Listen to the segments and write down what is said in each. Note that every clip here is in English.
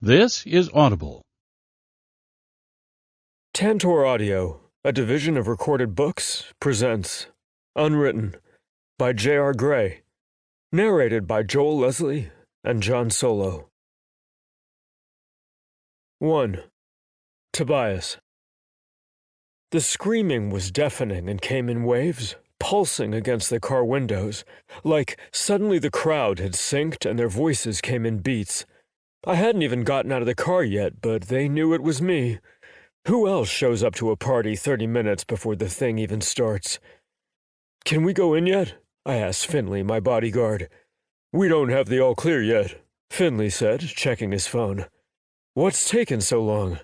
This is Audible. Tantor Audio, a division of Recorded Books, presents Unwritten by J.R. Gray, narrated by Joel Leslie and John Solo. 1. Tobias. The screaming was deafening and came in waves, pulsing against the car windows, like suddenly the crowd had synced and their voices came in beats. I hadn't even gotten out of the car yet, but they knew it was me. Who else shows up to a party 30 minutes before the thing even starts? "Can we go in yet?" I asked Finley, my bodyguard. "We don't have the all clear yet," Finley said, checking his phone. "What's taken so long?"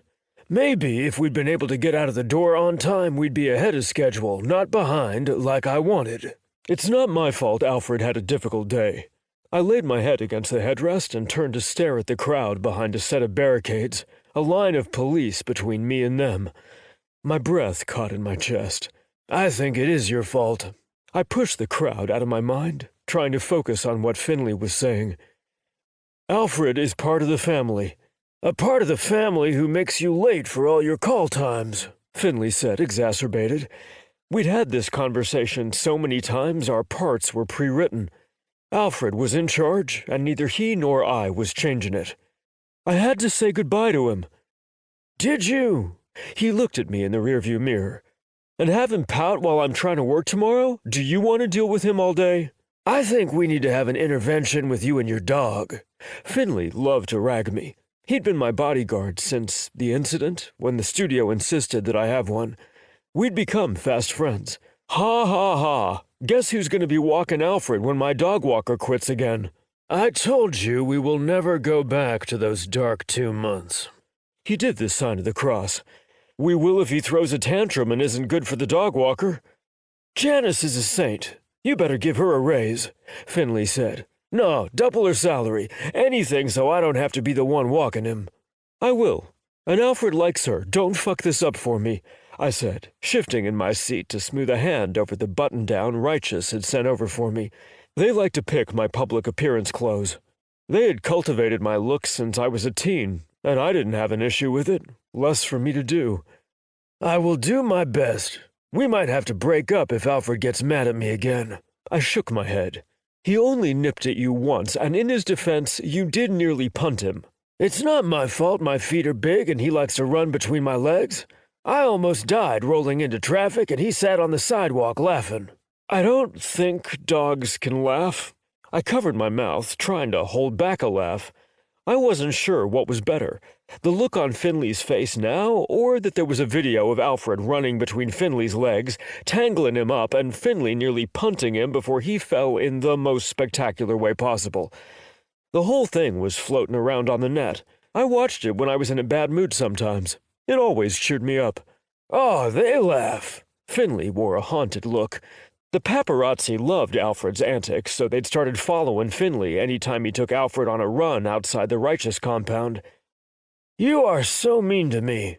"Maybe if we'd been able to get out of the door on time, we'd be ahead of schedule, not behind, like I wanted." It's not my fault Alfred had a difficult day. I laid my head against the headrest and turned to stare at the crowd behind a set of barricades, a line of police between me and them. My breath caught in my chest. "I think it is your fault." I pushed the crowd out of my mind, trying to focus on what Finley was saying. "Alfred is part of the family." "A part of the family who makes you late for all your call times," Finley said, exacerbated. We'd had this conversation so many times our parts were pre-written. Alfred was in charge, and neither he nor I was changing it. I had to say goodbye to him. "Did you?" He looked at me in the rearview mirror. "And have him pout while I'm trying to work tomorrow? Do you want to deal with him all day?" "I think we need to have an intervention with you and your dog." Finley loved to rag me. He'd been my bodyguard since the incident, when the studio insisted that I have one. We'd become fast friends. Ha ha ha. Guess who's going to be walking Alfred when my dog walker quits again? "I told you we will never go back to those dark 2 months. He did the sign of the cross. "We will if he throws a tantrum and isn't good for the dog walker." "Janice is a saint. You better give her a raise," Finley said. "No, double her salary. Anything so I don't have to be the one walking him." "I will. And Alfred likes her. Don't fuck this up for me," I said, shifting in my seat to smooth a hand over the button-down Righteous had sent over for me. They like to pick my public appearance clothes. They had cultivated my looks since I was a teen, and I didn't have an issue with it. Less for me to do. "I will do my best. We might have to break up if Alfred gets mad at me again." I shook my head. "He only nipped at you once, and in his defense, you did nearly punt him." "It's not my fault my feet are big and he likes to run between my legs. I almost died rolling into traffic and he sat on the sidewalk laughing." "I don't think dogs can laugh." I covered my mouth, trying to hold back a laugh. I wasn't sure what was better, the look on Finley's face now, or that there was a video of Alfred running between Finley's legs, tangling him up, and Finley nearly punting him before he fell in the most spectacular way possible. The whole thing was floating around on the net. I watched it when I was in a bad mood sometimes. It always cheered me up. "Oh, they laugh." Finley wore a haunted look. The paparazzi loved Alfred's antics, so they'd started following Finley any time he took Alfred on a run outside the Righteous compound. "You are so mean to me."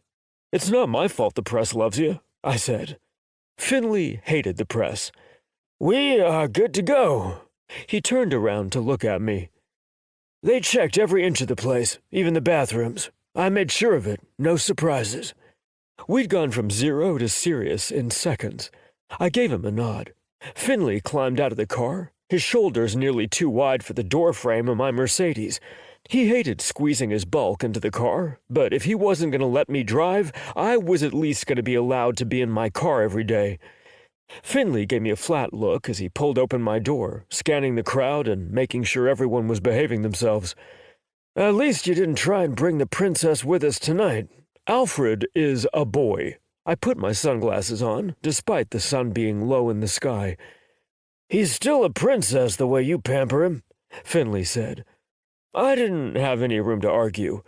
"It's not my fault the press loves you," I said. Finley hated the press. "We are good to go." He turned around to look at me. "They checked every inch of the place, even the bathrooms. I made sure of it, no surprises." We'd gone from zero to serious in seconds. I gave him a nod. Finley climbed out of the car, his shoulders nearly too wide for the door frame of my Mercedes. He hated squeezing his bulk into the car, but if he wasn't going to let me drive, I was at least going to be allowed to be in my car every day. Finley gave me a flat look as he pulled open my door, scanning the crowd and making sure everyone was behaving themselves. "At least you didn't try and bring the princess with us tonight." "Alfred is a boy." I put my sunglasses on, despite the sun being low in the sky. "He's still a princess the way you pamper him," Finley said. I didn't have any room to argue.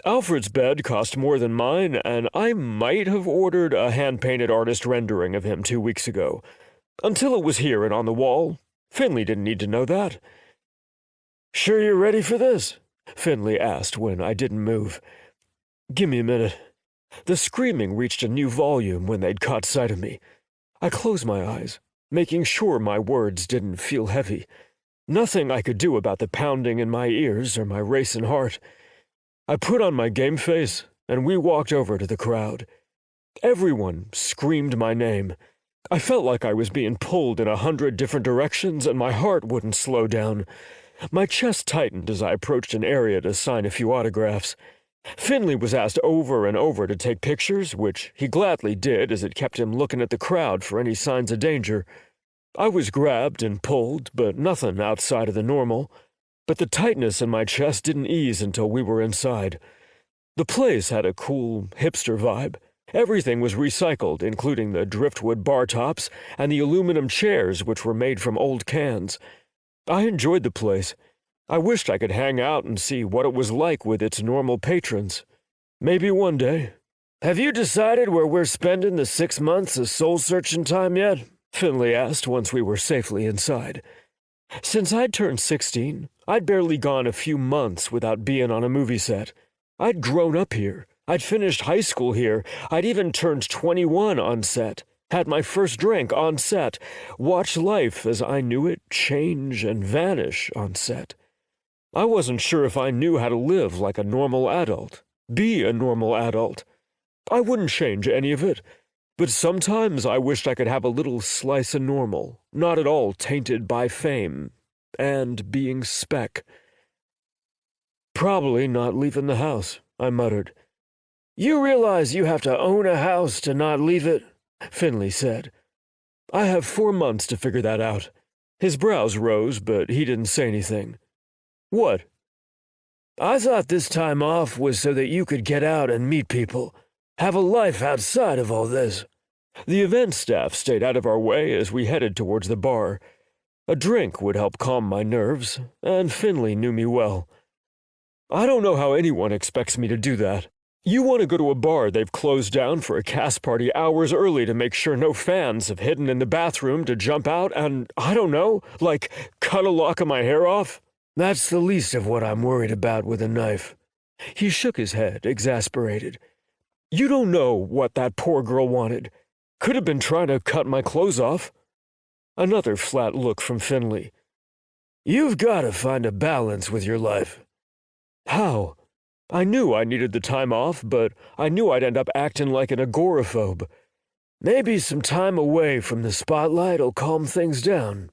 Alfred's bed cost more than mine, and I might have ordered a hand-painted artist rendering of him 2 weeks ago. Until it was here and on the wall, Finley didn't need to know that. "Sure you're ready for this?" Finley asked when I didn't move. "Give me a minute." The screaming reached a new volume when they'd caught sight of me. I closed my eyes, making sure my words didn't feel heavy. Nothing I could do about the pounding in my ears or my racing heart. I put on my game face, and we walked over to the crowd. Everyone screamed my name. I felt like I was being pulled in 100 different directions, and my heart wouldn't slow down. My chest tightened as I approached an area to sign a few autographs. Finley was asked over and over to take pictures, which he gladly did as it kept him looking at the crowd for any signs of danger. I was grabbed and pulled, but nothing outside of the normal. But the tightness in my chest didn't ease until we were inside. The place had a cool, hipster vibe. Everything was recycled, including the driftwood bar tops and the aluminum chairs which were made from old cans. I enjoyed the place. I wished I could hang out and see what it was like with its normal patrons. Maybe one day. "Have you decided where we're spending the 6 months of soul-searching time yet?" Finley asked once we were safely inside. Since I'd turned 16, I'd barely gone a few months without being on a movie set. I'd grown up here. I'd finished high school here. I'd even turned 21 on set, had my first drink on set, watched life as I knew it change and vanish on set. I wasn't sure if I knew how to live like a normal adult, be a normal adult. I wouldn't change any of it, but sometimes I wished I could have a little slice of normal, not at all tainted by fame and being spec. "Probably not leaving the house," I muttered. "You realize you have to own a house to not leave it?" Finley said. "I have 4 months to figure that out." His brows rose, but he didn't say anything. "What?" "I thought this time off was so that you could get out and meet people, have a life outside of all this." The event staff stayed out of our way as we headed towards the bar. A drink would help calm my nerves, and Finley knew me well. "I don't know how anyone expects me to do that. You want to go to a bar they've closed down for a cast party hours early to make sure no fans have hidden in the bathroom to jump out and, I don't know, like, cut a lock of my hair off? That's the least of what I'm worried about with a knife." He shook his head, exasperated. "You don't know what that poor girl wanted. Could have been trying to cut my clothes off." Another flat look from Finley. "You've got to find a balance with your life." "How?" I knew I needed the time off, but I knew I'd end up acting like an agoraphobe. "Maybe some time away from the spotlight'll calm things down."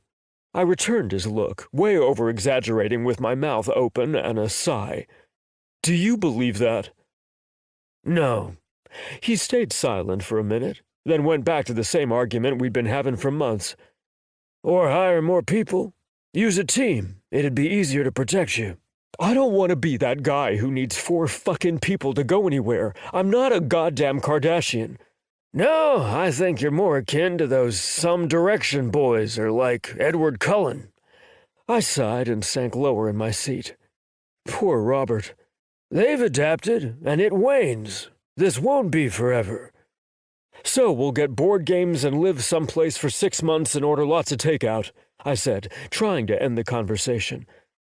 I returned his look, way over-exaggerating with my mouth open and a sigh. "Do you believe that?" "No." He stayed silent for a minute, then went back to the same argument we'd been having for months. "Or hire more people. Use a team. It'd be easier to protect you." I don't want to be that guy who needs 4 fucking people to go anywhere. I'm not a goddamn Kardashian. "No, I think you're more akin to those Some Direction boys or like Edward Cullen." I sighed and sank lower in my seat. Poor Robert. "They've adapted, and it wanes. This won't be forever." "So we'll get board games and live someplace for 6 months and order lots of takeout," I said, trying to end the conversation.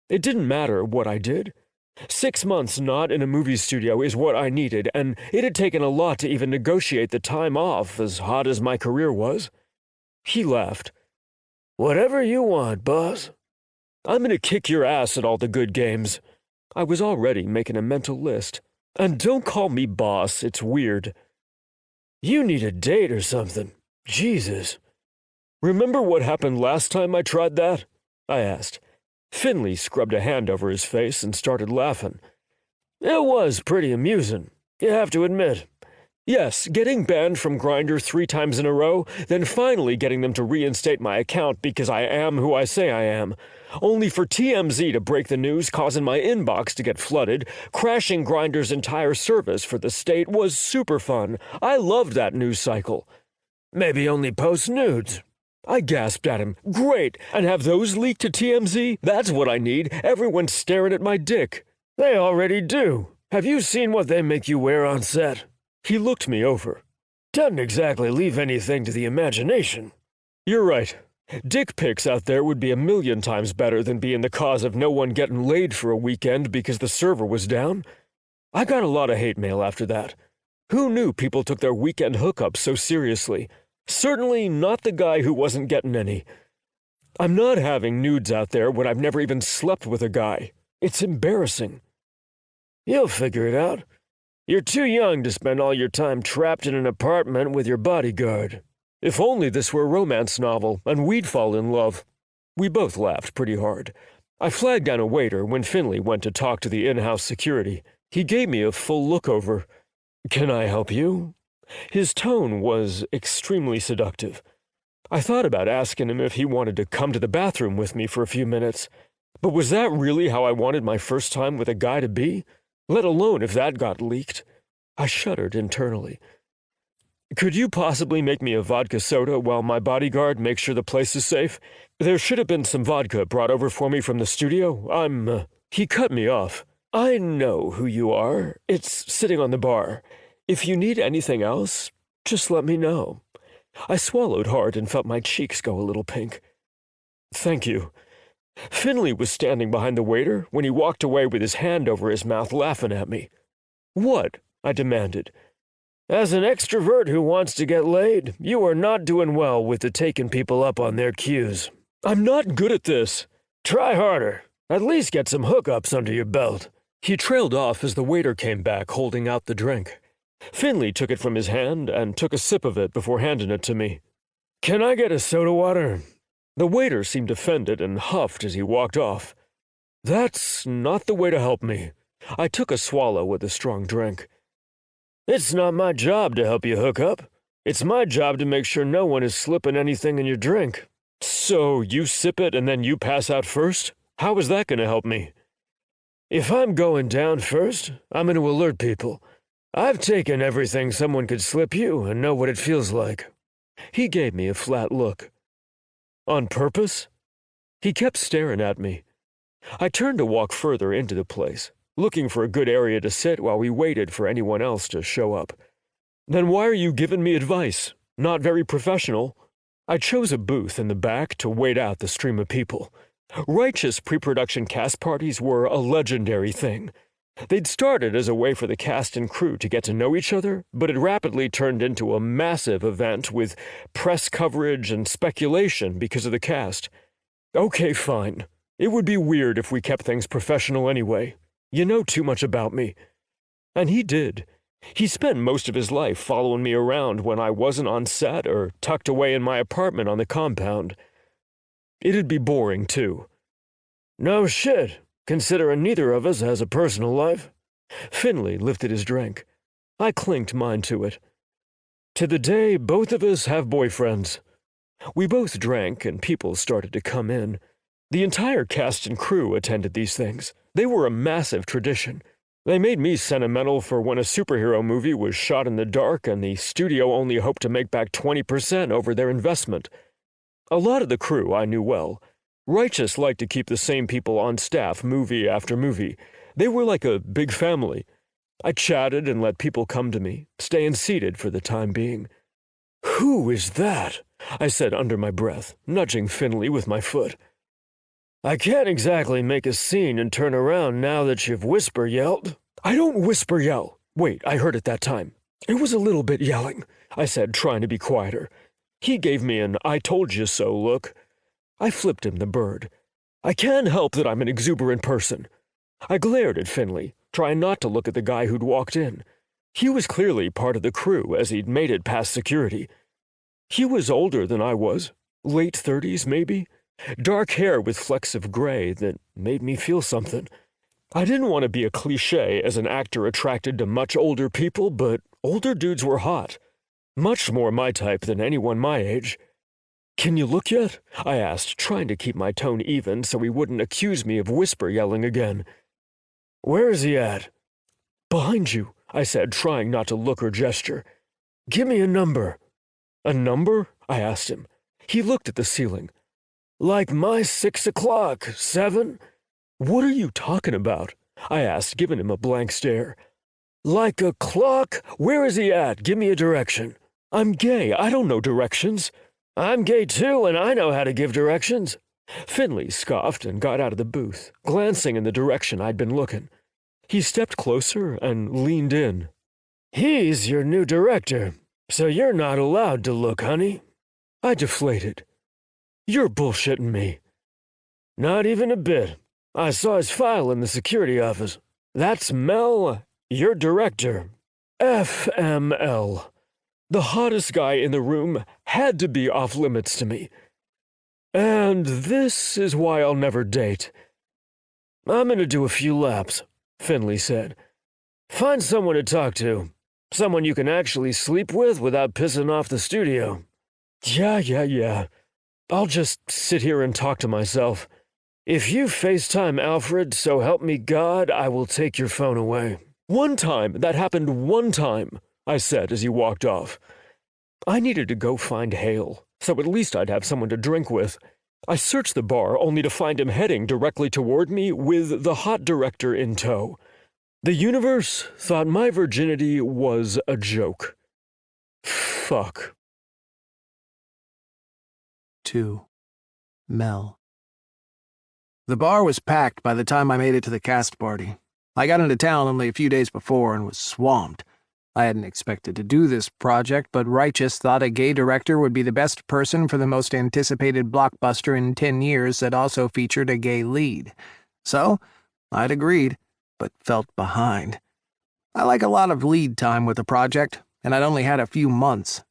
It didn't matter what I did. 6 months not in a movie studio is what I needed, and it had taken a lot to even negotiate the time off, as hot as my career was. He laughed. "Whatever you want, boss." "I'm gonna kick your ass at all the good games." I was already making a mental list. "And don't call me boss, it's weird." "You need a date or something. Jesus." "Remember what happened last time I tried that?" I asked. Finley scrubbed a hand over his face and started laughing. "It was pretty amusing, you have to admit." "Yes, getting banned from Grindr 3 times in a row, then finally getting them to reinstate my account because I am who I say I am. Only for TMZ to break the news, causing my inbox to get flooded, crashing Grindr's entire service for the state was super fun. I loved that news cycle." "Maybe only post nudes." I gasped at him. "Great! And have those leaked to TMZ? That's what I need. Everyone's staring at my dick." "They already do. Have you seen what they make you wear on set?" He looked me over. "Doesn't exactly leave anything to the imagination." "You're right. Dick pics out there would be 1,000,000 times better than being the cause of no one getting laid for a weekend because the server was down." I got a lot of hate mail after that. Who knew people took their weekend hookups so seriously? Certainly not the guy who wasn't getting any. I'm not having nudes out there when I've never even slept with a guy. It's embarrassing. You'll figure it out. You're too young to spend all your time trapped in an apartment with your bodyguard. If only this were a romance novel and we'd fall in love. We both laughed pretty hard. I flagged down a waiter when Finley went to talk to the in-house security. He gave me a full look over. "Can I help you?" His tone was extremely seductive. I thought about asking him if he wanted to come to the bathroom with me for a few minutes. But was that really how I wanted my first time with a guy to be? Let alone if that got leaked. I shuddered internally. "Could you possibly make me a vodka soda while my bodyguard makes sure the place is safe? There should have been some vodka brought over for me from the studio. He cut me off. "I know who you are. It's sitting on the bar. If you need anything else, just let me know." I swallowed hard and felt my cheeks go a little pink. "Thank you." Finley was standing behind the waiter when he walked away with his hand over his mouth, laughing at me. "What?" I demanded. "As an extrovert who wants to get laid, you are not doing well with the taking people up on their cues." "I'm not good at this." "Try harder. At least get some hookups under your belt." He trailed off as the waiter came back holding out the drink. Finley took it from his hand and took a sip of it before handing it to me. "Can I get a soda water?" The waiter seemed offended and huffed as he walked off. "That's not the way to help me." I took a swallow with a strong drink. "It's not my job to help you hook up. It's my job to make sure no one is slipping anything in your drink." "So you sip it and then you pass out first? How is that going to help me?" "If I'm going down first, I'm going to alert people. I've taken everything someone could slip you and know what it feels like." He gave me a flat look. "On purpose?" He kept staring at me. I turned to walk further into the place, looking for a good area to sit while we waited for anyone else to show up. "Then why are you giving me advice? Not very professional." I chose a booth in the back to wait out the stream of people. Righteous pre-production cast parties were a legendary thing. They'd started as a way for the cast and crew to get to know each other, but it rapidly turned into a massive event with press coverage and speculation because of the cast. Okay, fine. It would be weird if we kept things professional anyway. You know too much about me. And he did. He spent most of his life following me around when I wasn't on set or tucked away in my apartment on the compound. It'd be boring, too. "No shit, considering neither of us has a personal life." Finley lifted his drink. I clinked mine to it. "To the day both of us have boyfriends." We both drank and people started to come in. The entire cast and crew attended these things. They were a massive tradition. They made me sentimental for when a superhero movie was shot in the dark and the studio only hoped to make back 20% over their investment. A lot of the crew I knew well. Righteous liked to keep the same people on staff movie after movie. They were like a big family. I chatted and let people come to me, staying seated for the time being. "Who is that?" I said under my breath, nudging Finley with my foot. "I can't exactly make a scene and turn around now that you've whisper-yelled." "I don't whisper-yell." Wait, I heard it that time. It was a little bit yelling, I said, trying to be quieter. He gave me an "I told you so" look. I flipped him the bird. I can't help that I'm an exuberant person. I glared at Finley, trying not to look at the guy who'd walked in. He was clearly part of the crew as he'd made it past security. He was older than I was, late 30s maybe, dark hair with flecks of gray that made me feel something. I didn't want to be a cliché as an actor attracted to much older people, but older dudes were hot. Much more my type than anyone my age. "Can you look yet?" I asked, trying to keep my tone even so he wouldn't accuse me of whisper yelling again. "Where is he at?" "Behind you," I said, trying not to look or gesture. "Give me a number." "A number?" I asked him. He looked at the ceiling. "Like my 6 o'clock, 7? "What are you talking about?" I asked, giving him a blank stare. "Like a clock? Where is he at? Give me a direction." "I'm gay. I don't know directions." "I'm gay too, and I know how to give directions." Finley scoffed and got out of the booth, glancing in the direction I'd been looking. He stepped closer and leaned in. "He's your new director, so you're not allowed to look, honey." I deflated. "You're bullshitting me." "Not even a bit. I saw his file in the security office. That's Mel, your director. FML. The hottest guy in the room had to be off limits to me. And this is why I'll never date. I'm gonna do a few laps, Finley said. Find someone to talk to. Someone you can actually sleep with without pissing off the studio. Yeah. I'll just sit here and talk to myself. If you FaceTime Alfred, so help me God, I will take your phone away. That happened one time, I said as he walked off. I needed to go find Hale, so at least I'd have someone to drink with. I searched the bar only to find him heading directly toward me with the hot director in tow. The universe thought my virginity was a joke. Fuck. 2. Mel. The bar was packed by the time I made it to the cast party. I got into town only a few days before and was swamped. I hadn't expected to do this project, but Righteous thought a gay director would be the best person for the most anticipated blockbuster in 10 years that also featured a gay lead. So, I'd agreed, but felt behind. I like a lot of lead time with a project, and I'd only had a few months.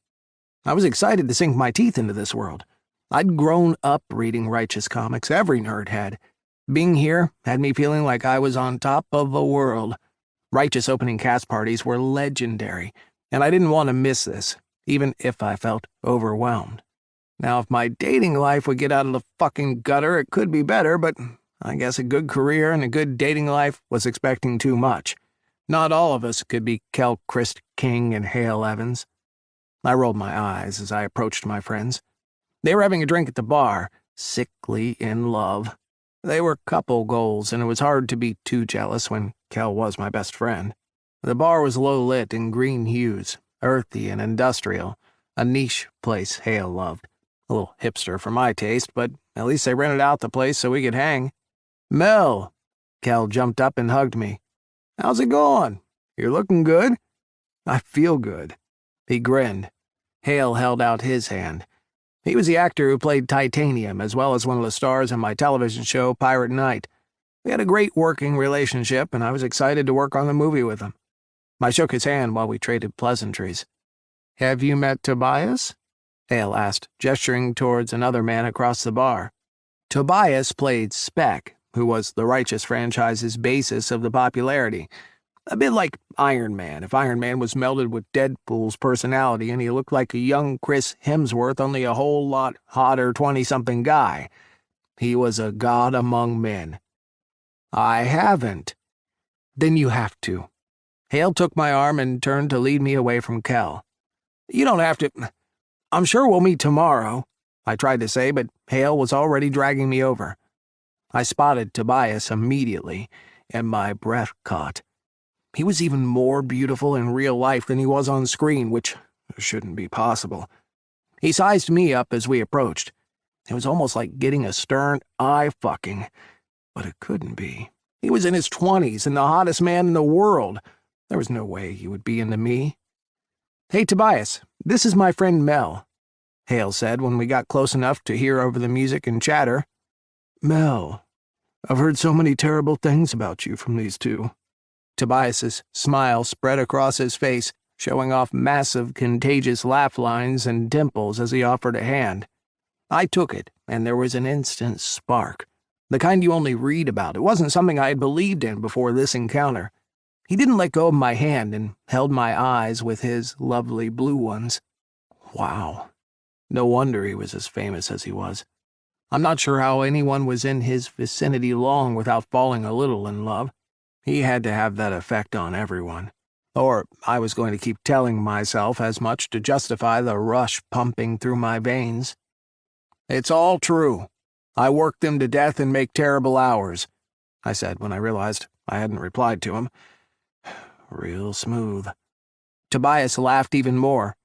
I was excited to sink my teeth into this world. I'd grown up reading Righteous comics, every nerd had. Being here had me feeling like I was on top of the world. Righteous opening cast parties were legendary, and I didn't want to miss this, even if I felt overwhelmed. Now, if my dating life would get out of the fucking gutter, it could be better, but I guess a good career and a good dating life was expecting too much. Not all of us could be Kel Christ King and Hale Evans. I rolled my eyes as I approached my friends. They were having a drink at the bar, sickly in love. They were couple goals, and it was hard to be too jealous when Kel was my best friend. The bar was low-lit in green hues, earthy and industrial, a niche place Hale loved. A little hipster for my taste, but at least they rented out the place so we could hang. Mel! Kel jumped up and hugged me. How's it going? You're looking good? I feel good. He grinned. Hale held out his hand. He was the actor who played Titanium, as well as one of the stars in my television show, Pirate Night. We had a great working relationship, and I was excited to work on the movie with him. I shook his hand while we traded pleasantries. Have you met Tobias? Hale asked, gesturing towards another man across the bar. Tobias played Spec, who was the Righteous franchise's basis of the popularity. A bit like Iron Man, if Iron Man was melded with Deadpool's personality and he looked like a young Chris Hemsworth, only a whole lot hotter 20-something guy. He was a god among men. I haven't. Then you have to. Hale took my arm and turned to lead me away from Kel. You don't have to. I'm sure we'll meet tomorrow, I tried to say, but Hale was already dragging me over. I spotted Tobias immediately, and my breath caught. He was even more beautiful in real life than he was on screen, which shouldn't be possible. He sized me up as we approached. It was almost like getting a stern eye-fucking, but it couldn't be. He was in his 20s and the hottest man in the world. There was no way he would be into me. Hey, Tobias, this is my friend Mel, Hale said when we got close enough to hear over the music and chatter. Mel, I've heard so many terrible things about you from these two. Tobias's smile spread across his face, showing off massive, contagious laugh lines and dimples as he offered a hand. I took it, and there was an instant spark. The kind you only read about. It wasn't something I had believed in before this encounter. He didn't let go of my hand and held my eyes with his lovely blue ones. Wow. No wonder he was as famous as he was. I'm not sure how anyone was in his vicinity long without falling a little in love. He had to have that effect on everyone. Or I was going to keep telling myself as much to justify the rush pumping through my veins. It's all true. I work them to death and make terrible hours, I said when I realized I hadn't replied to him. Real smooth. Tobias laughed even more.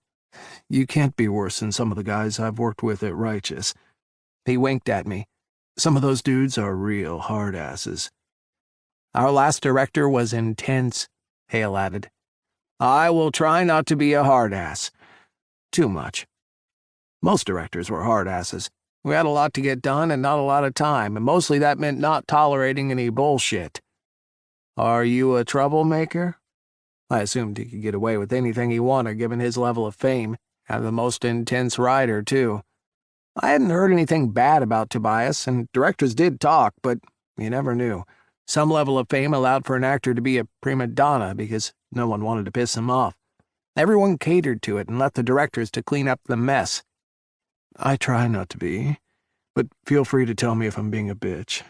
You can't be worse than some of the guys I've worked with at Righteous. He winked at me. Some of those dudes are real hard-asses. Our last director was intense, Hale added. I will try not to be a hard-ass. Too much. Most directors were hard-asses. We had a lot to get done and not a lot of time, and mostly that meant not tolerating any bullshit. Are you a troublemaker? I assumed he could get away with anything he wanted given his level of fame, and the most intense writer, too. I hadn't heard anything bad about Tobias, and directors did talk, but you never knew. Some level of fame allowed for an actor to be a prima donna because no one wanted to piss him off. Everyone catered to it and left the directors to clean up the mess. I try not to be, but feel free to tell me if I'm being a bitch.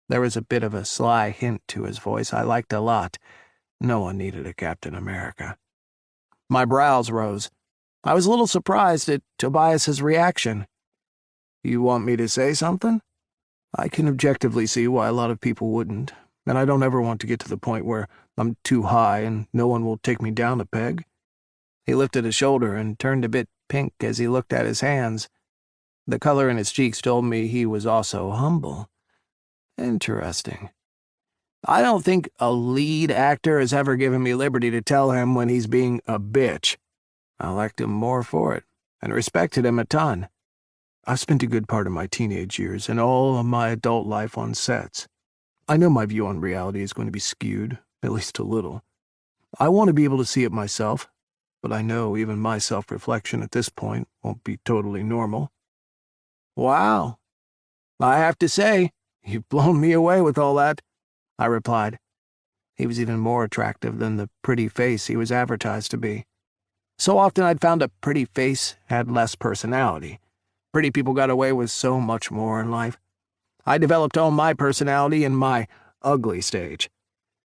There was a bit of a sly hint to his voice I liked a lot. No one needed a Captain America. My brows rose. I was a little surprised at Tobias's reaction. You want me to say something? I can objectively see why a lot of people wouldn't, and I don't ever want to get to the point where I'm too high and no one will take me down a peg. He lifted a shoulder and turned a bit pink as he looked at his hands. The color in his cheeks told me he was also humble. Interesting. I don't think a lead actor has ever given me liberty to tell him when he's being a bitch. I liked him more for it, and respected him a ton. I've spent a good part of my teenage years and all of my adult life on sets. I know my view on reality is going to be skewed, at least a little. I want to be able to see it myself, but I know even my self-reflection at this point won't be totally normal. Wow. I have to say, you've blown me away with all that, I replied. He was even more attractive than the pretty face he was advertised to be. So often I'd found a pretty face had less personality. Pretty people got away with so much more in life. I developed all my personality in my ugly stage.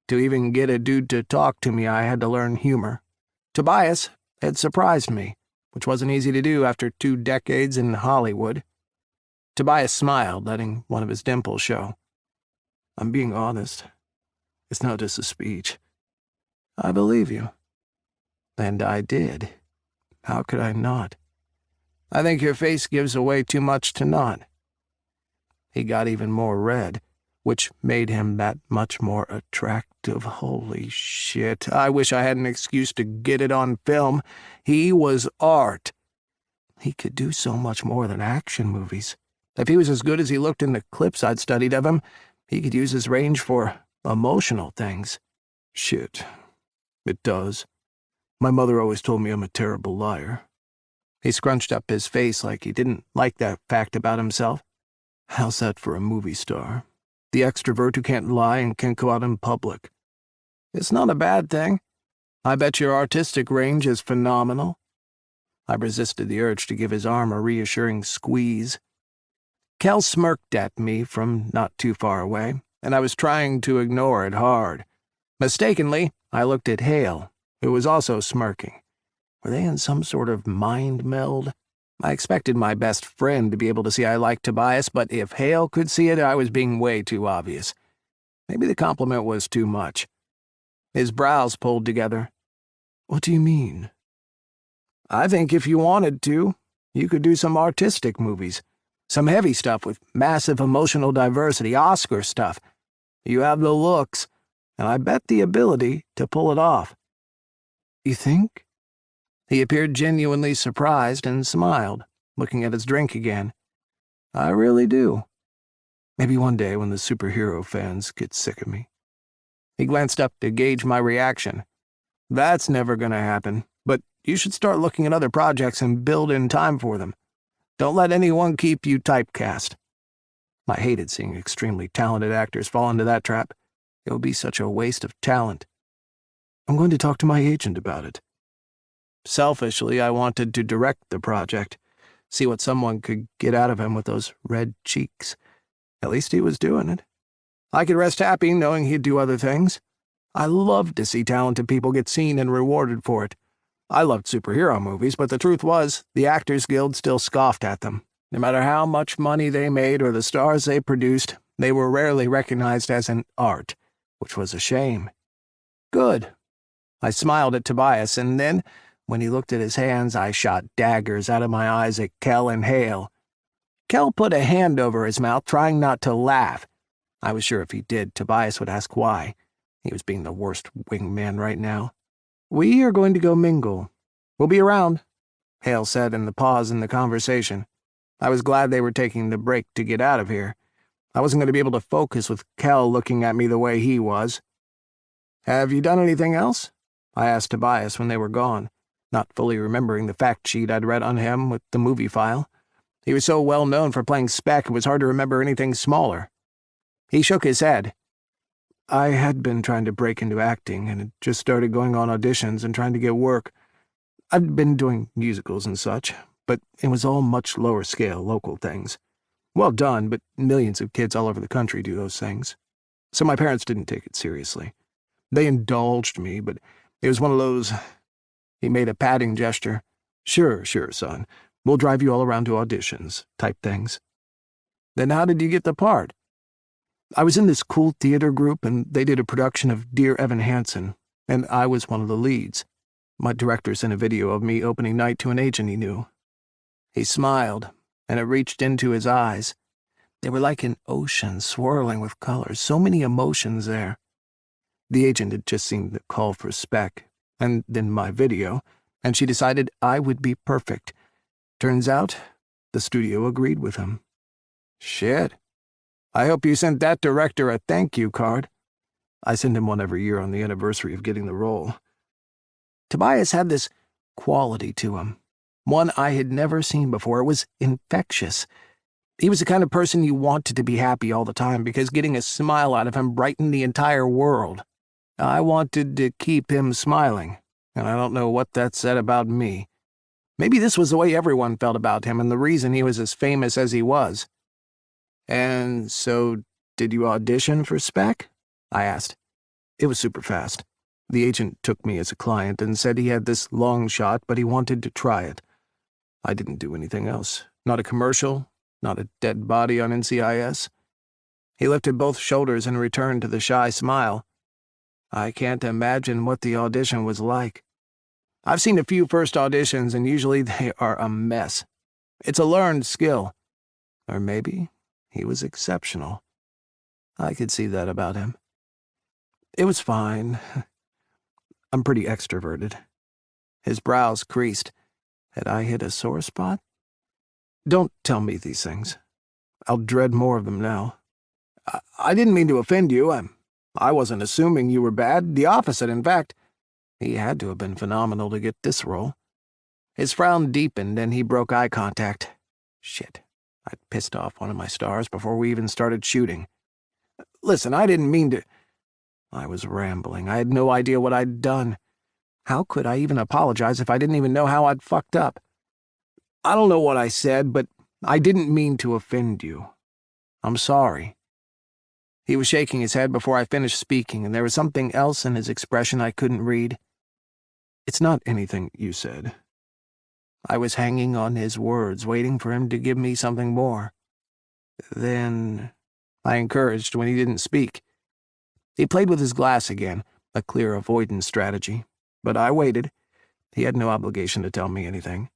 To even get a dude to talk to me, I had to learn humor. Tobias had surprised me, which wasn't easy to do after 2 decades in Hollywood. Tobias smiled, letting one of his dimples show. I'm being honest. It's not just a speech. I believe you. And I did. How could I not? I think your face gives away too much to not. He got even more red, which made him that much more attractive. Holy shit. I wish I had an excuse to get it on film. He was art. He could do so much more than action movies. If he was as good as he looked in the clips I'd studied of him, he could use his range for emotional things. Shit. It does. My mother always told me I'm a terrible liar. He scrunched up his face like he didn't like that fact about himself. How's that for a movie star? The extrovert who can't lie and can't go out in public. It's not a bad thing. I bet your artistic range is phenomenal. I resisted the urge to give his arm a reassuring squeeze. Kel smirked at me from not too far away, and I was trying to ignore it hard. Mistakenly, I looked at Hale, who was also smirking. Were they in some sort of mind meld? I expected my best friend to be able to see I liked Tobias, but if Hale could see it, I was being way too obvious. Maybe the compliment was too much. His brows pulled together. What do you mean? I think if you wanted to, you could do some artistic movies. Some heavy stuff with massive emotional diversity, Oscar stuff. You have the looks, and I bet the ability to pull it off. You think? He appeared genuinely surprised and smiled, looking at his drink again. I really do. Maybe one day when the superhero fans get sick of me. He glanced up to gauge my reaction. That's never going to happen, but you should start looking at other projects and build in time for them. Don't let anyone keep you typecast. I hated seeing extremely talented actors fall into that trap. It would be such a waste of talent. I'm going to talk to my agent about it. Selfishly, I wanted to direct the project, see what someone could get out of him with those red cheeks. At least he was doing it. I could rest happy knowing he'd do other things. I loved to see talented people get seen and rewarded for it. I loved superhero movies, but the truth was, the Actors Guild still scoffed at them. No matter how much money they made or the stars they produced, they were rarely recognized as an art, which was a shame. Good. I smiled at Tobias, and then, when he looked at his hands, I shot daggers out of my eyes at Kel and Hale. Kel put a hand over his mouth, trying not to laugh. I was sure if he did, Tobias would ask why. He was being the worst wingman right now. We are going to go mingle. We'll be around, Hale said in the pause in the conversation. I was glad they were taking the break to get out of here. I wasn't going to be able to focus with Kel looking at me the way he was. Have you done anything else? I asked Tobias when they were gone, not fully remembering the fact sheet I'd read on him with the movie file. He was so well known for playing Spec it was hard to remember anything smaller. He shook his head. I had been trying to break into acting and had just started going on auditions and trying to get work. I'd been doing musicals and such, but it was all much lower scale, local things. Well done, but millions of kids all over the country do those things. So my parents didn't take it seriously. They indulged me, but it was one of those— He made a patting gesture. Sure, son. We'll drive you all around to auditions, type things. Then how did you get the part? I was in this cool theater group, and they did a production of Dear Evan Hansen, and I was one of the leads. My director sent a video of me opening night to an agent he knew. He smiled, and it reached into his eyes. They were like an ocean swirling with colors, so many emotions there. The agent had just seen the call for Spec, and then my video, and she decided I would be perfect. Turns out, the studio agreed with him. Shit. I hope you sent that director a thank you card. I send him one every year on the anniversary of getting the role. Tobias had this quality to him, one I had never seen before. It was infectious. He was the kind of person you wanted to be happy all the time because getting a smile out of him brightened the entire world. I wanted to keep him smiling, and I don't know what that said about me. Maybe this was the way everyone felt about him and the reason he was as famous as he was. And so, did you audition for Spec? I asked. It was super fast. The agent took me as a client and said he had this long shot, but he wanted to try it. I didn't do anything else. Not a commercial, not a dead body on NCIS. He lifted both shoulders and returned to the shy smile. I can't imagine what the audition was like. I've seen a few first auditions, and usually they are a mess. It's a learned skill. Or maybe he was exceptional. I could see that about him. It was fine. I'm pretty extroverted. His brows creased. Had I hit a sore spot? Don't tell me these things. I'll dread more of them now. I didn't mean to offend you. I wasn't assuming you were bad. The opposite, in fact. He had to have been phenomenal to get this role. His frown deepened and he broke eye contact. Shit. I'd pissed off one of my stars before we even started shooting. Listen, I didn't mean to— I was rambling. I had no idea what I'd done. How could I even apologize if I didn't even know how I'd fucked up? I don't know what I said, but I didn't mean to offend you. I'm sorry. He was shaking his head before I finished speaking, and there was something else in his expression I couldn't read. It's not anything you said. I was hanging on his words, waiting for him to give me something more. Then I encouraged when he didn't speak. He played with his glass again, a clear avoidance strategy. But I waited. He had no obligation to tell me anything.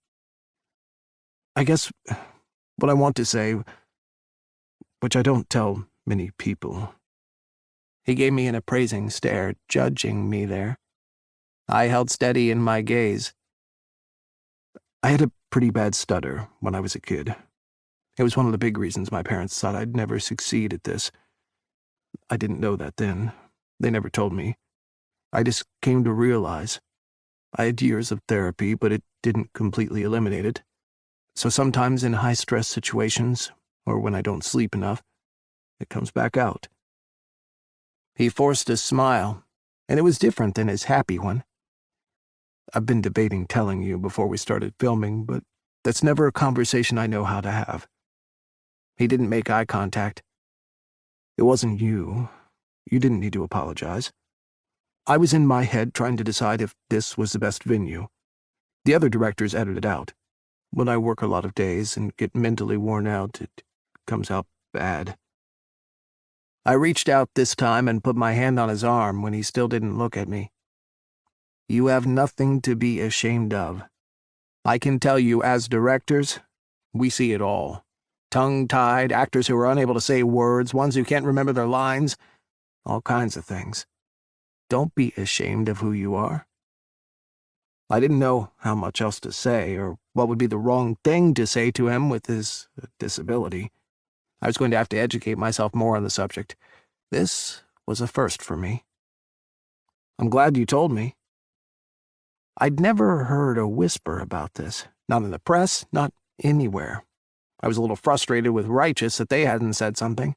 I guess what I want to say, which I don't tell many people— He gave me an appraising stare, judging me there. I held steady in my gaze. I had a pretty bad stutter when I was a kid. It was one of the big reasons my parents thought I'd never succeed at this. I didn't know that then. They never told me. I just came to realize. I had years of therapy, but it didn't completely eliminate it. So sometimes in high-stress situations, or when I don't sleep enough, it comes back out. He forced a smile, and it was different than his happy one. I've been debating telling you before we started filming, but that's never a conversation I know how to have. He didn't make eye contact. It wasn't you. You didn't need to apologize. I was in my head trying to decide if this was the best venue. The other directors edited out. When I work a lot of days and get mentally worn out, it comes out bad. I reached out this time and put my hand on his arm when he still didn't look at me. You have nothing to be ashamed of. I can tell you, as directors, we see it all. Tongue-tied, actors who are unable to say words, ones who can't remember their lines, all kinds of things. Don't be ashamed of who you are. I didn't know how much else to say, or what would be the wrong thing to say to him with his disability. I was going to have to educate myself more on the subject. This was a first for me. I'm glad you told me. I'd never heard a whisper about this, not in the press, not anywhere. I was a little frustrated with Righteous that they hadn't said something.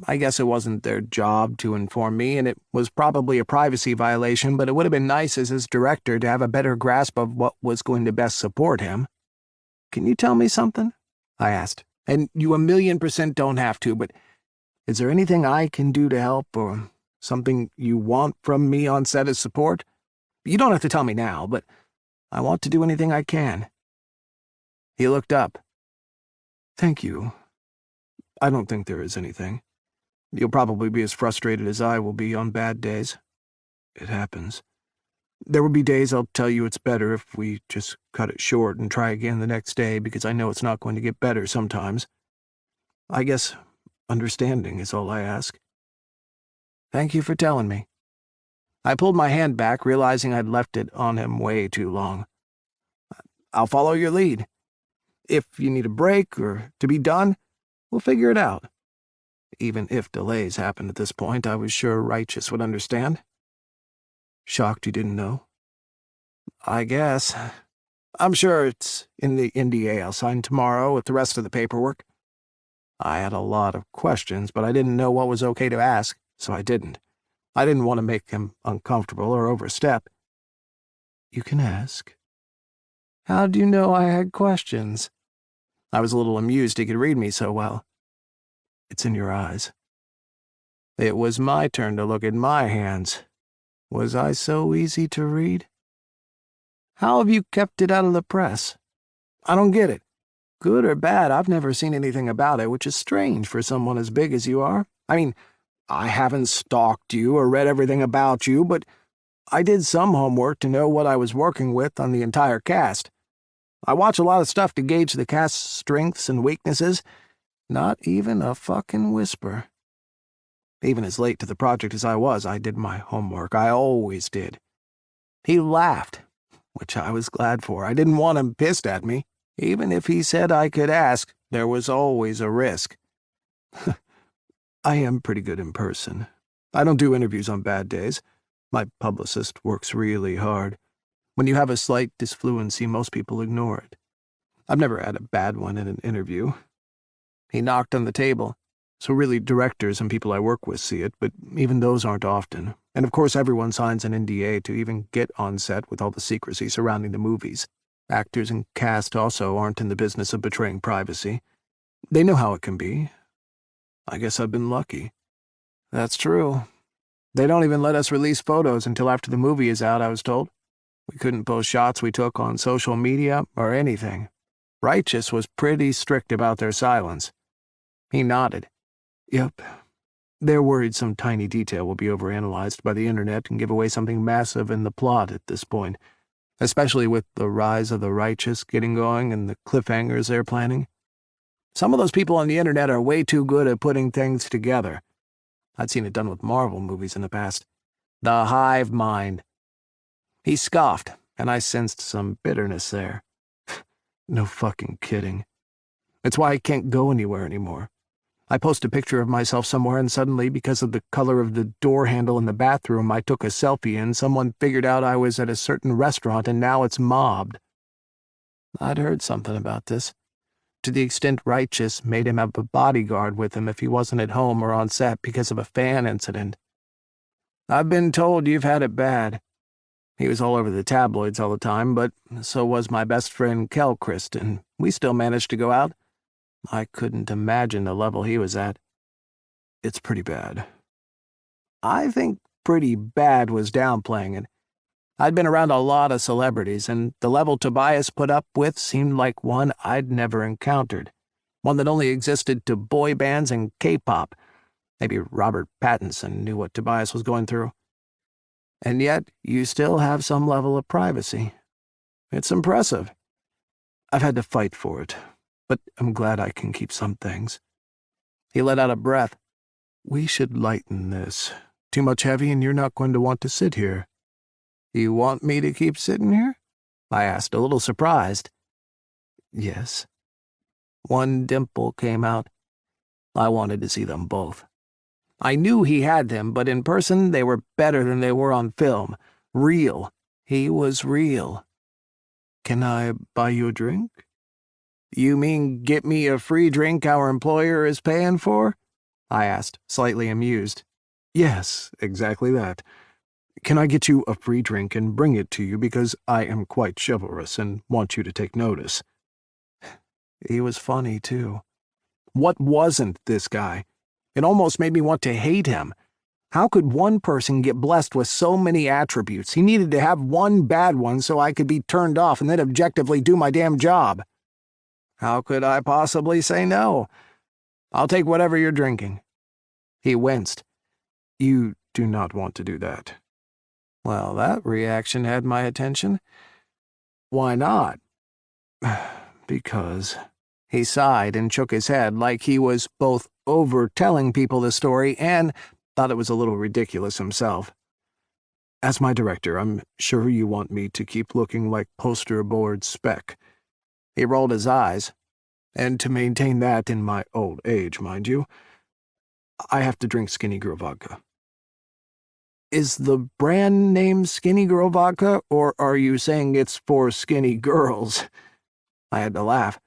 I guess it wasn't their job to inform me, and it was probably a privacy violation, but it would have been nice as his director to have a better grasp of what was going to best support him. Can you tell me something? I asked. And you 1,000,000% don't have to, but is there anything I can do to help, or something you want from me on set as support? You don't have to tell me now, but I want to do anything I can. He looked up. Thank you. I don't think there is anything. You'll probably be as frustrated as I will be on bad days. It happens. There will be days I'll tell you it's better if we just cut it short and try again the next day, because I know it's not going to get better sometimes. I guess understanding is all I ask. Thank you for telling me. I pulled my hand back, realizing I'd left it on him way too long. I'll follow your lead. If you need a break or to be done, we'll figure it out. Even if delays happened at this point, I was sure Righteous would understand. Shocked you didn't know? I guess. I'm sure it's in the NDA I'll sign tomorrow with the rest of the paperwork. I had a lot of questions, but I didn't know what was okay to ask, so I didn't. I didn't want to make him uncomfortable or overstep. You can ask. How do you know I had questions? I was a little amused he could read me so well. It's in your eyes. It was my turn to look at my hands. Was I so easy to read? How have you kept it out of the press? I don't get it. Good or bad, I've never seen anything about it, which is strange for someone as big as you are. I mean, I haven't stalked you or read everything about you, but I did some homework to know what I was working with on the entire cast. I watch a lot of stuff to gauge the cast's strengths and weaknesses. Not even a fucking whisper. Even as late to the project as I did my homework. I always did. He laughed, which I was glad for. I didn't want him pissed at me. Even if he said I could ask, there was always a risk. I am pretty good in person. I don't do interviews on bad days. My publicist works really hard. When you have a slight disfluency, most people ignore it. I've never had a bad one in an interview. He knocked on the table. So really, directors and people I work with see it, but even those aren't often. And of course, everyone signs an NDA to even get on set with all the secrecy surrounding the movies. Actors and cast also aren't in the business of betraying privacy. They know how it can be. I guess I've been lucky. That's true. They don't even let us release photos until after the movie is out, I was told. We couldn't post shots we took on social media or anything. Righteous was pretty strict about their silence. He nodded. Yep. They're worried some tiny detail will be overanalyzed by the internet and give away something massive in the plot at this point, especially with the rise of the Righteous getting going and the cliffhangers they're planning. Some of those people on the internet are way too good at putting things together. I'd seen it done with Marvel movies in the past. The hive mind. He scoffed, and I sensed some bitterness there. No fucking kidding. It's why I can't go anywhere anymore. I post a picture of myself somewhere, and suddenly, because of the color of the door handle in the bathroom I took a selfie in, someone figured out I was at a certain restaurant, and now it's mobbed. I'd heard something about this, to the extent Righteous made him have a bodyguard with him if he wasn't at home or on set because of a fan incident. I've been told you've had it bad. He was all over the tabloids all the time, but so was my best friend Kelchrist, and we still managed to go out. I couldn't imagine the level he was at. It's pretty bad. I think pretty bad was downplaying it. I'd been around a lot of celebrities, and the level Tobias put up with seemed like one I'd never encountered, one that only existed to boy bands and K-pop. Maybe Robert Pattinson knew what Tobias was going through. And yet, you still have some level of privacy. It's impressive. I've had to fight for it, but I'm glad I can keep some things. He let out a breath. We should lighten this. Too much heavy and you're not going to want to sit here. You want me to keep sitting here? I asked, a little surprised. Yes. One dimple came out. I wanted to see them both. I knew he had them, but in person they were better than they were on film. Real. He was real. "Can I buy you a drink?" "You mean get me a free drink our employer is paying for?" I asked, slightly amused. "Yes, exactly that. Can I get you a free drink and bring it to you because I am quite chivalrous and want you to take notice?" He was funny, too. What wasn't this guy? It almost made me want to hate him. How could one person get blessed with so many attributes? He needed to have one bad one so I could be turned off and then objectively do my damn job. How could I possibly say no? "I'll take whatever you're drinking." He winced. "You do not want to do that." Well, that reaction had my attention. "Why not?" "Because..." He sighed and shook his head like he was both over-telling people the story and thought it was a little ridiculous himself. "As my director, I'm sure you want me to keep looking like poster board spec." He rolled his eyes. "And to maintain that in my old age, mind you, I have to drink Skinny Girl vodka." "Is the brand name Skinny Girl vodka, or are you saying it's for skinny girls?" I had to laugh.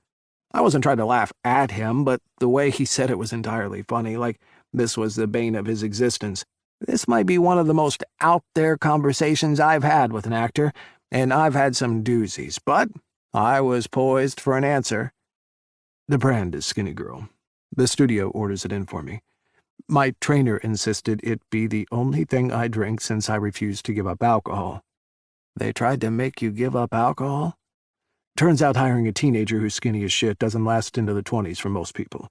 I wasn't trying to laugh at him, but the way he said it was entirely funny, like this was the bane of his existence. This might be one of the most out-there conversations I've had with an actor, and I've had some doozies, but I was poised for an answer. "The brand is Skinny Girl. The studio orders it in for me. My trainer insisted it be the only thing I drink since I refused to give up alcohol." "They tried to make you give up alcohol?" "Turns out hiring a teenager who's skinny as shit doesn't last into the 20s for most people.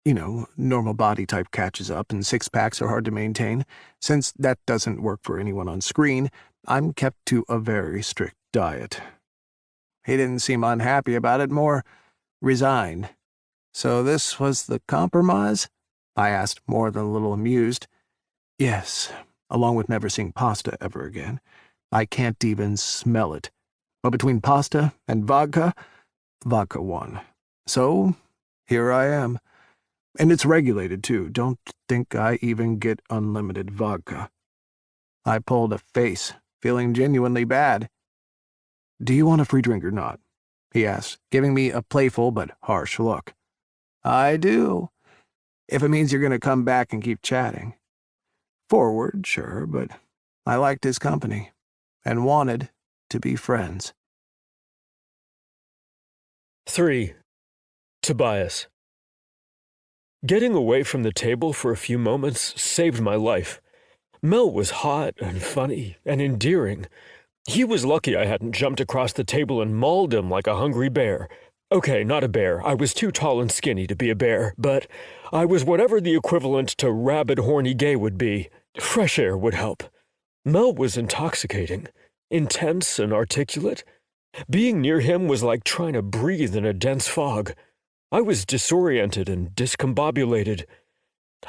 You know, normal body type catches up and six-packs are hard to maintain. Since that doesn't work for anyone on screen, I'm kept to a very strict diet." He didn't seem unhappy about it, more resigned. "So this was the compromise?" I asked, more than a little amused. "Yes, along with never seeing pasta ever again. I can't even smell it. But between pasta and vodka, vodka won. So, here I am. And it's regulated, too. Don't think I even get unlimited vodka." I pulled a face, feeling genuinely bad. "Do you want a free drink or not?" he asked, giving me a playful but harsh look. "I do. If it means you're going to come back and keep chatting." Forward, sure, but I liked his company and wanted to be friends. 3. Tobias. Getting away from the table for a few moments saved my life. Mel was hot and funny and endearing. He was lucky I hadn't jumped across the table and mauled him like a hungry bear. Okay, not a bear. I was too tall and skinny to be a bear, but I was whatever the equivalent to rabid horny gay would be. Fresh air would help. Mel was intoxicating, intense and articulate. Being near him was like trying to breathe in a dense fog. I was disoriented and discombobulated.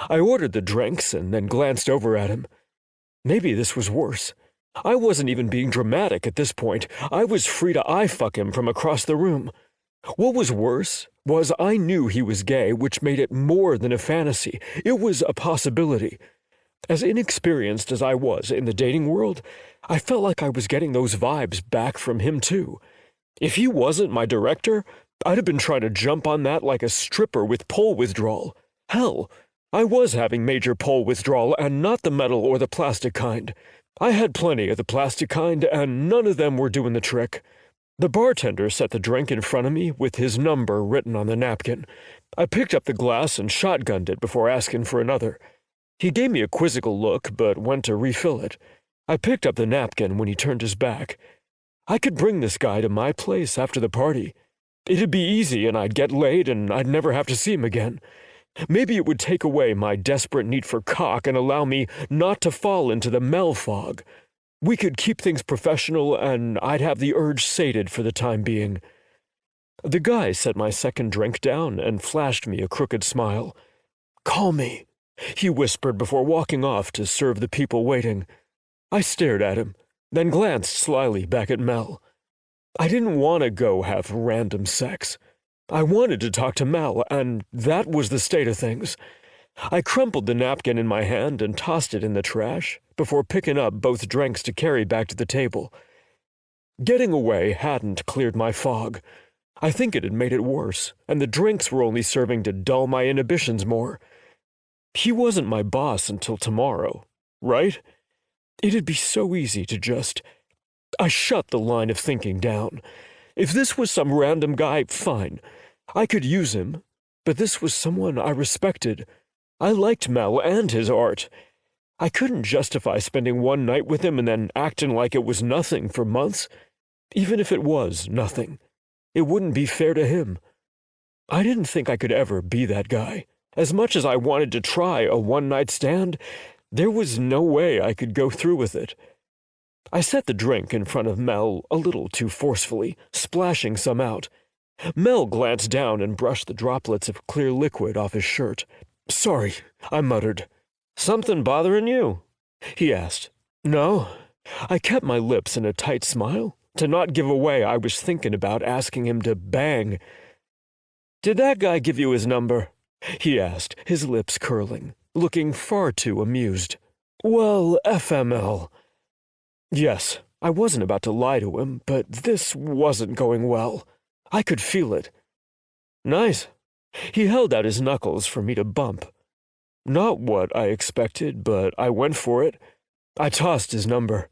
I ordered the drinks and then glanced over at him. Maybe this was worse. I wasn't even being dramatic at this point. I was free to eye-fuck him from across the room. What was worse was I knew he was gay, which made it more than a fantasy. It was a possibility. As inexperienced as I was in the dating world, I felt like I was getting those vibes back from him too. If he wasn't my director, I'd have been trying to jump on that like a stripper with pole withdrawal. Hell, I was having major pole withdrawal and not the metal or the plastic kind. I had plenty of the plastic kind and none of them were doing the trick. The bartender set the drink in front of me with his number written on the napkin. I picked up the glass and shotgunned it before asking for another. He gave me a quizzical look but went to refill it. I picked up the napkin when he turned his back. I could bring this guy to my place after the party. It'd be easy and I'd get laid and I'd never have to see him again. Maybe it would take away my desperate need for cock and allow me not to fall into the Mel fog. We could keep things professional and I'd have the urge sated for the time being. The guy set my second drink down and flashed me a crooked smile. "Call me," he whispered before walking off to serve the people waiting. I stared at him, then glanced slyly back at Mel. I didn't want to go have random sex. I wanted to talk to Mel, and that was the state of things. I crumpled the napkin in my hand and tossed it in the trash before picking up both drinks to carry back to the table. Getting away hadn't cleared my fog. I think it had made it worse, and the drinks were only serving to dull my inhibitions more. He wasn't my boss until tomorrow, right? It'd be so easy to just... I shut the line of thinking down. If this was some random guy, fine. I could use him, but this was someone I respected. I liked Mel and his art. I couldn't justify spending one night with him and then acting like it was nothing for months. Even if it was nothing, it wouldn't be fair to him. I didn't think I could ever be that guy. As much as I wanted to try a one-night stand, there was no way I could go through with it. I set the drink in front of Mel a little too forcefully, splashing some out. Mel glanced down and brushed the droplets of clear liquid off his shirt. "Sorry," I muttered. "Something bothering you?" he asked. "No." I kept my lips in a tight smile to not give away I was thinking about asking him to bang. "Did that guy give you his number?" he asked, his lips curling, looking far too amused. "Well, FML. Yes, I wasn't about to lie to him, but this wasn't going well. I could feel it. "Nice." He held out his knuckles for me to bump. Not what I expected, but I went for it. I tossed his number.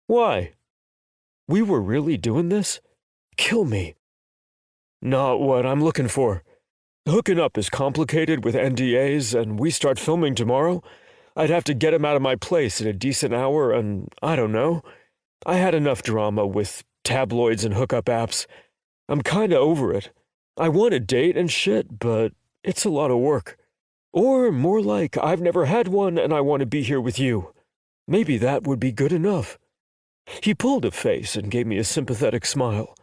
"Why? We were really doing this? Kill me." "Not what I'm looking for. Hooking up is complicated with NDAs, and we start filming tomorrow. I'd have to get him out of my place at a decent hour, and I don't know. I had enough drama with tabloids and hookup apps. I'm kinda over it. I want a date and shit, but it's a lot of work. Or more like I've never had one and I want to be here with you. Maybe that would be good enough." He pulled a face and gave me a sympathetic smile.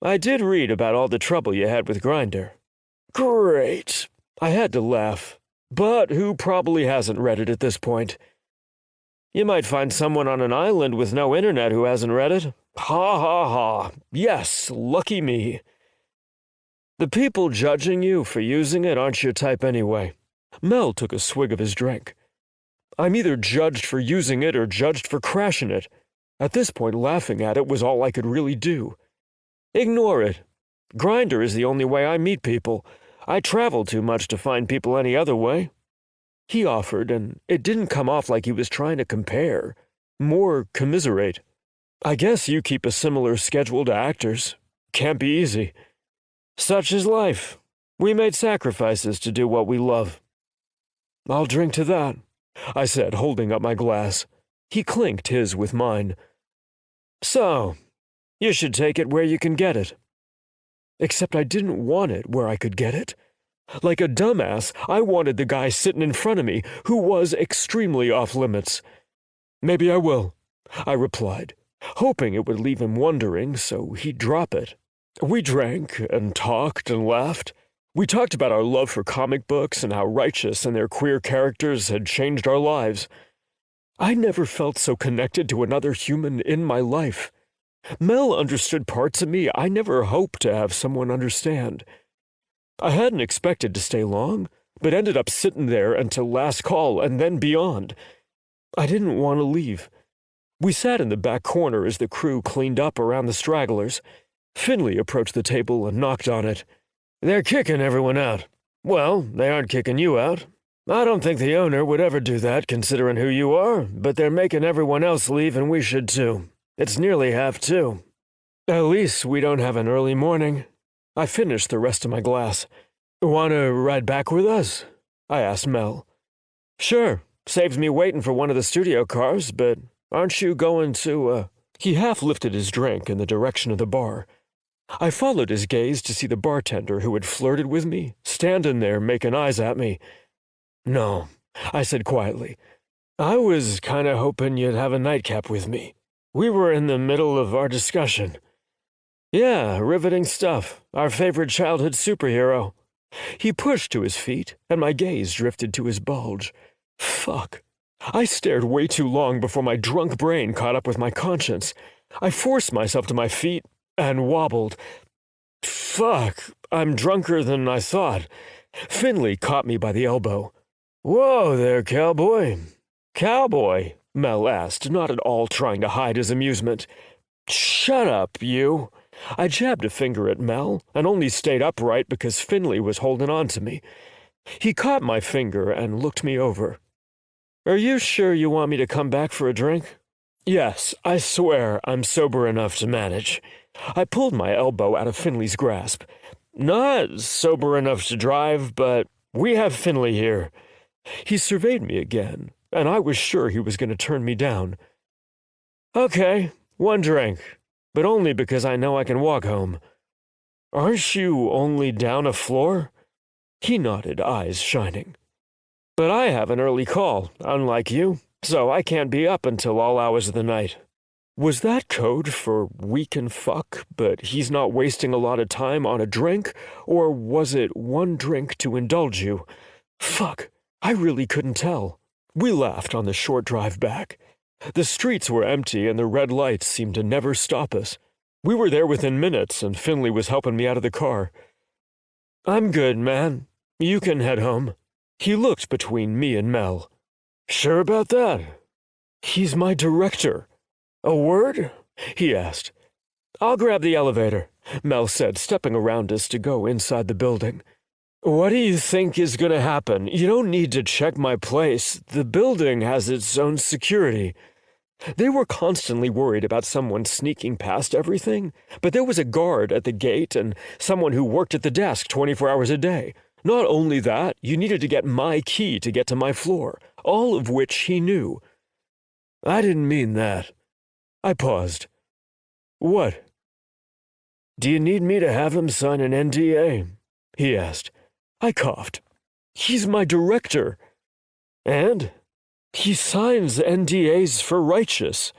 "I did read about all the trouble you had with Grindr." "Great." I had to laugh. But who probably hasn't read it at this point? "You might find someone on an island with no internet who hasn't read it. Ha ha ha. Yes, lucky me." "The people judging you for using it aren't your type anyway." Mel took a swig of his drink. "I'm either judged for using it or judged for crashing it. At this point, laughing at it was all I could really do. Ignore it. Grindr is the only way I meet people. I travel too much to find people any other way." He offered, and it didn't come off like he was trying to compare. More commiserate. "I guess you keep a similar schedule to actors. Can't be easy. Such is life. We made sacrifices to do what we love." "I'll drink to that," I said, holding up my glass. He clinked his with mine. "So, you should take it where you can get it." Except I didn't want it where I could get it. Like a dumbass, I wanted the guy sitting in front of me, who was extremely off-limits. "Maybe I will," I replied, hoping it would leave him wondering so he'd drop it. We drank and talked and laughed. We talked about our love for comic books and how Righteous and their queer characters had changed our lives. I never felt so connected to another human in my life. Mel understood parts of me I never hoped to have someone understand. I hadn't expected to stay long, but ended up sitting there until last call and then beyond. I didn't want to leave. We sat in the back corner as the crew cleaned up around the stragglers. Finley approached the table and knocked on it. "They're kicking everyone out." "Well, they aren't kicking you out. I don't think the owner would ever do that considering who you are, but they're making everyone else leave and we should too. It's nearly 2:30. At least we don't have an early morning." I finished the rest of my glass. "Want to ride back with us?" I asked Mel. "Sure. Saves me waiting for one of the studio cars, but aren't you going to, He half lifted his drink in the direction of the bar. I followed his gaze to see the bartender who had flirted with me, standing there making eyes at me. "No," I said quietly. "I was kinda hoping you'd have a nightcap with me. We were in the middle of our discussion." "Yeah, riveting stuff. Our favorite childhood superhero." He pushed to his feet, and my gaze drifted to his bulge. Fuck. I stared way too long before my drunk brain caught up with my conscience. I forced myself to my feet and wobbled. Fuck, I'm drunker than I thought. Finley caught me by the elbow. Whoa there, cowboy. Cowboy? Mel asked, not at all trying to hide his amusement. Shut up, you. I jabbed a finger at Mel, and only stayed upright because Finley was holding on to me. He caught my finger and looked me over. Are you sure you want me to come back for a drink? Yes, I swear I'm sober enough to manage. I pulled my elbow out of Finley's grasp. Not sober enough to drive, but we have Finley here. He surveyed me again, and I was sure he was going to turn me down. Okay, one drink, but only because I know I can walk home. Aren't you only down a floor? He nodded, eyes shining. But I have an early call, unlike you, so I can't be up until all hours of the night. Was that code for we can fuck, but he's not wasting a lot of time on a drink? Or was it one drink to indulge you? Fuck, I really couldn't tell. We laughed on the short drive back. The streets were empty and the red lights seemed to never stop us. We were there within minutes and Finley was helping me out of the car. I'm good, man. You can head home. He looked between me and Mel. Sure about that? He's my director. A word? He asked. I'll grab the elevator, Mel said, stepping around us to go inside the building. What do you think is going to happen? You don't need to check my place. The building has its own security. They were constantly worried about someone sneaking past everything, but there was a guard at the gate and someone who worked at the desk 24 hours a day. Not only that, you needed to get my key to get to my floor, all of which he knew. I didn't mean that. I paused. What? Do you need me to have him sign an NDA? He asked. I coughed. He's my director. And? He signs NDAs for righteous.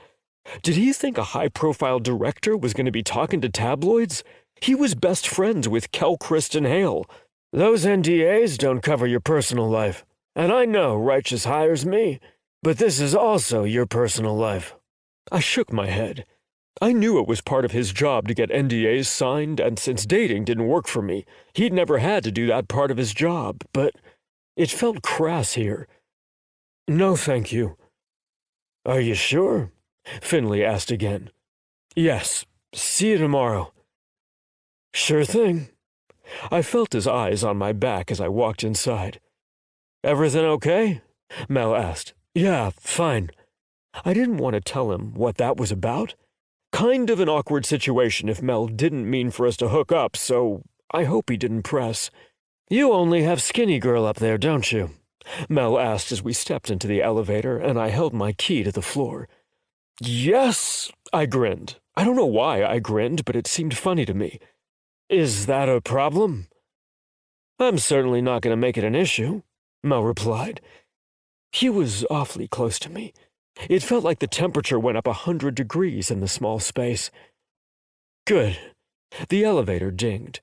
Did he think a high-profile director was going to be talking to tabloids? He was best friends with Kelchrist and Hale. Those NDAs don't cover your personal life. And I know Righteous hires me, but this is also your personal life. I shook my head. I knew it was part of his job to get NDAs signed, and since dating didn't work for me, he'd never had to do that part of his job, but it felt crass here. No, thank you. Are you sure? Finley asked again. Yes. See you tomorrow. Sure thing. I felt his eyes on my back as I walked inside. Everything okay? Mel asked. Yeah, fine. I didn't want to tell him what that was about. Kind of an awkward situation if Mel didn't mean for us to hook up, so I hope he didn't press. You only have Skinny Girl up there, don't you? Mel asked as we stepped into the elevator, and I held my key to the floor. Yes, I grinned. I don't know why I grinned, but it seemed funny to me. Is that a problem? I'm certainly not going to make it an issue, Mel replied. He was awfully close to me. It felt like the temperature went up 100 degrees in the small space. Good. The elevator dinged.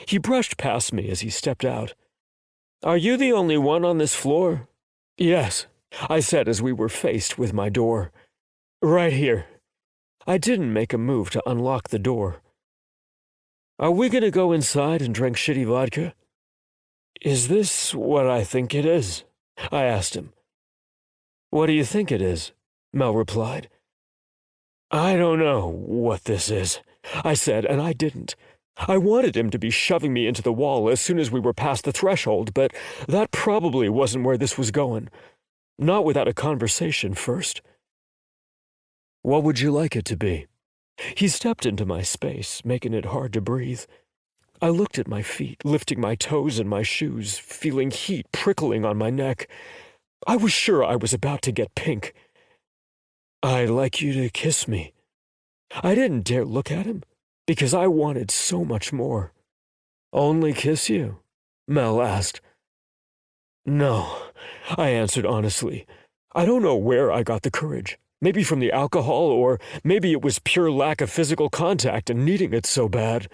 He brushed past me as he stepped out. Are you the only one on this floor? Yes, I said as we were faced with my door. Right here. I didn't make a move to unlock the door. Are we going to go inside and drink shitty vodka? Is this what I think it is? I asked him. What do you think it is? Mel replied. I don't know what this is, I said, and I didn't. I wanted him to be shoving me into the wall as soon as we were past the threshold, but that probably wasn't where this was going. Not without a conversation first. What would you like it to be? He stepped into my space, making it hard to breathe. I looked at my feet, lifting my toes in my shoes, feeling heat prickling on my neck. I was sure I was about to get pink. I'd like you to kiss me. I didn't dare look at him, because I wanted so much more. Only kiss you? Mel asked. No, I answered honestly. I don't know where I got the courage. Maybe from the alcohol, or maybe it was pure lack of physical contact and needing it so bad.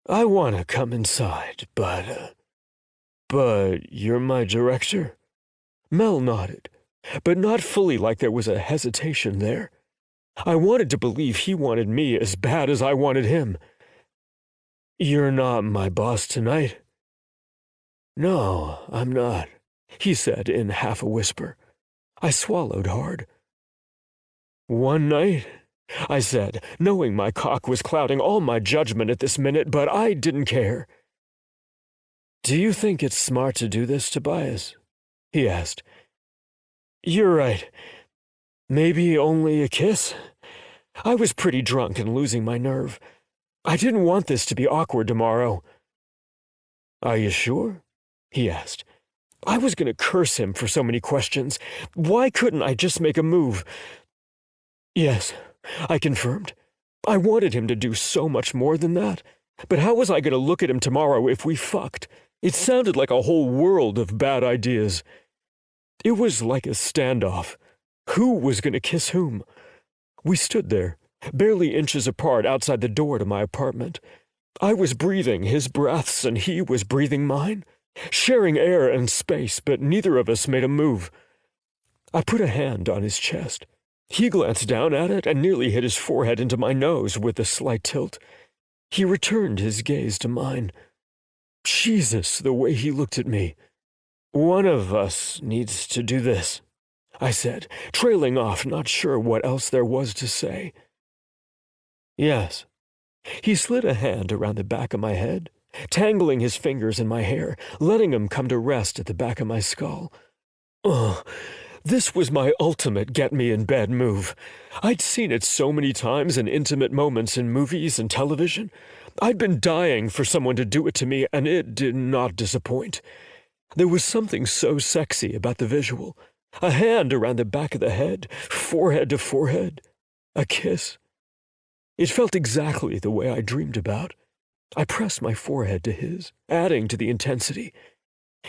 I want to come inside, but you're my director? Mel nodded, but not fully, like there was a hesitation there. I wanted to believe he wanted me as bad as I wanted him. You're not my boss tonight? No, I'm not, he said in half a whisper. I swallowed hard. One night, I said, knowing my cock was clouding all my judgment at this minute, but I didn't care. Do you think it's smart to do this, Tobias? He asked. You're right. Maybe only a kiss? I was pretty drunk and losing my nerve. I didn't want this to be awkward tomorrow. Are you sure? He asked. I was going to curse him for so many questions. Why couldn't I just make a move? Yes, I confirmed. I wanted him to do so much more than that. But how was I going to look at him tomorrow if we fucked? It sounded like a whole world of bad ideas. It was like a standoff. Who was going to kiss whom? We stood there, barely inches apart outside the door to my apartment. I was breathing his breaths and he was breathing mine, sharing air and space, but neither of us made a move. I put a hand on his chest. He glanced down at it and nearly hit his forehead into my nose with a slight tilt. He returned his gaze to mine. Jesus, the way he looked at me. One of us needs to do this, I said, trailing off, not sure what else there was to say. Yes. He slid a hand around the back of my head, tangling his fingers in my hair, letting them come to rest at the back of my skull. Ugh. This was my ultimate get-me-in-bed move. I'd seen it so many times in intimate moments in movies and television. I'd been dying for someone to do it to me, and it did not disappoint. There was something so sexy about the visual. A hand around the back of the head, forehead to forehead. A kiss. It felt exactly the way I dreamed about. I pressed my forehead to his, adding to the intensity.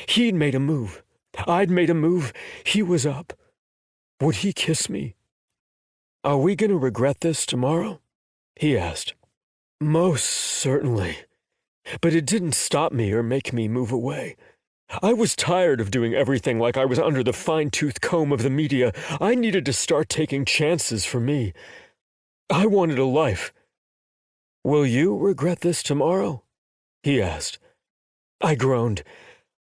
He'd made a move. I'd made a move. He was up. Would he kiss me? Are we going to regret this tomorrow? He asked. Most certainly. But it didn't stop me or make me move away. I was tired of doing everything like I was under the fine-tooth comb of the media. I needed to start taking chances for me. I wanted a life. Will you regret this tomorrow? He asked. I groaned.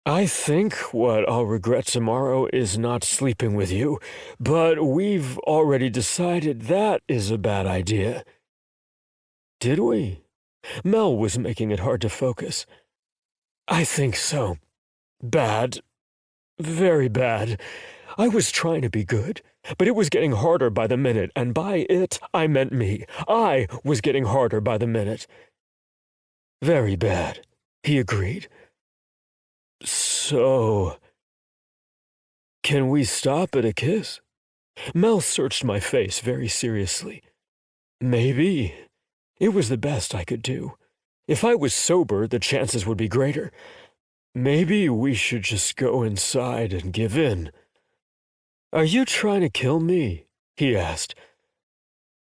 I think what I'll regret tomorrow is not sleeping with you, but we've already decided that is a bad idea. Did we? Mel was making it hard to focus. I think so. Bad. Very bad. I was trying to be good, but it was getting harder by the minute, and by it, I meant me. I was getting harder by the minute. Very bad, he agreed. So, can we stop at a kiss? Mel searched my face very seriously. Maybe. It was the best I could do. If I was sober, the chances would be greater. Maybe we should just go inside and give in. Are you trying to kill me? He asked.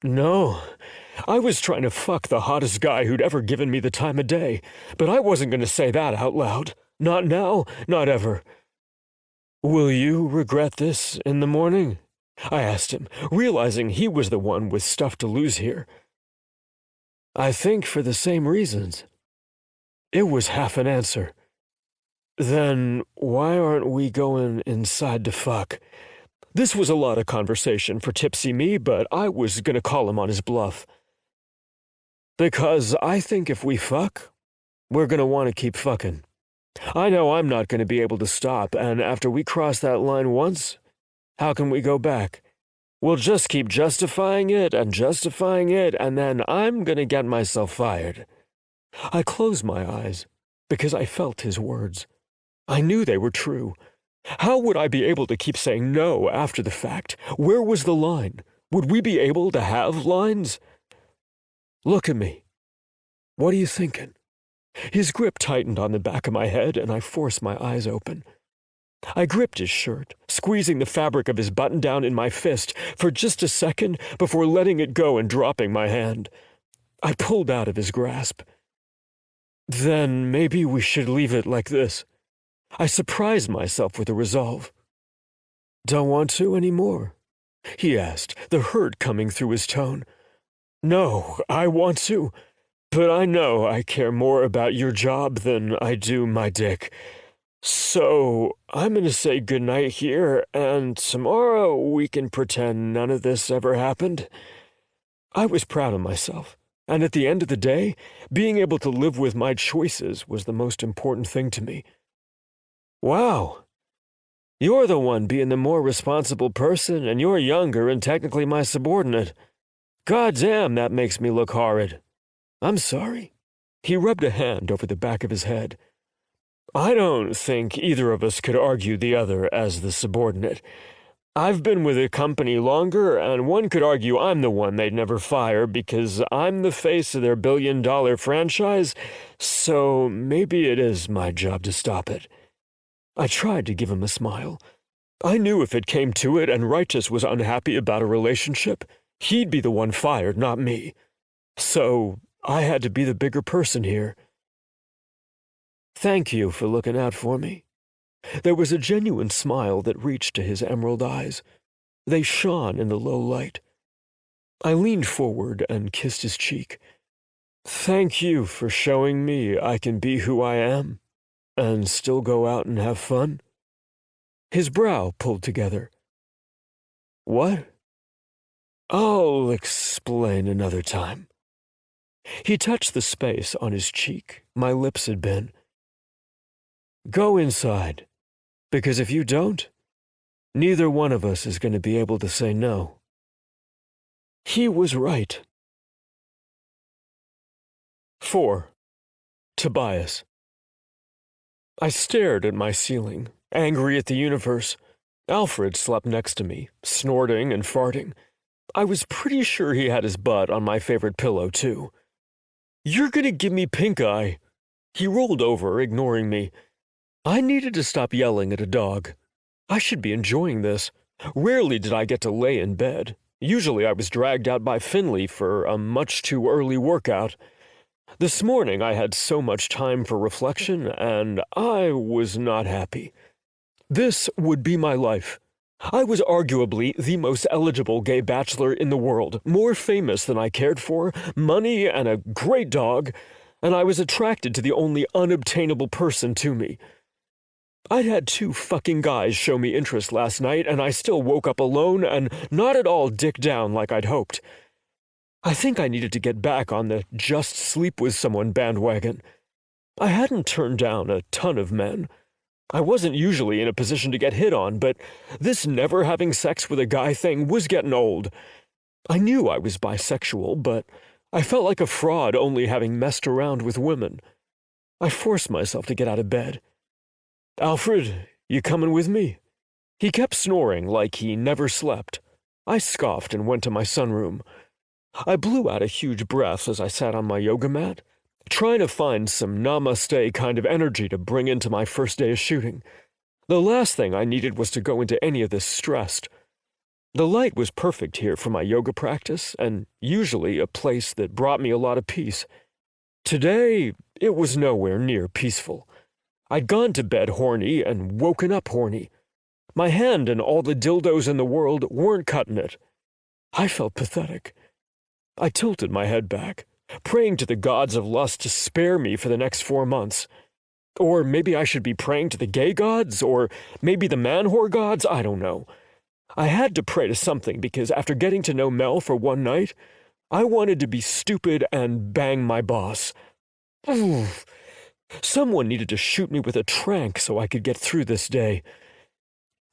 No. I was trying to fuck the hottest guy who'd ever given me the time of day, but I wasn't going to say that out loud. Not now, not ever. Will you regret this in the morning? I asked him, realizing he was the one with stuff to lose here. I think for the same reasons. It was half an answer. Then why aren't we going inside to fuck? This was a lot of conversation for tipsy me, but I was going to call him on his bluff. Because I think if we fuck, we're going to want to keep fucking. I know I'm not going to be able to stop, and after we cross that line once, how can we go back? We'll just keep justifying it, and then I'm going to get myself fired. I closed my eyes, because I felt his words. I knew they were true. How would I be able to keep saying no after the fact? Where was the line? Would we be able to have lines? Look at me. What are you thinking? His grip tightened on the back of my head, and I forced my eyes open. I gripped his shirt, squeezing the fabric of his button-down in my fist for just a second before letting it go and dropping my hand. I pulled out of his grasp. Then maybe we should leave it like this. I surprised myself with a resolve. Don't want to anymore? He asked, the hurt coming through his tone. No, I want to. But I know I care more about your job than I do my dick. So, I'm gonna say goodnight here, and tomorrow we can pretend none of this ever happened. I was proud of myself, and at the end of the day, being able to live with my choices was the most important thing to me. Wow, you're the one being the more responsible person, and you're younger and technically my subordinate. Goddamn, that makes me look horrid. I'm sorry. He rubbed a hand over the back of his head. I don't think either of us could argue the other as the subordinate. I've been with a company longer, and one could argue I'm the one they'd never fire because I'm the face of their billion-dollar franchise, so maybe it is my job to stop it. I tried to give him a smile. I knew if it came to it and Righteous was unhappy about a relationship, he'd be the one fired, not me. So I had to be the bigger person here. Thank you for looking out for me. There was a genuine smile that reached to his emerald eyes. They shone in the low light. I leaned forward and kissed his cheek. Thank you for showing me I can be who I am and still go out and have fun. His brow pulled together. What? I'll explain another time. He touched the space on his cheek my lips had been. Go inside, because if you don't, neither one of us is going to be able to say no. He was right. 4. Tobias. I stared at my ceiling, angry at the universe. Alfred slept next to me, snorting and farting. I was pretty sure he had his butt on my favorite pillow, too. You're gonna give me pink eye. He rolled over, ignoring me. I needed to stop yelling at a dog. I should be enjoying this. Rarely did I get to lay in bed. Usually I was dragged out by Finley for a much too early workout. This morning I had so much time for reflection, and I was not happy. This would be my life. I was arguably the most eligible gay bachelor in the world, more famous than I cared for, money and a great dog, and I was attracted to the only unobtainable person to me. I'd had 2 fucking guys show me interest last night, and I still woke up alone and not at all dick down like I'd hoped. I think I needed to get back on the just sleep with someone bandwagon. I hadn't turned down a ton of men. I wasn't usually in a position to get hit on, but this never having sex with a guy thing was getting old. I knew I was bisexual, but I felt like a fraud only having messed around with women. I forced myself to get out of bed. Alfred, you coming with me? He kept snoring like he never slept. I scoffed and went to my sunroom. I blew out a huge breath as I sat on my yoga mat, trying to find some namaste kind of energy to bring into my first day of shooting. The last thing I needed was to go into any of this stressed. The light was perfect here for my yoga practice, and usually a place that brought me a lot of peace. Today, it was nowhere near peaceful. I'd gone to bed horny and woken up horny. My hand and all the dildos in the world weren't cutting it. I felt pathetic. I tilted my head back, praying to the gods of lust to spare me for the next 4 months. Or maybe I should be praying to the gay gods, or maybe the man-whore gods, I don't know. I had to pray to something because after getting to know Mel for one night, I wanted to be stupid and bang my boss. Oof. Someone needed to shoot me with a tranq so I could get through this day.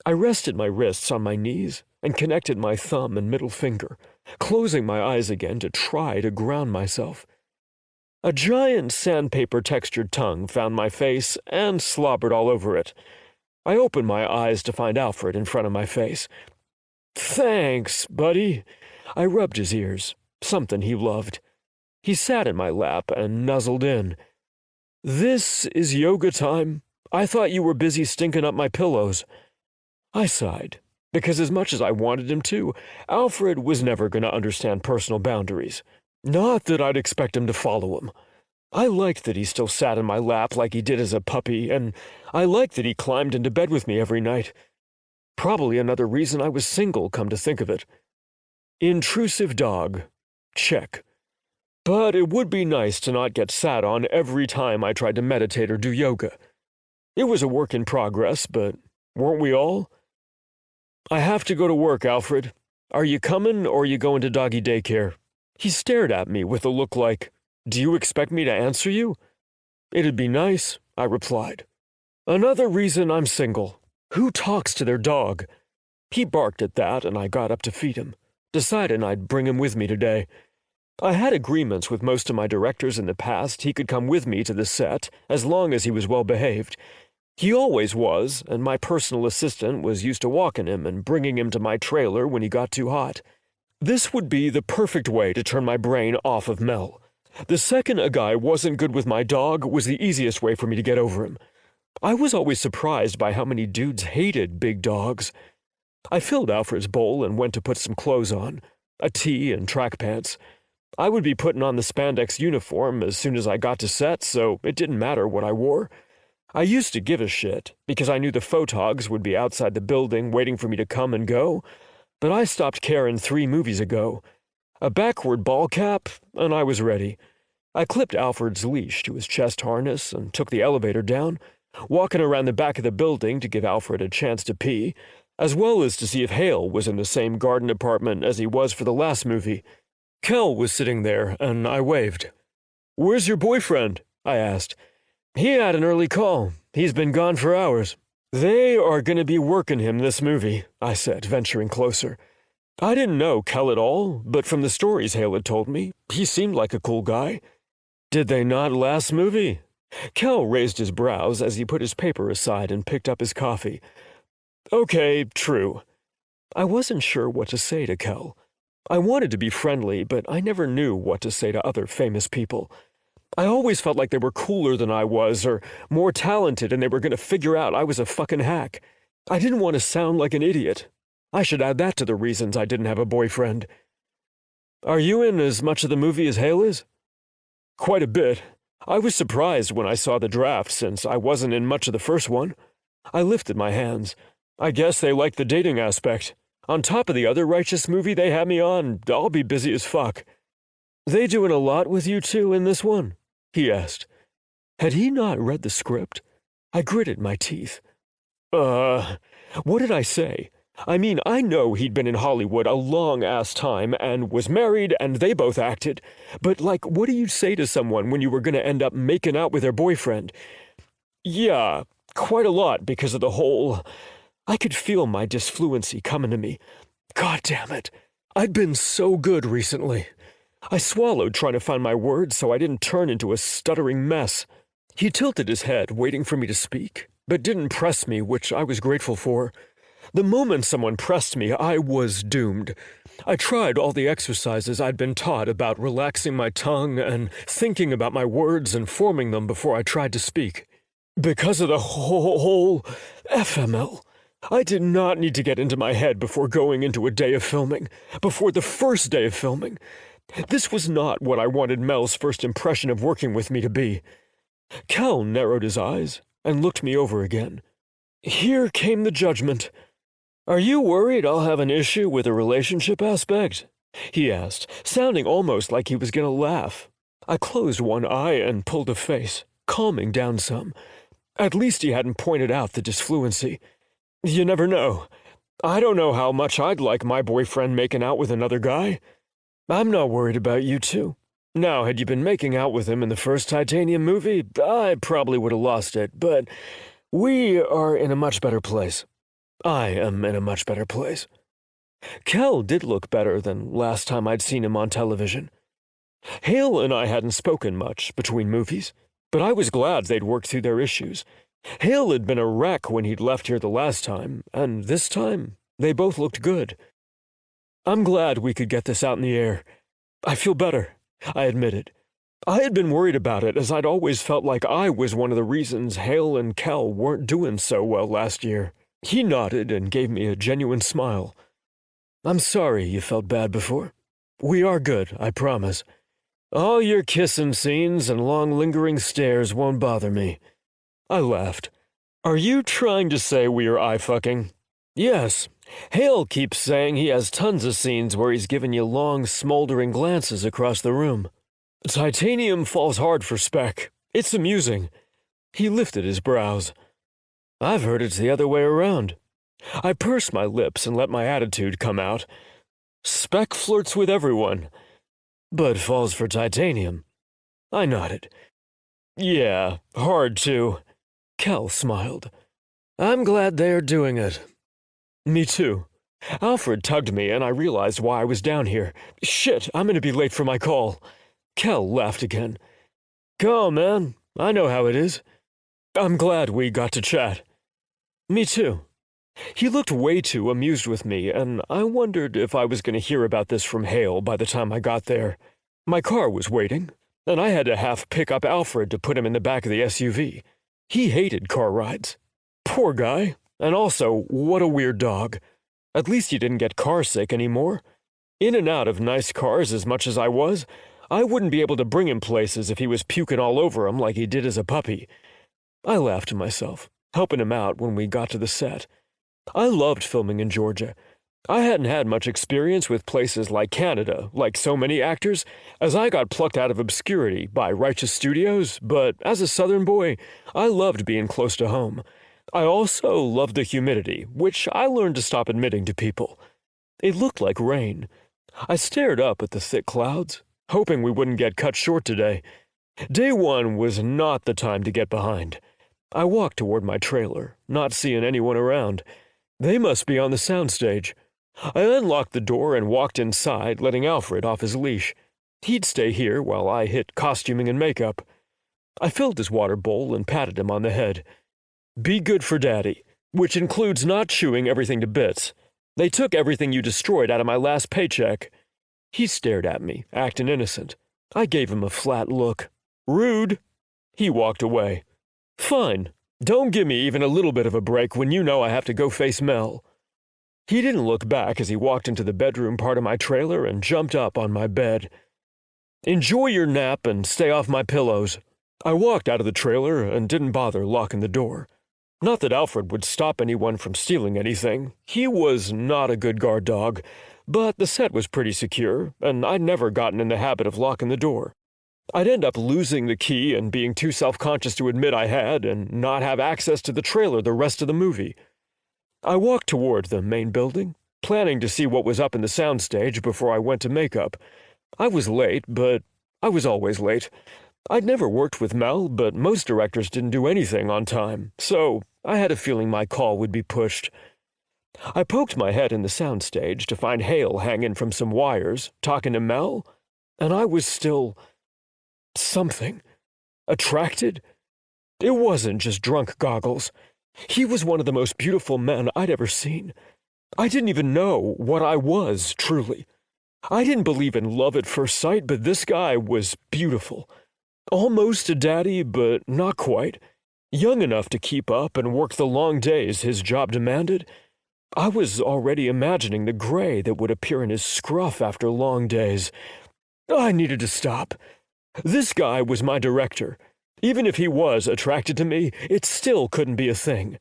I rested my wrists on my knees and connected my thumb and middle finger, closing my eyes again to try to ground myself. A giant sandpaper-textured tongue found my face and slobbered all over it. I opened my eyes to find Alfred in front of my face. Thanks, buddy. I rubbed his ears, something he loved. He sat in my lap and nuzzled in. This is yoga time. I thought you were busy stinking up my pillows. I sighed, because as much as I wanted him to, Alfred was never going to understand personal boundaries. Not that I'd expect him to follow them. I liked that he still sat in my lap like he did as a puppy, and I liked that he climbed into bed with me every night. Probably another reason I was single, come to think of it. Intrusive dog. Check. But it would be nice to not get sat on every time I tried to meditate or do yoga. It was a work in progress, but weren't we all? I have to go to work, Alfred. Are you coming or are you going to doggy daycare? He stared at me with a look like, do you expect me to answer you? It'd be nice, I replied. Another reason I'm single. Who talks to their dog? He barked at that, and I got up to feed him, deciding I'd bring him with me today. I had agreements with most of my directors in the past he could come with me to the set as long as he was well behaved. He always was, and my personal assistant was used to walking him and bringing him to my trailer when he got too hot. This would be the perfect way to turn my brain off of Mel. The second a guy wasn't good with my dog was the easiest way for me to get over him. I was always surprised by how many dudes hated big dogs. I filled Alfred's bowl and went to put some clothes on, a tee and track pants. I would be putting on the spandex uniform as soon as I got to set, so it didn't matter what I wore. I used to give a shit, because I knew the photogs would be outside the building waiting for me to come and go, but I stopped caring 3 movies ago. A backward ball cap, and I was ready. I clipped Alfred's leash to his chest harness and took the elevator down, walking around the back of the building to give Alfred a chance to pee, as well as to see if Hale was in the same garden apartment as he was for the last movie. Kel was sitting there, and I waved. "Where's your boyfriend?" I asked. "He had an early call. He's been gone for hours." "They are going to be working him this movie," I said, venturing closer. I didn't know Kel at all, but from the stories Hale had told me, he seemed like a cool guy. "Did they not last movie?" Kel raised his brows as he put his paper aside and picked up his coffee. "Okay, true." I wasn't sure what to say to Kel. I wanted to be friendly, but I never knew what to say to other famous people. I always felt like they were cooler than I was, or more talented, and they were going to figure out I was a fucking hack. I didn't want to sound like an idiot. I should add that to the reasons I didn't have a boyfriend. "Are you in as much of the movie as Hale is?" "Quite a bit. I was surprised when I saw the draft, since I wasn't in much of the first one." I lifted my hands. "I guess they like the dating aspect. On top of the other Righteous movie they had me on, I'll be busy as fuck." "They doing a lot with you two in this one?" he asked. Had he not read the script? I gritted my teeth. What did I say? I mean, I know he'd been in Hollywood a long-ass time and was married and they both acted, but, like, what do you say to someone when you were going to end up making out with their boyfriend? "Yeah, quite a lot because of the whole..." I could feel my disfluency coming to me. God damn it. I'd been so good recently. I swallowed trying to find my words so I didn't turn into a stuttering mess. He tilted his head, waiting for me to speak, but didn't press me, which I was grateful for. The moment someone pressed me, I was doomed. I tried all the exercises I'd been taught about relaxing my tongue and thinking about my words and forming them before I tried to speak. Because of the whole FML. I did not need to get into my head before going into a day of filming, before the first day of filming. This was not what I wanted Mel's first impression of working with me to be. Kel narrowed his eyes and looked me over again. Here came the judgment. "Are you worried I'll have an issue with the relationship aspect?" he asked, sounding almost like he was going to laugh. I closed one eye and pulled a face, calming down some. At least he hadn't pointed out the disfluency. You never know. I don't know how much I'd like my boyfriend making out with another guy. I'm not worried about you two. Now, had you been making out with him in the first Titanium movie, I probably would have lost it, but we are in a much better place. I am in a much better place. Kel did look better than last time I'd seen him on television. Hale and I hadn't spoken much between movies, but I was glad they'd worked through their issues. Hale had been a wreck when he'd left here the last time, and this time, they both looked good. I'm glad we could get this out in the air. I feel better, I admitted. I had been worried about it, as I'd always felt like I was one of the reasons Hale and Kel weren't doing so well last year. He nodded and gave me a genuine smile. I'm sorry you felt bad before. We are good, I promise. All your kissing scenes and long lingering stares won't bother me. I laughed. Are you trying to say we are eye-fucking? Yes. Hale keeps saying he has tons of scenes where he's given you long, smoldering glances across the room. Titanium falls hard for Spec. It's amusing. He lifted his brows. I've heard it's the other way around. I purse my lips and let my attitude come out. Spec flirts with everyone, but falls for titanium. I nodded. Yeah, hard to. Kel smiled. I'm glad they're doing it. Me too. Alfred tugged me and I realized why I was down here. Shit, I'm gonna be late for my call. Kel laughed again. Go on, man. I know how it is. I'm glad we got to chat. Me too. He looked way too amused with me, and I wondered if I was going to hear about this from Hale by the time I got there. My car was waiting, and I had to half pick up Alfred to put him in the back of the SUV. He hated car rides. Poor guy. And also, what a weird dog. At least he didn't get car sick anymore. In and out of nice cars as much as I was, I wouldn't be able to bring him places if he was puking all over him like he did as a puppy. I laughed to myself, helping him out when we got to the set. I loved filming in Georgia. I hadn't had much experience with places like Canada, like so many actors, as I got plucked out of obscurity by Righteous Studios, but as a Southern boy, I loved being close to home. I also loved the humidity, which I learned to stop admitting to people. It looked like rain. I stared up at the thick clouds, hoping we wouldn't get cut short today. Day one was not the time to get behind. I walked toward my trailer, not seeing anyone around. They must be on the soundstage. I unlocked the door and walked inside, letting Alfred off his leash. He'd stay here while I hit costuming and makeup. I filled his water bowl and patted him on the head. Be good for Daddy, which includes not chewing everything to bits. They took everything you destroyed out of my last paycheck. He stared at me, acting innocent. I gave him a flat look. Rude. He walked away. Fine. Don't give me even a little bit of a break when you know I have to go face Mel. He didn't look back as he walked into the bedroom part of my trailer and jumped up on my bed. Enjoy your nap and stay off my pillows. I walked out of the trailer and didn't bother locking the door. Not that Alfred would stop anyone from stealing anything. He was not a good guard dog, but the set was pretty secure, and I'd never gotten in the habit of locking the door. I'd end up losing the key and being too self-conscious to admit I had and not have access to the trailer the rest of the movie. I walked toward the main building, planning to see what was up in the soundstage before I went to makeup. I was late, but I was always late. I'd never worked with Mel, but most directors didn't do anything on time, so I had a feeling my call would be pushed. I poked my head in the soundstage to find Hale hanging from some wires, talking to Mel, and I was still something. Attracted? It wasn't just drunk goggles. He was one of the most beautiful men I'd ever seen. I didn't even know what I was, truly. I didn't believe in love at first sight, but this guy was beautiful. Almost a daddy, but not quite. Young enough to keep up and work the long days his job demanded. I was already imagining the gray that would appear in his scruff after long days. I needed to stop. This guy was my director. Even if he was attracted to me, it still couldn't be a thing.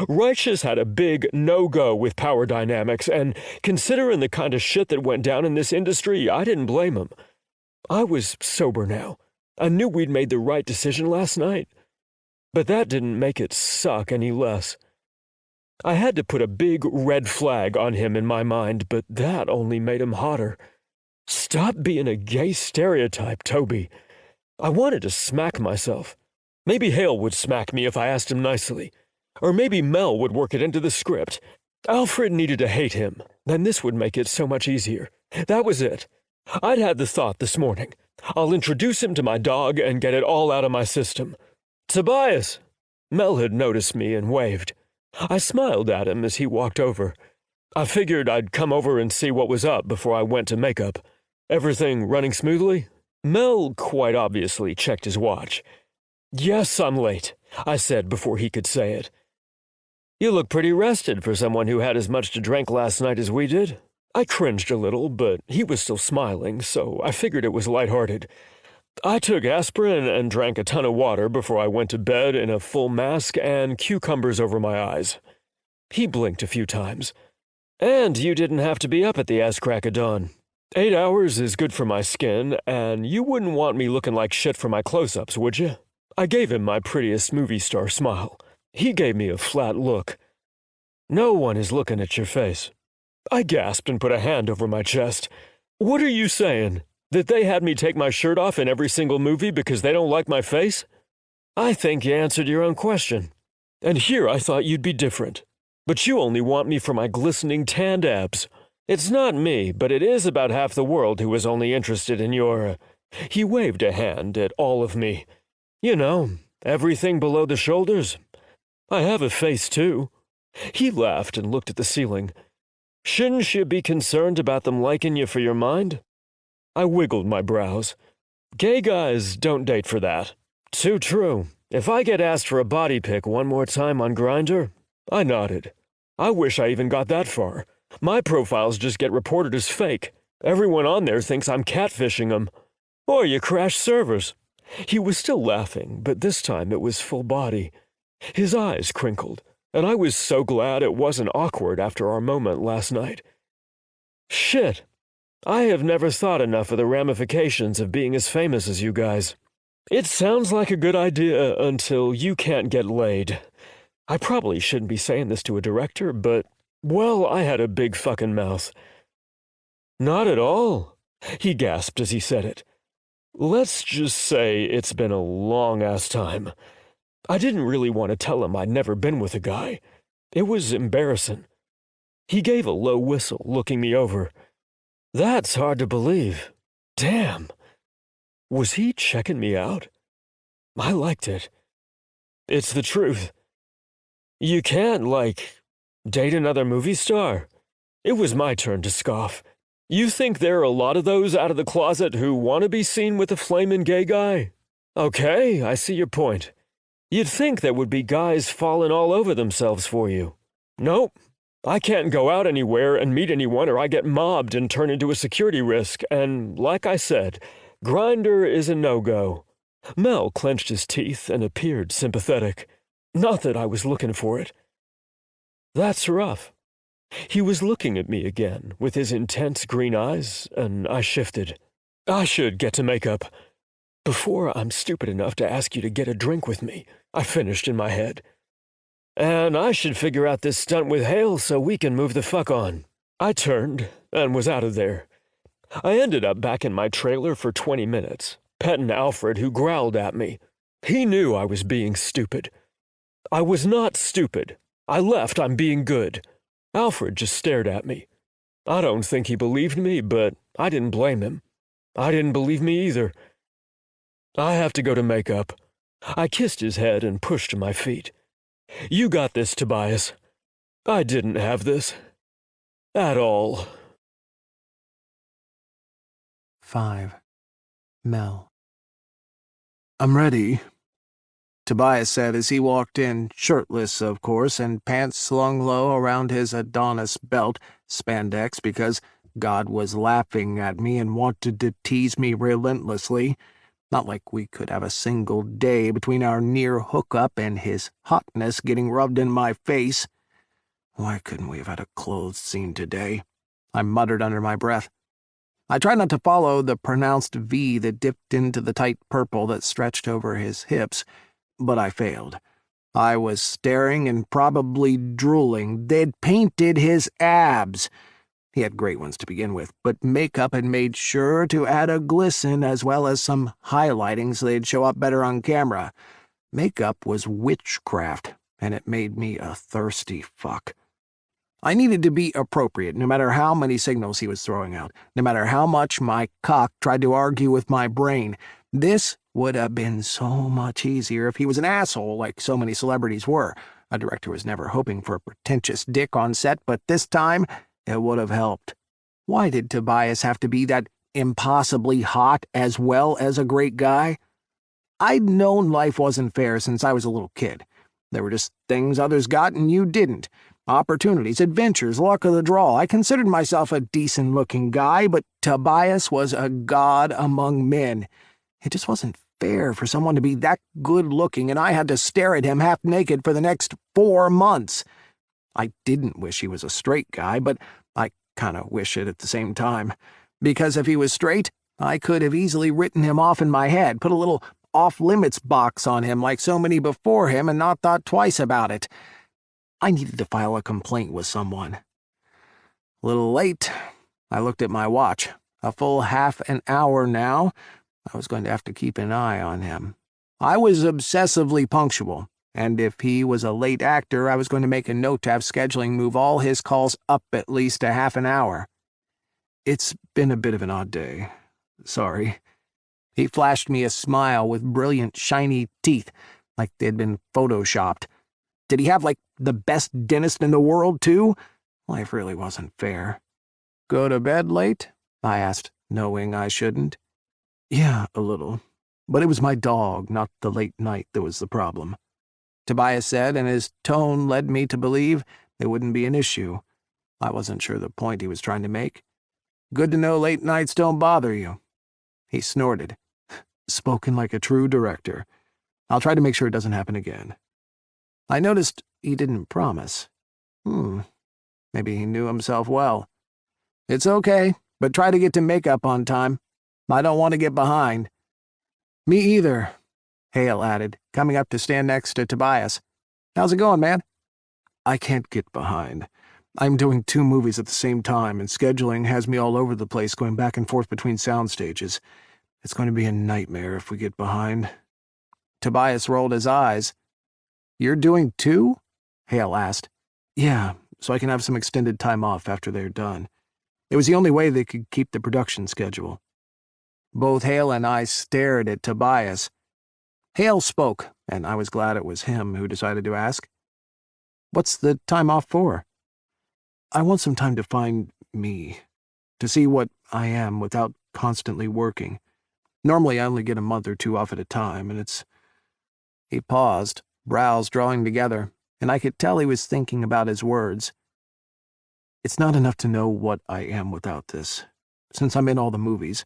Righteous had a big no-go with power dynamics, and considering the kind of shit that went down in this industry, I didn't blame him. I was sober now. I knew we'd made the right decision last night. But that didn't make it suck any less. I had to put a big red flag on him in my mind, but that only made him hotter. Stop being a gay stereotype, Toby. I wanted to smack myself. Maybe Hale would smack me if I asked him nicely. Or maybe Mel would work it into the script. Alfred needed to hate him. Then this would make it so much easier. That was it. I'd had the thought this morning. I'll introduce him to my dog and get it all out of my system. Tobias! Mel had noticed me and waved. I smiled at him as he walked over. I figured I'd come over and see what was up before I went to makeup. Everything running smoothly? Mel quite obviously checked his watch. Yes, I'm late, I said before he could say it. You look pretty rested for someone who had as much to drink last night as we did. I cringed a little, but he was still smiling, so I figured it was lighthearted. I took aspirin and drank a ton of water before I went to bed in a full mask and cucumbers over my eyes. He blinked a few times. And you didn't have to be up at the ass crack of dawn. 8 hours is good for my skin, and you wouldn't want me looking like shit for my close-ups, would you? I gave him my prettiest movie star smile. He gave me a flat look. "No one is looking at your face." I gasped and put a hand over my chest. "What are you saying? That they had me take my shirt off in every single movie because they don't like my face?" "I think you answered your own question. And here I thought you'd be different. But you only want me for my glistening tanned abs. It's not me, but it is about half the world who is only interested in your—" He waved a hand at all of me. "You know, everything below the shoulders. I have a face, too." He laughed and looked at the ceiling. "Shouldn't you be concerned about them liking you for your mind?" I wiggled my brows. "Gay guys don't date for that." "Too true. If I get asked for a body pic one more time on Grindr—" I nodded. "I wish I even got that far. My profiles just get reported as fake. Everyone on there thinks I'm catfishing them. Or you crash servers." He was still laughing, but this time it was full body. His eyes crinkled, and I was so glad it wasn't awkward after our moment last night. Shit. I have never thought enough of the ramifications of being as famous as you guys. It sounds like a good idea until you can't get laid. I probably shouldn't be saying this to a director, but, well, I had a big fucking mouth. "Not at all," he gasped as he said it. "Let's just say it's been a long-ass time. I didn't really want to tell him I'd never been with a guy. It was embarrassing." He gave a low whistle, looking me over. "That's hard to believe. Damn. Was he checking me out? I liked it. It's the truth. You can't, date another movie star." It was my turn to scoff. "You think there are a lot of those out of the closet who want to be seen with a flamin' gay guy? Okay, I see your point. You'd think there would be guys falling all over themselves for you. Nope. I can't go out anywhere and meet anyone or I get mobbed and turn into a security risk, and like I said, Grindr is a no-go." Mel clenched his teeth and appeared sympathetic. Not that I was looking for it. "That's rough." He was looking at me again with his intense green eyes, and I shifted. "I should get to makeup. Before I'm stupid enough to ask you to get a drink with me," I finished in my head. "And I should figure out this stunt with Hale so we can move the fuck on." I turned and was out of there. I ended up back in my trailer for 20 minutes, petting Alfred, who growled at me. He knew I was being stupid. I was not stupid. I left I'm being good. Alfred just stared at me. I don't think he believed me, but I didn't blame him. I didn't believe me either. "I have to go to makeup." I kissed his head and pushed to my feet. "You got this, Tobias. I didn't have this. At all." 5. Mel. "I'm ready," Tobias said as he walked in, shirtless, of course, and pants slung low around his Adonis belt, spandex, because God was laughing at me and wanted to tease me relentlessly. Not like we could have a single day between our near hookup and his hotness getting rubbed in my face. Why couldn't we have had a clothes scene today? I muttered under my breath. I tried not to follow the pronounced V that dipped into the tight purple that stretched over his hips, but I failed. I was staring and probably drooling. They'd painted his abs. He had great ones to begin with, but makeup had made sure to add a glisten as well as some highlighting so they'd show up better on camera. Makeup was witchcraft, and it made me a thirsty fuck. I needed to be appropriate, no matter how many signals he was throwing out, no matter how much my cock tried to argue with my brain. This would have been so much easier if he was an asshole like so many celebrities were. A director was never hoping for a pretentious dick on set, but this time it would have helped. Why did Tobias have to be that impossibly hot as well as a great guy? I'd known life wasn't fair since I was a little kid. There were just things others got and you didn't. Opportunities, adventures, luck of the draw. I considered myself a decent-looking guy, but Tobias was a god among men. It just wasn't fair for someone to be that good-looking, and I had to stare at him half-naked for the next 4 months. I didn't wish he was a straight guy, but I kind of wish it at the same time. Because if he was straight, I could have easily written him off in my head, put a little off-limits box on him like so many before him and not thought twice about it. I needed to file a complaint with someone. A little late. I looked at my watch. A full half an hour now. I was going to have to keep an eye on him. I was obsessively punctual, and if he was a late actor, I was going to make a note to have scheduling move all his calls up at least a half an hour. It's been a bit of an odd day. Sorry. He flashed me a smile with brilliant, shiny teeth, like they'd been photoshopped. Did he have, the best dentist in the world, too? Life really wasn't fair. Go to bed late? I asked, knowing I shouldn't. Yeah, a little. But it was my dog, not the late night, that was the problem. Tobias said, and his tone led me to believe it wouldn't be an issue. I wasn't sure the point he was trying to make. Good to know late nights don't bother you. He snorted. Spoken like a true director. I'll try to make sure it doesn't happen again. I noticed he didn't promise. Maybe he knew himself well. It's okay, but try to get to makeup on time. I don't want to get behind. Me either, Hale added, coming up to stand next to Tobias. How's it going, man? I can't get behind. I'm doing 2 movies at the same time, and scheduling has me all over the place going back and forth between sound stages. It's going to be a nightmare if we get behind. Tobias rolled his eyes. You're doing 2? Hale asked. Yeah, so I can have some extended time off after they're done. It was the only way they could keep the production schedule. Both Hale and I stared at Tobias. Hale spoke, and I was glad it was him who decided to ask. What's the time off for? I want some time to find me, to see what I am without constantly working. Normally I only get a month or 2 off at a time, and it's... He paused, brows drawing together, and I could tell he was thinking about his words. It's not enough to know what I am without this, since I'm in all the movies.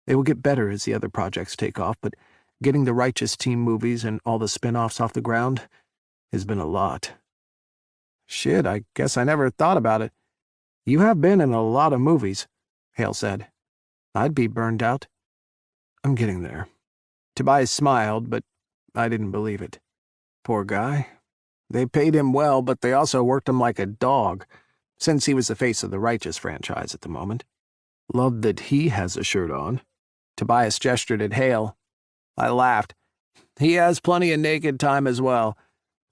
They will get better as the other projects take off, but getting the Righteous Team movies and all the spin-offs off the ground has been a lot. Shit, I guess I never thought about it. You have been in a lot of movies, Hale said. I'd be burned out. I'm getting there. Tobias smiled, but I didn't believe it. Poor guy. They paid him well, but they also worked him like a dog, since he was the face of the Righteous franchise at the moment. Love that he has a shirt on. Tobias gestured at Hale. I laughed. He has plenty of naked time as well.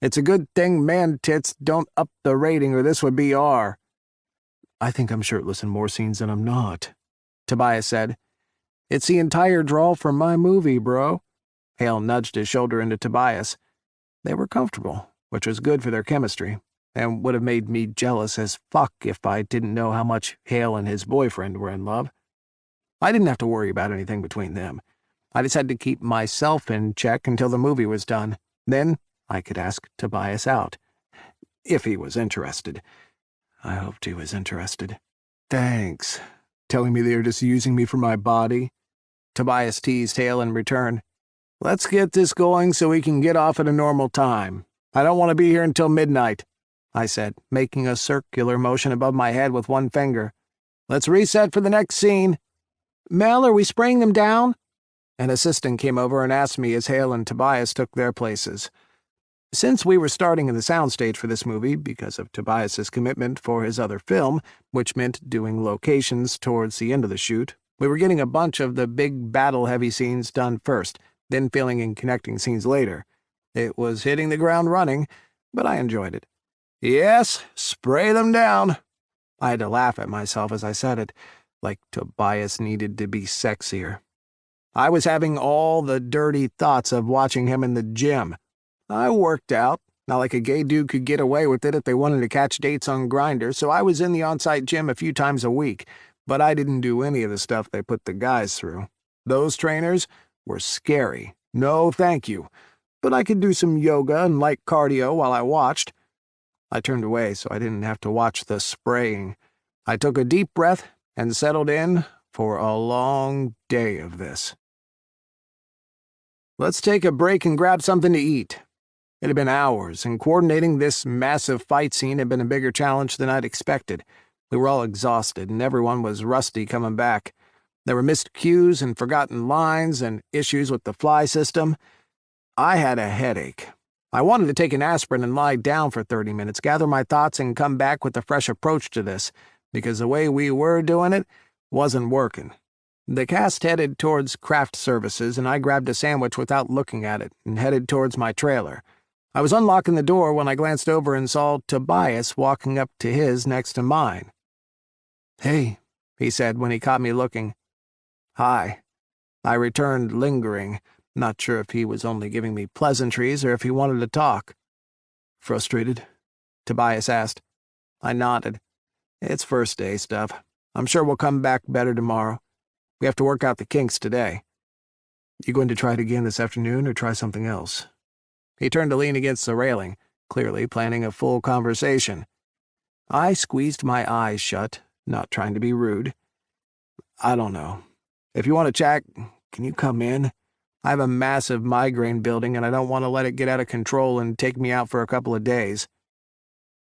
It's a good thing man tits don't up the rating or this would be R. I think I'm shirtless in more scenes than I'm not, Tobias said. It's the entire draw for my movie, bro. Hale nudged his shoulder into Tobias. They were comfortable, which was good for their chemistry, and would have made me jealous as fuck if I didn't know how much Hale and his boyfriend were in love. I didn't have to worry about anything between them. I just had to keep myself in check until the movie was done. Then I could ask Tobias out. If he was interested. I hoped he was interested. Thanks. Telling me they were just using me for my body? Tobias teased Hale in return. Let's get this going so we can get off at a normal time. I don't want to be here until midnight, I said, making a circular motion above my head with one finger. Let's reset for the next scene. Mel, are we spraying them down? An assistant came over and asked me as Hale and Tobias took their places. Since we were starting in the soundstage for this movie because of Tobias's commitment for his other film, which meant doing locations towards the end of the shoot, we were getting a bunch of the big battle-heavy scenes done first, then filling in connecting scenes later. It was hitting the ground running, but I enjoyed it. Yes, spray them down. I had to laugh at myself as I said it, like Tobias needed to be sexier. I was having all the dirty thoughts of watching him in the gym. I worked out, not like a gay dude could get away with it if they wanted to catch dates on Grindr, so I was in the on-site gym a few times a week, but I didn't do any of the stuff they put the guys through. Those trainers were scary. No, thank you. But I could do some yoga and light cardio while I watched. I turned away so I didn't have to watch the spraying. I took a deep breath and settled in for a long day of this. Let's take a break and grab something to eat. It had been hours, and coordinating this massive fight scene had been a bigger challenge than I'd expected. We were all exhausted, and everyone was rusty coming back. There were missed cues and forgotten lines and issues with the fly system. I had a headache. I wanted to take an aspirin and lie down for 30 minutes, gather my thoughts, and come back with a fresh approach to this, because the way we were doing it wasn't working. The cast headed towards craft services, and I grabbed a sandwich without looking at it and headed towards my trailer. I was unlocking the door when I glanced over and saw Tobias walking up to his next to mine. "Hey," he said when he caught me looking. "Hi." I returned, lingering, not sure if he was only giving me pleasantries or if he wanted to talk. "Frustrated?" Tobias asked. I nodded. "It's first day stuff. I'm sure we'll come back better tomorrow. We have to work out the kinks today." "You going to try it again this afternoon or try something else?" He turned to lean against the railing, clearly planning a full conversation. I squeezed my eyes shut, not trying to be rude. "I don't know. If you want to chat, can you come in? I have a massive migraine building and I don't want to let it get out of control and take me out for a couple of days."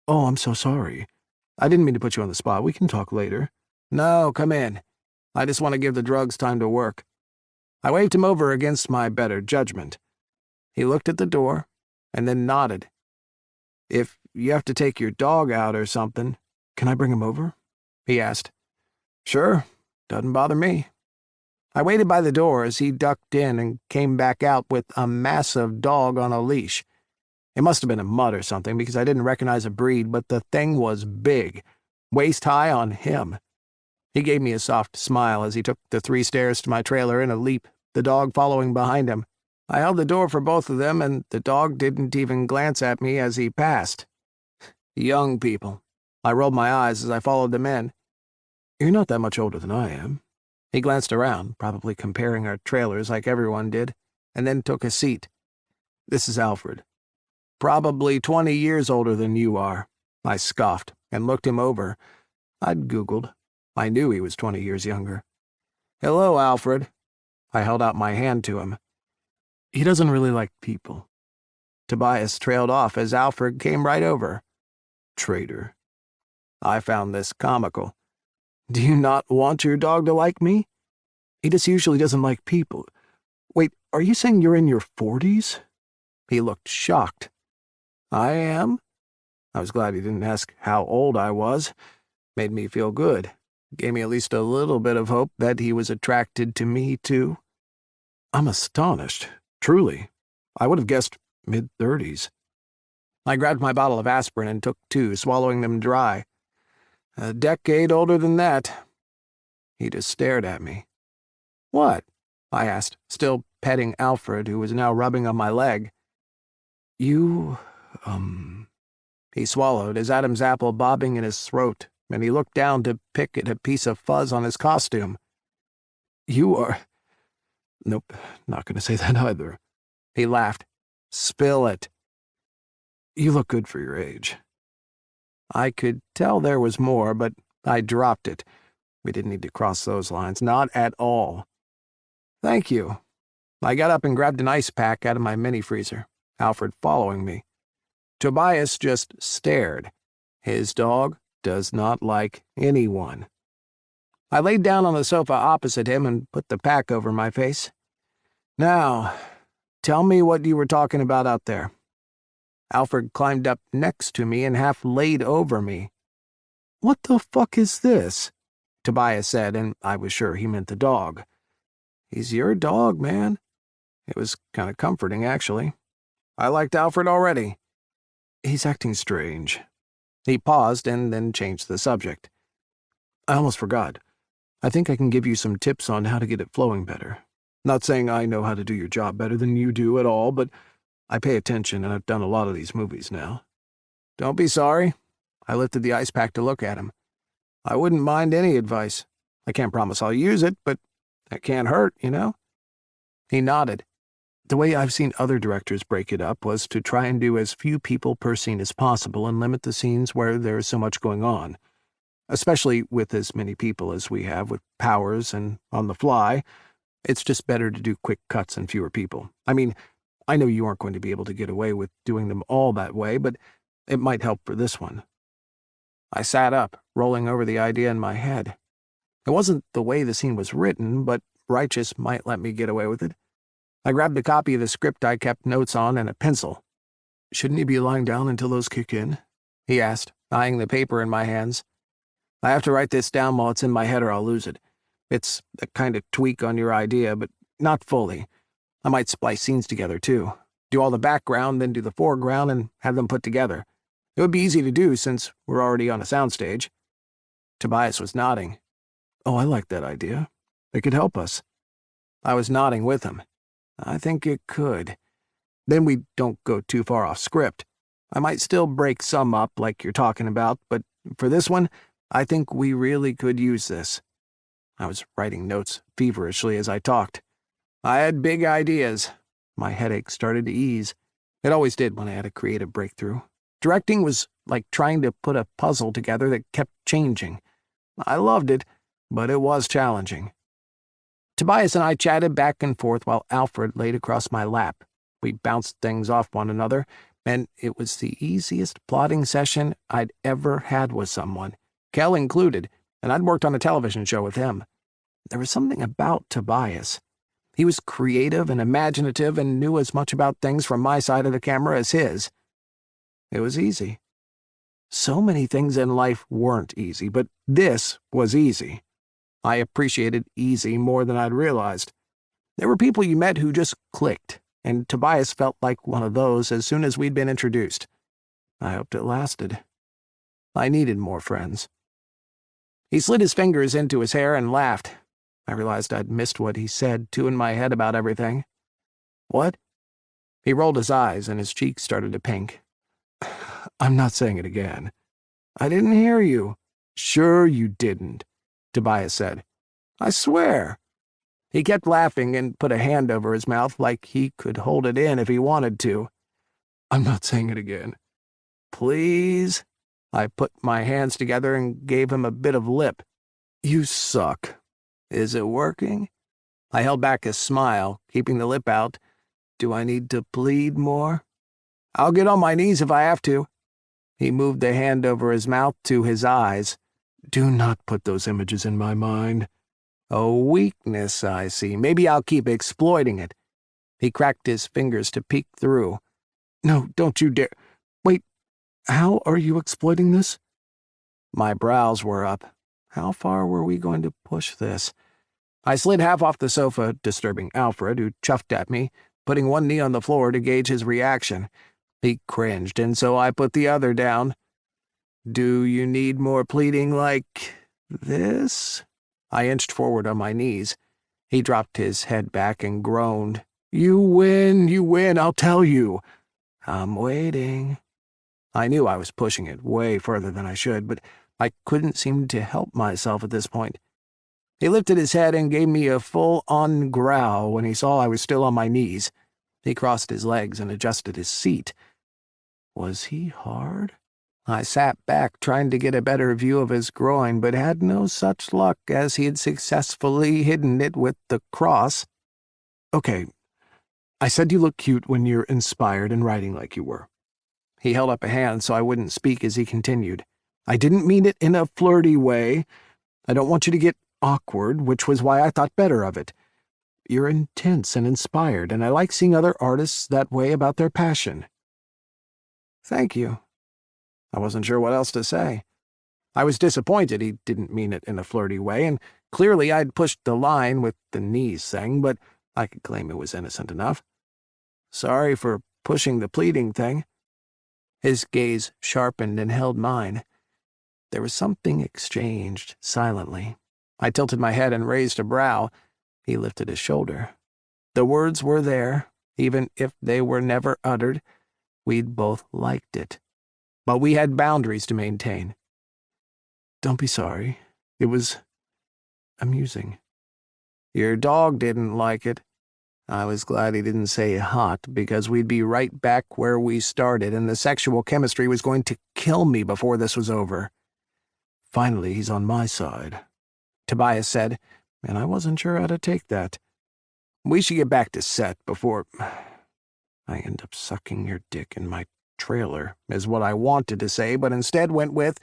"Oh, I'm so sorry. I didn't mean to put you on the spot. We can talk later." "No, come in. I just want to give the drugs time to work." I waved him over against my better judgment. He looked at the door and then nodded. "If you have to take your dog out or something, can I bring him over?" he asked. "Sure, doesn't bother me." I waited by the door as he ducked in and came back out with a massive dog on a leash. It must have been a mutt or something because I didn't recognize a breed, but the thing was big, waist high on him. He gave me a soft smile as he took the 3 stairs to my trailer in a leap, the dog following behind him. I held the door for both of them, and the dog didn't even glance at me as he passed. "Young people." I rolled my eyes as I followed them in. "You're not that much older than I am." He glanced around, probably comparing our trailers like everyone did, and then took a seat. "This is Alfred. Probably 20 years older than you are." I scoffed and looked him over. I'd Googled. I knew he was 20 years younger. "Hello, Alfred." I held out my hand to him. "He doesn't really like people." Tobias trailed off as Alfred came right over. "Traitor." I found this comical. "Do you not want your dog to like me?" "He just usually doesn't like people. Wait, are you saying you're in your 40s? He looked shocked. "I am?" I was glad he didn't ask how old I was. Made me feel good. Gave me at least a little bit of hope that he was attracted to me, too. "I'm astonished. Truly. I would have guessed mid-30s. I grabbed my bottle of aspirin and took 2, swallowing them dry. "A decade older than that." He just stared at me. "What?" I asked, still petting Alfred, who was now rubbing on my leg. "You, He swallowed, his Adam's apple bobbing in his throat, and he looked down to pick at a piece of fuzz on his costume. "You are—" "Nope, not going to say that either." He laughed. "Spill it." "You look good for your age." I could tell there was more, but I dropped it. We didn't need to cross those lines, not at all. "Thank you." I got up and grabbed an ice pack out of my mini-freezer, Alfred following me. Tobias just stared. His dog does not like anyone. I laid down on the sofa opposite him and put the pack over my face. "Now, tell me what you were talking about out there." Alfred climbed up next to me and half laid over me. "What the fuck is this?" Tobias said, and I was sure he meant the dog. "He's your dog, man." It was kind of comforting, actually. I liked Alfred already. "He's acting strange." He paused and then changed the subject. "I almost forgot. I think I can give you some tips on how to get it flowing better. Not saying I know how to do your job better than you do at all, but I pay attention and I've done a lot of these movies now." "Don't be sorry." I lifted the ice pack to look at him. "I wouldn't mind any advice. I can't promise I'll use it, but that can't hurt, you know?" He nodded. "The way I've seen other directors break it up was to try and do as few people per scene as possible and limit the scenes where there's so much going on. Especially with as many people as we have with powers and on the fly, it's just better to do quick cuts and fewer people. I mean, I know you aren't going to be able to get away with doing them all that way, but it might help for this one." I sat up, rolling over the idea in my head. It wasn't the way the scene was written, but Righteous might let me get away with it. I grabbed a copy of the script I kept notes on and a pencil. "Shouldn't you be lying down until those kick in?" he asked, eyeing the paper in my hands. "I have to write this down while it's in my head or I'll lose it. It's a kind of tweak on your idea, but not fully. I might splice scenes together, too. Do all the background, then do the foreground, and have them put together. It would be easy to do since we're already on a soundstage." Tobias was nodding. "Oh, I like that idea. It could help us." I was nodding with him. "I think it could. Then we don't go too far off script. I might still break some up like you're talking about, but for this one, I think we really could use this." I was writing notes feverishly as I talked. I had big ideas. My headache started to ease. It always did when I had a creative breakthrough. Directing was like trying to put a puzzle together that kept changing. I loved it, but it was challenging. Tobias and I chatted back and forth while Alfred laid across my lap. We bounced things off one another, and it was the easiest plotting session I'd ever had with someone, Kel included, and I'd worked on a television show with him. There was something about Tobias. He was creative and imaginative and knew as much about things from my side of the camera as his. It was easy. So many things in life weren't easy, but this was easy. I appreciated easy more than I'd realized. There were people you met who just clicked, and Tobias felt like one of those as soon as we'd been introduced. I hoped it lasted. I needed more friends. He slid his fingers into his hair and laughed. I realized I'd missed what he said, too in my head about everything. "What?" He rolled his eyes and his cheeks started to pink. "I'm not saying it again." "I didn't hear you." "Sure you didn't," Tobias said. "I swear." He kept laughing and put a hand over his mouth like he could hold it in if he wanted to. "I'm not saying it again." "Please?" I put my hands together and gave him a bit of lip. "You suck." "Is it working?" I held back a smile, keeping the lip out. "Do I need to plead more?" "I'll get on my knees if I have to." He moved the hand over his mouth to his eyes. "Do not put those images in my mind." "A weakness, I see. Maybe I'll keep exploiting it." He cracked his fingers to peek through. "No, don't you dare. Wait, how are you exploiting this?" My brows were up. How far were we going to push this? I slid half off the sofa, disturbing Alfred, who chuffed at me, putting one knee on the floor to gauge his reaction. He cringed, and so I put the other down. "Do you need more pleading like this?" I inched forward on my knees. He dropped his head back and groaned. You win, I'll tell you." "I'm waiting." I knew I was pushing it way further than I should, but I couldn't seem to help myself at this point. He lifted his head and gave me a full-on growl when he saw I was still on my knees. He crossed his legs and adjusted his seat. Was he hard? I sat back, trying to get a better view of his groin, but had no such luck as he had successfully hidden it with the cross. "Okay, I said you look cute when you're inspired and writing like you were." He held up a hand so I wouldn't speak as he continued. "I didn't mean it in a flirty way. I don't want you to get awkward, which was why I thought better of it. You're intense and inspired, and I like seeing other artists that way about their passion." "Thank you." I wasn't sure what else to say. I was disappointed he didn't mean it in a flirty way, and clearly I'd pushed the line with the knees thing, but I could claim it was innocent enough. "Sorry for pushing the pleading thing." His gaze sharpened and held mine. There was something exchanged, silently. I tilted my head and raised a brow. He lifted his shoulder. The words were there, even if they were never uttered. We'd both liked it. But we had boundaries to maintain. "Don't be sorry. It was amusing." "Your dog didn't like it." I was glad he didn't say hot, because we'd be right back where we started, and the sexual chemistry was going to kill me before this was over. "Finally, he's on my side," Tobias said, and I wasn't sure how to take that. "We should get back to set before I end up sucking your dick in my trailer," is what I wanted to say, but instead went with,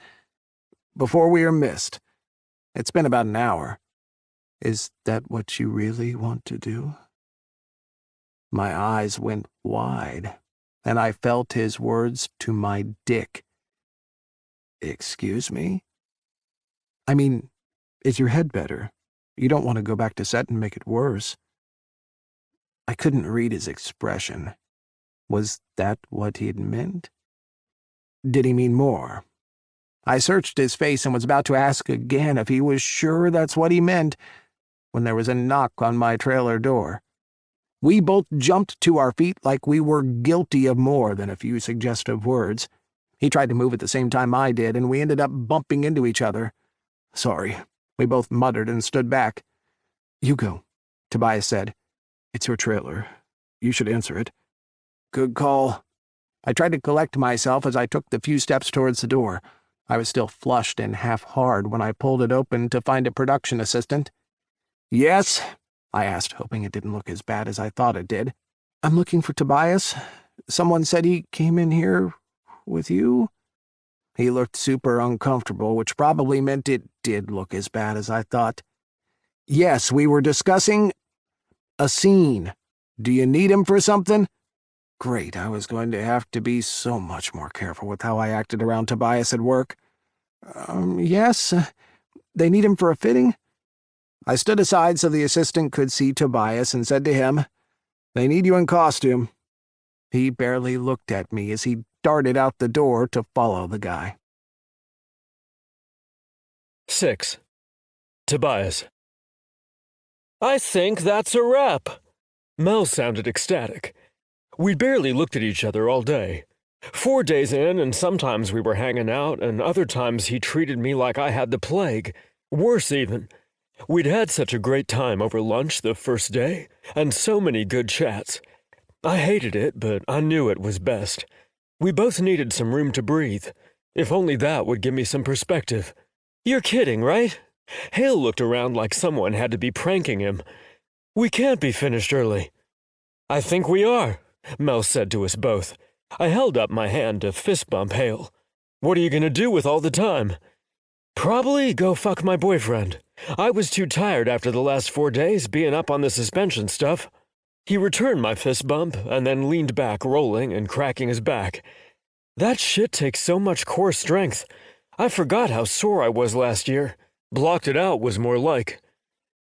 "before we are missed." It's been about an hour. Is that what you really want to do? My eyes went wide, and I felt his words to my dick. Excuse me? I mean, is your head better? You don't want to go back to set and make it worse. I couldn't read his expression. Was that what he'd meant? Did he mean more? I searched his face and was about to ask again if he was sure that's what he meant when there was a knock on my trailer door. We both jumped to our feet like we were guilty of more than a few suggestive words. He tried to move at the same time I did, and we ended up bumping into each other. Sorry, we both muttered and stood back. You go, Tobias said. It's your trailer. You should answer it. Good call. I tried to collect myself as I took the few steps towards the door. I was still flushed and half-hard when I pulled it open to find a production assistant. Yes? I asked, hoping it didn't look as bad as I thought it did. I'm looking for Tobias. Someone said he came in here with you? He looked super uncomfortable, which probably meant it did look as bad as I thought. Yes, we were discussing a scene. Do you need him for something? Great, I was going to have to be so much more careful with how I acted around Tobias at work. Yes, they need him for a fitting? I stood aside so the assistant could see Tobias and said to him, They need you in costume. He barely looked at me as he darted out the door to follow the guy. 6. Tobias. I think that's a wrap. Mel sounded ecstatic. We'd barely looked at each other all day. 4 days in, and sometimes we were hanging out, and other times he treated me like I had the plague. Worse even. We'd had such a great time over lunch the first day, and so many good chats. I hated it, but I knew it was best. We both needed some room to breathe. If only that would give me some perspective. You're kidding, right? Hale looked around like someone had to be pranking him. We can't be finished early. I think we are, Mel said to us both. I held up my hand to fist bump Hale. What are you going to do with all the time? Probably go fuck my boyfriend. I was too tired after the last 4 days being up on the suspension stuff. He returned my fist bump and then leaned back, rolling and cracking his back. That shit takes so much core strength. I forgot how sore I was last year. Blocked it out was more like.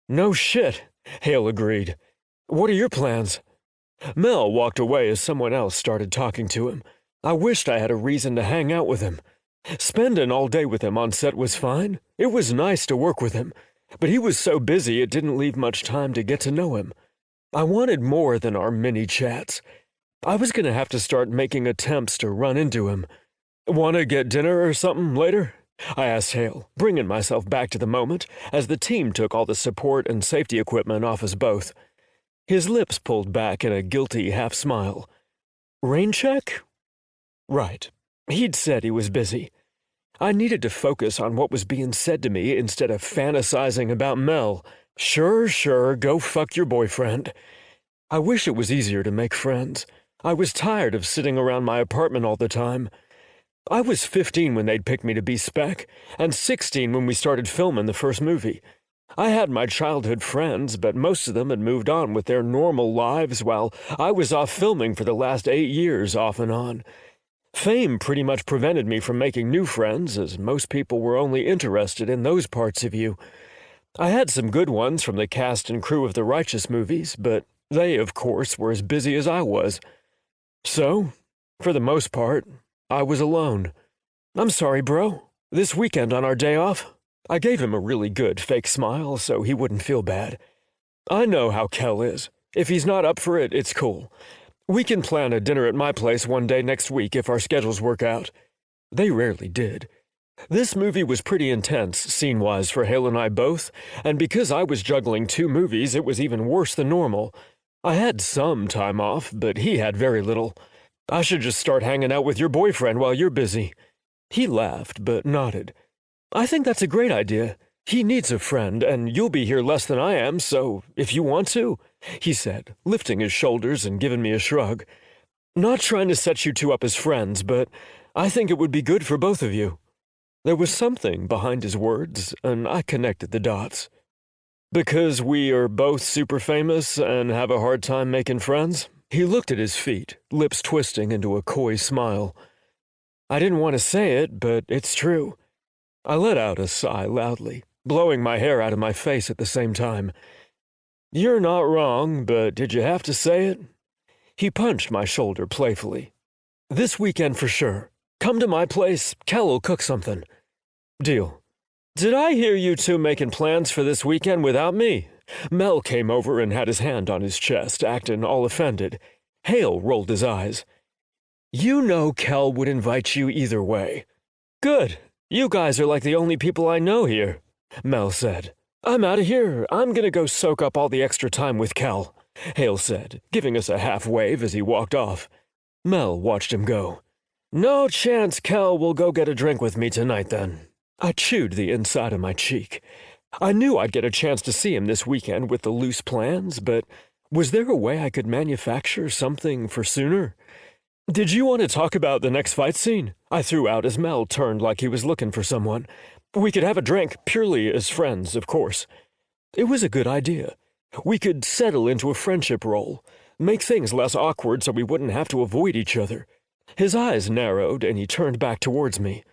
No shit, Hale agreed. What are your plans? Mel walked away as someone else started talking to him. I wished I had a reason to hang out with him. Spending all day with him on set was fine. It was nice to work with him, but he was so busy it didn't leave much time to get to know him. I wanted more than our mini chats. I was going to have to start making attempts to run into him. Want to get dinner or something later? I asked Hale, bringing myself back to the moment as the team took all the support and safety equipment off us both. His lips pulled back in a guilty half-smile. Rain check? Right. He'd said he was busy. I needed to focus on what was being said to me instead of fantasizing about Mel. Sure, go fuck your boyfriend. I wish it was easier to make friends. I was tired of sitting around my apartment all the time. I was 15 when they'd picked me to be Spec, and 16 when we started filming the first movie. I had my childhood friends, but most of them had moved on with their normal lives while I was off filming for the last 8 years off and on. Fame pretty much prevented me from making new friends, as most people were only interested in those parts of you. I had some good ones from the cast and crew of the Righteous movies, but they, of course, were as busy as I was. So, for the most part, I was alone. I'm sorry, bro. This weekend on our day off, I gave him a really good fake smile so he wouldn't feel bad. I know how Kel is. If he's not up for it, it's cool. We can plan a dinner at my place one day next week if our schedules work out. They rarely did. This movie was pretty intense, scene-wise, for Hale and I both, and because I was juggling 2 movies, it was even worse than normal. I had some time off, but he had very little. I should just start hanging out with your boyfriend while you're busy. He laughed, but nodded. I think that's a great idea. He needs a friend, and you'll be here less than I am, so if you want to, he said, lifting his shoulders and giving me a shrug. Not trying to set you two up as friends, but I think it would be good for both of you. There was something behind his words, and I connected the dots. Because we are both super famous and have a hard time making friends? He looked at his feet, lips twisting into a coy smile. I didn't want to say it, but it's true. I let out a sigh loudly, blowing my hair out of my face at the same time. You're not wrong, but did you have to say it? He punched my shoulder playfully. This weekend for sure. Come to my place, Kel'll cook something. Deal. Did I hear you two making plans for this weekend without me? Mel came over and had his hand on his chest, acting all offended. Hale rolled his eyes. You know Kel would invite you either way. Good. You guys are like the only people I know here, Mel said. I'm out of here. I'm gonna go soak up all the extra time with Kel, Hale said, giving us a half wave as he walked off. Mel watched him go. No chance Kel will go get a drink with me tonight, then. I chewed the inside of my cheek. I knew I'd get a chance to see him this weekend with the loose plans, but was there a way I could manufacture something for sooner? Did you want to talk about the next fight scene? I threw out as Mel turned like he was looking for someone. We could have a drink, purely as friends, of course. It was a good idea. We could settle into a friendship role, make things less awkward so we wouldn't have to avoid each other. His eyes narrowed and he turned back towards me.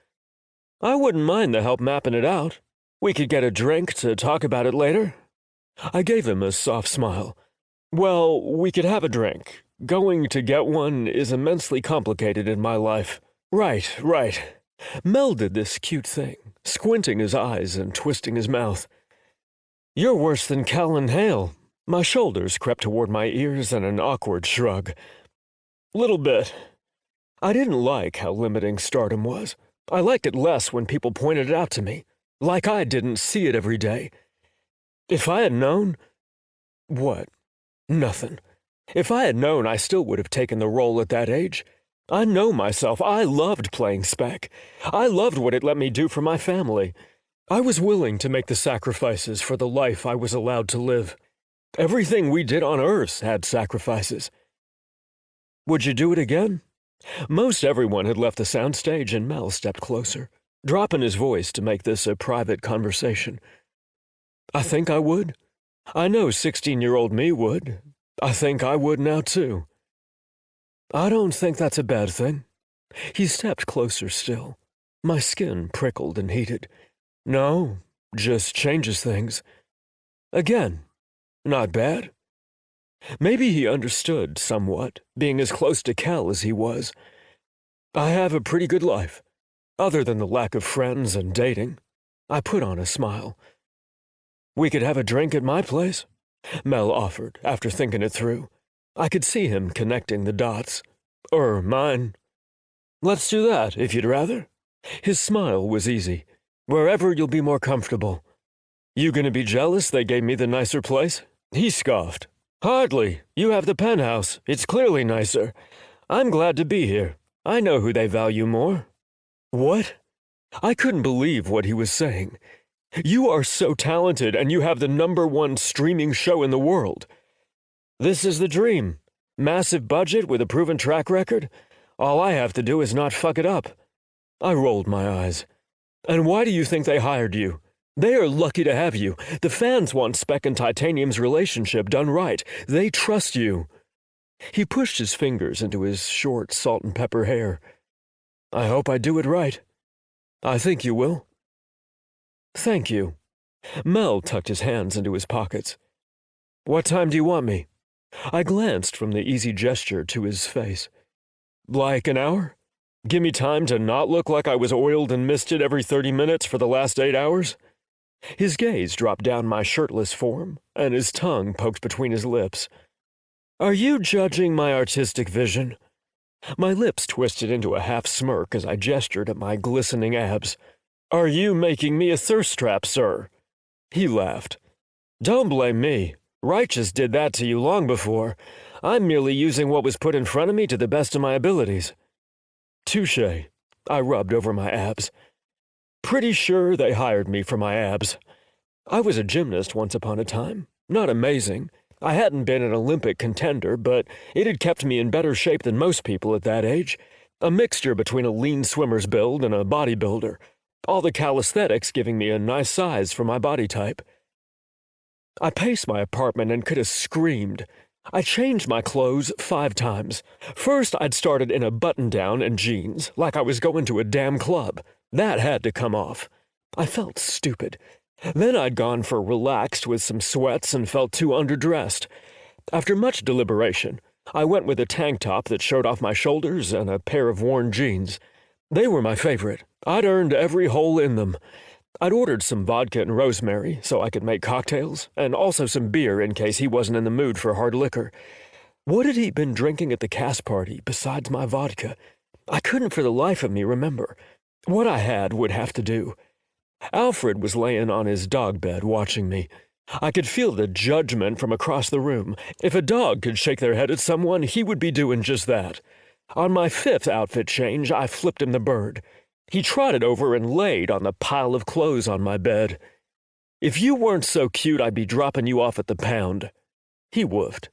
I wouldn't mind the help mapping it out. We could get a drink to talk about it later. I gave him a soft smile. Well, we could have a drink. Going to get one is immensely complicated in my life. Right. Mel did this cute thing, squinting his eyes and twisting his mouth. You're worse than Cal and Hale. My shoulders crept toward my ears in an awkward shrug. Little bit. I didn't like how limiting stardom was. I liked it less when people pointed it out to me, like I didn't see it every day. If I had known... What? Nothing. If I had known, I still would have taken the role at that age. I know myself. I loved playing Spec. I loved what it let me do for my family. I was willing to make the sacrifices for the life I was allowed to live. Everything we did on Earth had sacrifices. Would you do it again? Most everyone had left the soundstage and Mel stepped closer, dropping his voice to make this a private conversation. I think I would. I know 16-year-old me would. I think I would now, too. I don't think that's a bad thing. He stepped closer still. My skin prickled and heated. No, just changes things. Again, not bad. Maybe he understood somewhat, being as close to Cal as he was. I have a pretty good life, other than the lack of friends and dating. I put on a smile. We could have a drink at my place, Mel offered after thinking it through. I could see him connecting the dots. Or mine. Let's do that, if you'd rather. His smile was easy. Wherever you'll be more comfortable. You gonna be jealous they gave me the nicer place? He scoffed. Hardly. You have the penthouse. It's clearly nicer. I'm glad to be here. I know who they value more. What? I couldn't believe what he was saying. You are so talented and you have the #1 streaming show in the world. This is the dream. Massive budget with a proven track record. All I have to do is not fuck it up. I rolled my eyes. And why do you think they hired you? They are lucky to have you. The fans want Spec and Titanium's relationship done right. They trust you. He pushed his fingers into his short salt and pepper hair. I hope I do it right. I think you will. Thank you. Mel tucked his hands into his pockets. What time do you want me? I glanced from the easy gesture to his face. Like an hour? Give me time to not look like I was oiled and misted every 30 minutes for the last 8 hours? His gaze dropped down my shirtless form, and his tongue poked between his lips. Are you judging my artistic vision? My lips twisted into a half smirk as I gestured at my glistening abs. Are you making me a thirst trap, sir? He laughed. Don't blame me. Righteous did that to you long before. I'm merely using what was put in front of me to the best of my abilities. Touché. I rubbed over my abs. Pretty sure they hired me for my abs. I was a gymnast once upon a time. Not amazing. I hadn't been an Olympic contender, but it had kept me in better shape than most people at that age. A mixture between a lean swimmer's build and a bodybuilder. all the calisthenics giving me a nice size for my body type. I paced my apartment and could have screamed. I changed my clothes 5 times. First, I'd started in a button-down and jeans, like I was going to a damn club. That had to come off. I felt stupid. Then I'd gone for relaxed with some sweats and felt too underdressed. After much deliberation, I went with a tank top that showed off my shoulders and a pair of worn jeans. They were my favorite. I'd earned every hole in them. I'd ordered some vodka and rosemary so I could make cocktails, and also some beer in case he wasn't in the mood for hard liquor. What had he been drinking at the cast party besides my vodka? I couldn't for the life of me remember. What I had would have to do. Alfred was laying on his dog bed watching me. I could feel the judgment from across the room. If a dog could shake their head at someone, he would be doing just that. On my 5th outfit change, I flipped him the bird. He trotted over and laid on the pile of clothes on my bed. "If you weren't so cute, I'd be dropping you off at the pound." He woofed.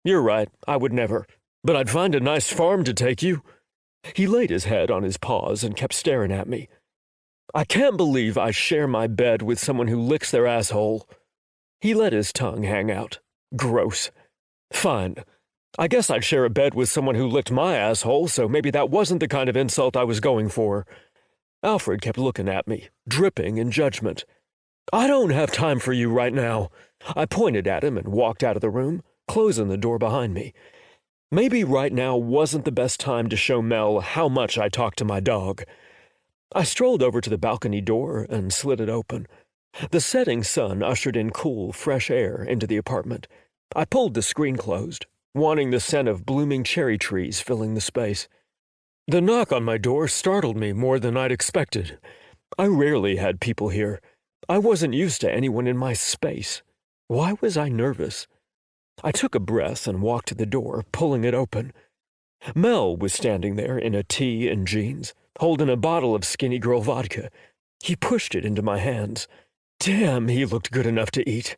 "You're right, I would never. But I'd find a nice farm to take you." He laid his head on his paws and kept staring at me. "I can't believe I share my bed with someone who licks their asshole." He let his tongue hang out. Gross. Fine. I guess I'd share a bed with someone who licked my asshole, so maybe that wasn't the kind of insult I was going for. Alfred kept looking at me, dripping in judgment. "I don't have time for you right now." I pointed at him and walked out of the room, closing the door behind me. Maybe right now wasn't the best time to show Mel how much I talked to my dog. I strolled over to the balcony door and slid it open. The setting sun ushered in cool, fresh air into the apartment. I pulled the screen closed, wanting the scent of blooming cherry trees filling the space. The knock on my door startled me more than I'd expected. I rarely had people here. I wasn't used to anyone in my space. Why was I nervous? I took a breath and walked to the door, pulling it open. Mel was standing there in a tee and jeans, holding a bottle of Skinny Girl vodka. He pushed it into my hands. Damn, he looked good enough to eat.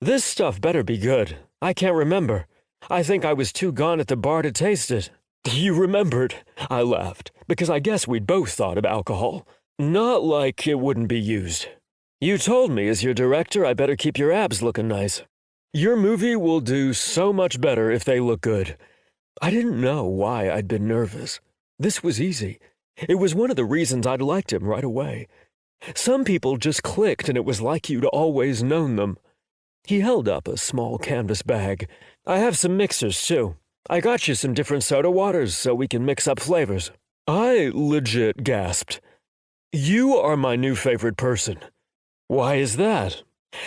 "This stuff better be good. I can't remember. I think I was too gone at the bar to taste it." "You remembered," I laughed, because I guess we'd both thought of alcohol. "Not like it wouldn't be used. You told me as your director I better keep your abs looking nice. Your movie will do so much better if they look good." I didn't know why I'd been nervous. This was easy. It was one of the reasons I'd liked him right away. Some people just clicked and it was like you'd always known them. He held up a small canvas bag. "I have some mixers, too. I got you some different soda waters so we can mix up flavors." I legit gasped. "You are my new favorite person." "Why is that?"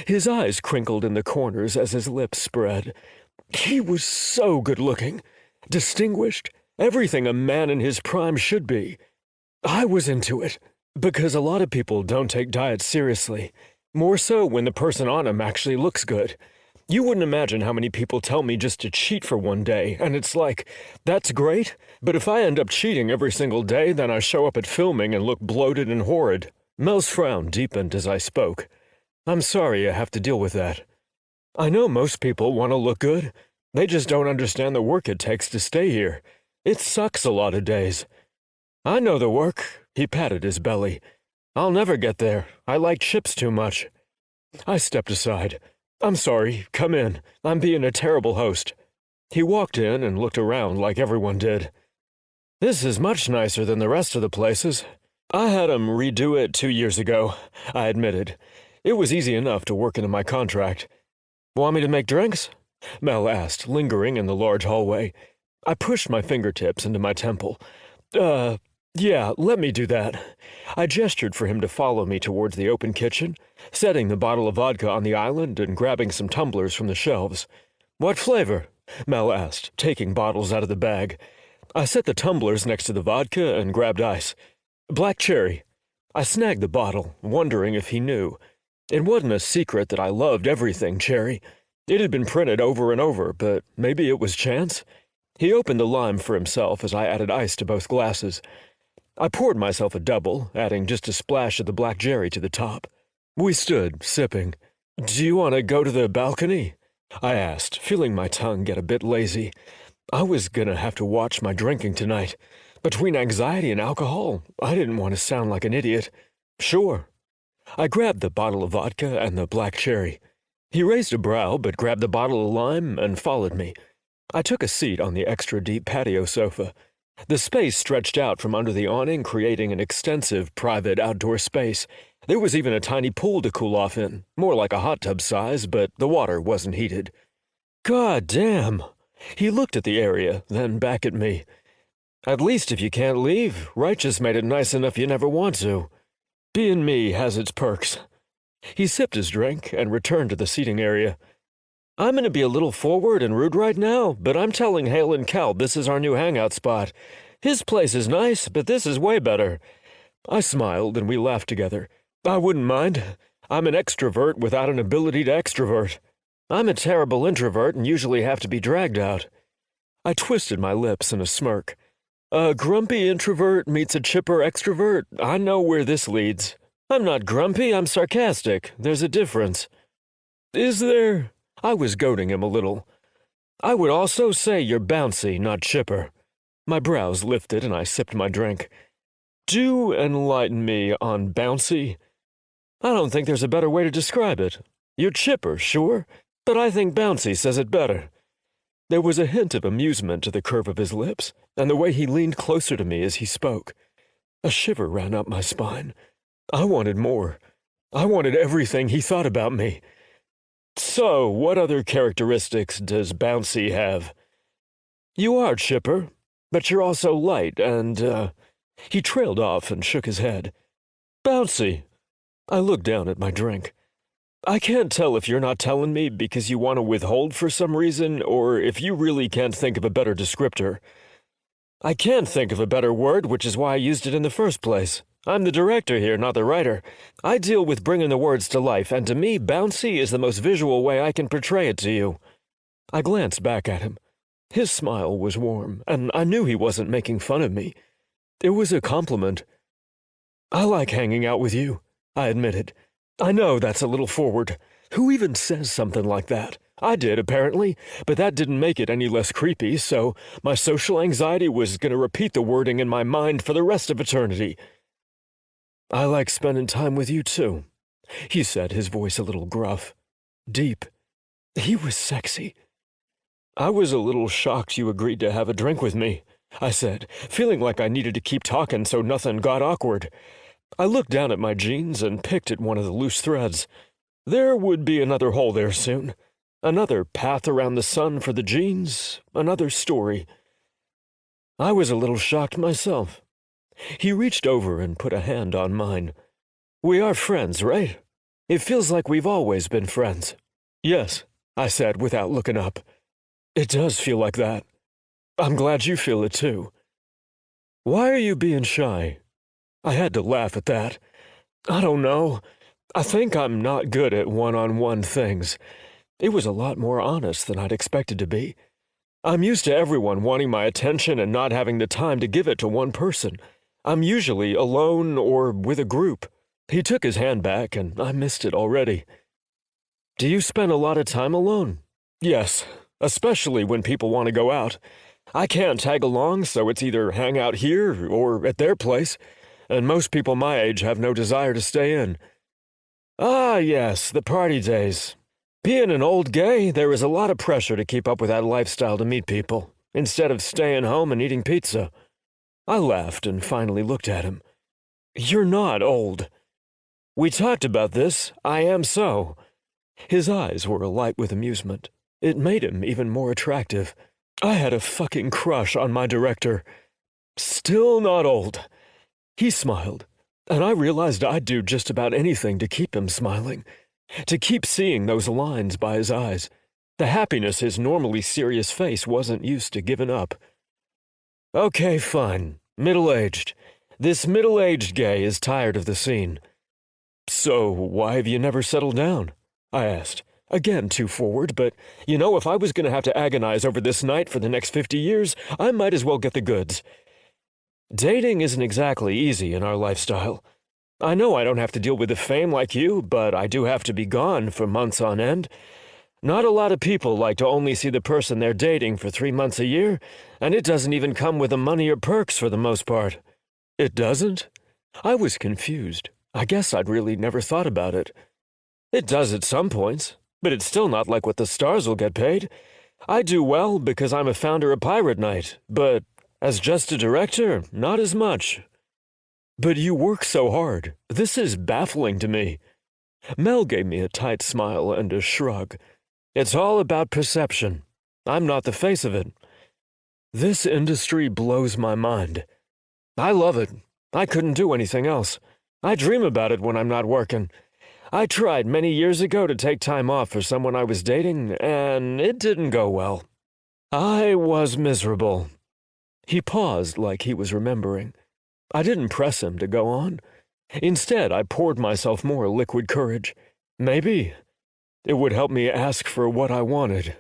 His eyes crinkled in the corners as his lips spread. He was so good-looking, distinguished, everything a man in his prime should be. I was into it, because a lot of people don't take diets seriously, more so when the person on them actually looks good. You wouldn't imagine how many people tell me just to cheat for one day, and it's like, that's great, but if I end up cheating every single day, then I show up at filming and look bloated and horrid. Mel's frown deepened as I spoke. "I'm sorry you have to deal with that. I know most people want to look good. They just don't understand the work it takes to stay here. It sucks a lot of days." "I know the work." He patted his belly. "I'll never get there. I like chips too much." I stepped aside. "I'm sorry. Come in. I'm being a terrible host." He walked in and looked around like everyone did. "This is much nicer than the rest of the places. I had 'em redo it 2 years ago," I admitted. It was easy enough to work into my contract. "Want me to make drinks?" Mel asked, lingering in the large hallway. I pushed my fingertips into my temple. Yeah, let me do that." I gestured for him to follow me towards the open kitchen, setting the bottle of vodka on the island and grabbing some tumblers from the shelves. "What flavor?" Mel asked, taking bottles out of the bag. I set the tumblers next to the vodka and grabbed ice. "Black cherry." I snagged the bottle, wondering if he knew. It wasn't a secret that I loved everything cherry. It had been printed over and over, but maybe it was chance. He opened the lime for himself as I added ice to both glasses. I poured myself a double, adding just a splash of the black cherry to the top. We stood, sipping. "Do you want to go to the balcony?" I asked, feeling my tongue get a bit lazy. I was gonna have to watch my drinking tonight. Between anxiety and alcohol, I didn't want to sound like an idiot. Sure. I grabbed the bottle of vodka and the black cherry. He raised a brow but grabbed the bottle of lime and followed me. I took a seat on the extra deep patio sofa. The space stretched out from under the awning, creating an extensive private outdoor space. There was even a tiny pool to cool off in, more like a hot tub size, but the water wasn't heated. God damn! He looked at the area, then back at me. At least if you can't leave, Righteous made it nice enough you never want to. Being me has its perks. He sipped his drink and returned to the seating area. I'm going to be a little forward and rude right now, but I'm telling Hale and Cal this is our new hangout spot. His place is nice, but this is way better. I smiled and we laughed together. I wouldn't mind. I'm an extrovert without an ability to extrovert. I'm a terrible introvert and usually have to be dragged out. I twisted my lips in a smirk. A grumpy introvert meets a chipper extrovert. I know where this leads. I'm not grumpy, I'm sarcastic. There's a difference. Is there? I was goading him a little. I would also say you're bouncy, not chipper. My brows lifted and I sipped my drink. Do enlighten me on bouncy. I don't think there's a better way to describe it. You're chipper, sure, but I think bouncy says it better. There was a hint of amusement to the curve of his lips, and the way he leaned closer to me as he spoke. A shiver ran up my spine. I wanted more. I wanted everything he thought about me. So, what other characteristics does bouncy have? You are chipper, but you're also light and, He trailed off and shook his head. Bouncy. I looked down at my drink. I can't tell if you're not telling me because you want to withhold for some reason, or if you really can't think of a better descriptor. I can't think of a better word, which is why I used it in the first place. I'm the director here, not the writer. I deal with bringing the words to life, and to me, bouncy is the most visual way I can portray it to you. I glanced back at him. His smile was warm, and I knew he wasn't making fun of me. It was a compliment. I like hanging out with you, I admitted. I know that's a little forward. Who even says something like that? I did, apparently, but that didn't make it any less creepy, so my social anxiety was going to repeat the wording in my mind for the rest of eternity. I like spending time with you, too, he said, his voice a little gruff. Deep. He was sexy. I was a little shocked you agreed to have a drink with me, I said, feeling like I needed to keep talking so nothing got awkward. I looked down at my jeans and picked at one of the loose threads. There would be another hole there soon. Another path around the sun for the jeans, another story. I was a little shocked myself. He reached over and put a hand on mine. We are friends, right? It feels like we've always been friends. Yes, I said without looking up. It does feel like that. I'm glad you feel it too. Why are you being shy? I had to laugh at that. I don't know. I think I'm not good at one-on-one things. It was a lot more honest than I'd expected to be. I'm used to everyone wanting my attention and not having the time to give it to one person. I'm usually alone or with a group. He took his hand back, and I missed it already. Do you spend a lot of time alone? Yes, especially when people want to go out. I can't tag along, so it's either hang out here or at their place, and most people my age have no desire to stay in. Ah, yes, the party days. Being an old gay, there is a lot of pressure to keep up with that lifestyle to meet people, instead of staying home and eating pizza. I laughed and finally looked at him. You're not old. We talked about this. I am so. His eyes were alight with amusement. It made him even more attractive. I had a fucking crush on my director. Still not old. He smiled, and I realized I'd do just about anything to keep him smiling, to keep seeing those lines by his eyes, the happiness his normally serious face wasn't used to giving up. Okay, fine. Middle-aged. This middle-aged gay is tired of the scene. So, why have you never settled down? I asked. Again, too forward, but, if I was going to have to agonize over this night for the next 50 years, I might as well get the goods. Dating isn't exactly easy in our lifestyle. I know I don't have to deal with the fame like you, but I do have to be gone for months on end. Not a lot of people like to only see the person they're dating for 3 months a year, and it doesn't even come with the money or perks for the most part. It doesn't? I was confused. I guess I'd really never thought about it. It does at some points, but it's still not like what the stars will get paid. I do well because I'm a founder of Pirate Night, but as just a director, not as much. But you work so hard. This is baffling to me. Mel gave me a tight smile and a shrug. It's all about perception. I'm not the face of it. This industry blows my mind. I love it. I couldn't do anything else. I dream about it when I'm not working. I tried many years ago to take time off for someone I was dating, and it didn't go well. I was miserable. He paused like he was remembering. I didn't press him to go on. Instead, I poured myself more liquid courage. Maybe it would help me ask for what I wanted.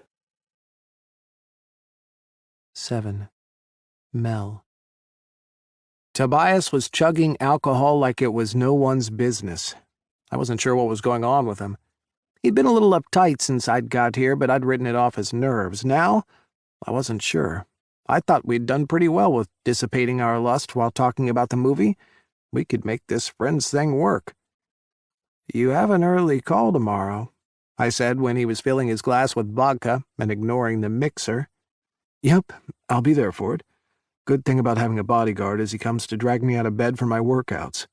7. Mel. Tobias was chugging alcohol like it was no one's business. I wasn't sure what was going on with him. He'd been a little uptight since I'd got here, but I'd written it off as nerves. Now, I wasn't sure. I thought we'd done pretty well with dissipating our lust while talking about the movie. We could make this friends thing work. "You have an early call tomorrow," I said when he was filling his glass with vodka and ignoring the mixer. "Yep, I'll be there for it. Good thing about having a bodyguard is he comes to drag me out of bed for my workouts.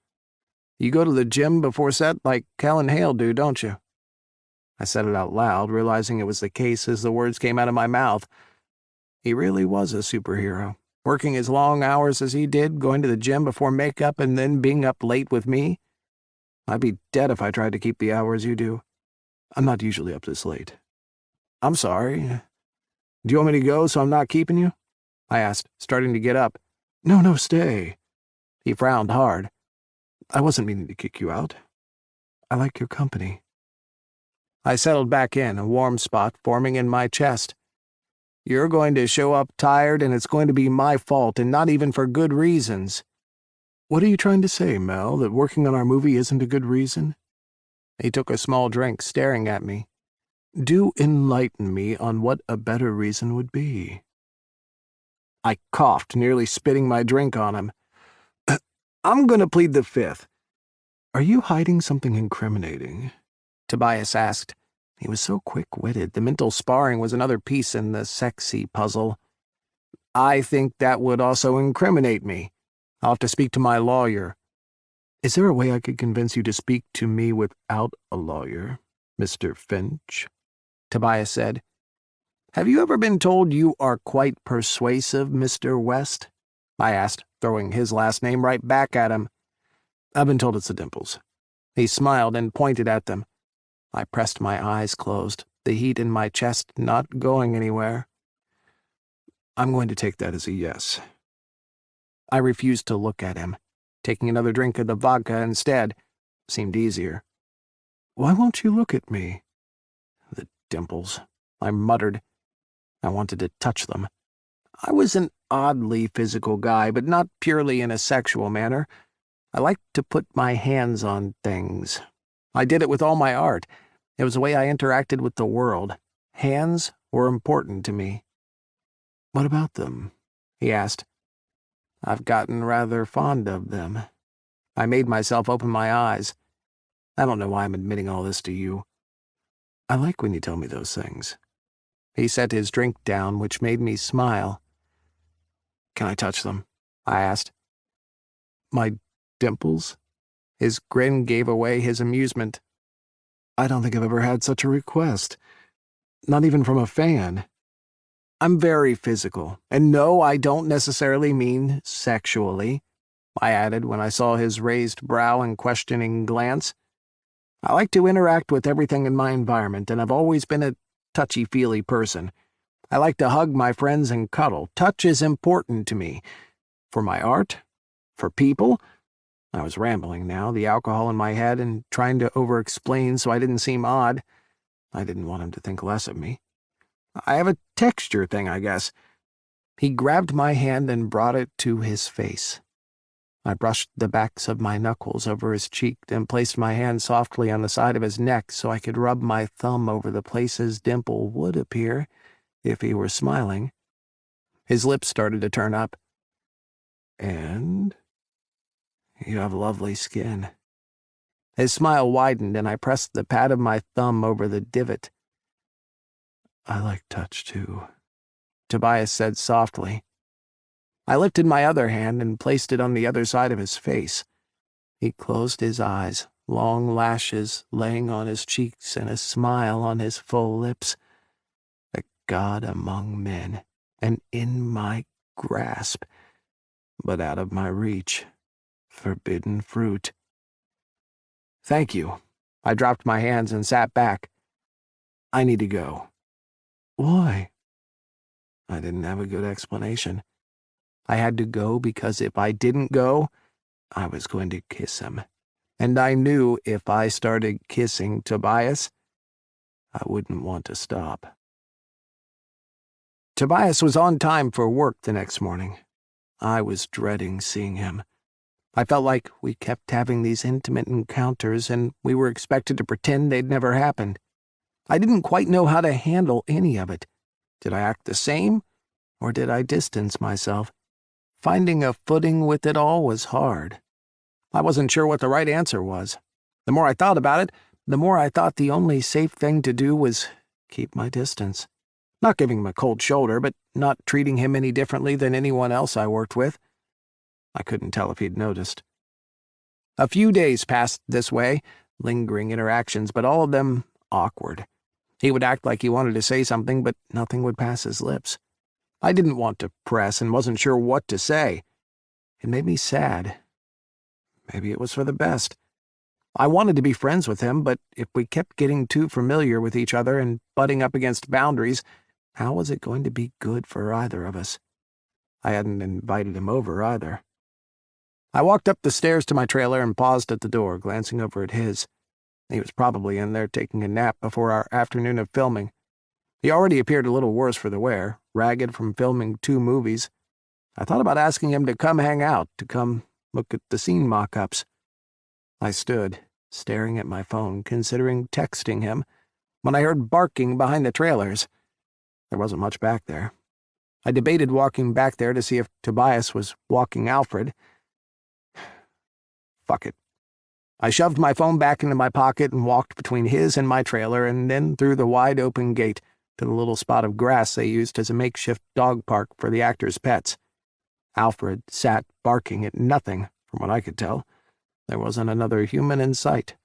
You go to the gym before set like Cal and Hale do, don't you?" I said it out loud, realizing it was the case as the words came out of my mouth. He really was a superhero, working as long hours as he did, going to the gym before makeup, and then being up late with me. I'd be dead if I tried to keep the hours you do. I'm not usually up this late. "I'm sorry. Do you want me to go so I'm not keeping you?" I asked, starting to get up. No, stay." He frowned hard. "I wasn't meaning to kick you out. I like your company." I settled back in, a warm spot forming in my chest. "You're going to show up tired, and it's going to be my fault, and not even for good reasons." "What are you trying to say, Mel, that working on our movie isn't a good reason?" He took a small drink, staring at me. "Do enlighten me on what a better reason would be." I coughed, nearly spitting my drink on him. "I'm going to plead the fifth." "Are you hiding something incriminating?" Tobias asked. He was so quick-witted. The mental sparring was another piece in the sexy puzzle. "I think that would also incriminate me. I'll have to speak to my lawyer." "Is there a way I could convince you to speak to me without a lawyer, Mr. Finch?" Tobias said. "Have you ever been told you are quite persuasive, Mr. West?" I asked, throwing his last name right back at him. "I've been told it's the dimples." He smiled and pointed at them. I pressed my eyes closed, the heat in my chest not going anywhere. "I'm going to take that as a yes." I refused to look at him. Taking another drink of the vodka instead seemed easier. "Why won't you look at me?" "The dimples," I muttered. I wanted to touch them. I was an oddly physical guy, but not purely in a sexual manner. I liked to put my hands on things. I did it with all my art. It was the way I interacted with the world. Hands were important to me. "What about them?" he asked. "I've gotten rather fond of them." I made myself open my eyes. "I don't know why I'm admitting all this to you." "I like when you tell me those things." He set his drink down, which made me smile. "Can I touch them?" I asked. "My dimples?" His grin gave away his amusement. "I don't think I've ever had such a request. Not even from a fan." "I'm very physical, and no, I don't necessarily mean sexually," I added when I saw his raised brow and questioning glance. "I like to interact with everything in my environment, and I've always been a touchy-feely person. I like to hug my friends and cuddle. Touch is important to me. For my art? For people?" I was rambling now, the alcohol in my head, and trying to over-explain so I didn't seem odd. I didn't want him to think less of me. "I have a texture thing, I guess." He grabbed my hand and brought it to his face. I brushed the backs of my knuckles over his cheek, then placed my hand softly on the side of his neck so I could rub my thumb over the place his dimple would appear if he were smiling. His lips started to turn up. "And you have lovely skin." His smile widened, and I pressed the pad of my thumb over the divot. "I like touch, too," Tobias said softly. I lifted my other hand and placed it on the other side of his face. He closed his eyes, long lashes laying on his cheeks and a smile on his full lips. A god among men, and in my grasp, but out of my reach. Forbidden fruit. "Thank you." I dropped my hands and sat back. "I need to go." "Why?" I didn't have a good explanation. I had to go because if I didn't go, I was going to kiss him. And I knew if I started kissing Tobias, I wouldn't want to stop. Tobias was on time for work the next morning. I was dreading seeing him. I felt like we kept having these intimate encounters and we were expected to pretend they'd never happened. I didn't quite know how to handle any of it. Did I act the same, or did I distance myself? Finding a footing with it all was hard. I wasn't sure what the right answer was. The more I thought about it, the more I thought the only safe thing to do was keep my distance. Not giving him a cold shoulder, but not treating him any differently than anyone else I worked with. I couldn't tell if he'd noticed. A few days passed this way, lingering interactions, but all of them awkward. He would act like he wanted to say something, but nothing would pass his lips. I didn't want to press and wasn't sure what to say. It made me sad. Maybe it was for the best. I wanted to be friends with him, but if we kept getting too familiar with each other and butting up against boundaries, how was it going to be good for either of us? I hadn't invited him over either. I walked up the stairs to my trailer and paused at the door, glancing over at his. He was probably in there taking a nap before our afternoon of filming. He already appeared a little worse for the wear, ragged from filming 2 movies. I thought about asking him to come hang out, to come look at the scene mock-ups. I stood, staring at my phone, considering texting him, when I heard barking behind the trailers. There wasn't much back there. I debated walking back there to see if Tobias was walking Alfred. Fuck it. I shoved my phone back into my pocket and walked between his and my trailer and then through the wide-open gate to the little spot of grass they used as a makeshift dog park for the actors' pets. Alfred sat barking at nothing, from what I could tell. There wasn't another human in sight.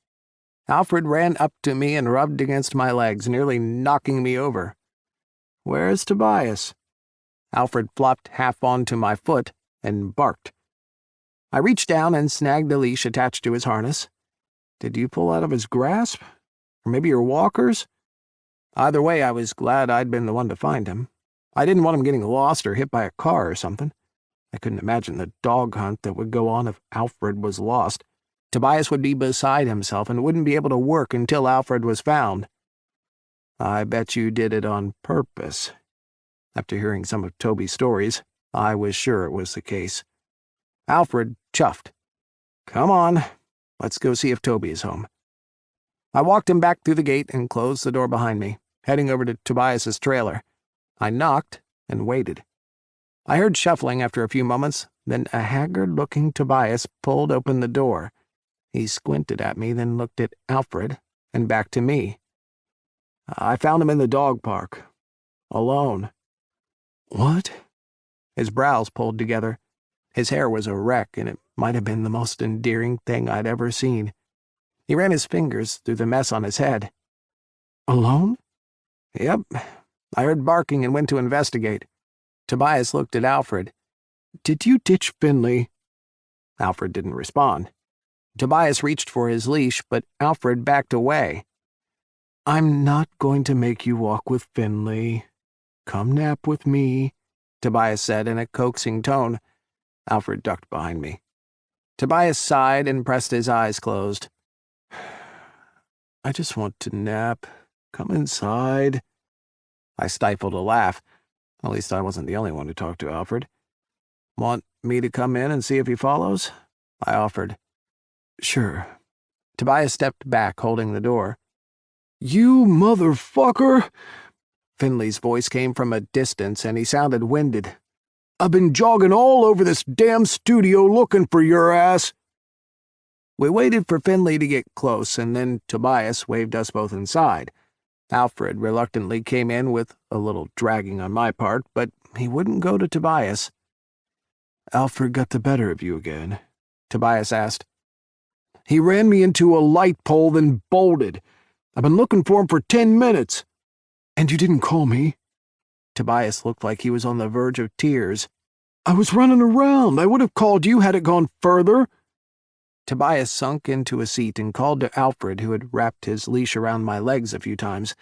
Alfred ran up to me and rubbed against my legs, nearly knocking me over. "Where's Tobias?" Alfred flopped half onto my foot and barked. I reached down and snagged the leash attached to his harness. "Did you pull out of his grasp? Or maybe your walkers?" Either way, I was glad I'd been the one to find him. I didn't want him getting lost or hit by a car or something. I couldn't imagine the dog hunt that would go on if Alfred was lost. Tobias would be beside himself and wouldn't be able to work until Alfred was found. "I bet you did it on purpose." After hearing some of Toby's stories, I was sure it was the case. Alfred chuffed. "Come on, let's go see if Toby is home." I walked him back through the gate and closed the door behind me, heading over to Tobias's trailer. I knocked and waited. I heard shuffling after a few moments, then a haggard-looking Tobias pulled open the door. He squinted at me, then looked at Alfred and back to me. "I found him in the dog park. Alone." "What?" His brows pulled together. His hair was a wreck, and it might have been the most endearing thing I'd ever seen. He ran his fingers through the mess on his head. "Alone?" "Yep. I heard barking and went to investigate." Tobias looked at Alfred. "Did you ditch Finley?" Alfred didn't respond. Tobias reached for his leash, but Alfred backed away. "I'm not going to make you walk with Finley. Come nap with me," Tobias said in a coaxing tone. Alfred ducked behind me. Tobias sighed and pressed his eyes closed. "I just want to nap. Come inside." I stifled a laugh. At least I wasn't the only one who talked to Alfred. "Want me to come in and see if he follows?" I offered. "Sure." Tobias stepped back, holding the door. "You motherfucker!" Finley's voice came from a distance, and he sounded winded. "I've been jogging all over this damn studio looking for your ass." We waited for Finley to get close, and then Tobias waved us both inside. Alfred reluctantly came in with a little dragging on my part, but he wouldn't go to Tobias. "Alfred got the better of you again?" Tobias asked. "He ran me into a light pole, then bolted. I've been looking for him for 10 minutes. And you didn't call me?" Tobias looked like he was on the verge of tears. "I was running around. I would have called you had it gone further." Tobias sunk into a seat and called to Alfred, who had wrapped his leash around my legs a few times.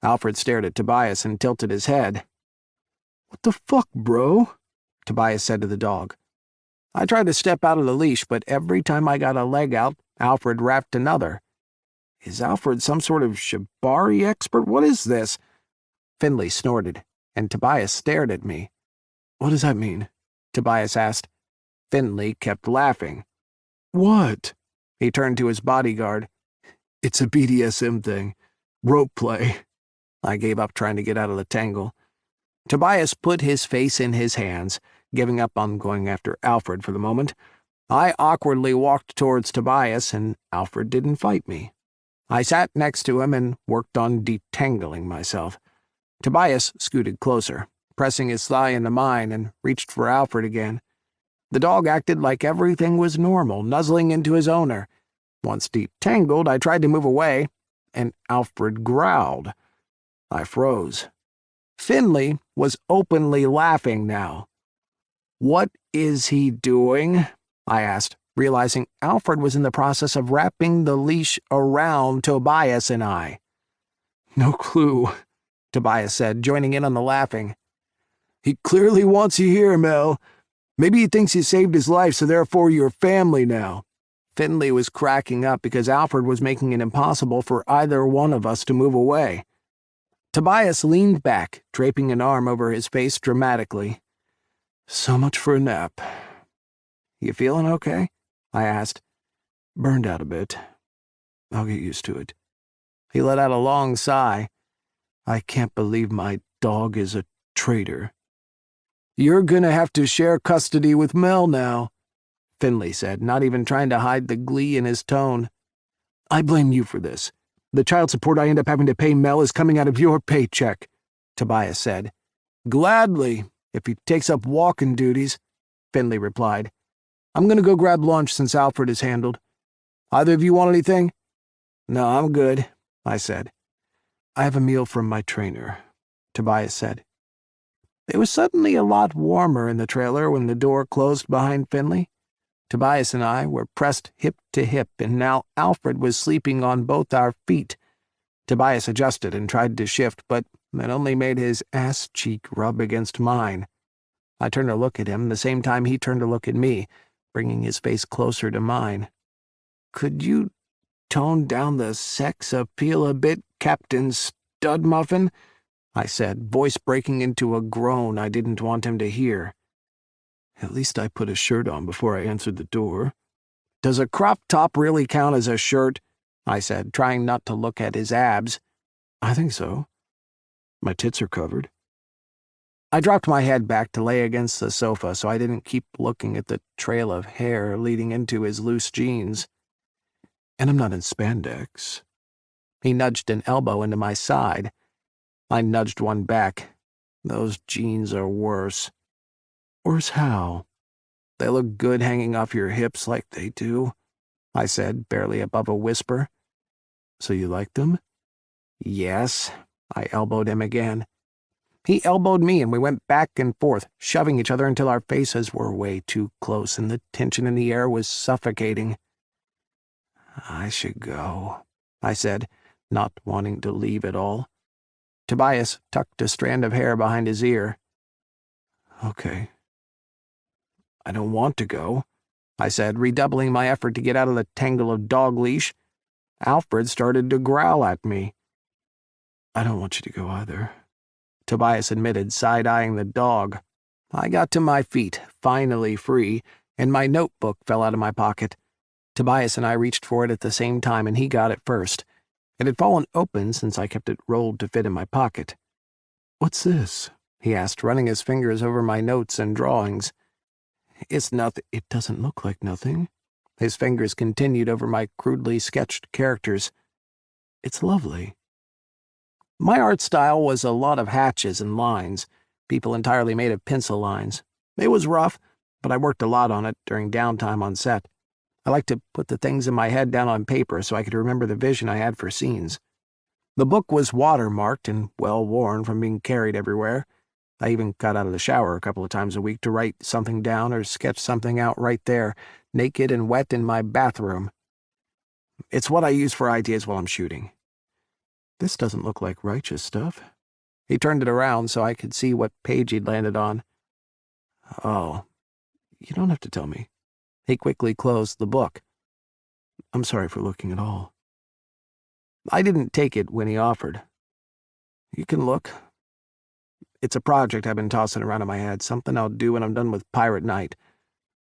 Alfred stared at Tobias and tilted his head. "What the fuck, bro?" Tobias said to the dog. I tried to step out of the leash, but every time I got a leg out, Alfred wrapped another. Is Alfred some sort of shibari expert? What is this? Finley snorted, and Tobias stared at me. "What does that mean?" Tobias asked. Finley kept laughing. "What?" He turned to his bodyguard. "It's a BDSM thing. Rope play." I gave up trying to get out of the tangle. Tobias put his face in his hands, giving up on going after Alfred for the moment. I awkwardly walked towards Tobias, and Alfred didn't fight me. I sat next to him and worked on detangling myself. Tobias scooted closer, pressing his thigh into mine, and reached for Alfred again. The dog acted like everything was normal, nuzzling into his owner. Once detangled, I tried to move away, and Alfred growled. I froze. Finley was openly laughing now. "What is he doing?" I asked, realizing Alfred was in the process of wrapping the leash around Tobias and I. "No clue," Tobias said, joining in on the laughing. "He clearly wants you here, Mel. Maybe he thinks you saved his life, so therefore you're family now." Finley was cracking up because Alfred was making it impossible for either one of us to move away. Tobias leaned back, draping an arm over his face dramatically. "So much for a nap." "You feeling okay?" I asked. "Burned out a bit. I'll get used to it." He let out a long sigh. "I can't believe my dog is a traitor." "You're gonna have to share custody with Mel now," Finley said, not even trying to hide the glee in his tone. "I blame you for this. The child support I end up having to pay Mel is coming out of your paycheck," Tobias said. "Gladly, if he takes up walking duties," Finley replied. "I'm going to go grab lunch since Alfred is handled. Either of you want anything?" "No, I'm good," I said. "I have a meal from my trainer," Tobias said. It was suddenly a lot warmer in the trailer when the door closed behind Finley. Tobias and I were pressed hip to hip, and now Alfred was sleeping on both our feet. Tobias adjusted and tried to shift, but that only made his ass cheek rub against mine. I turned to look at him the same time he turned to look at me, bringing his face closer to mine. "Could you tone down the sex appeal a bit, Captain Studmuffin?" I said, voice breaking into a groan I didn't want him to hear. "At least I put a shirt on before I answered the door." "Does a crop top really count as a shirt?" I said, trying not to look at his abs. "I think so. My tits are covered." I dropped my head back to lay against the sofa so I didn't keep looking at the trail of hair leading into his loose jeans. "And I'm not in spandex." He nudged an elbow into my side. I nudged one back. "Those jeans are worse." "Worse how?" "They look good hanging off your hips like they do," I said, barely above a whisper. "So you like them?" "Yes." I elbowed him again. He elbowed me, and we went back and forth, shoving each other until our faces were way too close and the tension in the air was suffocating. "I should go," I said, not wanting to leave at all. Tobias tucked a strand of hair behind his ear. "Okay." "I don't want to go," I said, redoubling my effort to get out of the tangle of dog leash. Alfred started to growl at me. "I don't want you to go either," Tobias admitted, side-eyeing the dog. I got to my feet, finally free, and my notebook fell out of my pocket. Tobias and I reached for it at the same time, and he got it first. It had fallen open since I kept it rolled to fit in my pocket. "What's this?" he asked, running his fingers over my notes and drawings. "It's nothing." "It doesn't look like nothing." His fingers continued over my crudely sketched characters. It's lovely. My art style was a lot of hatches and lines, people entirely made of pencil lines. It was rough, but I worked a lot on it during downtime on set. I liked to put the things in my head down on paper so I could remember the vision I had for scenes. The book was watermarked and well-worn from being carried everywhere. I even got out of the shower a couple of times a week to write something down or sketch something out right there, naked and wet in my bathroom. It's what I use for ideas while I'm shooting. This doesn't look like righteous stuff. He turned it around so I could see what page he'd landed on. Oh, you don't have to tell me. He quickly closed the book. I'm sorry for looking at all. I didn't take it when he offered. You can look. It's a project I've been tossing around in my head, something I'll do when I'm done with Pirate Night.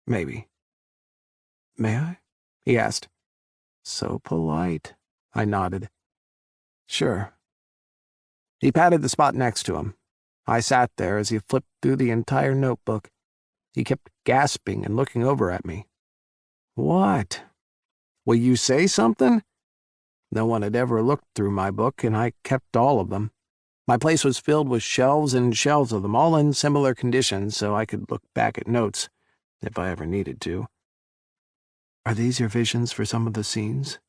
Maybe. May I? He asked. So polite. I nodded. Sure. He patted the spot next to him. I sat there as he flipped through the entire notebook. He kept gasping and looking over at me. What? Will you say something? No one had ever looked through my book, and I kept all of them. My place was filled with shelves and shelves of them, all in similar conditions, so I could look back at notes, if I ever needed to. Are these your visions for some of the scenes?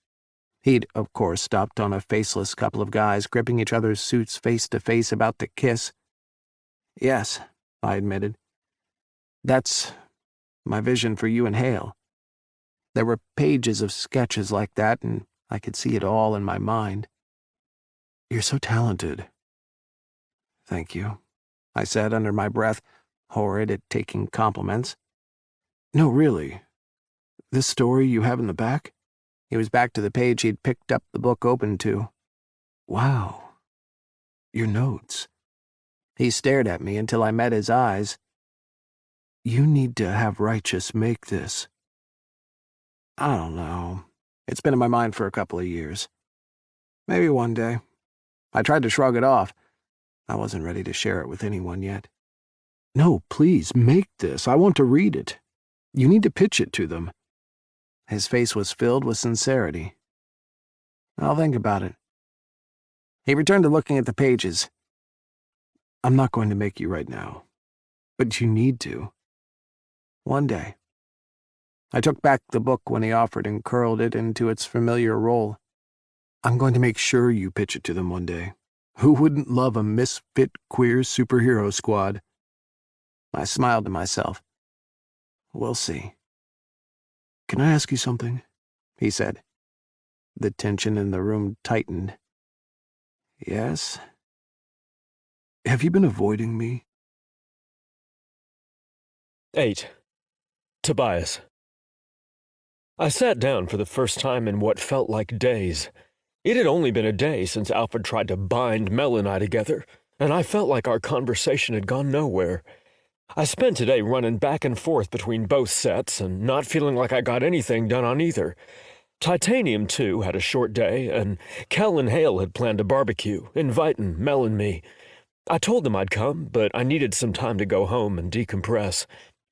He'd, of course, stopped on a faceless couple of guys gripping each other's suits face to face about to kiss. Yes, I admitted. That's my vision for you and Hale. There were pages of sketches like that, and I could see it all in my mind. You're so talented. Thank you, I said under my breath, horrid at taking compliments. No, really. This story you have in the back? He was back to the page he'd picked up the book open to. Wow. Your notes. He stared at me until I met his eyes. You need to have Righteous make this. I don't know. It's been in my mind for a couple of years. Maybe one day. I tried to shrug it off. I wasn't ready to share it with anyone yet. No, please, make this. I want to read it. You need to pitch it to them. His face was filled with sincerity. I'll think about it. He returned to looking at the pages. I'm not going to make you right now, but you need to. One day. I took back the book when he offered and curled it into its familiar roll. I'm going to make sure you pitch it to them one day. Who wouldn't love a misfit queer superhero squad? I smiled to myself. We'll see. Can I ask you something? He said. The tension in the room tightened. Yes? Have you been avoiding me? 8. Tobias. I sat down for the first time in what felt like days. It had only been a day since Alfred tried to bind Mel and I together, and I felt like our conversation had gone nowhere. I spent today running back and forth between both sets and not feeling like I got anything done on either. Titanium, too, had a short day, and Kel and Hale had planned a barbecue, inviting Mel and me. I told them I'd come, but I needed some time to go home and decompress.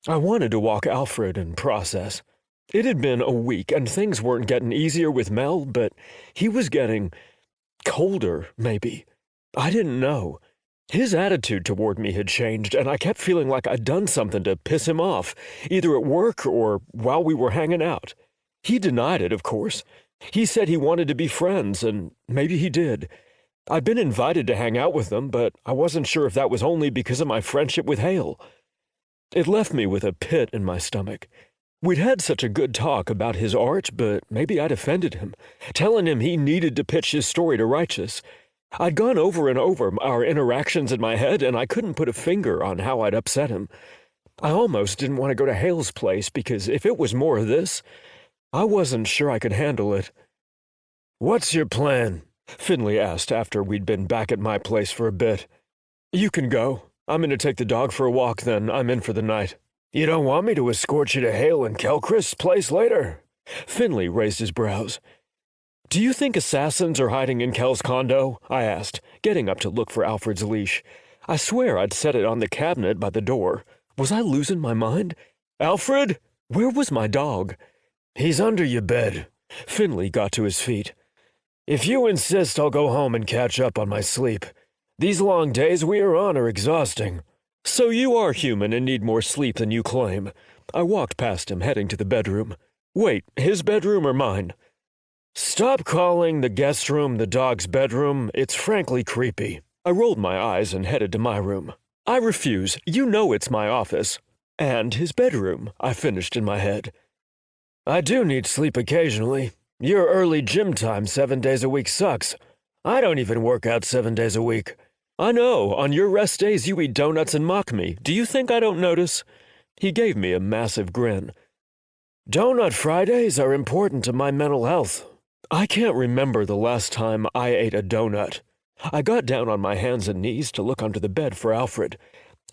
I wanted to walk Alfred and process. It had been a week, and things weren't getting easier with Mel, but he was getting colder, maybe. I didn't know. His attitude toward me had changed, and I kept feeling like I'd done something to piss him off, either at work or while we were hanging out. He denied it, of course. He said he wanted to be friends, and maybe he did. I'd been invited to hang out with them, but I wasn't sure if that was only because of my friendship with Hale. It left me with a pit in my stomach. We'd had such a good talk about his art, but maybe I'd offended him, telling him he needed to pitch his story to Righteous. I'd gone over and over our interactions in my head, and I couldn't put a finger on how I'd upset him. I almost didn't want to go to Hale's place, because if it was more of this, I wasn't sure I could handle it. "What's your plan?" Finley asked after we'd been back at my place for a bit. "You can go. I'm going to take the dog for a walk, then I'm in for the night." "You don't want me to escort you to Hale and Kelchrist's place later?" Finley raised his brows. "Do you think assassins are hiding in Kel's condo?" I asked, getting up to look for Alfred's leash. I swear I'd set it on the cabinet by the door. Was I losing my mind? "Alfred, where was my dog?" He's under your bed. Finley got to his feet. If you insist, I'll go home and catch up on my sleep. These long days we are on are exhausting. So you are human and need more sleep than you claim. I walked past him, heading to the bedroom. Wait, his bedroom or mine? Stop calling the guest room the dog's bedroom. It's frankly creepy. I rolled my eyes and headed to my room. I refuse. You know it's my office. And his bedroom, I finished in my head. I do need sleep occasionally. Your early gym time 7 days a week sucks. I don't even work out 7 days a week. I know, on your rest days you eat donuts and mock me. Do you think I don't notice? He gave me a massive grin. Donut Fridays are important to my mental health. I can't remember the last time I ate a donut. I got down on my hands and knees to look under the bed for Alfred.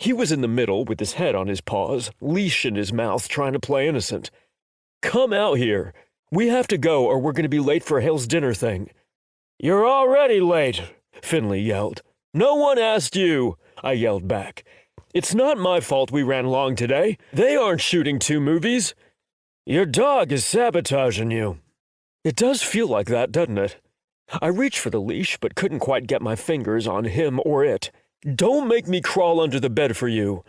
He was in the middle with his head on his paws, leash in his mouth, trying to play innocent. Come out here. We have to go or we're going to be late for Hale's dinner thing. You're already late, Finley yelled. No one asked you, I yelled back. It's not my fault we ran long today. They aren't shooting 2 movies. Your dog is sabotaging you. It does feel like that, doesn't it? I reached for the leash but couldn't quite get my fingers on him or it. Don't make me crawl under the bed for you.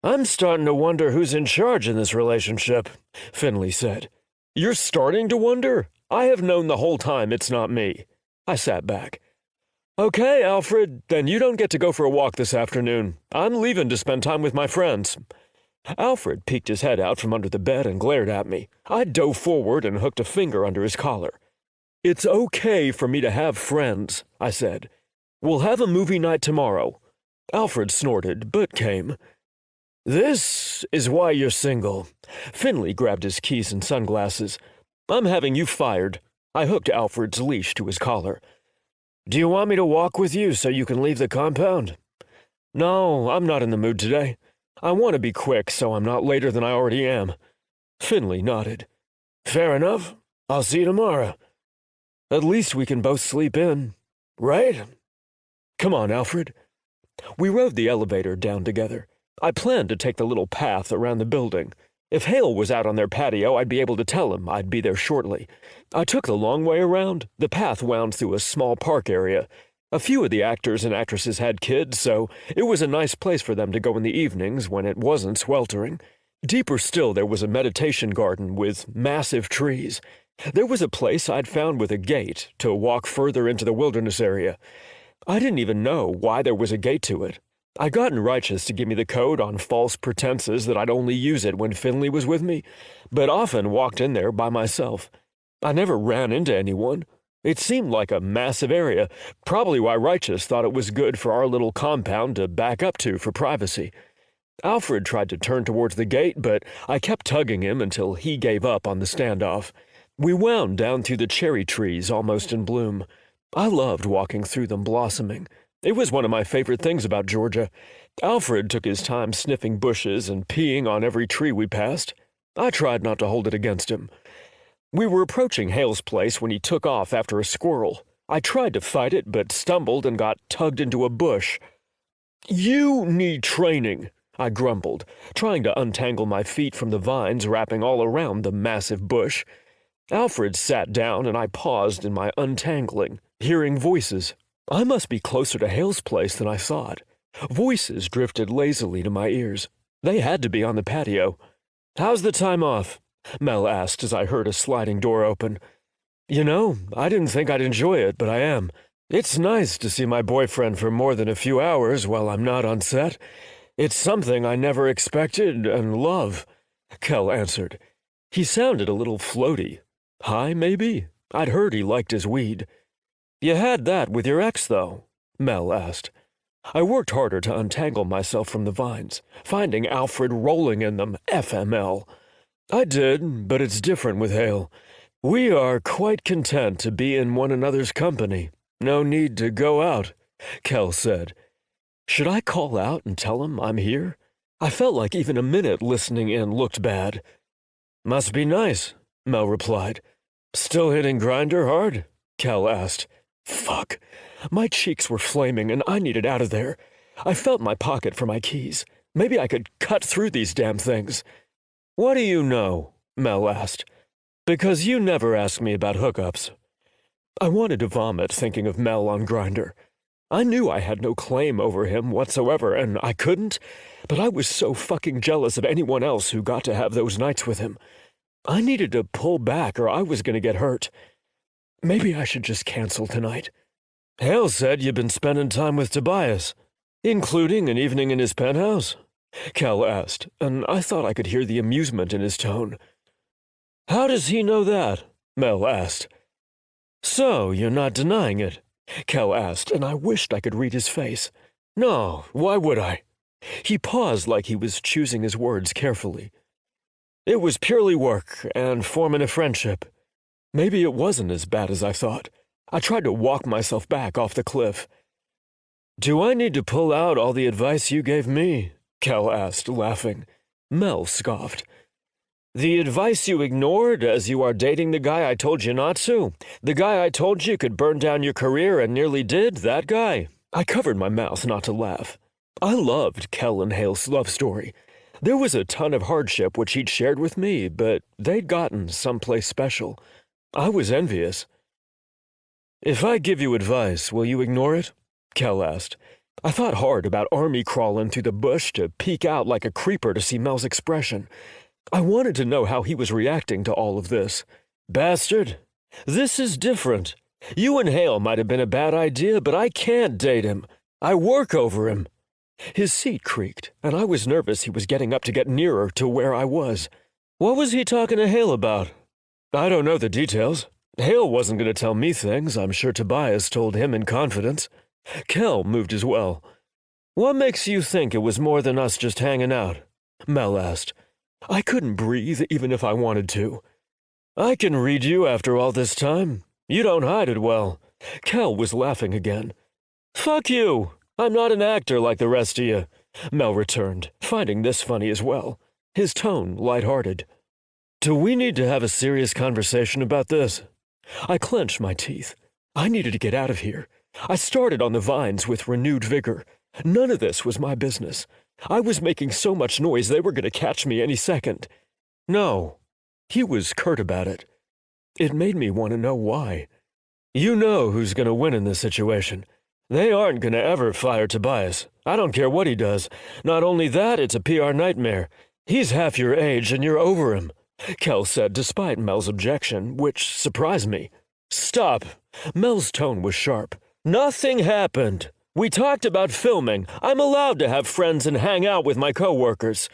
I'm starting to wonder who's in charge in this relationship, Finley said. You're starting to wonder? I have known the whole time it's not me. I sat back. Okay, Alfred, then you don't get to go for a walk this afternoon. I'm leaving to spend time with my friends. Alfred peeked his head out from under the bed and glared at me. I dove forward and hooked a finger under his collar. It's okay for me to have friends, I said. We'll have a movie night tomorrow. Alfred snorted, but came. This is why you're single. Finley grabbed his keys and sunglasses. I'm having you fired. I hooked Alfred's leash to his collar. Do you want me to walk with you so you can leave the compound? No, I'm not in the mood today. I want to be quick so I'm not later than I already am. Finley nodded. Fair enough. I'll see you tomorrow. At least we can both sleep in, right? Come on, Alfred. We rode the elevator down together. I planned to take the little path around the building. If Hale was out on their patio, I'd be able to tell him I'd be there shortly. I took the long way around. The path wound through a small park area. A few of the actors and actresses had kids, so it was a nice place for them to go in the evenings when it wasn't sweltering. Deeper still, there was a meditation garden with massive trees. There was a place I'd found with a gate to walk further into the wilderness area. I didn't even know why there was a gate to it. I'd gotten Righteous to give me the code on false pretenses that I'd only use it when Finley was with me, but often walked in there by myself. I never ran into anyone. It seemed like a massive area, probably why Righteous thought it was good for our little compound to back up to for privacy. Alfred tried to turn towards the gate, but I kept tugging him until he gave up on the standoff. We wound down through the cherry trees almost in bloom. I loved walking through them blossoming. It was one of my favorite things about Georgia. Alfred took his time sniffing bushes and peeing on every tree we passed. I tried not to hold it against him. We were approaching Hale's place when he took off after a squirrel. I tried to fight it, but stumbled and got tugged into a bush. You need training, I grumbled, trying to untangle my feet from the vines wrapping all around the massive bush. Alfred sat down and I paused in my untangling, hearing voices. I must be closer to Hale's place than I thought. Voices drifted lazily to my ears. They had to be on the patio. How's the time off? Mel asked as I heard a sliding door open. You know, I didn't think I'd enjoy it, but I am. It's nice to see my boyfriend for more than a few hours while I'm not on set. It's something I never expected and love, Kel answered. He sounded a little floaty. High, maybe? I'd heard he liked his weed. You had that with your ex, though? Mel asked. I worked harder to untangle myself from the vines, finding Alfred rolling in them, FML. I did, but it's different with Hale. We are quite content to be in one another's company. No need to go out, Kel said. Should I call out and tell him I'm here? I felt like even a minute listening in looked bad. Must be nice, Mel replied. Still hitting Grinder hard? Kel asked. Fuck. My cheeks were flaming and I needed out of there. I felt my pocket for my keys. Maybe I could cut through these damn things. What do you know? Mel asked. Because you never ask me about hookups. I wanted to vomit thinking of Mel on Grindr. I knew I had no claim over him whatsoever, and I couldn't, but I was so fucking jealous of anyone else who got to have those nights with him. I needed to pull back or I was going to get hurt. Maybe I should just cancel tonight. Hale said you've been spending time with Tobias, including an evening in his penthouse? Cal asked, and I thought I could hear the amusement in his tone. How does he know that? Mel asked. So, you're not denying it? Cal asked, and I wished I could read his face. No, why would I? He paused like he was choosing his words carefully. It was purely work and forming a friendship. Maybe it wasn't as bad as I thought. I tried to walk myself back off the cliff. Do I need to pull out all the advice you gave me? Cal asked, laughing. Mel scoffed. The advice you ignored as you are dating the guy I told you not to? The guy I told you could burn down your career and nearly did? That guy? I covered my mouth not to laugh. I loved Kel and Hale's love story. There was a ton of hardship which he'd shared with me, but they'd gotten someplace special. I was envious. If I give you advice, will you ignore it? Kel asked. I thought hard about army crawling through the bush to peek out like a creeper to see Mel's expression. I wanted to know how he was reacting to all of this. Bastard, this is different. You and Hale might have been a bad idea, but I can't date him. I work over him. His seat creaked, and I was nervous he was getting up to get nearer to where I was. What was he talking to Hale about? I don't know the details. Hale wasn't going to tell me things. I'm sure Tobias told him in confidence. Kel moved as well. What makes you think it was more than us just hanging out? Mel asked. I couldn't breathe even if I wanted to. I can read you after all this time. You don't hide it well. Kel was laughing again. Fuck you. I'm not an actor like the rest of you, Mel returned, finding this funny as well, his tone lighthearted. Do we need to have a serious conversation about this? I clenched my teeth. I needed to get out of here. I started on the vines with renewed vigor. None of this was my business. I was making so much noise they were going to catch me any second. No. He was curt about it. It made me want to know why. You know who's going to win in this situation. They aren't going to ever fire Tobias. I don't care what he does. Not only that, it's a PR nightmare. He's half your age and you're over him, Kel said despite Mel's objection, which surprised me. Stop. Mel's tone was sharp. Nothing happened. We talked about filming. I'm allowed to have friends and hang out with my coworkers.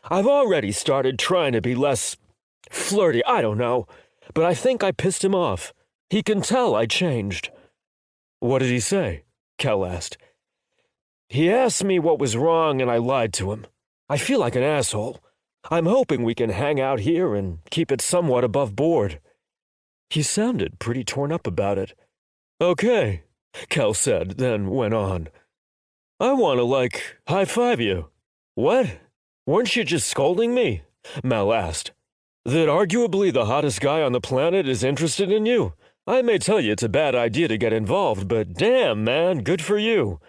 I've already started trying to be less flirty, I don't know, but I think I pissed him off. He can tell I changed. What did he say? Kel asked. He asked me what was wrong and I lied to him. I feel like an asshole. I'm hoping we can hang out here and keep it somewhat above board. He sounded pretty torn up about it. Okay, Kel said, then went on. I want to, high-five you. What? Weren't you just scolding me? Mel asked. That arguably the hottest guy on the planet is interested in you? I may tell you it's a bad idea to get involved, but damn, man, good for you.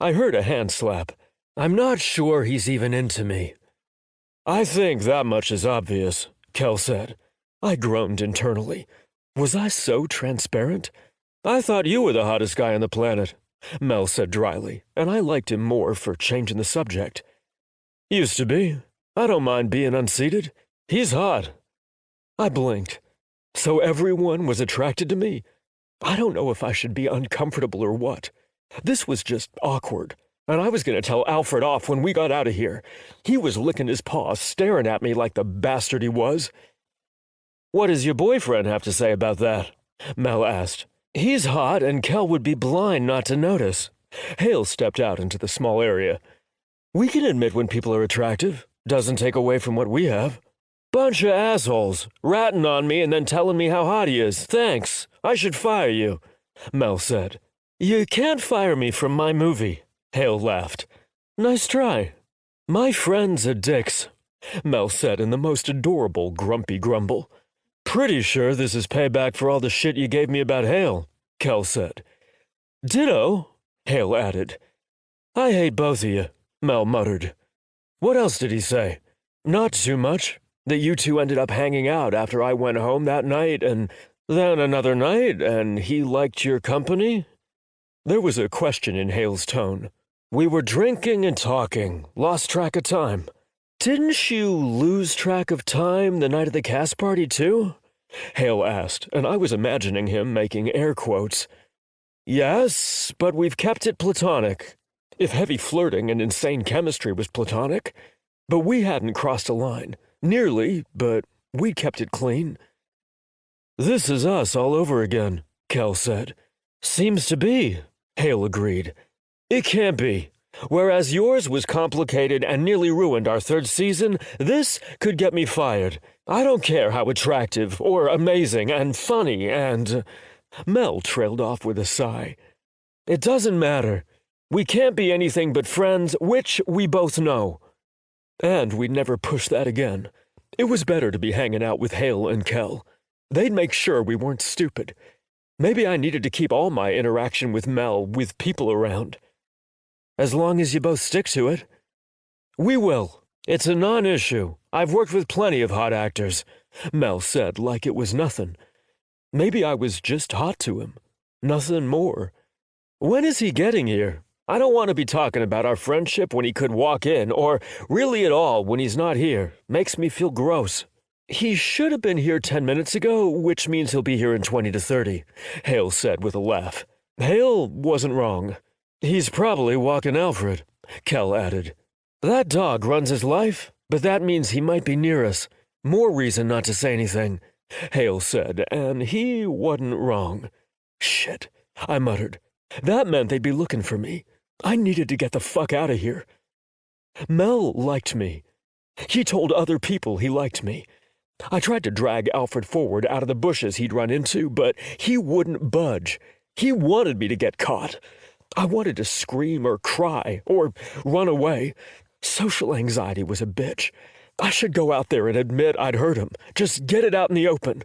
I heard a hand slap. I'm not sure he's even into me. I think that much is obvious, Kel said. I groaned internally. Was I so transparent? I thought you were the hottest guy on the planet, Mel said dryly, and I liked him more for changing the subject. Used to be. I don't mind being unseated. He's hot. I blinked. So everyone was attracted to me? I don't know if I should be uncomfortable or what. This was just awkward, and I was going to tell Alfred off when we got out of here. He was licking his paws, staring at me like the bastard he was. What does your boyfriend have to say about that? Mel asked. He's hot, and Kel would be blind not to notice. Hale stepped out into the small area. We can admit when people are attractive. Doesn't take away from what we have. Bunch of assholes, ratting on me and then telling me how hot he is. Thanks. I should fire you, Mel said. You can't fire me from my movie, Hale laughed. Nice try. My friends are dicks, Mel said in the most adorable grumpy grumble. Pretty sure this is payback for all the shit you gave me about Hale, Kel said. Ditto, Hale added. I hate both of you, Mel muttered. What else did he say? Not too much. That you two ended up hanging out after I went home that night, and then another night, and he liked your company? There was a question in Hale's tone. We were drinking and talking, lost track of time. Didn't you lose track of time the night of the cast party, too? Hale asked, and I was imagining him making air quotes. Yes, but we've kept it platonic. If heavy flirting and insane chemistry was platonic. But we hadn't crossed a line. Nearly, but we kept it clean. This is us all over again, Kel said. Seems to be, Hale agreed. It can't be. Whereas yours was complicated and nearly ruined our third season, this could get me fired. I don't care how attractive or amazing and funny and... Mel trailed off with a sigh. It doesn't matter. We can't be anything but friends, which we both know. And we'd never push that again. It was better to be hanging out with Hale and Kel. They'd make sure we weren't stupid. Maybe I needed to keep all my interaction with Mel with people around. As long as you both stick to it. We will. It's a non-issue. I've worked with plenty of hot actors, Mel said like it was nothing. Maybe I was just hot to him. Nothing more. When is he getting here? I don't want to be talking about our friendship when he could walk in, or really at all when he's not here. Makes me feel gross. He should have been here 10 minutes ago, which means he'll be here in 20 to 30, Hale said with a laugh. Hale wasn't wrong. He's probably walking Alfred, Kel added. That dog runs his life, but that means he might be near us. More reason not to say anything, Hale said, and he wasn't wrong. Shit, I muttered. That meant they'd be looking for me. I needed to get the fuck out of here. Mel liked me. He told other people he liked me. I tried to drag Alfred forward out of the bushes he'd run into, but he wouldn't budge. He wanted me to get caught. I wanted to scream or cry or run away. Social anxiety was a bitch. I should go out there and admit I'd hurt him. Just get it out in the open.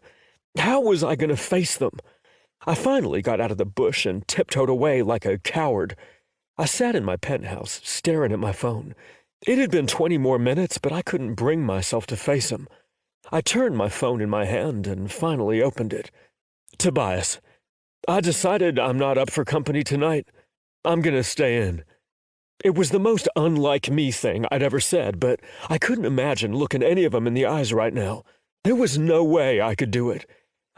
How was I going to face them? I finally got out of the bush and tiptoed away like a coward. I sat in my penthouse, staring at my phone. It had been 20 more minutes, but I couldn't bring myself to face him. I turned my phone in my hand and finally opened it. Tobias, I decided I'm not up for company tonight. I'm gonna stay in. It was the most unlike me thing I'd ever said, but I couldn't imagine looking any of them in the eyes right now. There was no way I could do it.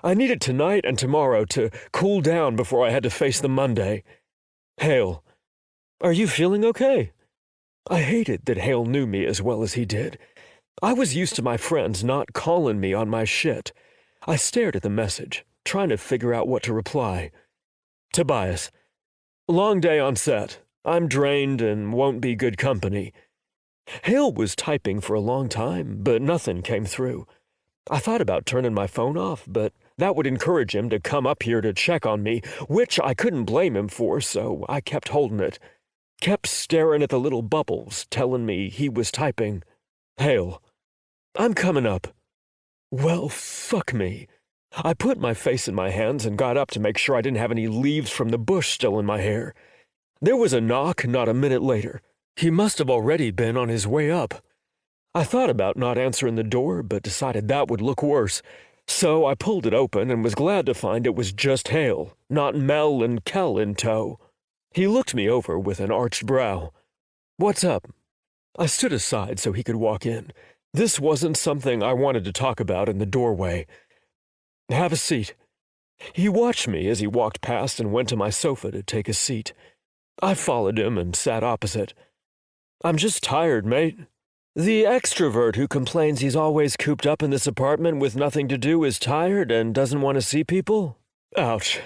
I needed tonight and tomorrow to cool down before I had to face the Monday. Hale, are you feeling okay? I hated that Hale knew me as well as he did. I was used to my friends not calling me on my shit. I stared at the message, trying to figure out what to reply. Tobias, long day on set. I'm drained and won't be good company. Hale was typing for a long time, but nothing came through. I thought about turning my phone off, but that would encourage him to come up here to check on me, which I couldn't blame him for, so I kept holding it. Kept staring at the little bubbles, telling me he was typing. Hale, I'm coming up. Well, fuck me. I put my face in my hands and got up to make sure I didn't have any leaves from the bush still in my hair. There was a knock not a minute later. He must have already been on his way up. I thought about not answering the door, but decided that would look worse. So I pulled it open and was glad to find it was just Hale, not Mel and Kel in tow. He looked me over with an arched brow. What's up? I stood aside so he could walk in. This wasn't something I wanted to talk about in the doorway. Have a seat. He watched me as he walked past and went to my sofa to take a seat. I followed him and sat opposite. I'm just tired, mate. The extrovert who complains he's always cooped up in this apartment with nothing to do is tired and doesn't want to see people? Ouch.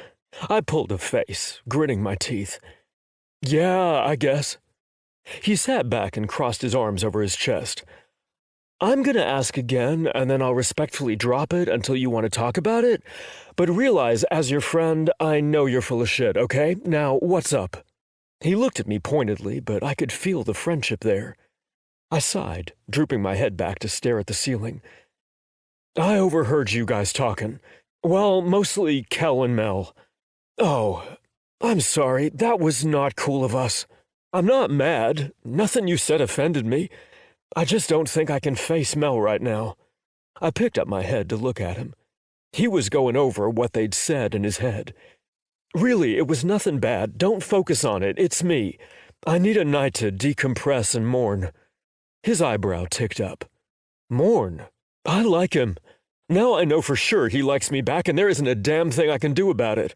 I pulled a face, gritting my teeth. Yeah, I guess. He sat back and crossed his arms over his chest. I'm going to ask again, and then I'll respectfully drop it until you want to talk about it. But realize, as your friend, I know you're full of shit, okay? Now, what's up? He looked at me pointedly, but I could feel the friendship there. I sighed, drooping my head back to stare at the ceiling. I overheard you guys talking. Well, mostly Kel and Mel. Oh, I'm sorry. That was not cool of us. I'm not mad. Nothing you said offended me. I just don't think I can face Mel right now. I picked up my head to look at him. He was going over what they'd said in his head. Really, it was nothing bad. Don't focus on it. It's me. I need a night to decompress and mourn. His eyebrow ticked up. Mourn? I like him. Now I know for sure he likes me back, and there isn't a damn thing I can do about it.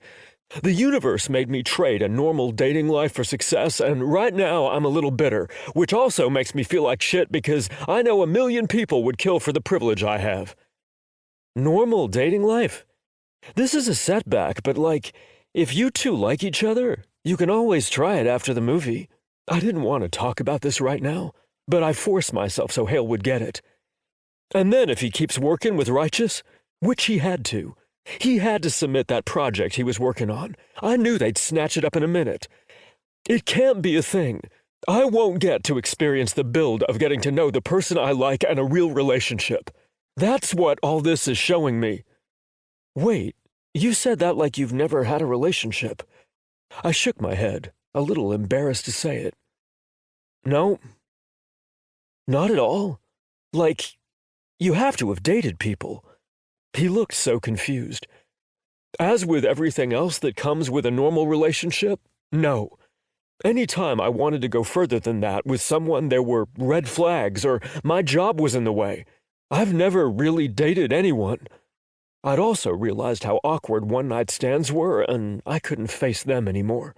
The universe made me trade a normal dating life for success, and right now I'm a little bitter, which also makes me feel like shit because I know 1,000,000 people would kill for the privilege I have. Normal dating life? This is a setback, but if you two like each other, you can always try it after the movie. I didn't want to talk about this right now, but I forced myself so Hale would get it. And then if he keeps working with Righteous, which he had to submit that project he was working on. I knew they'd snatch it up in a minute. It can't be a thing. I won't get to experience the build of getting to know the person I like and a real relationship. That's what all this is showing me. Wait, you said that like you've never had a relationship. I shook my head, a little embarrassed to say it. No, not at all. You have to have dated people. He looked so confused. As with everything else that comes with a normal relationship, no. Any time I wanted to go further than that with someone, there were red flags or my job was in the way. I've never really dated anyone. I'd also realized how awkward one-night stands were, and I couldn't face them anymore.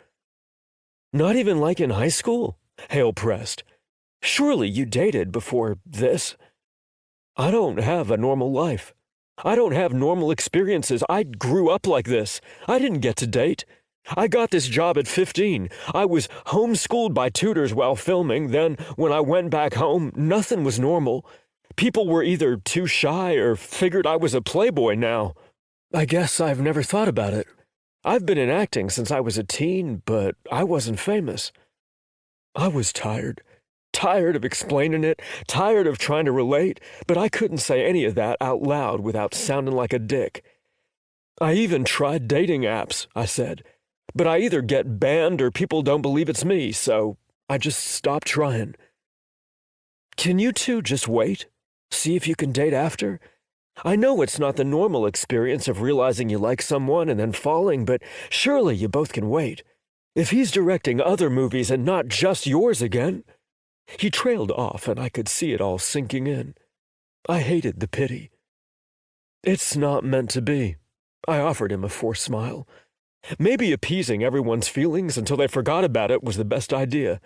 Not even like in high school? Hale pressed. Surely you dated before this? I don't have a normal life. I don't have normal experiences. I grew up like this. I didn't get to date. I got this job at 15. I was homeschooled by tutors while filming. Then, when I went back home, nothing was normal. People were either too shy or figured I was a playboy now. I guess I've never thought about it. I've been in acting since I was a teen, but I wasn't famous. I was tired. Tired of explaining it, tired of trying to relate, but I couldn't say any of that out loud without sounding like a dick. I even tried dating apps, I said, but I either get banned or people don't believe it's me, so I just stopped trying. Can you two just wait? See if you can date after? I know it's not the normal experience of realizing you like someone and then falling, but surely you both can wait. If he's directing other movies and not just yours again. He trailed off, and I could see it all sinking in. I hated the pity. It's not meant to be. I offered him a forced smile. Maybe appeasing everyone's feelings until they forgot about it was the best idea.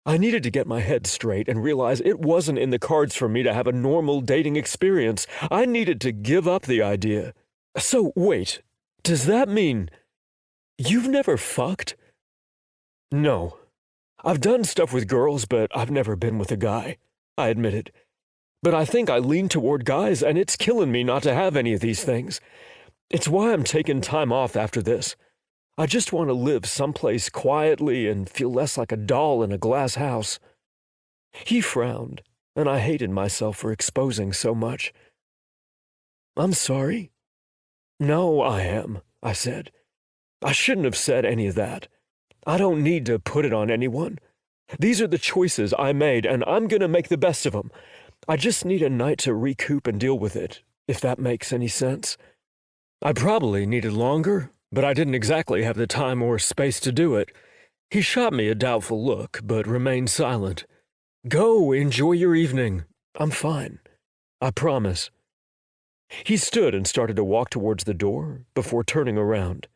I needed to get my head straight and realize it wasn't in the cards for me to have a normal dating experience. I needed to give up the idea. So, wait, does that mean you've never fucked? No. I've done stuff with girls, but I've never been with a guy, I admitted. But I think I lean toward guys, and it's killing me not to have any of these things. It's why I'm taking time off after this. I just want to live someplace quietly and feel less like a doll in a glass house. He frowned, and I hated myself for exposing so much. I'm sorry. No, I am, I said. I shouldn't have said any of that. I don't need to put it on anyone. These are the choices I made, and I'm going to make the best of them. I just need a night to recoup and deal with it, if that makes any sense. I probably needed longer, but I didn't exactly have the time or space to do it. He shot me a doubtful look, but remained silent. Go, enjoy your evening. I'm fine. I promise. He stood and started to walk towards the door before turning around.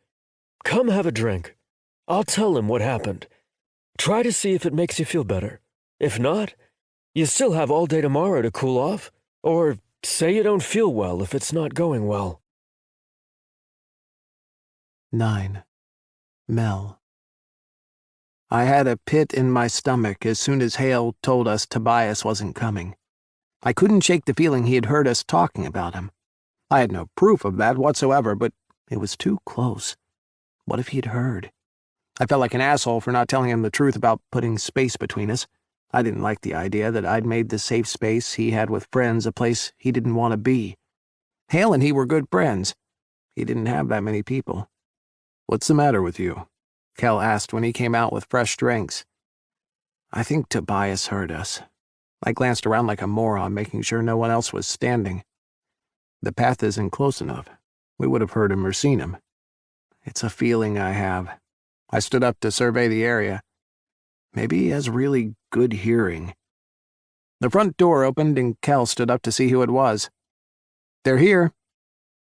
Come have a drink. I'll tell him what happened. Try to see if it makes you feel better. If not, you still have all day tomorrow to cool off. Or say you don't feel well if it's not going well. 9. Mel. I had a pit in my stomach as soon as Hale told us Tobias wasn't coming. I couldn't shake the feeling he had heard us talking about him. I had no proof of that whatsoever, but it was too close. What if he'd heard? I felt like an asshole for not telling him the truth about putting space between us. I didn't like the idea that I'd made the safe space he had with friends a place he didn't want to be. Hale and he were good friends. He didn't have that many people. "What's the matter with you?" Kel asked when he came out with fresh drinks. I think Tobias heard us. I glanced around like a moron, making sure no one else was standing. The path isn't close enough. We would have heard him or seen him. It's a feeling I have. I stood up to survey the area. Maybe he has really good hearing. The front door opened and Kel stood up to see who it was. "They're here."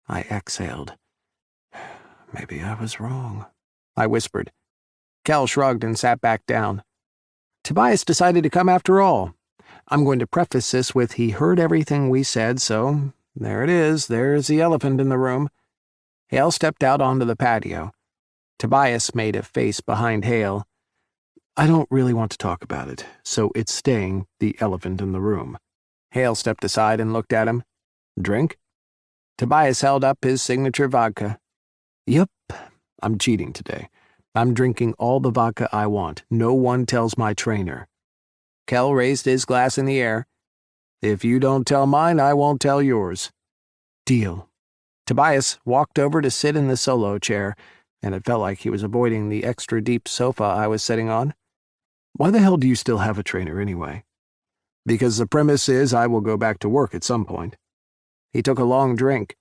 I exhaled. Maybe I was wrong, I whispered. Kel shrugged and sat back down. Tobias decided to come after all. I'm going to preface this with he heard everything we said, so there it is. There's the elephant in the room. Hale stepped out onto the patio. Tobias made a face behind Hale. I don't really want to talk about it, so it's staying the elephant in the room. Hale stepped aside and looked at him. Drink? Tobias held up his signature vodka. Yep, I'm cheating today. I'm drinking all the vodka I want. No one tells my trainer. Kel raised his glass in the air. If you don't tell mine, I won't tell yours. Deal. Tobias walked over to sit in the solo chair, and it felt like he was avoiding the extra deep sofa I was sitting on. Why the hell do you still have a trainer anyway? Because the premise is I will go back to work at some point. He took a long drink.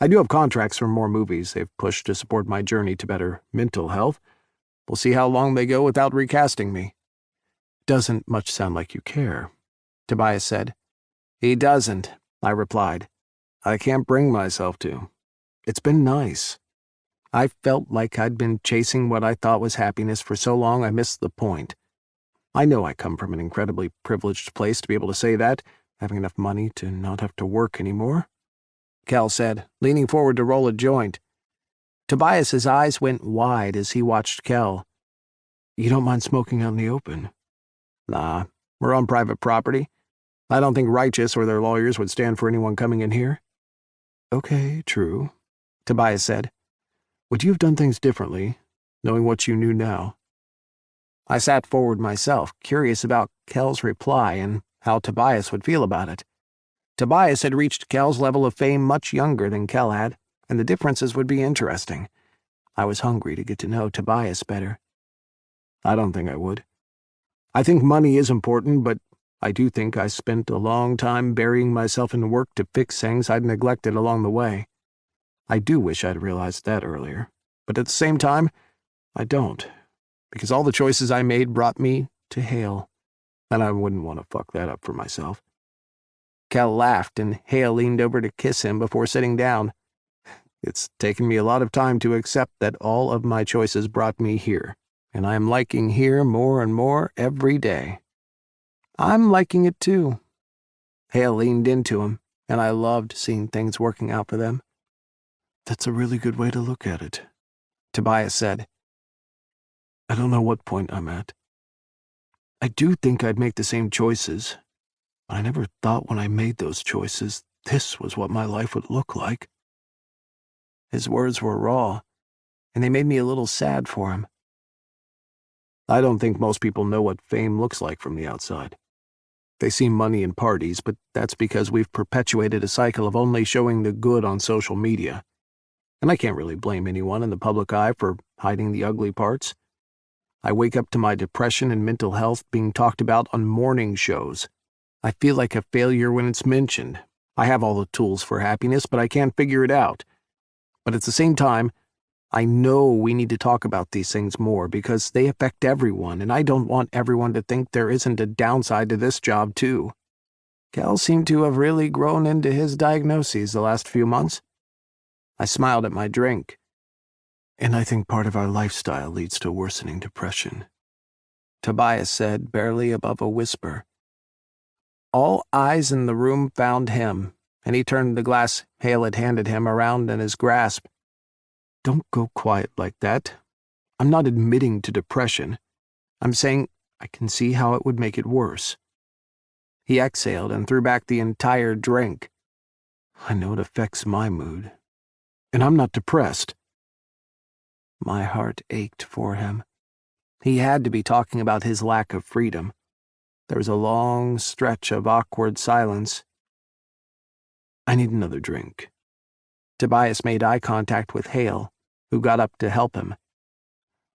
I do have contracts for more movies they've pushed to support my journey to better mental health. We'll see how long they go without recasting me. Doesn't much sound like you care, Tobias said. He doesn't, I replied. I can't bring myself to. It's been nice. I felt like I'd been chasing what I thought was happiness for so long I missed the point. I know I come from an incredibly privileged place to be able to say that, having enough money to not have to work anymore. Cal said, leaning forward to roll a joint. Tobias's eyes went wide as he watched Kel. You don't mind smoking out in the open? Nah, we're on private property. I don't think Righteous or their lawyers would stand for anyone coming in here. Okay, true, Tobias said. Would you have done things differently, knowing what you knew now? I sat forward myself, curious about Kel's reply and how Tobias would feel about it. Tobias had reached Kel's level of fame much younger than Kel had, and the differences would be interesting. I was hungry to get to know Tobias better. I don't think I would. I think money is important, but I do think I spent a long time burying myself in work to fix things I'd neglected along the way. I do wish I'd realized that earlier, but at the same time, I don't, because all the choices I made brought me to Hale, and I wouldn't want to fuck that up for myself. Kel laughed, and Hale leaned over to kiss him before sitting down. It's taken me a lot of time to accept that all of my choices brought me here, and I am liking here more and more every day. I'm liking it too. Hale leaned into him, and I loved seeing things working out for them. That's a really good way to look at it, Tobias said. I don't know what point I'm at. I do think I'd make the same choices, but I never thought when I made those choices this was what my life would look like. His words were raw, and they made me a little sad for him. I don't think most people know what fame looks like from the outside. They see money and parties, but that's because we've perpetuated a cycle of only showing the good on social media. And I can't really blame anyone in the public eye for hiding the ugly parts. I wake up to my depression and mental health being talked about on morning shows. I feel like a failure when it's mentioned. I have all the tools for happiness, but I can't figure it out. But at the same time, I know we need to talk about these things more because they affect everyone, and I don't want everyone to think there isn't a downside to this job, too. Cal seemed to have really grown into his diagnoses the last few months. I smiled at my drink. And I think part of our lifestyle leads to worsening depression, Tobias said, barely above a whisper. All eyes in the room found him, and he turned the glass Hale had handed him around in his grasp. Don't go quiet like that. I'm not admitting to depression. I'm saying I can see how it would make it worse. He exhaled and threw back the entire drink. I know it affects my mood, and I'm not depressed. My heart ached for him. He had to be talking about his lack of freedom. There was a long stretch of awkward silence. I need another drink. Tobias made eye contact with Hale, who got up to help him.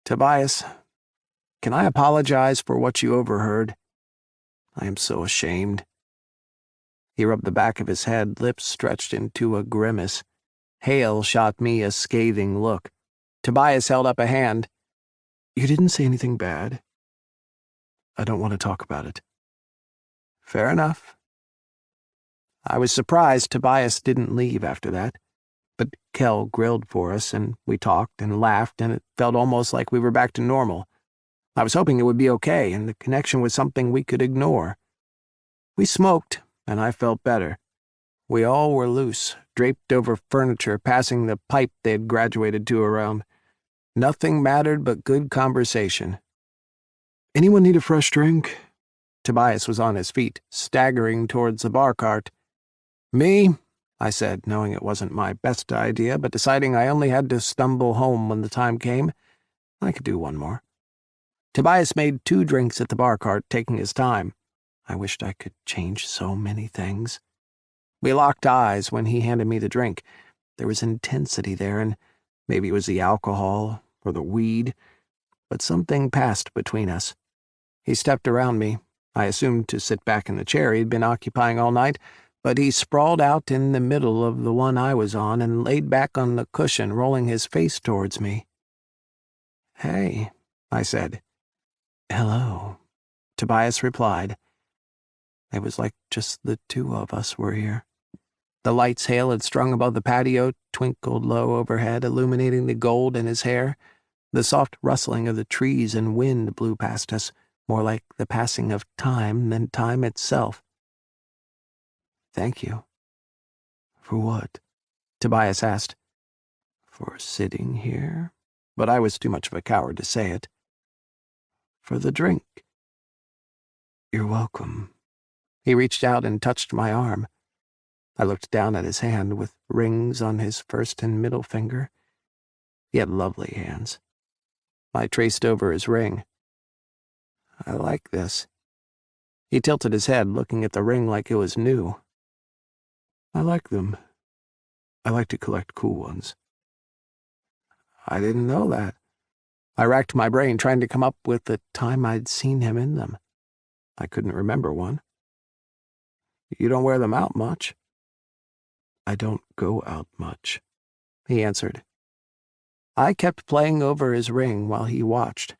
Tobias, can I apologize for what you overheard? I am so ashamed. He rubbed the back of his head, lips stretched into a grimace. Hale shot me a scathing look. Tobias held up a hand. You didn't say anything bad. I don't want to talk about it. Fair enough. I was surprised Tobias didn't leave after that. But Kel grilled for us, and we talked and laughed, and it felt almost like we were back to normal. I was hoping it would be okay, and the connection was something we could ignore. We smoked, and I felt better. We all were loose, draped over furniture, passing the pipe they had graduated to around. Nothing mattered but good conversation. Anyone need a fresh drink? Tobias was on his feet, staggering towards the bar cart. Me? I said, knowing it wasn't my best idea, but deciding I only had to stumble home when the time came. I could do one more. Tobias made 2 drinks at the bar cart, taking his time. I wished I could change so many things. We locked eyes when he handed me the drink. There was intensity there, and maybe it was the alcohol or the weed, but something passed between us. He stepped around me. I assumed to sit back in the chair he'd been occupying all night, but he sprawled out in the middle of the one I was on and laid back on the cushion, rolling his face towards me. Hey, I said. Hello, Tobias replied. It was like just the 2 of us were here. The lights Hale had strung above the patio twinkled low overhead, illuminating the gold in his hair. The soft rustling of the trees and wind blew past us, more like the passing of time than time itself. Thank you. For what? Tobias asked. For sitting here? But I was too much of a coward to say it. For the drink. You're welcome. He reached out and touched my arm. I looked down at his hand with rings on his first and middle finger. He had lovely hands. I traced over his ring. I like this. He tilted his head, looking at the ring like it was new. I like them. I like to collect cool ones. I didn't know that. I racked my brain trying to come up with the time I'd seen him in them. I couldn't remember one. You don't wear them out much. I don't go out much, he answered. I kept playing over his ring while he watched.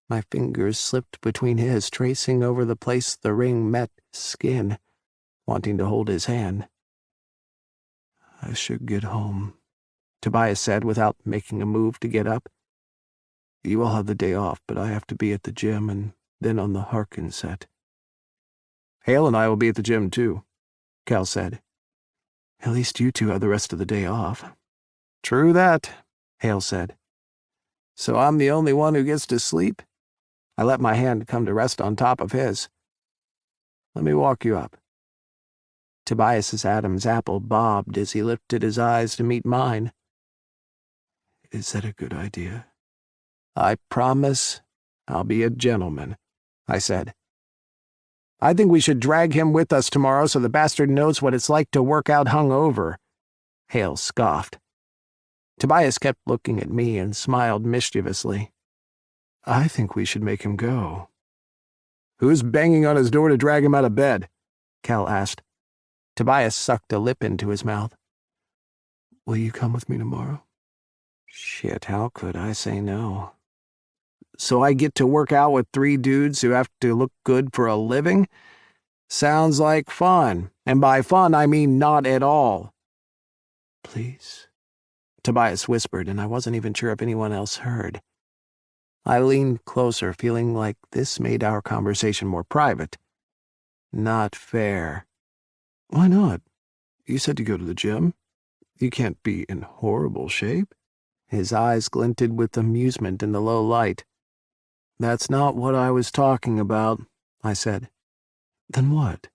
My fingers slipped between his, tracing over the place the ring met his skin, wanting to hold his hand. I should get home, Tobias said without making a move to get up. You all have the day off, but I have to be at the gym and then on the Harkin set. Hale and I will be at the gym too, Cal said. At least you 2 have the rest of the day off. True that, Hale said. So I'm the only one who gets to sleep? I let my hand come to rest on top of his. Let me walk you up. Tobias's Adam's apple bobbed as he lifted his eyes to meet mine. Is that a good idea? I promise I'll be a gentleman, I said. I think we should drag him with us tomorrow so the bastard knows what it's like to work out hungover. Hale scoffed. Tobias kept looking at me and smiled mischievously. I think we should make him go. Who's banging on his door to drag him out of bed? Cal asked. Tobias sucked a lip into his mouth. Will you come with me tomorrow? Shit, how could I say no? So I get to work out with 3 dudes who have to look good for a living? Sounds like fun, and by fun I mean not at all. Please, Tobias whispered, and I wasn't even sure if anyone else heard. I leaned closer, feeling like this made our conversation more private. Not fair. Why not? You said to go to the gym. You can't be in horrible shape. His eyes glinted with amusement in the low light. That's not what I was talking about, I said. Then what?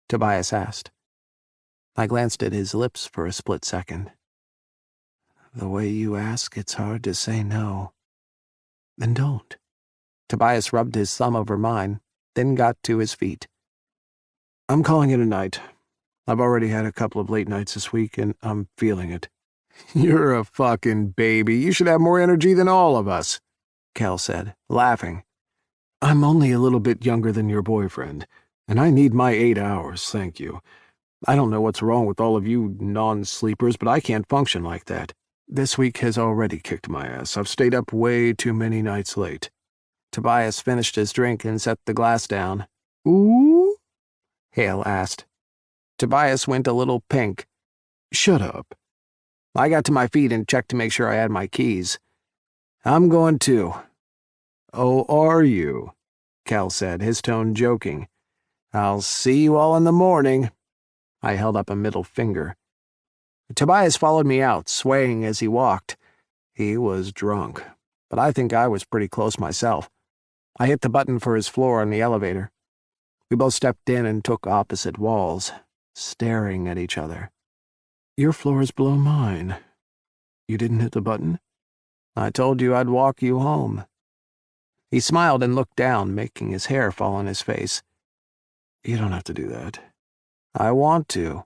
Tobias asked. I glanced at his lips for a split second. The way you ask, it's hard to say no. Then don't. Tobias rubbed his thumb over mine, then got to his feet. I'm calling it a night. I've already had a couple of late nights this week, and I'm feeling it. You're a fucking baby. You should have more energy than all of us, Cal said, laughing. I'm only a little bit younger than your boyfriend, and I need my 8 hours, thank you. I don't know what's wrong with all of you non-sleepers, but I can't function like that. This week has already kicked my ass. I've stayed up way too many nights late." Tobias finished his drink and set the glass down. "Ooh?" Hale asked. Tobias went a little pink. "Shut up." I got to my feet and checked to make sure I had my keys. "I'm going too." "Oh, are you?" Cal said, his tone joking. "I'll see you all in the morning." I held up a middle finger. Tobias followed me out, swaying as he walked. He was drunk, but I think I was pretty close myself. I hit the button for his floor on the elevator. We both stepped in and took opposite walls, staring at each other. "Your floor is below mine. You didn't hit the button? I told you I'd walk you home." He smiled and looked down, making his hair fall on his face. "You don't have to do that." "I want to."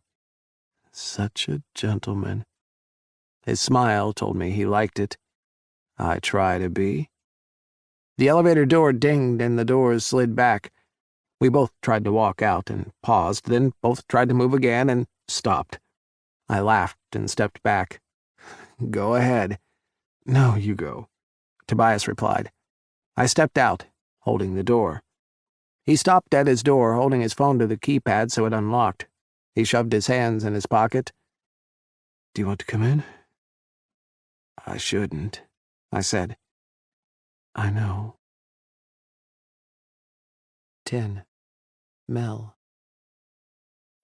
Such a gentleman. His smile told me he liked it. I try to be. The elevator door dinged and the doors slid back. We both tried to walk out and paused, then both tried to move again and stopped. I laughed and stepped back. "Go ahead." "No, you go," Tobias replied. I stepped out, holding the door. He stopped at his door, holding his phone to the keypad so it unlocked. He shoved his hands in his pocket. "Do you want to come in?" "I shouldn't," I said. "I know." 10. Mel.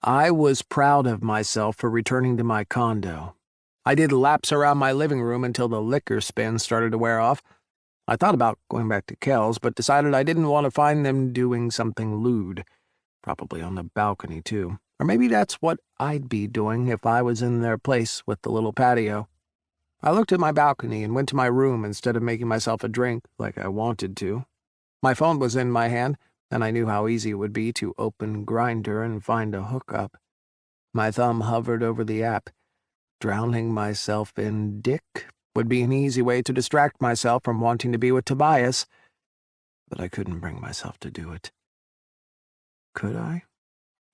I was proud of myself for returning to my condo. I did laps around my living room until the liquor spin started to wear off. I thought about going back to Kel's, but decided I didn't want to find them doing something lewd. Probably on the balcony, too. Or maybe that's what I'd be doing if I was in their place with the little patio. I looked at my balcony and went to my room instead of making myself a drink like I wanted to. My phone was in my hand, and I knew how easy it would be to open Grindr and find a hookup. My thumb hovered over the app. Drowning myself in dick would be an easy way to distract myself from wanting to be with Tobias, but I couldn't bring myself to do it. Could I?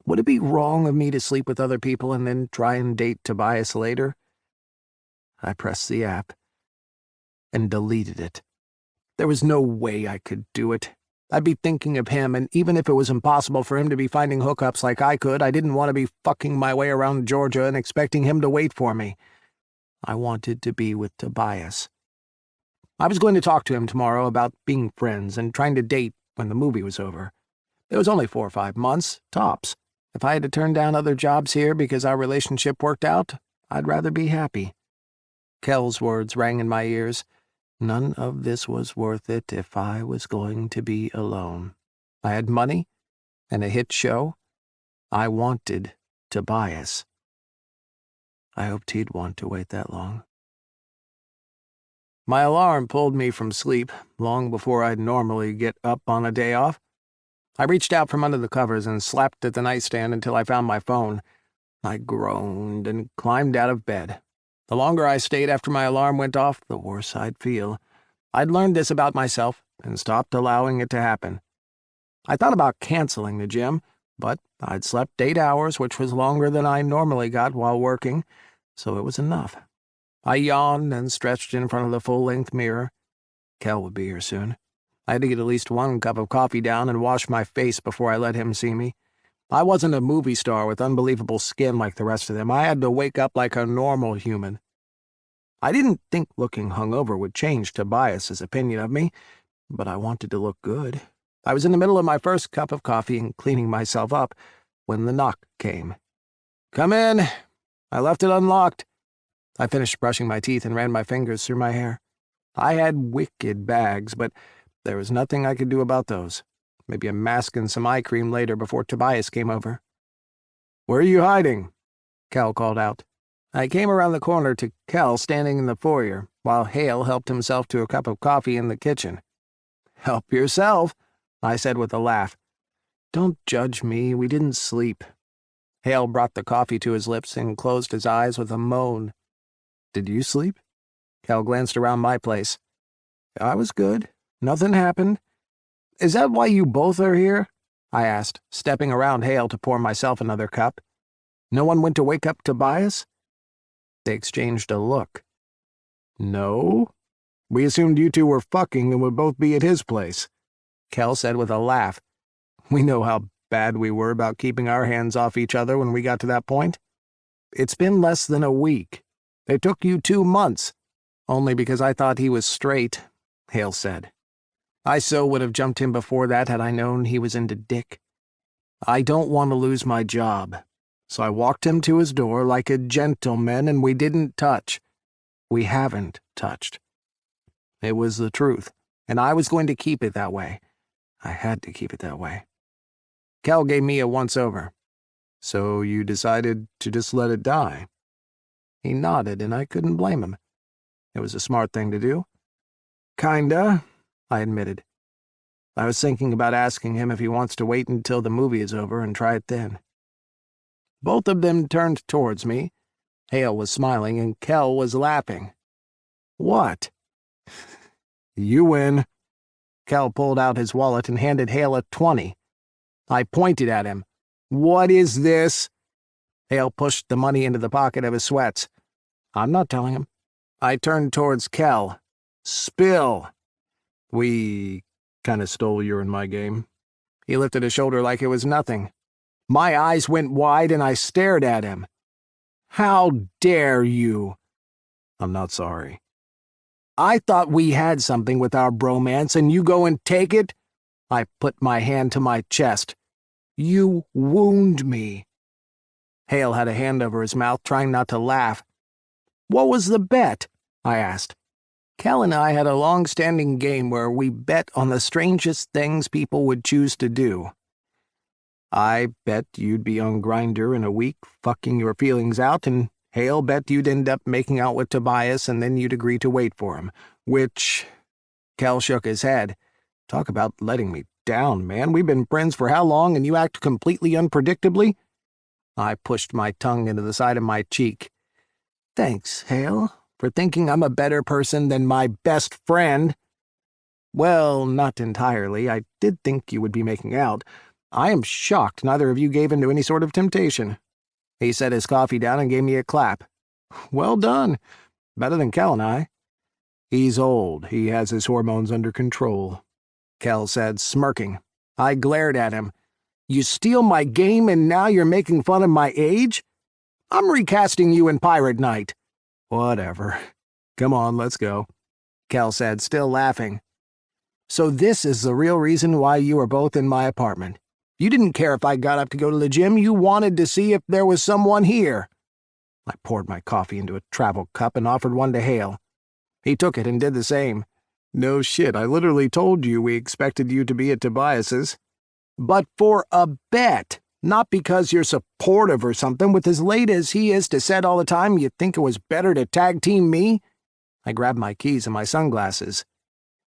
Would it be wrong of me to sleep with other people and then try and date Tobias later? I pressed the app and deleted it. There was no way I could do it. I'd be thinking of him, and even if it was impossible for him to be finding hookups like I could, I didn't want to be fucking my way around Georgia and expecting him to wait for me. I wanted to be with Tobias. I was going to talk to him tomorrow about being friends and trying to date when the movie was over. It was only 4 or 5 months, tops. If I had to turn down other jobs here because our relationship worked out, I'd rather be happy. Kel's words rang in my ears. None of this was worth it if I was going to be alone. I had money and a hit show. I wanted Tobias. I hoped he'd want to wait that long. My alarm pulled me from sleep long before I'd normally get up on a day off. I reached out from under the covers and slapped at the nightstand until I found my phone. I groaned and climbed out of bed. The longer I stayed after my alarm went off, the worse I'd feel. I'd learned this about myself and stopped allowing it to happen. I thought about canceling the gym, but I'd slept 8 hours, which was longer than I normally got while working, so it was enough. I yawned and stretched in front of the full-length mirror. Kel would be here soon. I had to get at least 1 cup of coffee down and wash my face before I let him see me. I wasn't a movie star with unbelievable skin like the rest of them. I had to wake up like a normal human. I didn't think looking hungover would change Tobias's opinion of me, but I wanted to look good. I was in the middle of my first cup of coffee and cleaning myself up when the knock came. "Come in." I left it unlocked. I finished brushing my teeth and ran my fingers through my hair. I had wicked bags, but there was nothing I could do about those. Maybe a mask and some eye cream later before Tobias came over. "Where are you hiding?" Cal called out. I came around the corner to Cal standing in the foyer, while Hale helped himself to a cup of coffee in the kitchen. "Help yourself," I said with a laugh. "Don't judge me, we didn't sleep." Hale brought the coffee to his lips and closed his eyes with a moan. "Did you sleep?" Cal glanced around my place. "I was good. Nothing happened." "Is that why you both are here?" I asked, stepping around Hale to pour myself another cup. No one went to wake up Tobias? They exchanged a look. No. We assumed you two were fucking and would both be at his place, Kel said with a laugh. We know how bad we were about keeping our hands off each other when we got to that point. It's been less than a week. It took you 2 months. Only because I thought he was straight, Hale said. I so would have jumped him before that had I known he was into dick. I don't want to lose my job, so I walked him to his door like a gentleman and we didn't touch. We haven't touched. It was the truth, and I was going to keep it that way. I had to keep it that way. Kel gave me a once-over. So you decided to just let it die? He nodded, and I couldn't blame him. It was a smart thing to do. Kinda, I admitted. I was thinking about asking him if he wants to wait until the movie is over and try it then. Both of them turned towards me. Hale was smiling, and Kel was laughing. What? You win. Kel pulled out his wallet and handed Hale a 20. I pointed at him. What is this? Hale pushed the money into the pocket of his sweats. I'm not telling him. I turned towards Kel. Spill. We kinda stole your and my game. He lifted a shoulder like it was nothing. My eyes went wide and I stared at him. How dare you? I'm not sorry. I thought we had something with our bromance and you go and take it? I put my hand to my chest. You wound me. Hale had a hand over his mouth, trying not to laugh. What was the bet? I asked. Kel and I had a long-standing game where we bet on the strangest things people would choose to do. I bet you'd be on Grindr in a week, fucking your feelings out, and Hale bet you'd end up making out with Tobias and then you'd agree to wait for him, which... Kel shook his head. Talk about letting me down, man. We've been friends for how long and you act completely unpredictably? I pushed my tongue into the side of my cheek. Thanks, Hale, for thinking I'm a better person than my best friend. Well, not entirely. I did think you would be making out. I am shocked neither of you gave in to any sort of temptation. He set his coffee down and gave me a clap. Well done. Better than Kel and I. He's old. He has his hormones under control, Kel said, smirking. I glared at him. You steal my game and now you're making fun of my age? I'm recasting you in Pirate Night. Whatever. Come on, let's go, Kel said, still laughing. So this is the real reason why you are both in my apartment. You didn't care if I got up to go to the gym. You wanted to see if there was someone here. I poured my coffee into a travel cup and offered one to Hale. He took it and did the same. No shit, I literally told you we expected you to be at Tobias's. But for a bet, not because you're supportive or something. With as late as he is to set all the time, you'd think it was better to tag-team me? I grabbed my keys and my sunglasses.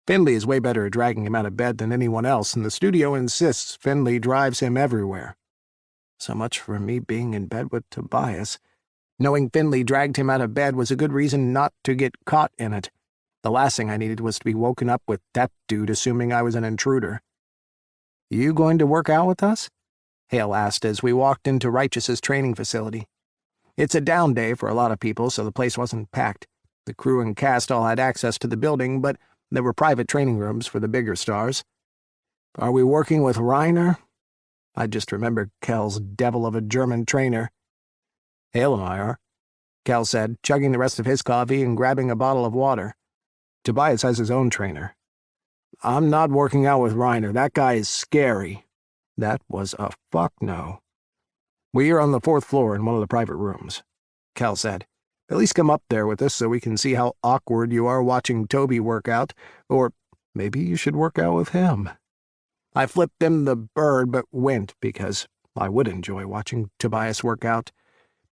Finley is way better at dragging him out of bed than anyone else, and the studio insists Finley drives him everywhere. So much for me being in bed with Tobias. Knowing Finley dragged him out of bed was a good reason not to get caught in it. The last thing I needed was to be woken up with that dude assuming I was an intruder. You going to work out with us? Hale asked as we walked into Righteous's training facility. It's a down day for a lot of people, so the place wasn't packed. The crew and cast all had access to the building, but there were private training rooms for the bigger stars. Are we working with Reiner? I just remembered Kel's devil of a German trainer. Hale and I are, Kel said, chugging the rest of his coffee and grabbing a bottle of water. Tobias has his own trainer. I'm not working out with Reiner. That guy is scary. That was a fuck no. We are on the 4th floor in one of the private rooms, Kel said. At least come up there with us so we can see how awkward you are watching Toby work out, or maybe you should work out with him. I flipped him the bird but went because I would enjoy watching Tobias work out.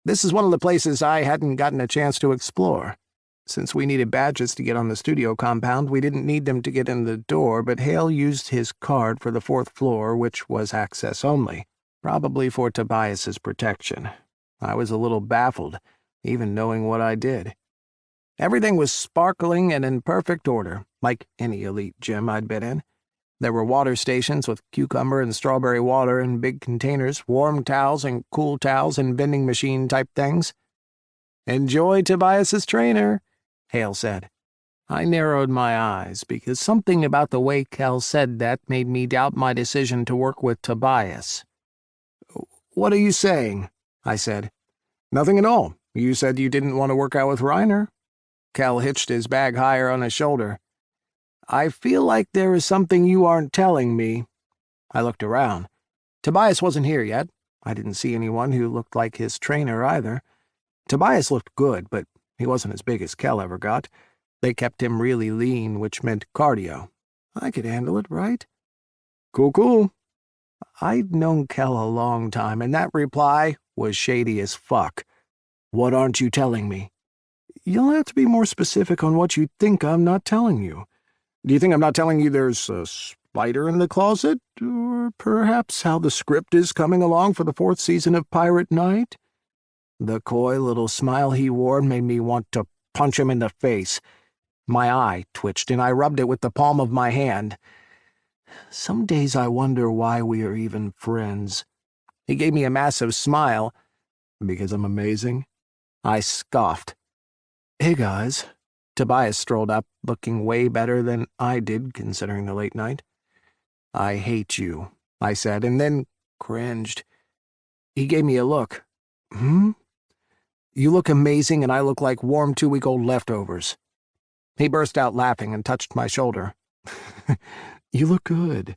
This is one of the places I hadn't gotten a chance to explore. Since we needed badges to get on the studio compound, we didn't need them to get in the door, but Hale used his card for the 4th floor, which was access only, probably for Tobias's protection. I was a little baffled, even knowing what I did. Everything was sparkling and in perfect order, like any elite gym I'd been in. There were water stations with cucumber and strawberry water in big containers, warm towels and cool towels and vending machine-type things. "Enjoy Tobias's trainer," Hale said. I narrowed my eyes because something about the way Kel said that made me doubt my decision to work with Tobias. "What are you saying?" I said. "Nothing at all. You said you didn't want to work out with Reiner." Kel hitched his bag higher on his shoulder. "I feel like there is something you aren't telling me." I looked around. Tobias wasn't here yet. I didn't see anyone who looked like his trainer either. Tobias looked good, but he wasn't as big as Kel ever got. They kept him really lean, which meant cardio. I could handle it, right? Cool. I'd known Kel a long time, and that reply was shady as fuck. "What aren't you telling me?" "You'll have to be more specific on what you think I'm not telling you. Do you think I'm not telling you there's a spider in the closet? Or perhaps how the script is coming along for the 4th season of Pirate Night?" The coy little smile he wore made me want to punch him in the face. My eye twitched, and I rubbed it with the palm of my hand. Some days I wonder why we are even friends. He gave me a massive smile. "Because I'm amazing?" I scoffed. "Hey, guys." Tobias strolled up, looking way better than I did, considering the late night. "I hate you," I said, and then cringed. He gave me a look. "Hmm?" "You look amazing, and I look like warm 2-week-old leftovers." He burst out laughing and touched my shoulder. "You look good."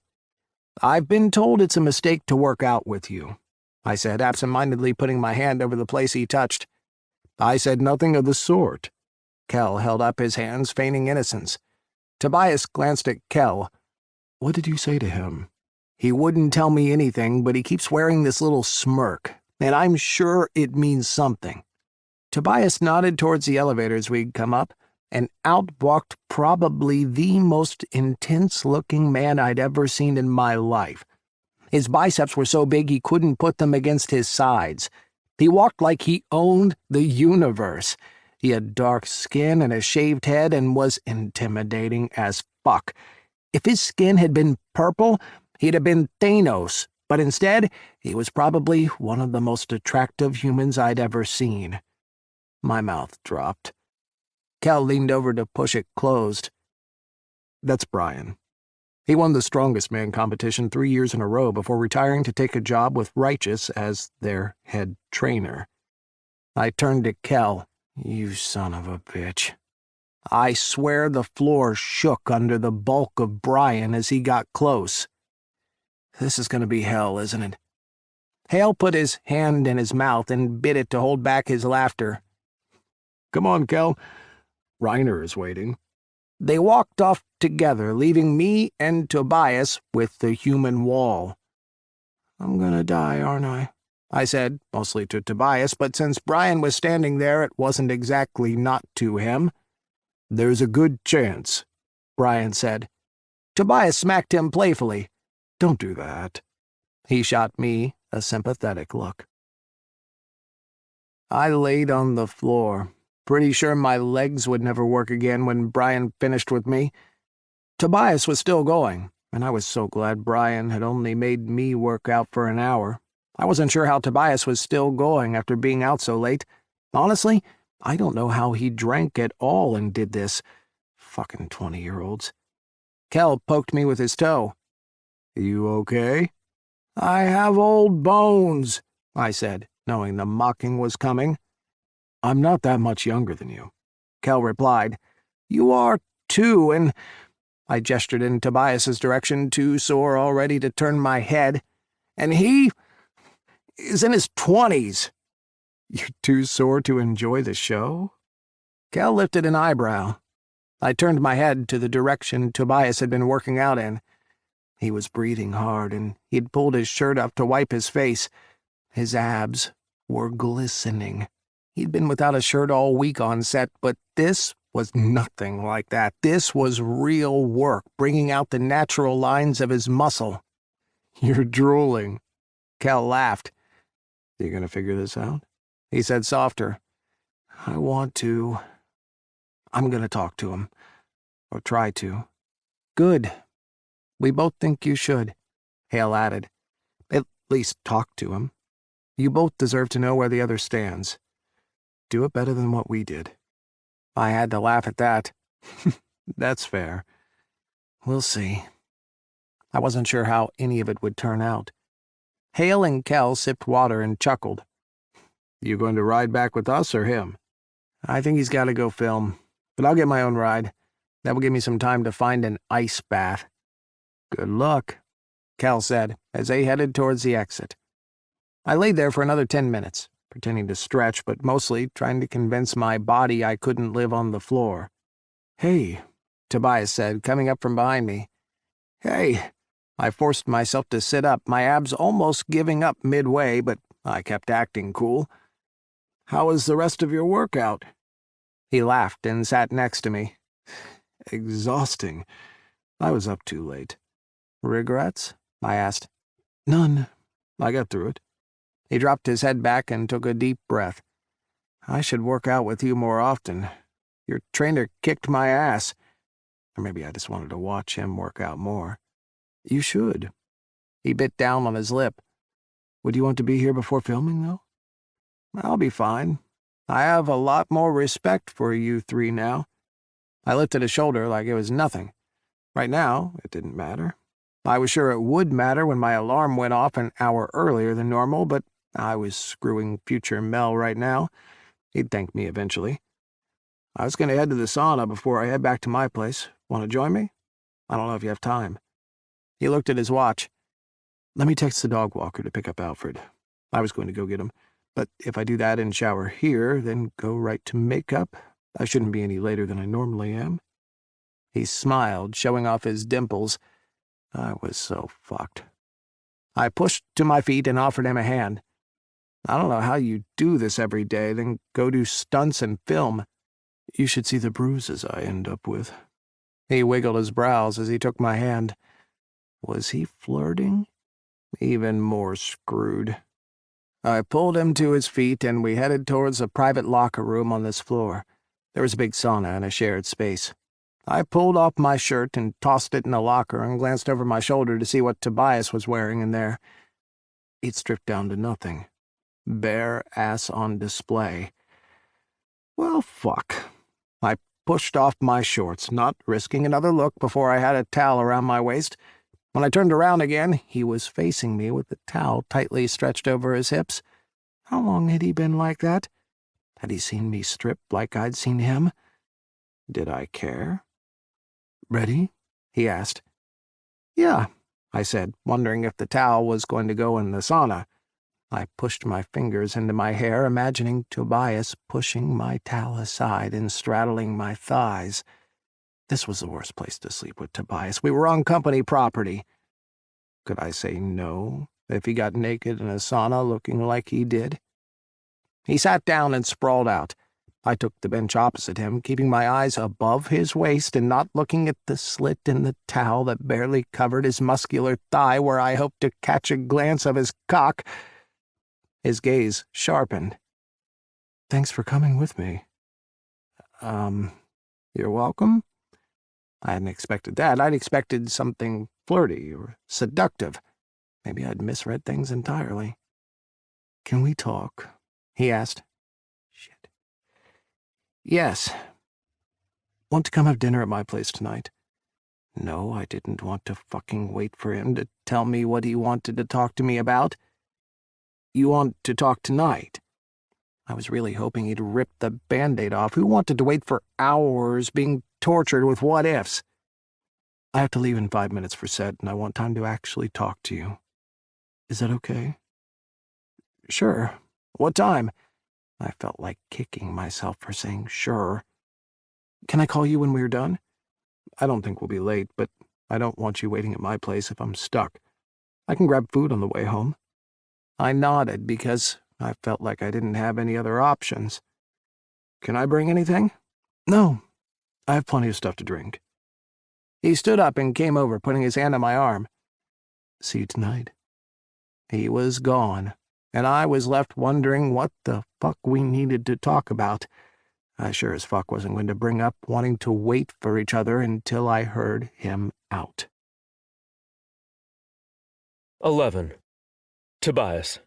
"I've been told it's a mistake to work out with you," I said, absent-mindedly putting my hand over the place he touched. "I said nothing of the sort." Kel held up his hands, feigning innocence. Tobias glanced at Kel. "What did you say to him?" "He wouldn't tell me anything, but he keeps wearing this little smirk, and I'm sure it means something." Tobias nodded towards the elevators we'd come up, and out walked probably the most intense-looking man I'd ever seen in my life. His biceps were so big he couldn't put them against his sides. He walked like he owned the universe. He had dark skin and a shaved head and was intimidating as fuck. If his skin had been purple, he'd have been Thanos, but instead, he was probably one of the most attractive humans I'd ever seen. My mouth dropped. Kel leaned over to push it closed. "That's Brian. He won the Strongest Man competition 3 years in a row before retiring to take a job with Righteous as their head trainer." I turned to Kel. "You son of a bitch." I swear the floor shook under the bulk of Brian as he got close. "This is going to be hell, isn't it?" Hale put his hand in his mouth and bit it to hold back his laughter. "Come on, Kel. Reiner is waiting." They walked off together, leaving me and Tobias with the human wall. "I'm gonna die, aren't I said, mostly to Tobias, but since Brian was standing there, it wasn't exactly not to him. "There's a good chance," Brian said. Tobias smacked him playfully. "Don't do that." He shot me a sympathetic look. I laid on the floor, pretty sure my legs would never work again when Brian finished with me. Tobias was still going, and I was so glad Brian had only made me work out for an hour. I wasn't sure how Tobias was still going after being out so late. Honestly, I don't know how he drank at all and did this. Fucking 20-year-olds. Kel poked me with his toe. "You okay?" "I have old bones," I said, knowing the mocking was coming. "I'm not that much younger than you," Kel replied. "You are, too, and—" I gestured in Tobias's direction, too sore already to turn my head. "And he is in his 20s. "You're too sore to enjoy the show?" Kel lifted an eyebrow. I turned my head to the direction Tobias had been working out in. He was breathing hard, and he'd pulled his shirt up to wipe his face. His abs were glistening. He'd been without a shirt all week on set, but this was nothing like that. This was real work, bringing out the natural lines of his muscle. "You're drooling." Kel laughed. "You gonna figure this out?" He said softer. "I want to. I'm gonna talk to him. Or try to." "Good. We both think you should," Hale added. "At least talk to him. You both deserve to know where the other stands. Do it better than what we did." I had to laugh at that. That's fair. We'll see. I wasn't sure how any of it would turn out. Hale and Kel sipped water and chuckled. "You going to ride back with us or him?" "I think he's got to go film, but I'll get my own ride. That will give me some time to find an ice bath." "Good luck," Kel said, as they headed towards the exit. I laid there for another 10 minutes, pretending to stretch, but mostly trying to convince my body I couldn't live on the floor. "Hey," Tobias said, coming up from behind me. "Hey." I forced myself to sit up, my abs almost giving up midway, but I kept acting cool. "How was the rest of your workout?" He laughed and sat next to me. "Exhausting. I was up too late." "Regrets?" I asked. "None. I got through it." He dropped his head back and took a deep breath. "I should work out with you more often. Your trainer kicked my ass. Or maybe I just wanted to watch him work out more." "You should." He bit down on his lip. "Would you want to be here before filming, though?" "I'll be fine. I have a lot more respect for you three now." I lifted a shoulder like it was nothing. Right now, it didn't matter. I was sure it would matter when my alarm went off an hour earlier than normal, but I was screwing future Mel right now. He'd thank me eventually. "I was going to head to the sauna before I head back to my place. Want to join me? I don't know if you have time." He looked at his watch. "Let me text the dog walker to pick up Alfred. I was going to go get him, but if I do that and shower here, then go right to makeup, I shouldn't be any later than I normally am." He smiled, showing off his dimples. I was so fucked. I pushed to my feet and offered him a hand. "I don't know how you do this every day, then go do stunts and film. You should see the bruises I end up with." He wiggled his brows as he took my hand. Was he flirting? Even more screwed. I pulled him to his feet and we headed towards a private locker room on this floor. There was a big sauna and a shared space. I pulled off my shirt and tossed it in a locker and glanced over my shoulder to see what Tobias was wearing in there. He'd stripped down to nothing. Bare ass on display. Well, fuck. I pushed off my shorts, not risking another look before I had a towel around my waist. When I turned around again, he was facing me with the towel tightly stretched over his hips. How long had he been like that? Had he seen me strip like I'd seen him? Did I care? "Ready?" he asked. "Yeah," I said, wondering if the towel was going to go in the sauna. I pushed my fingers into my hair, imagining Tobias pushing my towel aside and straddling my thighs. This was the worst place to sleep with Tobias. We were on company property. Could I say no if he got naked in a sauna looking like he did? He sat down and sprawled out. I took the bench opposite him, keeping my eyes above his waist and not looking at the slit in the towel that barely covered his muscular thigh where I hoped to catch a glance of his cock. His gaze sharpened. "Thanks for coming with me." You're welcome?" I hadn't expected that. I'd expected something flirty or seductive. Maybe I'd misread things entirely. "Can we talk?" he asked. Shit. "Yes." "Want to come have dinner at my place tonight?" No, I didn't want to fucking wait for him to tell me what he wanted to talk to me about. "You want to talk tonight?" I was really hoping he'd rip the Band-Aid off. Who wanted to wait for hours being tortured with what-ifs? "I have to leave in 5 minutes for set, and I want time to actually talk to you. Is that okay?" "Sure. What time?" I felt like kicking myself for saying sure. "Can I call you when we're done?" "I don't think we'll be late, but I don't want you waiting at my place if I'm stuck. I can grab food on the way home." I nodded because I felt like I didn't have any other options. "Can I bring anything?" "No, I have plenty of stuff to drink." He stood up and came over, putting his hand on my arm. "See you tonight." He was gone, and I was left wondering what the fuck we needed to talk about. I sure as fuck wasn't going to bring up wanting to wait for each other until I heard him out. 11. Tobias.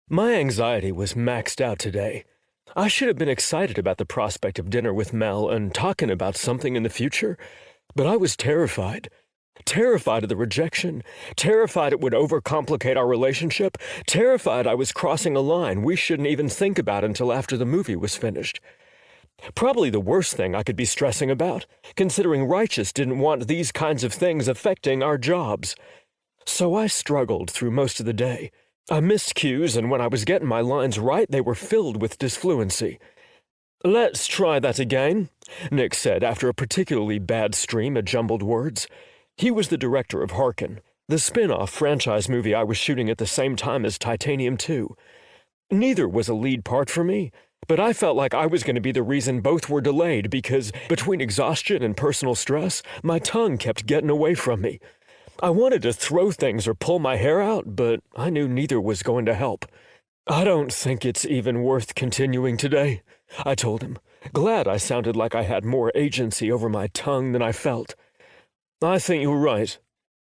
My anxiety was maxed out today. I should have been excited about the prospect of dinner with Mel and talking about something in the future, but I was terrified. Terrified of the rejection, terrified it would overcomplicate our relationship, terrified I was crossing a line we shouldn't even think about until after the movie was finished. Probably the worst thing I could be stressing about, considering Righteous didn't want these kinds of things affecting our jobs. So I struggled through most of the day. I missed cues, and when I was getting my lines right, they were filled with disfluency. "Let's try that again," Nick said after a particularly bad stream of jumbled words. He was the director of Harkin, the spin-off franchise movie I was shooting at the same time as Titanium 2. Neither was a lead part for me, but I felt like I was going to be the reason both were delayed because, between exhaustion and personal stress, my tongue kept getting away from me. I wanted to throw things or pull my hair out, but I knew neither was going to help. "I don't think it's even worth continuing today," I told him, glad I sounded like I had more agency over my tongue than I felt. "I think you're right."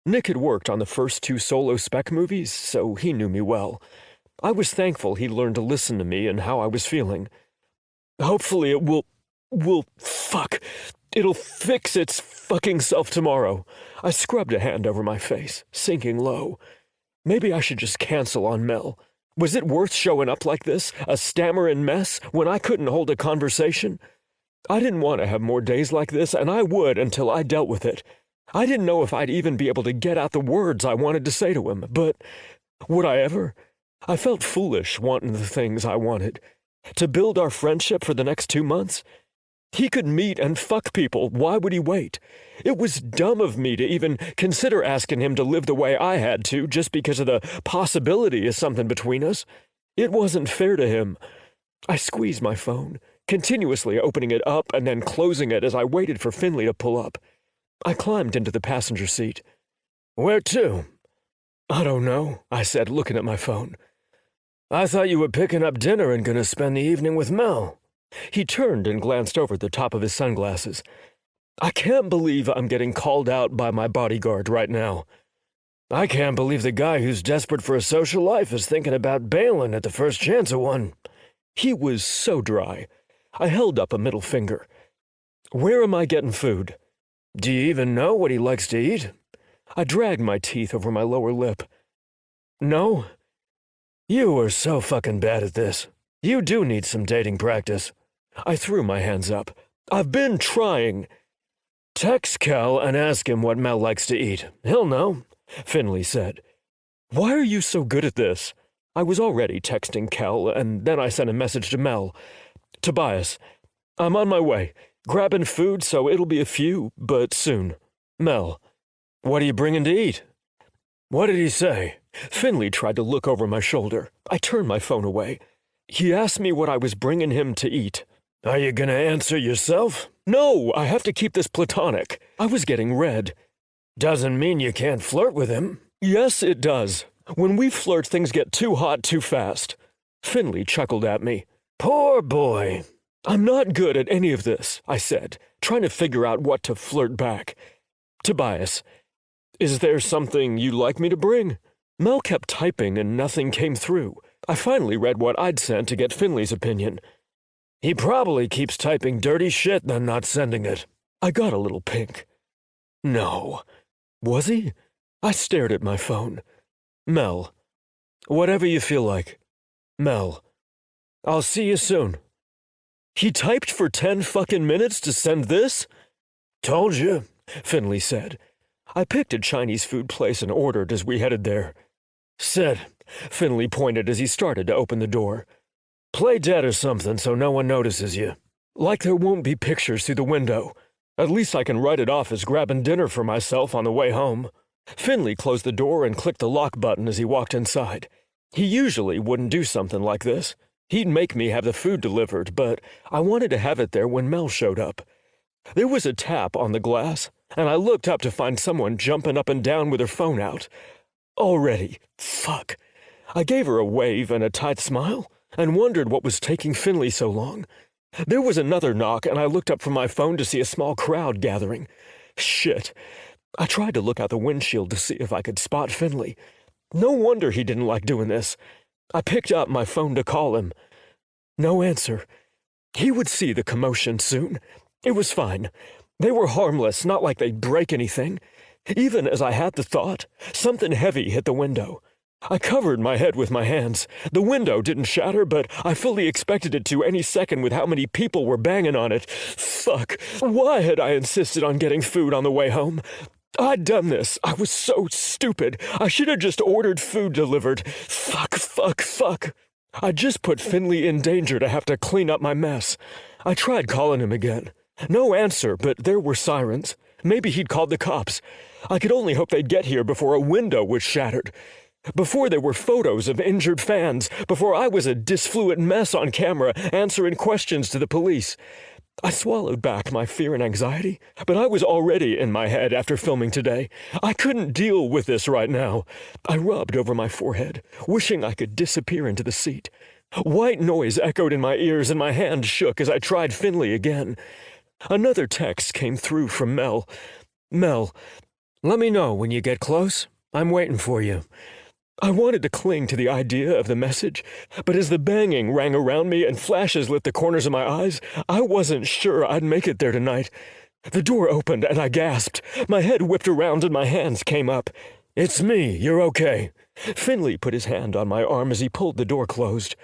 Nick had worked on the first 2 solo spec movies, so he knew me well. I was thankful he'd learned to listen to me and how I was feeling. "Hopefully it it'll fix its fucking self tomorrow." I scrubbed a hand over my face, sinking low. Maybe I should just cancel on Mel. Was it worth showing up like this, a stammering mess, when I couldn't hold a conversation? I didn't want to have more days like this, and I would until I dealt with it. I didn't know if I'd even be able to get out the words I wanted to say to him, but would I ever? I felt foolish wanting the things I wanted. To build our friendship for the next 2 months? He could meet and fuck people. Why would he wait? It was dumb of me to even consider asking him to live the way I had to just because of the possibility of something between us. It wasn't fair to him. I squeezed my phone, continuously opening it up and then closing it as I waited for Finley to pull up. I climbed into the passenger seat. "Where to?" "I don't know," I said, looking at my phone. "I thought you were picking up dinner and going to spend the evening with Mel." He turned and glanced over the top of his sunglasses. "I can't believe I'm getting called out by my bodyguard right now." "I can't believe the guy who's desperate for a social life is thinking about bailing at the first chance of one." He was so dry. I held up a middle finger. "Where am I getting food?" "Do you even know what he likes to eat?" I dragged my teeth over my lower lip. "No." "You are so fucking bad at this. You do need some dating practice." I threw my hands up. "I've been trying." "Text Cal and ask him what Mel likes to eat. He'll know," Finley said. "Why are you so good at this?" I was already texting Cal, and then I sent a message to Mel. "Tobias, I'm on my way. Grabbing food, so it'll be a few, but soon. Mel, what are you bringing to eat?" "What did he say?" Finley tried to look over my shoulder. I turned my phone away. "He asked me what I was bringing him to eat." "Are you gonna answer yourself?" "No, I have to keep this platonic." I was getting red. "Doesn't mean you can't flirt with him." "Yes, it does. When we flirt, things get too hot too fast." Finley chuckled at me. "Poor boy." "I'm not good at any of this," I said, trying to figure out what to flirt back. "Tobias, is there something you'd like me to bring?" Mel kept typing and nothing came through. I finally read what I'd sent to get Finley's opinion. "He probably keeps typing dirty shit then not sending it." I got a little pink. No. Was he? I stared at my phone. "Mel, whatever you feel like. Mel, I'll see you soon." He typed for 10 fucking minutes to send this? "Told you," Finley said. I picked a Chinese food place and ordered as we headed there. "Sid," Finley pointed as he started to open the door. "Play dead or something so no one notices you." Like there won't be pictures through the window. At least I can write it off as grabbing dinner for myself on the way home. Finley closed the door and clicked the lock button as he walked inside. He usually wouldn't do something like this. He'd make me have the food delivered, but I wanted to have it there when Mel showed up. There was a tap on the glass, and I looked up to find someone jumping up and down with her phone out. Already. Fuck. I gave her a wave and a tight smile, and wondered what was taking Finley so long. There was another knock, and I looked up from my phone to see a small crowd gathering. Shit. I tried to look out the windshield to see if I could spot Finley. No wonder he didn't like doing this. I picked up my phone to call him. No answer. He would see the commotion soon. It was fine. They were harmless, not like they'd break anything. Even as I had the thought, something heavy hit the window. I covered my head with my hands. The window didn't shatter, but I fully expected it to any second with how many people were banging on it. Fuck. Why had I insisted on getting food on the way home? I'd done this. I was so stupid. I should have just ordered food delivered. Fuck. I just put Finley in danger to have to clean up my mess. I tried calling him again. No answer, but there were sirens. Maybe he'd called the cops. I could only hope they'd get here before a window was shattered. Before there were photos of injured fans. Before I was a disfluent mess on camera answering questions to the police. I swallowed back my fear and anxiety, but I was already in my head after filming today. I couldn't deal with this right now. I rubbed over my forehead, wishing I could disappear into the seat. White noise echoed in my ears and my hand shook as I tried Finley again. Another text came through from Mel. Mel, let me know when you get close. I'm waiting for you. I wanted to cling to the idea of the message, but as the banging rang around me and flashes lit the corners of my eyes, I wasn't sure I'd make it there tonight. The door opened and I gasped. My head whipped around and my hands came up. It's me, you're okay. Finley put his hand on my arm as he pulled the door closed.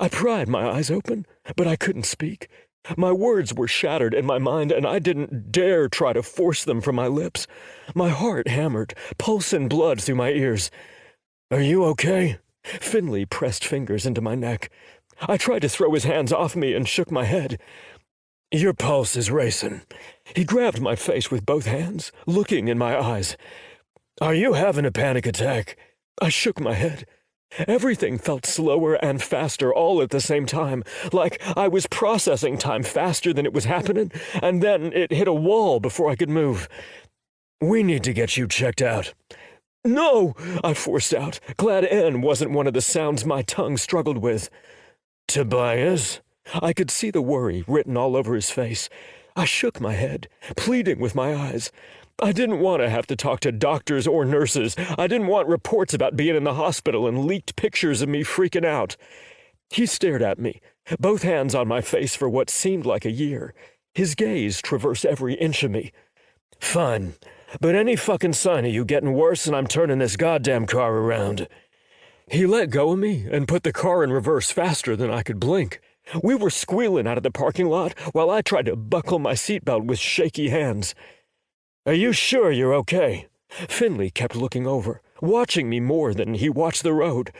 I pried my eyes open, but I couldn't speak. My words were shattered in my mind, and I didn't dare try to force them from my lips. My heart hammered, pulsing blood through my ears. Are you okay? Finley pressed fingers into my neck. I tried to throw his hands off me and shook my head. Your pulse is racing. He grabbed my face with both hands, looking in my eyes. Are you having a panic attack? I shook my head. Everything felt slower and faster all at the same time, like I was processing time faster than it was happening, and then it hit a wall before I could move. We need to get you checked out. No, I forced out, glad N wasn't one of the sounds my tongue struggled with. Tobias? I could see the worry written all over his face. I shook my head, pleading with my eyes. I didn't want to have to talk to doctors or nurses. I didn't want reports about being in the hospital and leaked pictures of me freaking out. He stared at me, both hands on my face for what seemed like a year. His gaze traversed every inch of me. Fine, but any fucking sign of you getting worse and I'm turning this goddamn car around. He let go of me and put the car in reverse faster than I could blink. We were squealing out of the parking lot while I tried to buckle my seatbelt with shaky hands. Are you sure you're okay? Finley kept looking over, watching me more than he watched the road.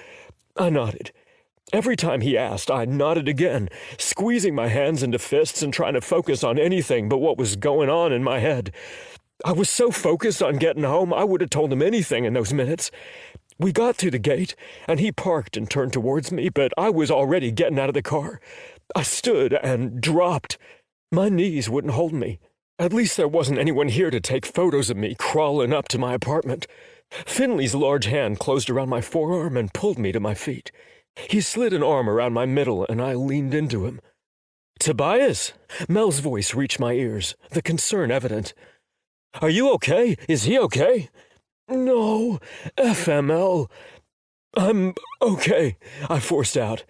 I nodded. Every time he asked, I nodded again, squeezing my hands into fists and trying to focus on anything but what was going on in my head. I was so focused on getting home, I would have told him anything in those minutes. We got through the gate, and he parked and turned towards me, but I was already getting out of the car. I stood and dropped. My knees wouldn't hold me. At least there wasn't anyone here to take photos of me crawling up to my apartment. Finley's large hand closed around my forearm and pulled me to my feet. He slid an arm around my middle, and I leaned into him. Tobias? Mel's voice reached my ears, the concern evident. Are you okay? Is he okay? No, FML. I'm okay, I forced out.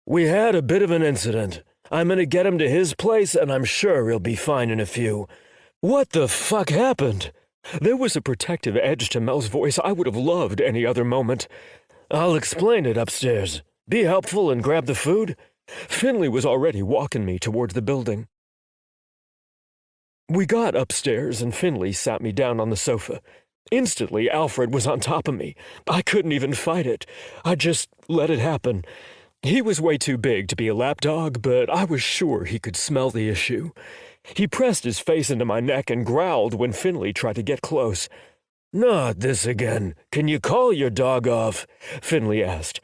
We had a bit of an incident. I'm gonna get him to his place, and I'm sure he'll be fine in a few. What the fuck happened? There was a protective edge to Mel's voice I would have loved any other moment. I'll explain it upstairs. Be helpful and grab the food. Finley was already walking me towards the building. We got upstairs, and Finley sat me down on the sofa. Instantly, Alfred was on top of me. I couldn't even fight it. I just let it happen. He was way too big to be a lapdog, but I was sure he could smell the issue. He pressed his face into my neck and growled when Finley tried to get close. Not this again. Can you call your dog off? Finley asked.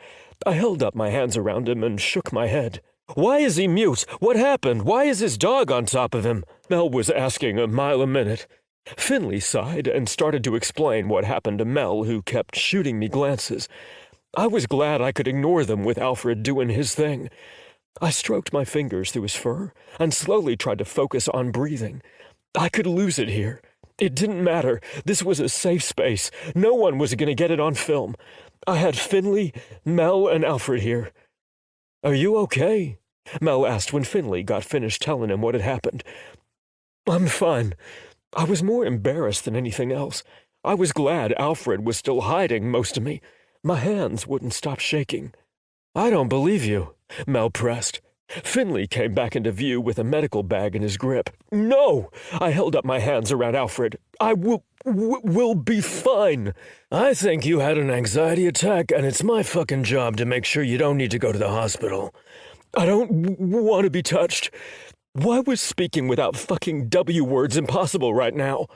I held up my hands around him and shook my head. Why is he mute? What happened? Why is his dog on top of him? Mel was asking a mile a minute. Finley sighed and started to explain what happened to Mel, who kept shooting me glances. I was glad I could ignore them with Alfred doing his thing. I stroked my fingers through his fur and slowly tried to focus on breathing. I could lose it here. It didn't matter. This was a safe space. No one was going to get it on film. I had Finley, Mel, and Alfred here. Are you okay? Mel asked when Finley got finished telling him what had happened. I'm fine. I was more embarrassed than anything else. I was glad Alfred was still hiding most of me. My hands wouldn't stop shaking. I don't believe you, Mel pressed. Finley came back into view with a medical bag in his grip. No! I held up my hands around Alfred. I will be fine. I think you had an anxiety attack, and it's my fucking job to make sure you don't need to go to the hospital. I don't want to be touched. Why was speaking without fucking W words impossible right now?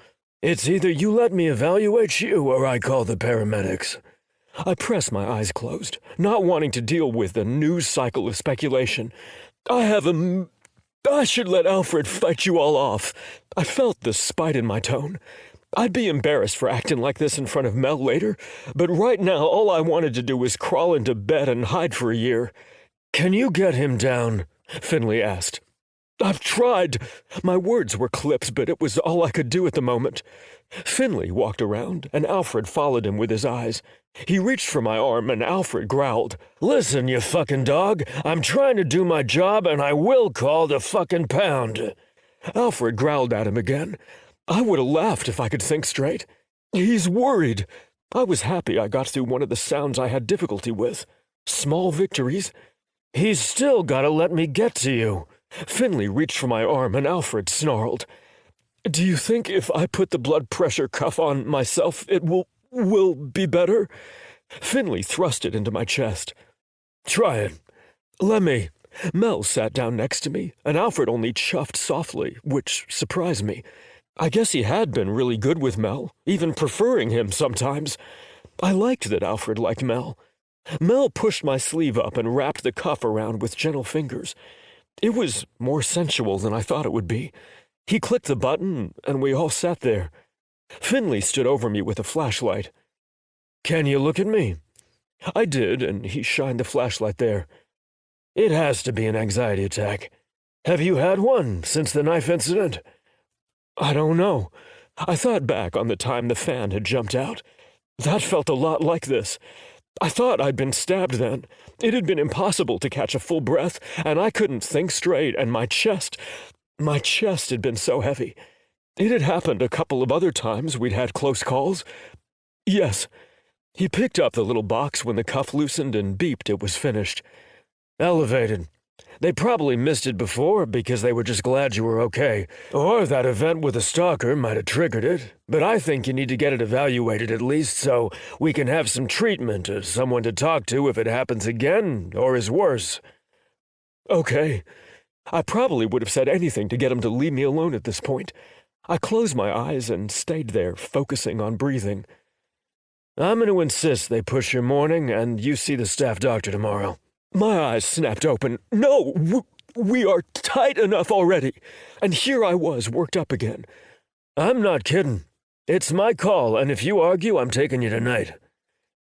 It's either you let me evaluate you or I call the paramedics. I pressed my eyes closed, not wanting to deal with the news cycle of speculation. I should let Alfred fight you all off. I felt the spite in my tone. I'd be embarrassed for acting like this in front of Mel later, but right now all I wanted to do was crawl into bed and hide for a year. Can you get him down? Finley asked. I've tried. My words were clipped, but it was all I could do at the moment. Finley walked around, and Alfred followed him with his eyes. He reached for my arm, and Alfred growled, Listen, you fucking dog, I'm trying to do my job, and I will call the fucking pound. Alfred growled at him again. I would have laughed if I could think straight. He's worried. I was happy I got through one of the sounds I had difficulty with. Small victories. He's still gotta let me get to you. Finley reached for my arm, and Alfred snarled. Do you think if I put the blood pressure cuff on myself, it will be better? Finley thrust it into my chest. Try it. Let me. Mel sat down next to me, and Alfred only chuffed softly, which surprised me. I guess he had been really good with Mel, even preferring him sometimes. I liked that Alfred liked Mel. Mel pushed my sleeve up and wrapped the cuff around with gentle fingers. It was more sensual than I thought it would be. He clicked the button, and we all sat there. Finley stood over me with a flashlight. Can you look at me? I did, and he shined the flashlight there. It has to be an anxiety attack. Have you had one since the knife incident? I don't know. I thought back on the time the fan had jumped out. That felt a lot like this. I thought I'd been stabbed then. It had been impossible to catch a full breath, and I couldn't think straight, and my chest had been so heavy. It had happened a couple of other times we'd had close calls. Yes. He picked up the little box when the cuff loosened and beeped it was finished. Elevated. They probably missed it before because they were just glad you were okay. Or that event with the stalker might have triggered it. But I think you need to get it evaluated at least so we can have some treatment or someone to talk to if it happens again or is worse. Okay. I probably would have said anything to get him to leave me alone at this point. I closed my eyes and stayed there, focusing on breathing. I'm going to insist they push your morning and you see the staff doctor tomorrow. My eyes snapped open. No, we are tight enough already. And here I was, worked up again. I'm not kidding. It's my call, and if you argue, I'm taking you tonight.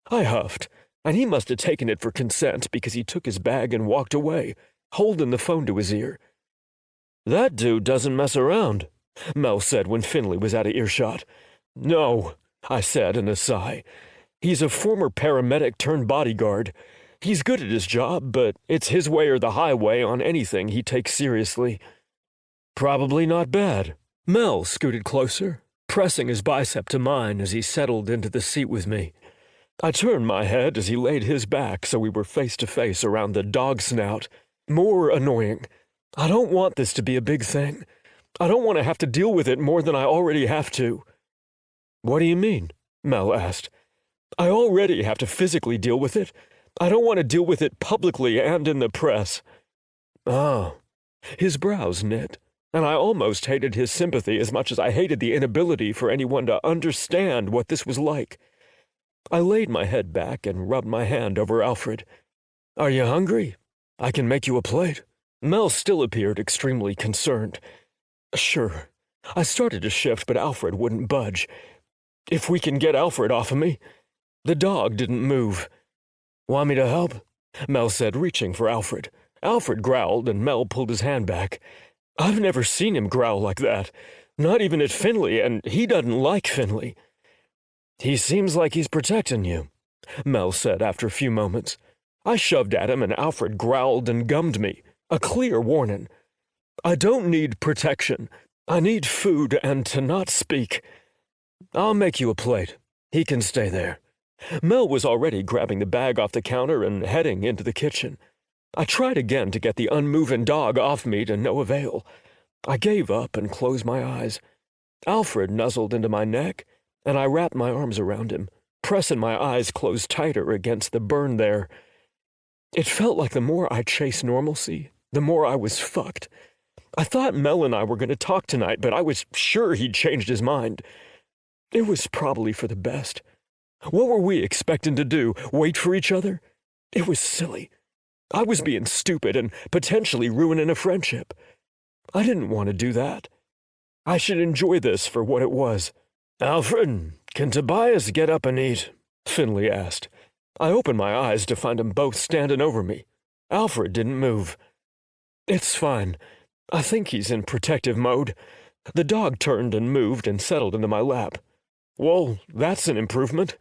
I huffed, and he must have taken it for consent because he took his bag and walked away, holding the phone to his ear. That dude doesn't mess around, Mel said when Finley was out of earshot. No, I said in a sigh. He's a former paramedic turned bodyguard. He's good at his job, but it's his way or the highway on anything he takes seriously. Probably not bad. Mel scooted closer, pressing his bicep to mine as he settled into the seat with me. I turned my head as he laid his back so we were face to face around the dog snout. More annoying. I don't want this to be a big thing. I don't want to have to deal with it more than I already have to. What do you mean? Mel asked. I already have to physically deal with it. I don't want to deal with it publicly and in the press. Oh. His brows knit, and I almost hated his sympathy as much as I hated the inability for anyone to understand what this was like. I laid my head back and rubbed my hand over Alfred. Are you hungry? I can make you a plate. Mel still appeared extremely concerned. Sure. I started to shift, but Alfred wouldn't budge. If we can get Alfred off of me. The dog didn't move. Want me to help? Mel said, reaching for Alfred. Alfred growled, and Mel pulled his hand back. I've never seen him growl like that. Not even at Finley, and he doesn't like Finley. He seems like he's protecting you, Mel said after a few moments. I shoved at him and Alfred growled and gummed me. A clear warning. I don't need protection. I need food and to not speak. I'll make you a plate. He can stay there. Mel was already grabbing the bag off the counter and heading into the kitchen. I tried again to get the unmoving dog off me to no avail. I gave up and closed my eyes. Alfred nuzzled into my neck, and I wrapped my arms around him, pressing my eyes closed tighter against the burn there. It felt like the more I chased normalcy, the more I was fucked. I thought Mel and I were going to talk tonight, but I was sure he'd changed his mind. It was probably for the best. What were we expecting to do, wait for each other? It was silly. I was being stupid and potentially ruining a friendship. I didn't want to do that. I should enjoy this for what it was. Alfred, can Tobias get up and eat? Finley asked. I opened my eyes to find them both standing over me. Alfred didn't move. It's fine. I think he's in protective mode. The dog turned and moved and settled into my lap. Well, that's an improvement.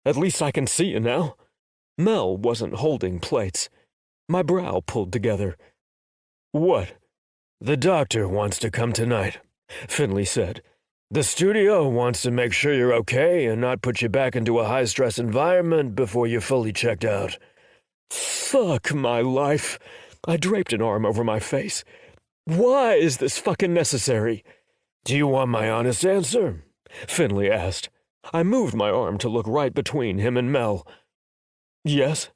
At least I can see you now. Mel wasn't holding plates. My brow pulled together. What? The doctor wants to come tonight, Finley said. The studio wants to make sure you're okay and not put you back into a high-stress environment before you're fully checked out. Fuck my life. I draped an arm over my face. Why is this fucking necessary? Do you want my honest answer? Finley asked. I moved my arm to look right between him and Mel. Yes?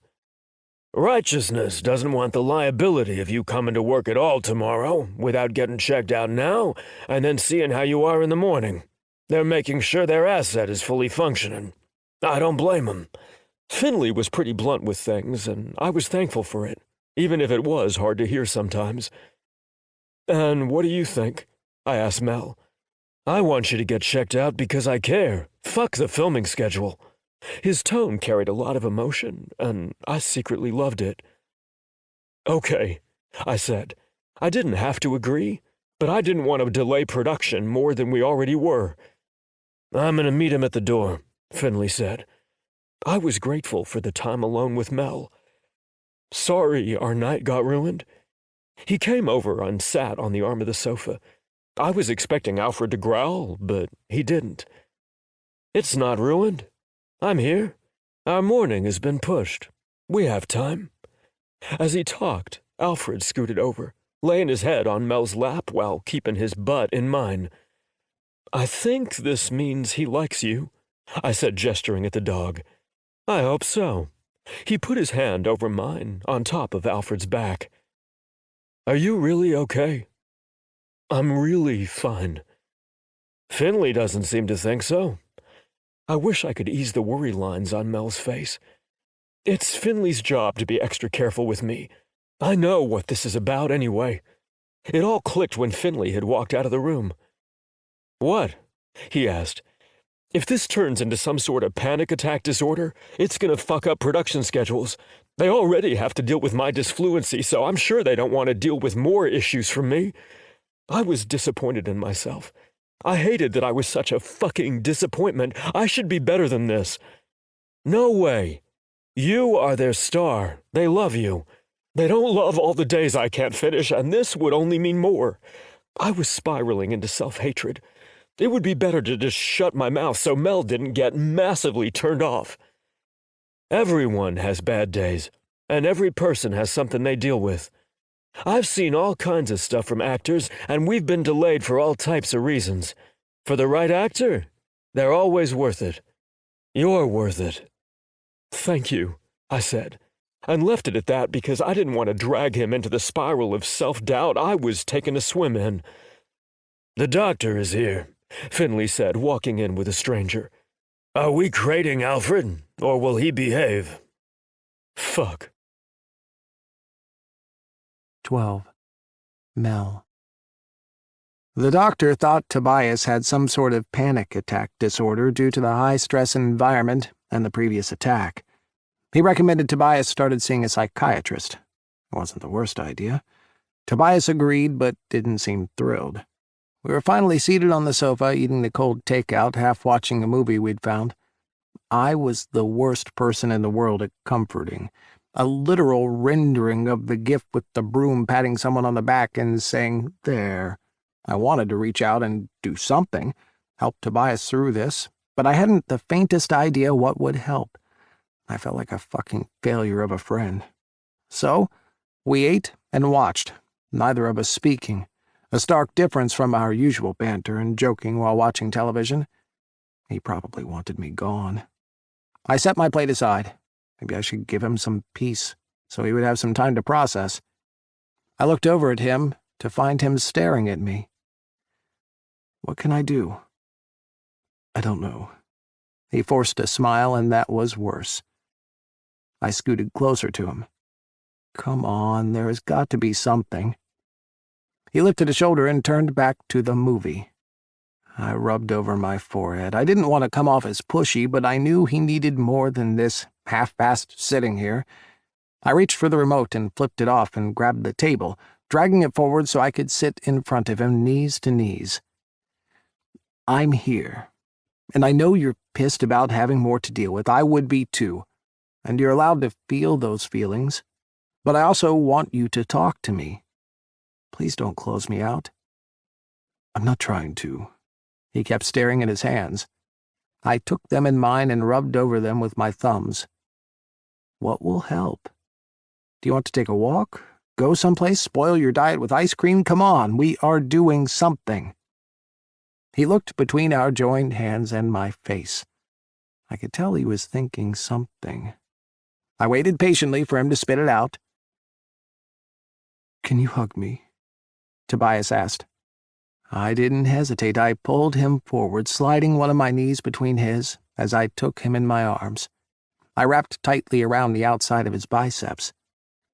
Righteousness doesn't want the liability of you coming to work at all tomorrow without getting checked out now and then seeing how you are in the morning. They're making sure their asset is fully functioning. I don't blame them. Finley was pretty blunt with things, and I was thankful for it, even if it was hard to hear sometimes. And what do you think? I asked Mel. I want you to get checked out because I care. Fuck the filming schedule. His tone carried a lot of emotion, and I secretly loved it. Okay, I said. I didn't have to agree, but I didn't want to delay production more than we already were. I'm going to meet him at the door, Finley said. I was grateful for the time alone with Mel. Sorry our night got ruined. He came over and sat on the arm of the sofa. I was expecting Alfred to growl, but he didn't. It's not ruined. I'm here. Our morning has been pushed. We have time. As he talked, Alfred scooted over, laying his head on Mel's lap while keeping his butt in mine. I think this means he likes you, I said, gesturing at the dog. I hope so. He put his hand over mine, on top of Alfred's back. Are you really okay? I'm really fine. Finley doesn't seem to think so. I wish I could ease the worry lines on Mel's face. It's Finley's job to be extra careful with me. I know what this is about anyway. It all clicked when Finley had walked out of the room. What? He asked. If this turns into some sort of panic attack disorder, it's going to fuck up production schedules. They already have to deal with my disfluency, so I'm sure they don't want to deal with more issues from me. I was disappointed in myself. I hated that I was such a fucking disappointment. I should be better than this. No way. You are their star. They love you. They don't love all the days I can't finish, and this would only mean more. I was spiraling into self-hatred. It would be better to just shut my mouth so Mel didn't get massively turned off. Everyone has bad days, and every person has something they deal with. I've seen all kinds of stuff from actors, and we've been delayed for all types of reasons. For the right actor, they're always worth it. You're worth it. Thank you, I said, and left it at that because I didn't want to drag him into the spiral of self-doubt I was taking a swim in. The doctor is here, Finley said, walking in with a stranger. Are we crating Alfred, or will he behave? Fuck. 12. Mel. The doctor thought Tobias had some sort of panic attack disorder due to the high-stress environment and the previous attack. He recommended Tobias started seeing a psychiatrist. It wasn't the worst idea. Tobias agreed, but didn't seem thrilled. We were finally seated on the sofa, eating the cold takeout, half watching a movie we'd found. I was the worst person in the world at comforting. A literal rendering of the gif with the broom patting someone on the back and saying, "There." I wanted to reach out and do something, help Tobias through this, but I hadn't the faintest idea what would help. I felt like a fucking failure of a friend. So, we ate and watched, neither of us speaking, a stark difference from our usual banter and joking while watching television. He probably wanted me gone. I set my plate aside. Maybe I should give him some peace, so he would have some time to process. I looked over at him to find him staring at me. What can I do? I don't know. He forced a smile, and that was worse. I scooted closer to him. Come on, there has got to be something. He lifted a shoulder and turned back to the movie. I rubbed over my forehead. I didn't want to come off as pushy, but I knew he needed more than this half-assed sitting here. I reached for the remote and flipped it off and grabbed the table, dragging it forward so I could sit in front of him, knees to knees. I'm here, and I know you're pissed about having more to deal with. I would be too, and you're allowed to feel those feelings, but I also want you to talk to me. Please don't close me out. I'm not trying to. He kept staring at his hands. I took them in mine and rubbed over them with my thumbs. What will help? Do you want to take a walk? Go someplace? Spoil your diet with ice cream? Come on, we are doing something. He looked between our joined hands and my face. I could tell he was thinking something. I waited patiently for him to spit it out. Can you hug me? Tobias asked. I didn't hesitate. I pulled him forward, sliding one of my knees between his as I took him in my arms. I wrapped tightly around the outside of his biceps.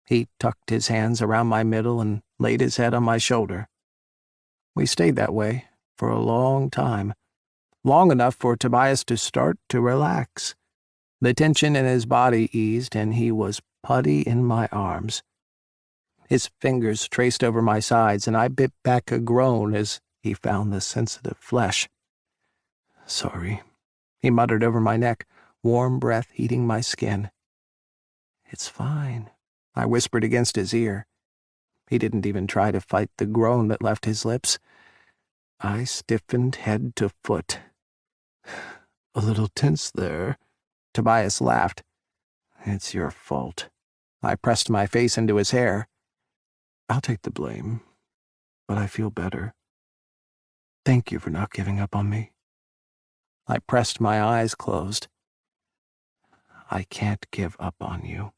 He tucked his hands around my middle and laid his head on my shoulder. We stayed that way for a long time, long enough for Tobias to start to relax. The tension in his body eased, and he was putty in my arms. His fingers traced over my sides, and I bit back a groan as he found the sensitive flesh. Sorry, he muttered over my neck, warm breath heating my skin. It's fine, I whispered against his ear. He didn't even try to fight the groan that left his lips. I stiffened head to foot. A little tense there. Tobias laughed. It's your fault. I pressed my face into his hair. I'll take the blame, but I feel better. Thank you for not giving up on me. I pressed my eyes closed. I can't give up on you.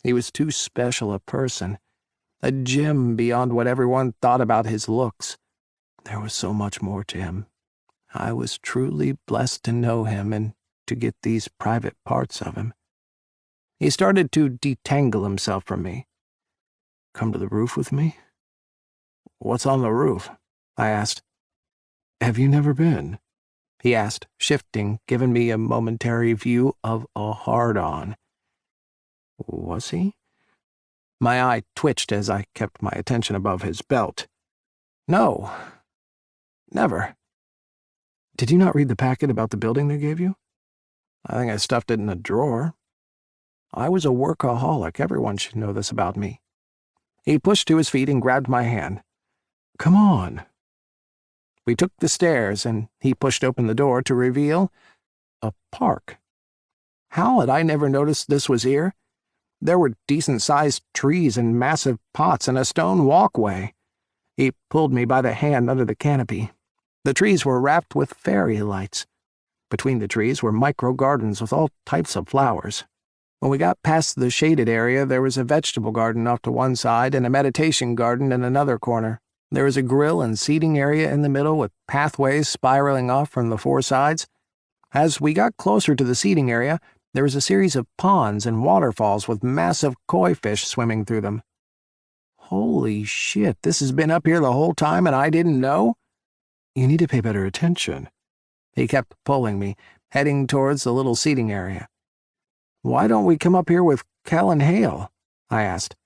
He was too special a person, a gem beyond what everyone thought about his looks. There was so much more to him. I was truly blessed to know him and to get these private parts of him. He started to detangle himself from me. Come to the roof with me? What's on the roof? I asked. Have you never been? He asked, shifting, giving me a momentary view of a hard-on. Was he? My eye twitched as I kept my attention above his belt. No. Never. Did you not read the packet about the building they gave you? I think I stuffed it in a drawer. I was a workaholic. Everyone should know this about me. He pushed to his feet and grabbed my hand. Come on. We took the stairs, and he pushed open the door to reveal a park. How had I never noticed this was here? There were decent-sized trees and massive pots and a stone walkway. He pulled me by the hand under the canopy. The trees were wrapped with fairy lights. Between the trees were micro-gardens with all types of flowers. When we got past the shaded area, there was a vegetable garden off to one side and a meditation garden in another corner. There was a grill and seating area in the middle with pathways spiraling off from the four sides. As we got closer to the seating area, there was a series of ponds and waterfalls with massive koi fish swimming through them. Holy shit, this has been up here the whole time and I didn't know? You need to pay better attention. He kept pulling me, heading towards the little seating area. Why don't we come up here with Cal and Hale? I asked.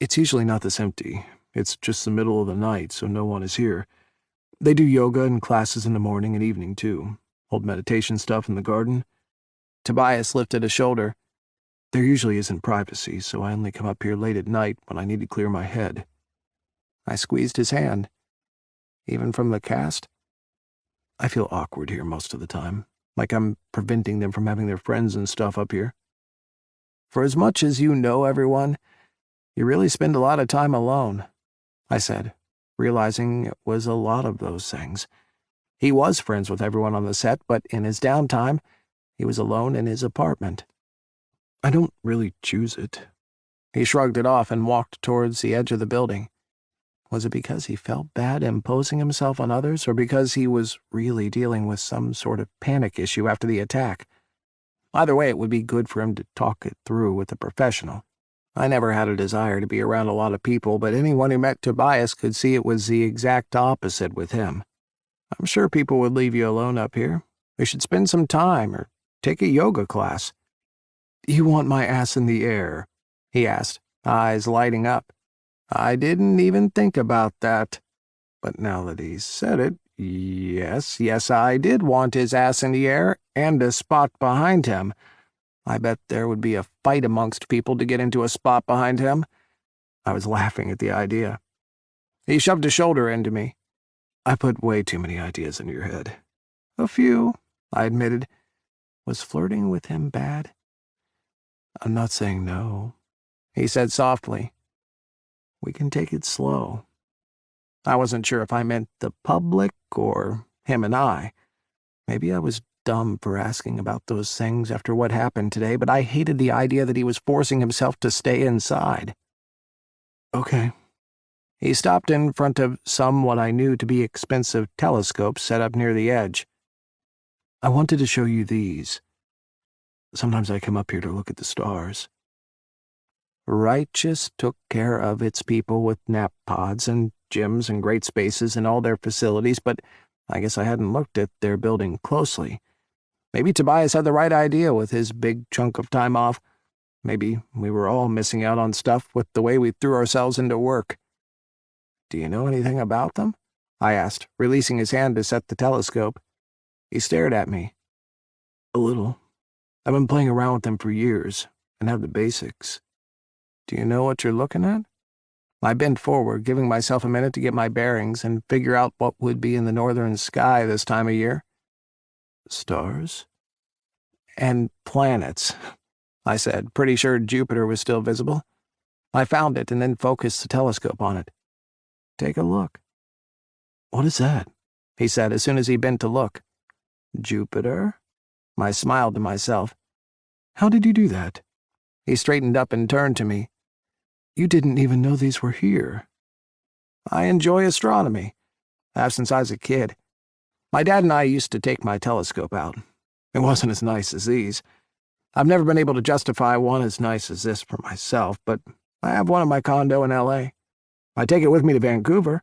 It's usually not this empty. It's just the middle of the night, so no one is here. They do yoga and classes in the morning and evening, too. Hold meditation stuff in the garden. Tobias lifted a shoulder. There usually isn't privacy, so I only come up here late at night when I need to clear my head. I squeezed his hand. Even from the cast? I feel awkward here most of the time, like I'm preventing them from having their friends and stuff up here. For as much as you know everyone, you really spend a lot of time alone, I said, realizing it was a lot of those things. He was friends with everyone on the set, but in his downtime, he was alone in his apartment. I don't really choose it. He shrugged it off and walked towards the edge of the building. Was it because he felt bad imposing himself on others, or because he was really dealing with some sort of panic issue after the attack? Either way, it would be good for him to talk it through with a professional. I never had a desire to be around a lot of people, but anyone who met Tobias could see it was the exact opposite with him. I'm sure people would leave you alone up here. We should spend some time or take a yoga class. You want my ass in the air? He asked, eyes lighting up. I didn't even think about that. But now that he's said it, yes, I did want his ass in the air and a spot behind him. I bet there would be a fight amongst people to get into a spot behind him. I was laughing at the idea. He shoved a shoulder into me. I put way too many ideas into your head. A few, I admitted. Was flirting with him bad? I'm not saying no, he said softly. We can take it slow. I wasn't sure if I meant the public or him and I. Maybe I was dumb for asking about those things after what happened today, but I hated the idea that he was forcing himself to stay inside. Okay. He stopped in front of some what I knew to be expensive telescopes set up near the edge. I wanted to show you these. Sometimes I come up here to look at the stars. Righteous took care of its people with nap pods and gyms and great spaces and all their facilities, but I guess I hadn't looked at their building closely. Maybe Tobias had the right idea with his big chunk of time off. Maybe we were all missing out on stuff with the way we threw ourselves into work. Do you know anything about them? I asked, releasing his hand to set the telescope. He stared at me. A little. I've been playing around with them for years, and have the basics. Do you know what you're looking at? I bent forward, giving myself a minute to get my bearings and figure out what would be in the northern sky this time of year. Stars? And planets, I said, pretty sure Jupiter was still visible. I found it and then focused the telescope on it. Take a look. What is that? He said as soon as he bent to look. Jupiter? I smiled to myself. How did you do that? He straightened up and turned to me. You didn't even know these were here. I enjoy astronomy. I have since I was a kid. My dad and I used to take my telescope out. It wasn't as nice as these. I've never been able to justify one as nice as this for myself, but I have one in my condo in L.A. I take it with me to Vancouver.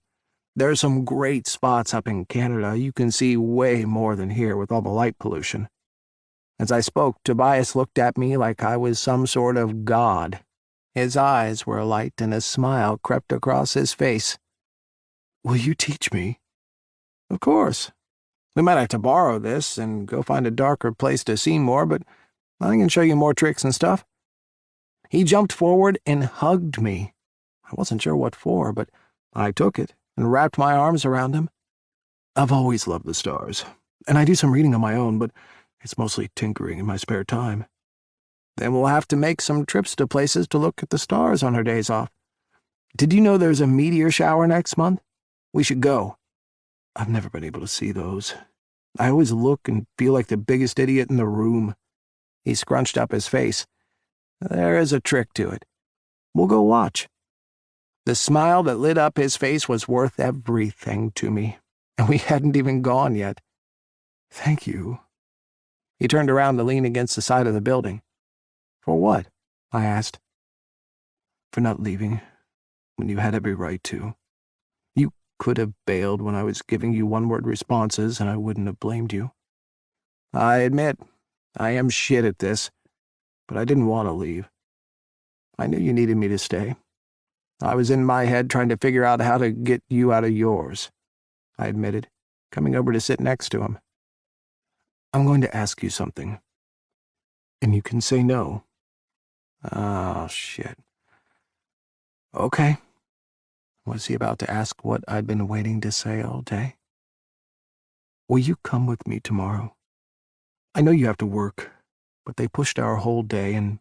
There are some great spots up in Canada. You can see way more than here with all the light pollution. As I spoke, Tobias looked at me like I was some sort of god. His eyes were alight and a smile crept across his face. Will you teach me? Of course. We might have to borrow this and go find a darker place to see more, but I can show you more tricks and stuff. He jumped forward and hugged me. I wasn't sure what for, but I took it and wrapped my arms around him. I've always loved the stars, and I do some reading on my own, but it's mostly tinkering in my spare time. Then we'll have to make some trips to places to look at the stars on our days off. Did you know there's a meteor shower next month? We should go. I've never been able to see those. I always look and feel like the biggest idiot in the room. He scrunched up his face. There is a trick to it. We'll go watch. The smile that lit up his face was worth everything to me, and we hadn't even gone yet. Thank you. He turned around to lean against the side of the building. For what? I asked. For not leaving, when you had every right to. You could have bailed when I was giving you one-word responses, and I wouldn't have blamed you. I admit, I am shit at this, but I didn't want to leave. I knew you needed me to stay. I was in my head trying to figure out how to get you out of yours. I admitted, coming over to sit next to him. I'm going to ask you something. And you can say no. Oh, shit. Okay. Was he about to ask what I'd been waiting to say all day? Will you come with me tomorrow? I know you have to work, but they pushed our whole day and,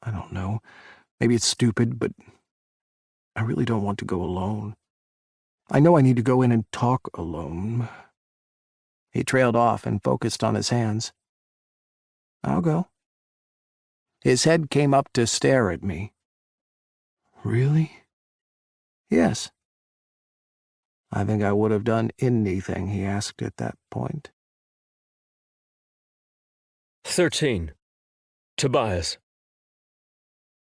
I don't know, maybe it's stupid, but I really don't want to go alone. I know I need to go in and talk alone. He trailed off and focused on his hands. I'll go. His head came up to stare at me. Really? Yes. I think I would have done anything he asked at that point. 13. Tobias.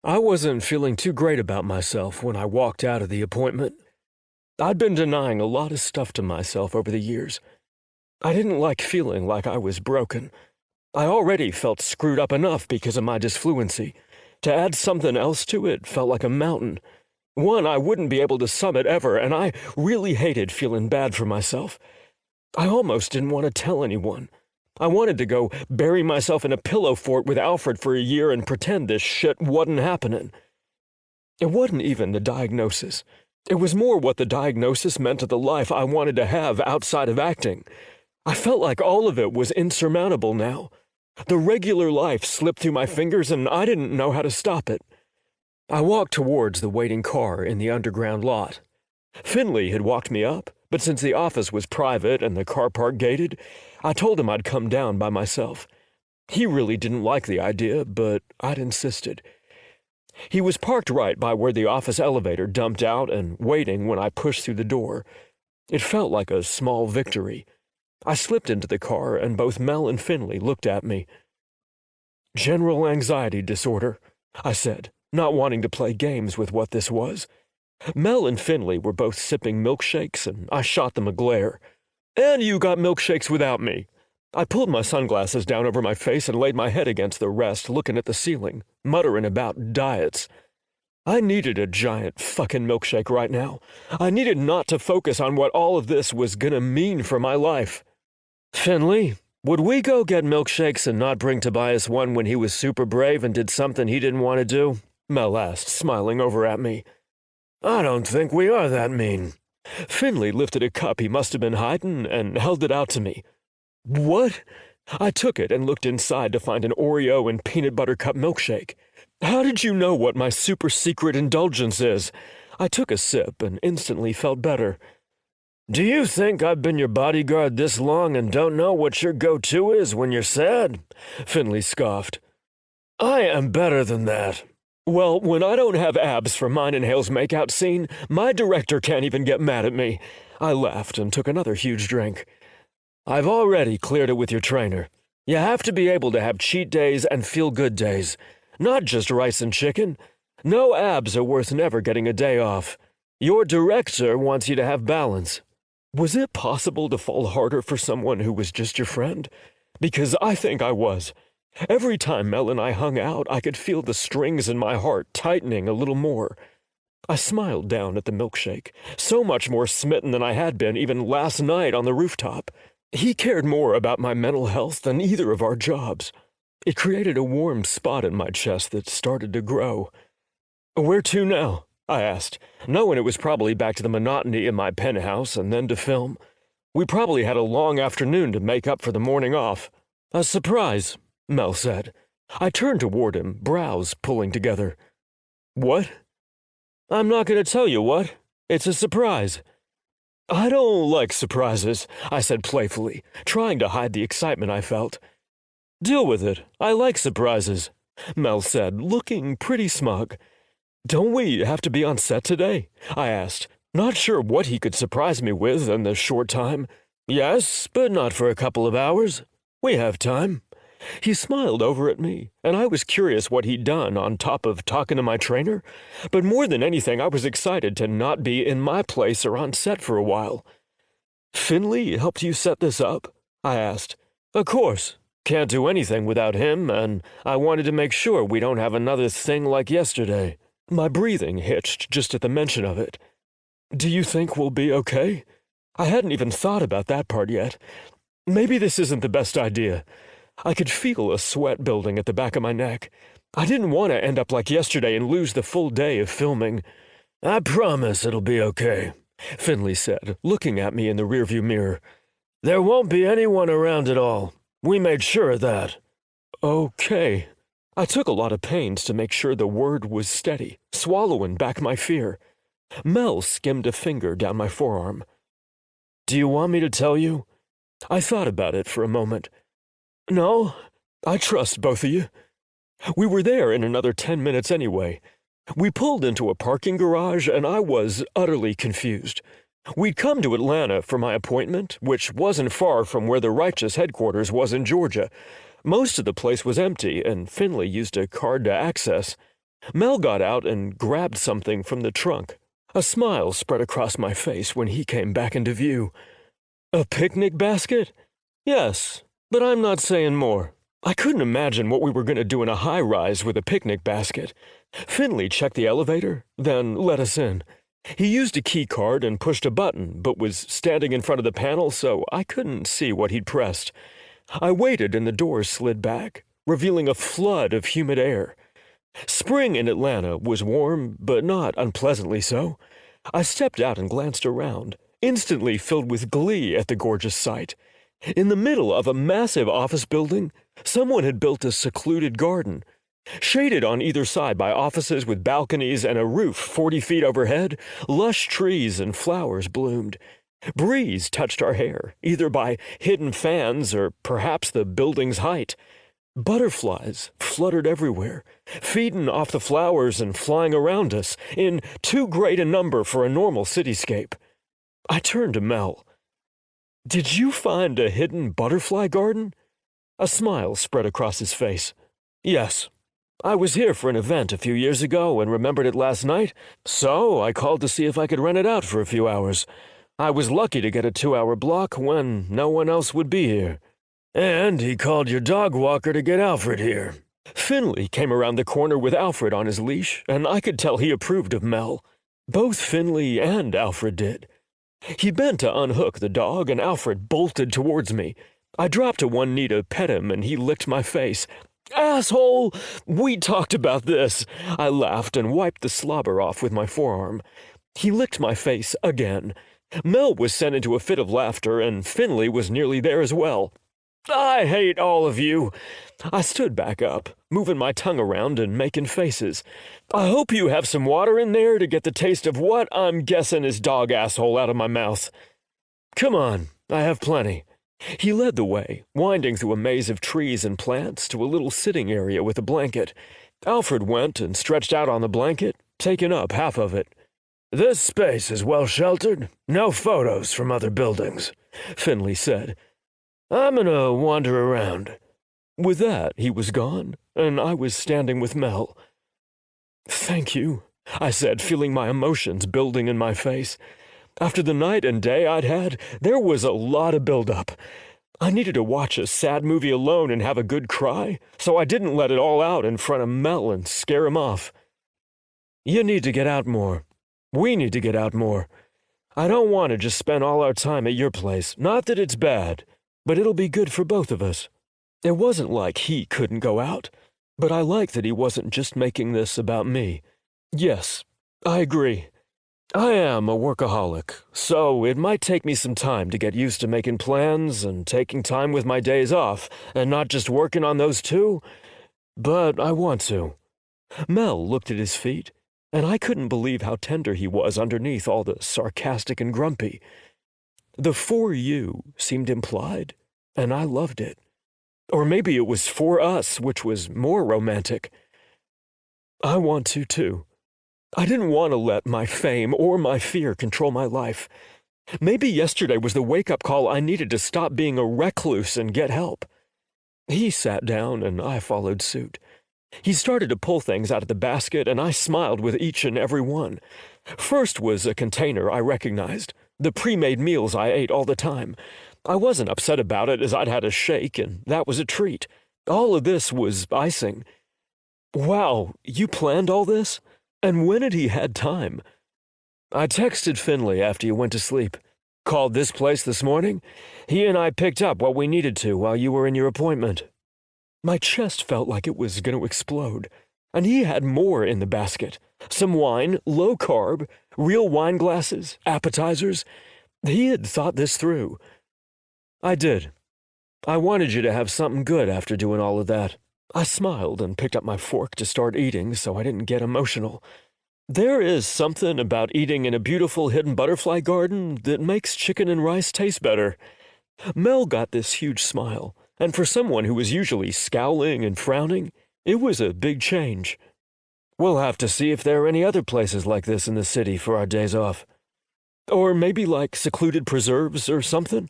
I wasn't feeling too great about myself when I walked out of the appointment. I'd been denying a lot of stuff to myself over the years. I didn't like feeling like I was broken. I already felt screwed up enough because of my disfluency. To add something else to it felt like a mountain. One I wouldn't be able to summit ever, and I really hated feeling bad for myself. I almost didn't want to tell anyone. I wanted to go bury myself in a pillow fort with Alfred for a year and pretend this shit wasn't happening. It wasn't even the diagnosis. It was more what the diagnosis meant to the life I wanted to have outside of acting. I felt like all of it was insurmountable now. The regular life slipped through my fingers and I didn't know how to stop it. I walked towards the waiting car in the underground lot. Finley had walked me up, but since the office was private and the car park gated, I told him I'd come down by myself. He really didn't like the idea, but I'd insisted. He was parked right by where the office elevator dumped out and waiting when I pushed through the door. It felt like a small victory. I slipped into the car and both Mel and Finley looked at me. "General anxiety disorder," I said, not wanting to play games with what this was. Mel and Finley were both sipping milkshakes, and I shot them a glare. "And you got milkshakes without me." I pulled my sunglasses down over my face and laid my head against the rest, looking at the ceiling, muttering about diets. I needed a giant fucking milkshake right now. I needed not to focus on what all of this was gonna mean for my life. "Finley, would we go get milkshakes and not bring Tobias one when he was super brave and did something he didn't want to do?" Mel asked, smiling over at me. "I don't think we are that mean." Finley lifted a cup he must have been hiding and held it out to me. "What?" I took it and looked inside to find an Oreo and peanut butter cup milkshake. "How did you know what my super secret indulgence is?" I took a sip and instantly felt better. "Do you think I've been your bodyguard this long and don't know what your go-to is when you're sad?" Finley scoffed. "I am better than that." "Well, when I don't have abs for mine and Hale's makeout scene, my director can't even get mad at me." I laughed and took another huge drink. "I've already cleared it with your trainer. You have to be able to have cheat days and feel-good days. Not just rice and chicken. No abs are worth never getting a day off. Your director wants you to have balance." Was it possible to fall harder for someone who was just your friend? Because I think I was. Every time Mel and I hung out, I could feel the strings in my heart tightening a little more. I smiled down at the milkshake, so much more smitten than I had been even last night on the rooftop. He cared more about my mental health than either of our jobs. It created a warm spot in my chest that started to grow. "Where to now?" I asked, knowing it was probably back to the monotony in my penthouse and then to film. We probably had a long afternoon to make up for the morning off. "A surprise," Mel said. I turned toward him, brows pulling together. "What?" "I'm not going to tell you what. It's a surprise." "I don't like surprises," I said playfully, trying to hide the excitement I felt. "Deal with it. I like surprises," Mel said, looking pretty smug. "Don't we have to be on set today?" I asked, not sure what he could surprise me with in the short time. "Yes, but not for a couple of hours. We have time." He smiled over at me, and I was curious what he'd done on top of talking to my trainer. But more than anything, I was excited to not be in my place or on set for a while. "Finley helped you set this up?" I asked. "Of course. Can't do anything without him, and I wanted to make sure we don't have another thing like yesterday." My breathing hitched just at the mention of it. "Do you think we'll be okay?" I hadn't even thought about that part yet. Maybe this isn't the best idea. I could feel a sweat building at the back of my neck. I didn't want to end up like yesterday and lose the full day of filming. I promise it'll be okay, Finley said, looking at me in the rearview mirror. There won't be anyone around at all. We made sure of that. Okay. I took a lot of pains to make sure the word was steady, swallowing back my fear. Mel skimmed a finger down my forearm. Do you want me to tell you? I thought about it for a moment. No, I trust both of you. We were there in another 10 minutes anyway. We pulled into a parking garage and I was utterly confused. We'd come to Atlanta for my appointment, which wasn't far from where the Righteous headquarters was in Georgia. Most of the place was empty, and Finley used a card to access. Mel got out and grabbed something from the trunk. A smile spread across my face when he came back into view. A picnic basket? Yes, but I'm not saying more. I couldn't imagine what we were going to do in a high-rise with a picnic basket. Finley checked the elevator, then let us in. He used a key card and pushed a button, but was standing in front of the panel, so I couldn't see what he'd pressed. I waited and the doors slid back, revealing a flood of humid air. Spring in Atlanta was warm, but not unpleasantly so. I stepped out and glanced around, instantly filled with glee at the gorgeous sight. In the middle of a massive office building, someone had built a secluded garden. Shaded on either side by offices with balconies and a roof 40 feet overhead, lush trees and flowers bloomed. Breeze touched our hair, either by hidden fans or perhaps the building's height. Butterflies fluttered everywhere, feeding off the flowers and flying around us, in too great a number for a normal cityscape. I turned to Mel. Did you find a hidden butterfly garden? A smile spread across his face. Yes. I was here for an event a few years ago and remembered it last night, so I called to see if I could rent it out for a few hours. I was lucky to get a 2-hour block when no one else would be here. And he called your dog walker to get Alfred here. Finley came around the corner with Alfred on his leash, and I could tell he approved of Mel. Both Finley and Alfred did. He bent to unhook the dog, and Alfred bolted towards me. I dropped to one knee to pet him, and he licked my face. Asshole! We talked about this. I laughed and wiped the slobber off with my forearm. He licked my face again. Mel was sent into a fit of laughter, and Finley was nearly there as well. I hate all of you. I stood back up, moving my tongue around and making faces. I hope you have some water in there to get the taste of what I'm guessing is dog asshole out of my mouth. Come on, I have plenty. He led the way, winding through a maze of trees and plants to a little sitting area with a blanket. Alfred went and stretched out on the blanket, taking up half of it. This space is well sheltered. No photos from other buildings, Finley said. I'm gonna wander around. With that, he was gone, and I was standing with Mel. Thank you, I said, feeling my emotions building in my face. After the night and day I'd had, there was a lot of buildup. I needed to watch a sad movie alone and have a good cry, so I didn't let it all out in front of Mel and scare him off. You need to get out more. We need to get out more. I don't want to just spend all our time at your place. Not that it's bad, but it'll be good for both of us. It wasn't like he couldn't go out, but I like that he wasn't just making this about me. Yes, I agree. I am a workaholic, so it might take me some time to get used to making plans and taking time with my days off and not just working on those too, but I want to. Mel looked at his feet, and I couldn't believe how tender he was underneath all the sarcastic and grumpy. The "for you" seemed implied, and I loved it. Or maybe it was "for us," which was more romantic. I want to, too. I didn't want to let my fame or my fear control my life. Maybe yesterday was the wake-up call I needed to stop being a recluse and get help. He sat down, and I followed suit. He started to pull things out of the basket, and I smiled with each and every one. First was a container I recognized, the pre-made meals I ate all the time. I wasn't upset about it, as I'd had a shake, and that was a treat. All of this was icing. Wow, you planned all this? And when had he had time? I texted Finley after you went to sleep. Called this place this morning. He and I picked up what we needed to while you were in your appointment. My chest felt like it was going to explode, and he had more in the basket. Some wine, low carb, real wine glasses, appetizers. He had thought this through. I did. I wanted you to have something good after doing all of that. I smiled and picked up my fork to start eating so I didn't get emotional. There is something about eating in a beautiful hidden butterfly garden that makes chicken and rice taste better. Mel got this huge smile, and for someone who was usually scowling and frowning, it was a big change. We'll have to see if there are any other places like this in the city for our days off. Or maybe like secluded preserves or something.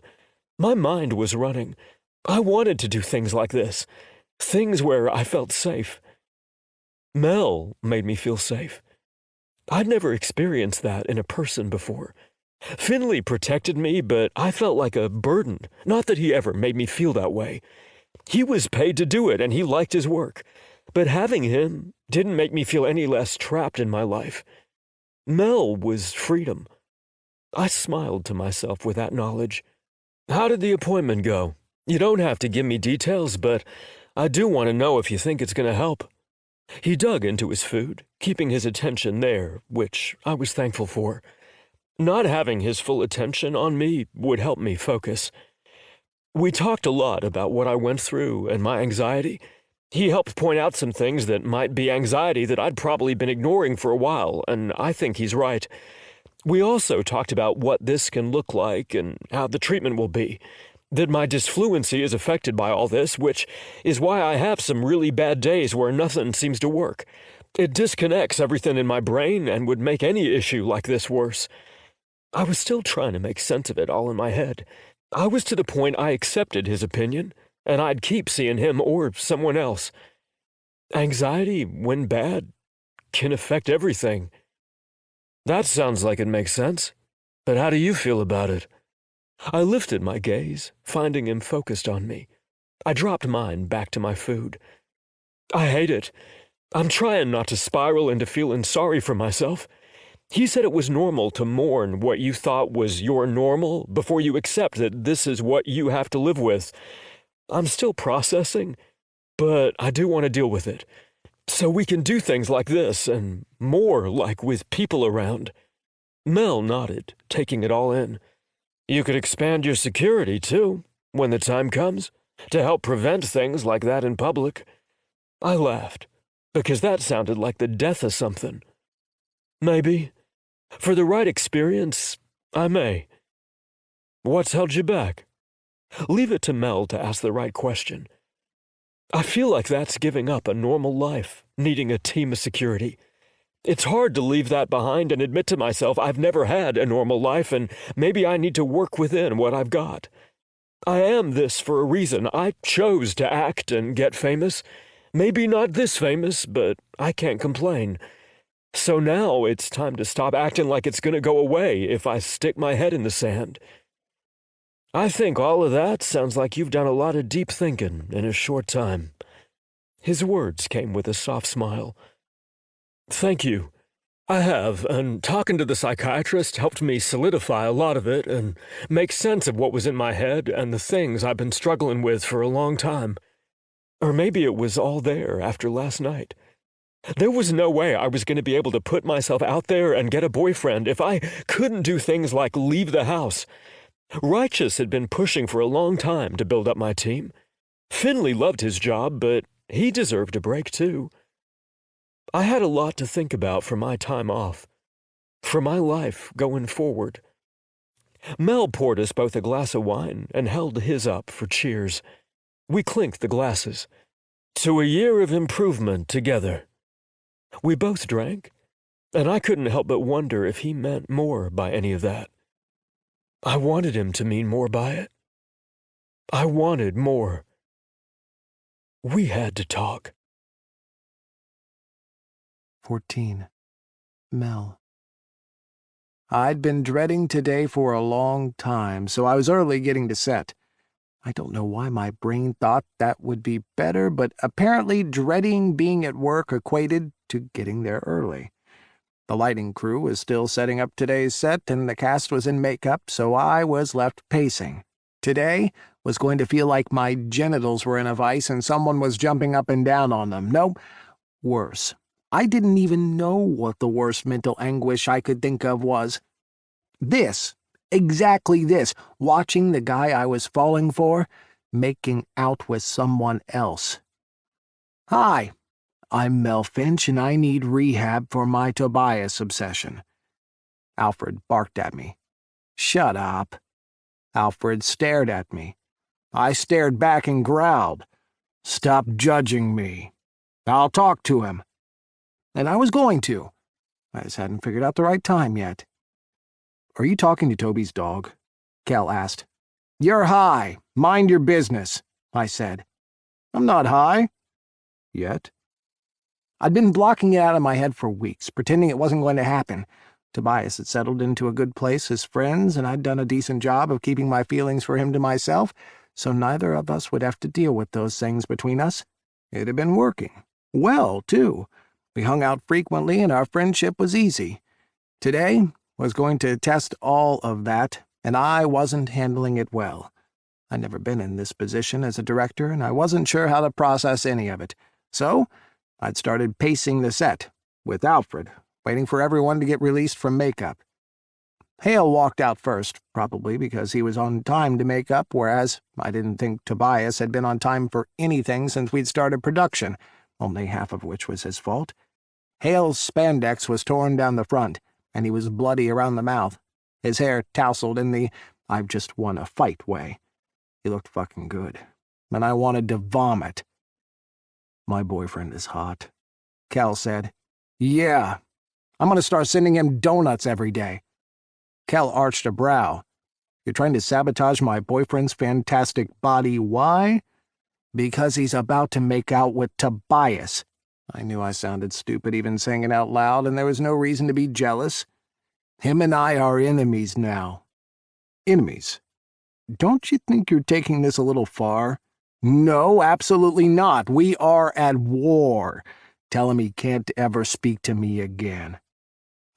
My mind was running. I wanted to do things like this. Things where I felt safe. Mel made me feel safe. I'd never experienced that in a person before. Finley protected me, but I felt like a burden. Not that he ever made me feel that way. He was paid to do it, and he liked his work. But having him didn't make me feel any less trapped in my life. Mel was freedom. I smiled to myself with that knowledge. How did the appointment go? You don't have to give me details, but I do want to know if you think it's going to help. He dug into his food, keeping his attention there, which I was thankful for. Not having his full attention on me would help me focus. We talked a lot about what I went through and my anxiety. He helped point out some things that might be anxiety that I'd probably been ignoring for a while, and I think he's right. We also talked about what this can look like and how the treatment will be. That my disfluency is affected by all this, which is why I have some really bad days where nothing seems to work. It disconnects everything in my brain and would make any issue like this worse. I was still trying to make sense of it all in my head. I was to the point I accepted his opinion, and I'd keep seeing him or someone else. Anxiety, when bad, can affect everything. That sounds like it makes sense. But how do you feel about it? I lifted my gaze, finding him focused on me. I dropped mine back to my food. I hate it. I'm trying not to spiral into feeling sorry for myself. He said it was normal to mourn what you thought was your normal before you accept that this is what you have to live with. I'm still processing, but I do want to deal with it. So we can do things like this and more like with people around. Mel nodded, taking it all in. You could expand your security, too, when the time comes, to help prevent things like that in public. I laughed, because that sounded like the death of something. Maybe. For the right experience, I may. What's held you back? Leave it to Mel to ask the right question. I feel like that's giving up a normal life, needing a team of security. It's hard to leave that behind and admit to myself I've never had a normal life and maybe I need to work within what I've got. I am this for a reason. I chose to act and get famous. Maybe not this famous, but I can't complain. So now it's time to stop acting like it's going to go away if I stick my head in the sand. I think all of that sounds like you've done a lot of deep thinking in a short time. His words came with a soft smile. Thank you. I have, and talking to the psychiatrist helped me solidify a lot of it and make sense of what was in my head and the things I've been struggling with for a long time. Or maybe it was all there after last night. There was no way I was going to be able to put myself out there and get a boyfriend if I couldn't do things like leave the house. Righteous had been pushing for a long time to build up my team. Finley loved his job, but he deserved a break too. I had a lot to think about for my time off, for my life going forward. Mel poured us both a glass of wine and held his up for cheers. We clinked the glasses. To a year of improvement together. We both drank, and I couldn't help but wonder if he meant more by any of that. I wanted him to mean more by it. I wanted more. We had to talk. 14. Mel. I'd been dreading today for a long time, so I was early getting to set. I don't know why my brain thought that would be better, but apparently dreading being at work equated to getting there early. The lighting crew was still setting up today's set, and the cast was in makeup, so I was left pacing. Today was going to feel like my genitals were in a vice and someone was jumping up and down on them. No, worse. I didn't even know what the worst mental anguish I could think of was. This, exactly this, watching the guy I was falling for, making out with someone else. Hi, I'm Mel Finch, and I need rehab for my Tobias obsession. Alfred barked at me. Shut up. Alfred stared at me. I stared back and growled. Stop judging me. I'll talk to him. And I was going to. I just hadn't figured out the right time yet. Are you talking to Toby's dog? Cal asked. You're high. Mind your business, I said. I'm not high. Yet. I'd been blocking it out of my head for weeks, pretending it wasn't going to happen. Tobias had settled into a good place as friends, and I'd done a decent job of keeping my feelings for him to myself, so neither of us would have to deal with those things between us. It had been working. Well, too. We hung out frequently, and our friendship was easy. Today was going to test all of that, and I wasn't handling it well. I'd never been in this position as a director, and I wasn't sure how to process any of it. So I'd started pacing the set, with Alfred, waiting for everyone to get released from makeup. Hale walked out first, probably because he was on time to make up, whereas I didn't think Tobias had been on time for anything since we'd started production, only half of which was his fault. Hale's spandex was torn down the front, and he was bloody around the mouth, his hair tousled in the I've just won a fight way. He looked fucking good, and I wanted to vomit. My boyfriend is hot, Cal said. Yeah, I'm going to start sending him donuts every day. Cal arched a brow. You're trying to sabotage my boyfriend's fantastic body. Why? Because he's about to make out with Tobias. I knew I sounded stupid even saying it out loud, and there was no reason to be jealous. Him and I are enemies now. Enemies? Don't you think you're taking this a little far? No, absolutely not. We are at war. Tell him he can't ever speak to me again.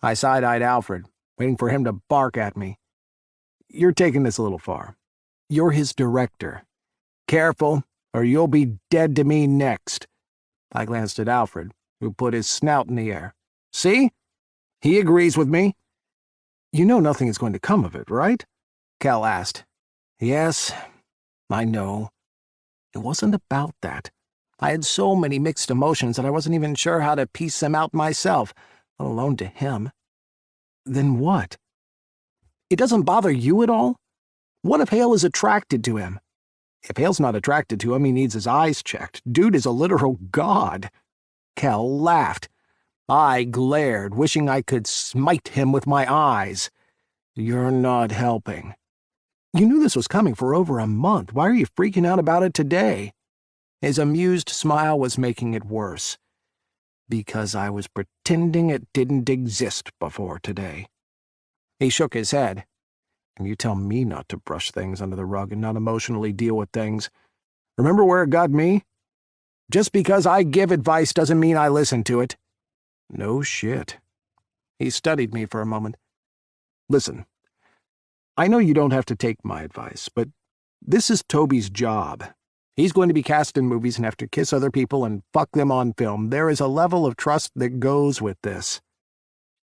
I side-eyed Alfred, waiting for him to bark at me. You're taking this a little far. You're his director. Careful, or you'll be dead to me next. I glanced at Alfred, who put his snout in the air. See? He agrees with me. You know nothing is going to come of it, right? Cal asked. Yes, I know. It wasn't about that. I had so many mixed emotions that I wasn't even sure how to piece them out myself, let alone to him. Then what? It doesn't bother you at all? What if Hale is attracted to him? If Hale's not attracted to him, he needs his eyes checked. Dude is a literal god. Cal laughed. I glared, wishing I could smite him with my eyes. You're not helping. You knew this was coming for over a month. Why are you freaking out about it today? His amused smile was making it worse. Because I was pretending it didn't exist before today. He shook his head. And you tell me not to brush things under the rug and not emotionally deal with things. Remember where it got me? Just because I give advice doesn't mean I listen to it. No shit. He studied me for a moment. Listen, I know you don't have to take my advice, but this is Toby's job. He's going to be cast in movies and have to kiss other people and fuck them on film. There is a level of trust that goes with this.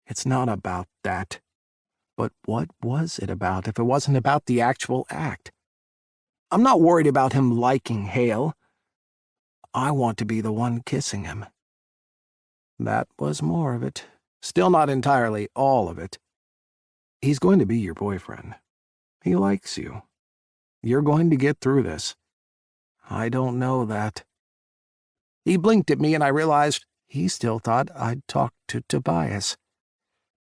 It's not about that. But what was it about if it wasn't about the actual act? I'm not worried about him liking Hale. I want to be the one kissing him. That was more of it. Still not entirely all of it. He's going to be your boyfriend. He likes you. You're going to get through this. I don't know that. He blinked at me and I realized he still thought I'd talked to Tobias.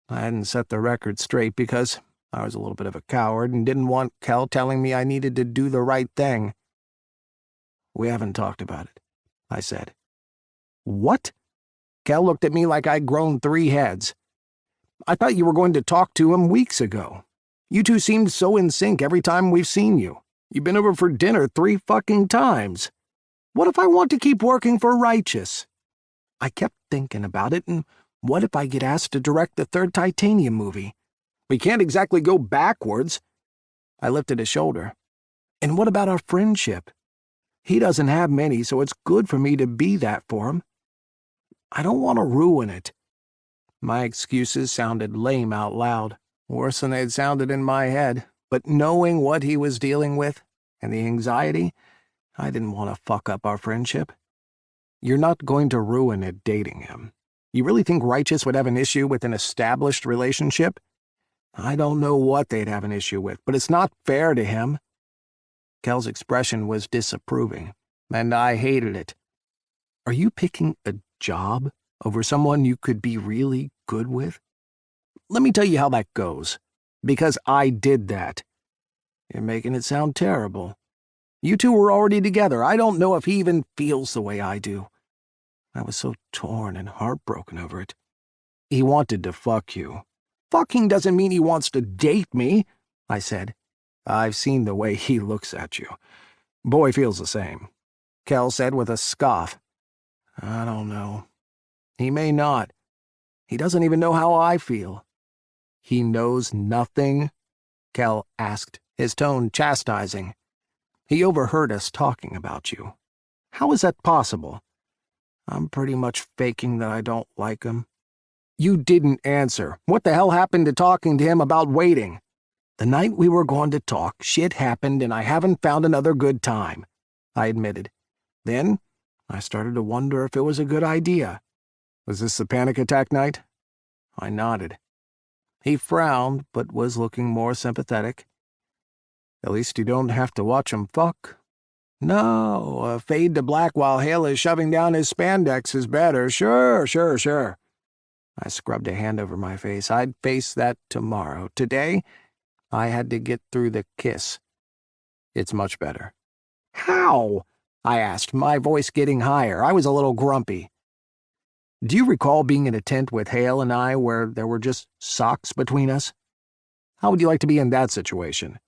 I hadn't set the record straight because I was a little bit of a coward and didn't want Cal telling me I needed to do the right thing. We haven't talked about it, I said. What? Cal looked at me like I'd grown 3 heads. I thought you were going to talk to him weeks ago. You two seemed so in sync every time we've seen you. You've been over for dinner 3 fucking times. What if I want to keep working for Righteous? I kept thinking about it, and What if I get asked to direct the third Titanium movie? We can't exactly go backwards. I lifted a shoulder. And what about our friendship? He doesn't have many, so it's good for me to be that for him. I don't want to ruin it. My excuses sounded lame out loud, worse than they'd sounded in my head, but knowing what he was dealing with and the anxiety, I didn't want to fuck up our friendship. You're not going to ruin it dating him. You really think Righteous would have an issue with an established relationship? I don't know what they'd have an issue with, but it's not fair to him. Kel's expression was disapproving, and I hated it. Are you picking a job over someone you could be really good with? Let me tell you how that goes. Because I did that. You're making it sound terrible. You two were already together. I don't know if he even feels the way I do. I was so torn and heartbroken over it. He wanted to fuck you. Fucking doesn't mean he wants to date me, I said. I've seen the way he looks at you. Boy feels the same. Kel said with a scoff. I don't know. He may not. He doesn't even know how I feel. He knows nothing? Kel asked, his tone chastising. He overheard us talking about you. How is that possible? I'm pretty much faking that I don't like him. You didn't answer. What the hell happened to talking to him about waiting? The night we were going to talk, shit happened and I haven't found another good time, I admitted. Then, I started to wonder if it was a good idea. Was this the panic attack night? I nodded. He frowned, but was looking more sympathetic. At least you don't have to watch him fuck. No, a fade to black while Hale is shoving down his spandex is better. Sure. I scrubbed a hand over my face. I'd face that tomorrow. Today, I had to get through the kiss. It's much better. How? I asked, my voice getting higher. I was a little grumpy. Do you recall being in a tent with Hale and I where there were just socks between us? How would you like to be in that situation?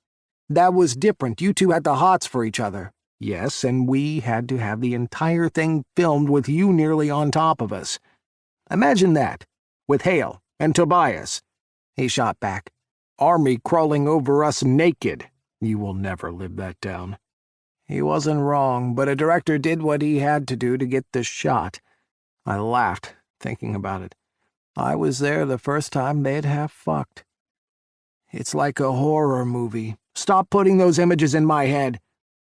That was different. You two had the hots for each other. Yes, and we had to have the entire thing filmed with you nearly on top of us. Imagine that, with Hale and Tobias. He shot back. Army crawling over us naked. You will never live that down. He wasn't wrong, but a director did what he had to do to get the shot. I laughed, thinking about it. I was there the first time they'd have fucked. It's like a horror movie. Stop putting those images in my head.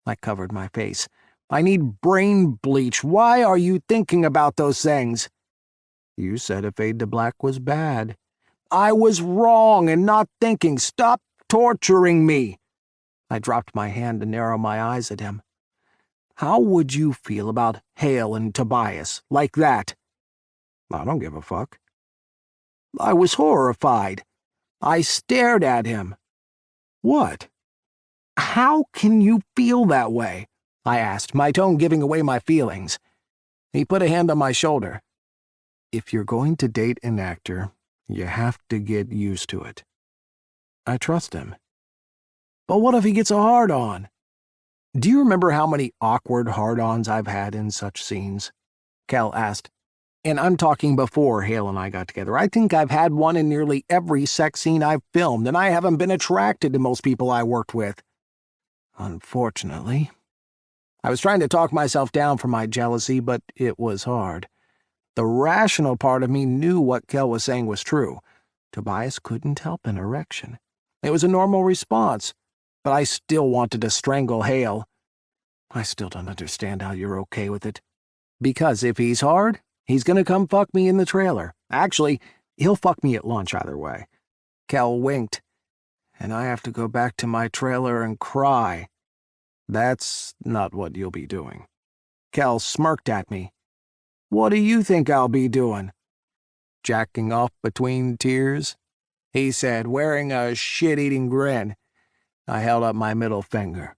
I covered my face. I need brain bleach. Why are you thinking about those things? You said a fade to black was bad. I was wrong in not thinking. Stop torturing me. I dropped my hand to narrow my eyes at him. How would you feel about Hale and Tobias, like that? I don't give a fuck. I was horrified. I stared at him. What? How can you feel that way? I asked, my tone giving away my feelings. He put a hand on my shoulder. If you're going to date an actor, you have to get used to it. I trust him. But what if he gets a hard-on? Do you remember how many awkward hard-ons I've had in such scenes? Kel asked. And I'm talking before Hale and I got together. I think I've had one in nearly every sex scene I've filmed, and I haven't been attracted to most people I worked with. Unfortunately. I was trying to talk myself down from my jealousy, but it was hard. The rational part of me knew what Kel was saying was true. Tobias couldn't help an erection. It was a normal response, but I still wanted to strangle Hale. I still don't understand how you're okay with it. Because if he's hard, he's gonna come fuck me in the trailer. Actually, he'll fuck me at lunch either way. Kel winked. And I have to go back to my trailer and cry. That's not what you'll be doing. Kel smirked at me. What do you think I'll be doing? Jacking off between tears? He said, wearing a shit-eating grin. I held up my middle finger.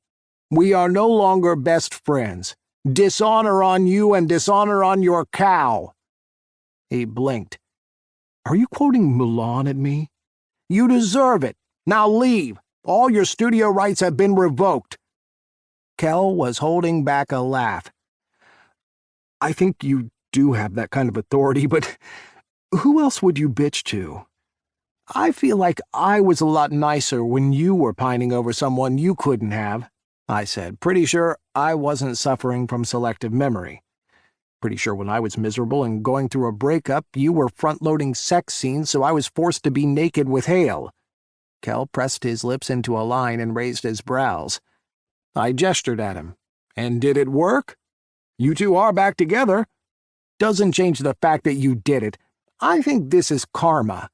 We are no longer best friends. Dishonor on you and dishonor on your cow. He blinked. Are you quoting Mulan at me? You deserve it. Now leave. All your studio rights have been revoked. Kel was holding back a laugh. I think you do have that kind of authority, but Who else would you bitch to? I feel like I was a lot nicer when you were pining over someone you couldn't have, I said, pretty sure I wasn't suffering from selective memory. Pretty sure when I was miserable and going through a breakup, you were front-loading sex scenes so I was forced to be naked with Hale. Kel pressed his lips into a line and raised his brows. I gestured at him. And did it work? You two are back together. Doesn't change the fact that you did it. I think this is karma.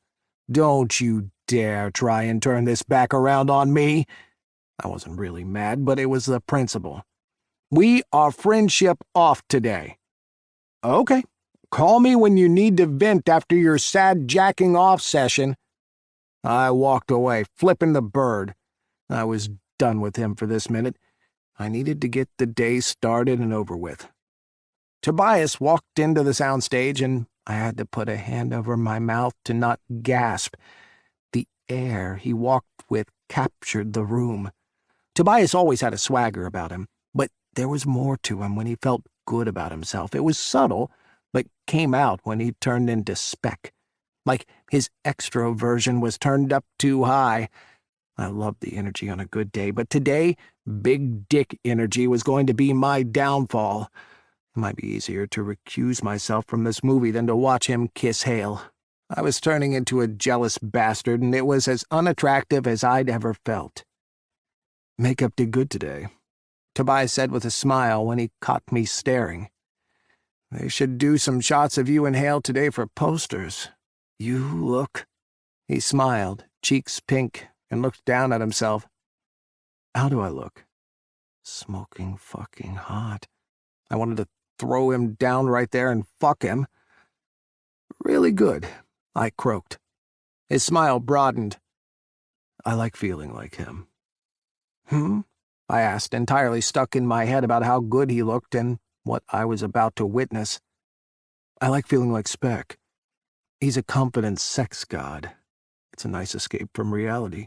Don't you dare try and turn this back around on me. I wasn't really mad, but it was the principle. We are friendship off today. Okay, call me when you need to vent after your sad jacking off session. I walked away, flipping the bird. I was done with him for this minute. I needed to get the day started and over with. Tobias walked into the soundstage, and I had to put a hand over my mouth to not gasp. The air he walked with captured the room. Tobias always had a swagger about him, but there was more to him when he felt good about himself. It was subtle, but came out when he turned into Spec. Like his extroversion was turned up too high. I loved the energy on a good day, but today, big dick energy was going to be my downfall. It might be easier to recuse myself from this movie than to watch him kiss Hale. I was turning into a jealous bastard, and it was as unattractive as I'd ever felt. Makeup did good today, Tobias said with a smile when he caught me staring. They should do some shots of you and Hale today for posters. You look... He smiled, cheeks pink, and looked down at himself. How do I look? Smoking fucking hot. I wanted to throw him down right there and fuck him. Really good, I croaked. His smile broadened. I like feeling like him. I asked, entirely stuck in my head about how good he looked and what I was about to witness. I like feeling like Spec. He's a confident sex god. It's a nice escape from reality.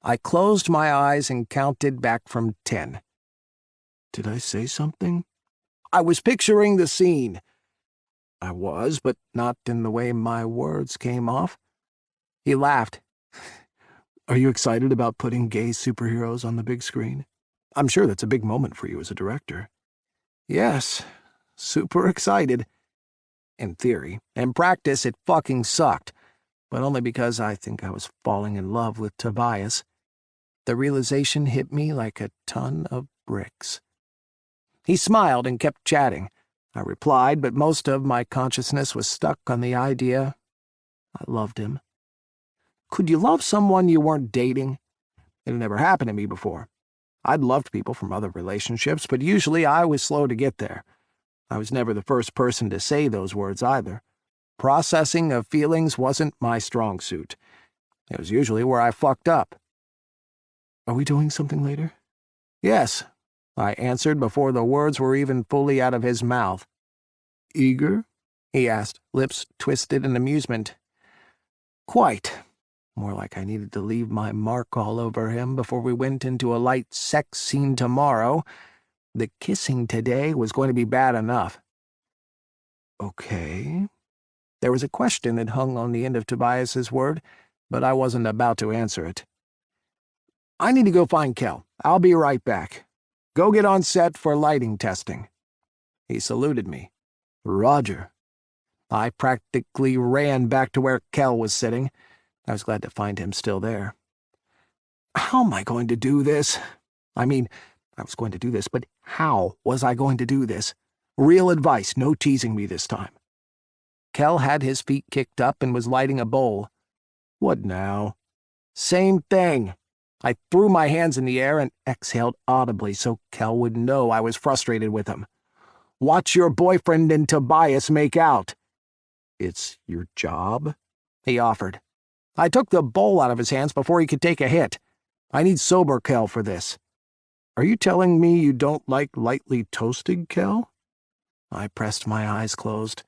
I closed my eyes and counted back from 10. Did I say something? I was picturing the scene. I was, but not in the way my words came off. He laughed. Are you excited about putting gay superheroes on the big screen? I'm sure that's a big moment for you as a director. Yes, super excited. In theory. In practice, it fucking sucked, but only because I think I was falling in love with Tobias. The realization hit me like a ton of bricks. He smiled and kept chatting. I replied, but most of my consciousness was stuck on the idea I loved him. Could you love someone you weren't dating? It had never happened to me before. I'd loved people from other relationships, but usually I was slow to get there. I was never the first person to say those words either. Processing of feelings wasn't my strong suit. It was usually where I fucked up. Are we doing something later? Yes, I answered before the words were even fully out of his mouth. Eager? He asked, lips twisted in amusement. Quite. More like I needed to leave my mark all over him before we went into a light sex scene tomorrow. The kissing today was going to be bad enough. Okay. There was a question that hung on the end of Tobias's word, but I wasn't about to answer it. I need to go find Kel. I'll be right back. Go get on set for lighting testing. He saluted me. Roger. I practically ran back to where Kel was sitting. I was glad to find him still there. How am I going to do this? I mean, I was going to do this, but how was I going to do this? Real advice, no teasing me this time. Kel had his feet kicked up and was lighting a bowl. What now? Same thing. I threw my hands in the air and exhaled audibly so Kel would know I was frustrated with him. Watch your boyfriend and Tobias make out. It's your job? He offered. I took the bowl out of his hands before he could take a hit. I need sober Kel for this. Are you telling me you don't like lightly toasted Kel? I pressed my eyes closed.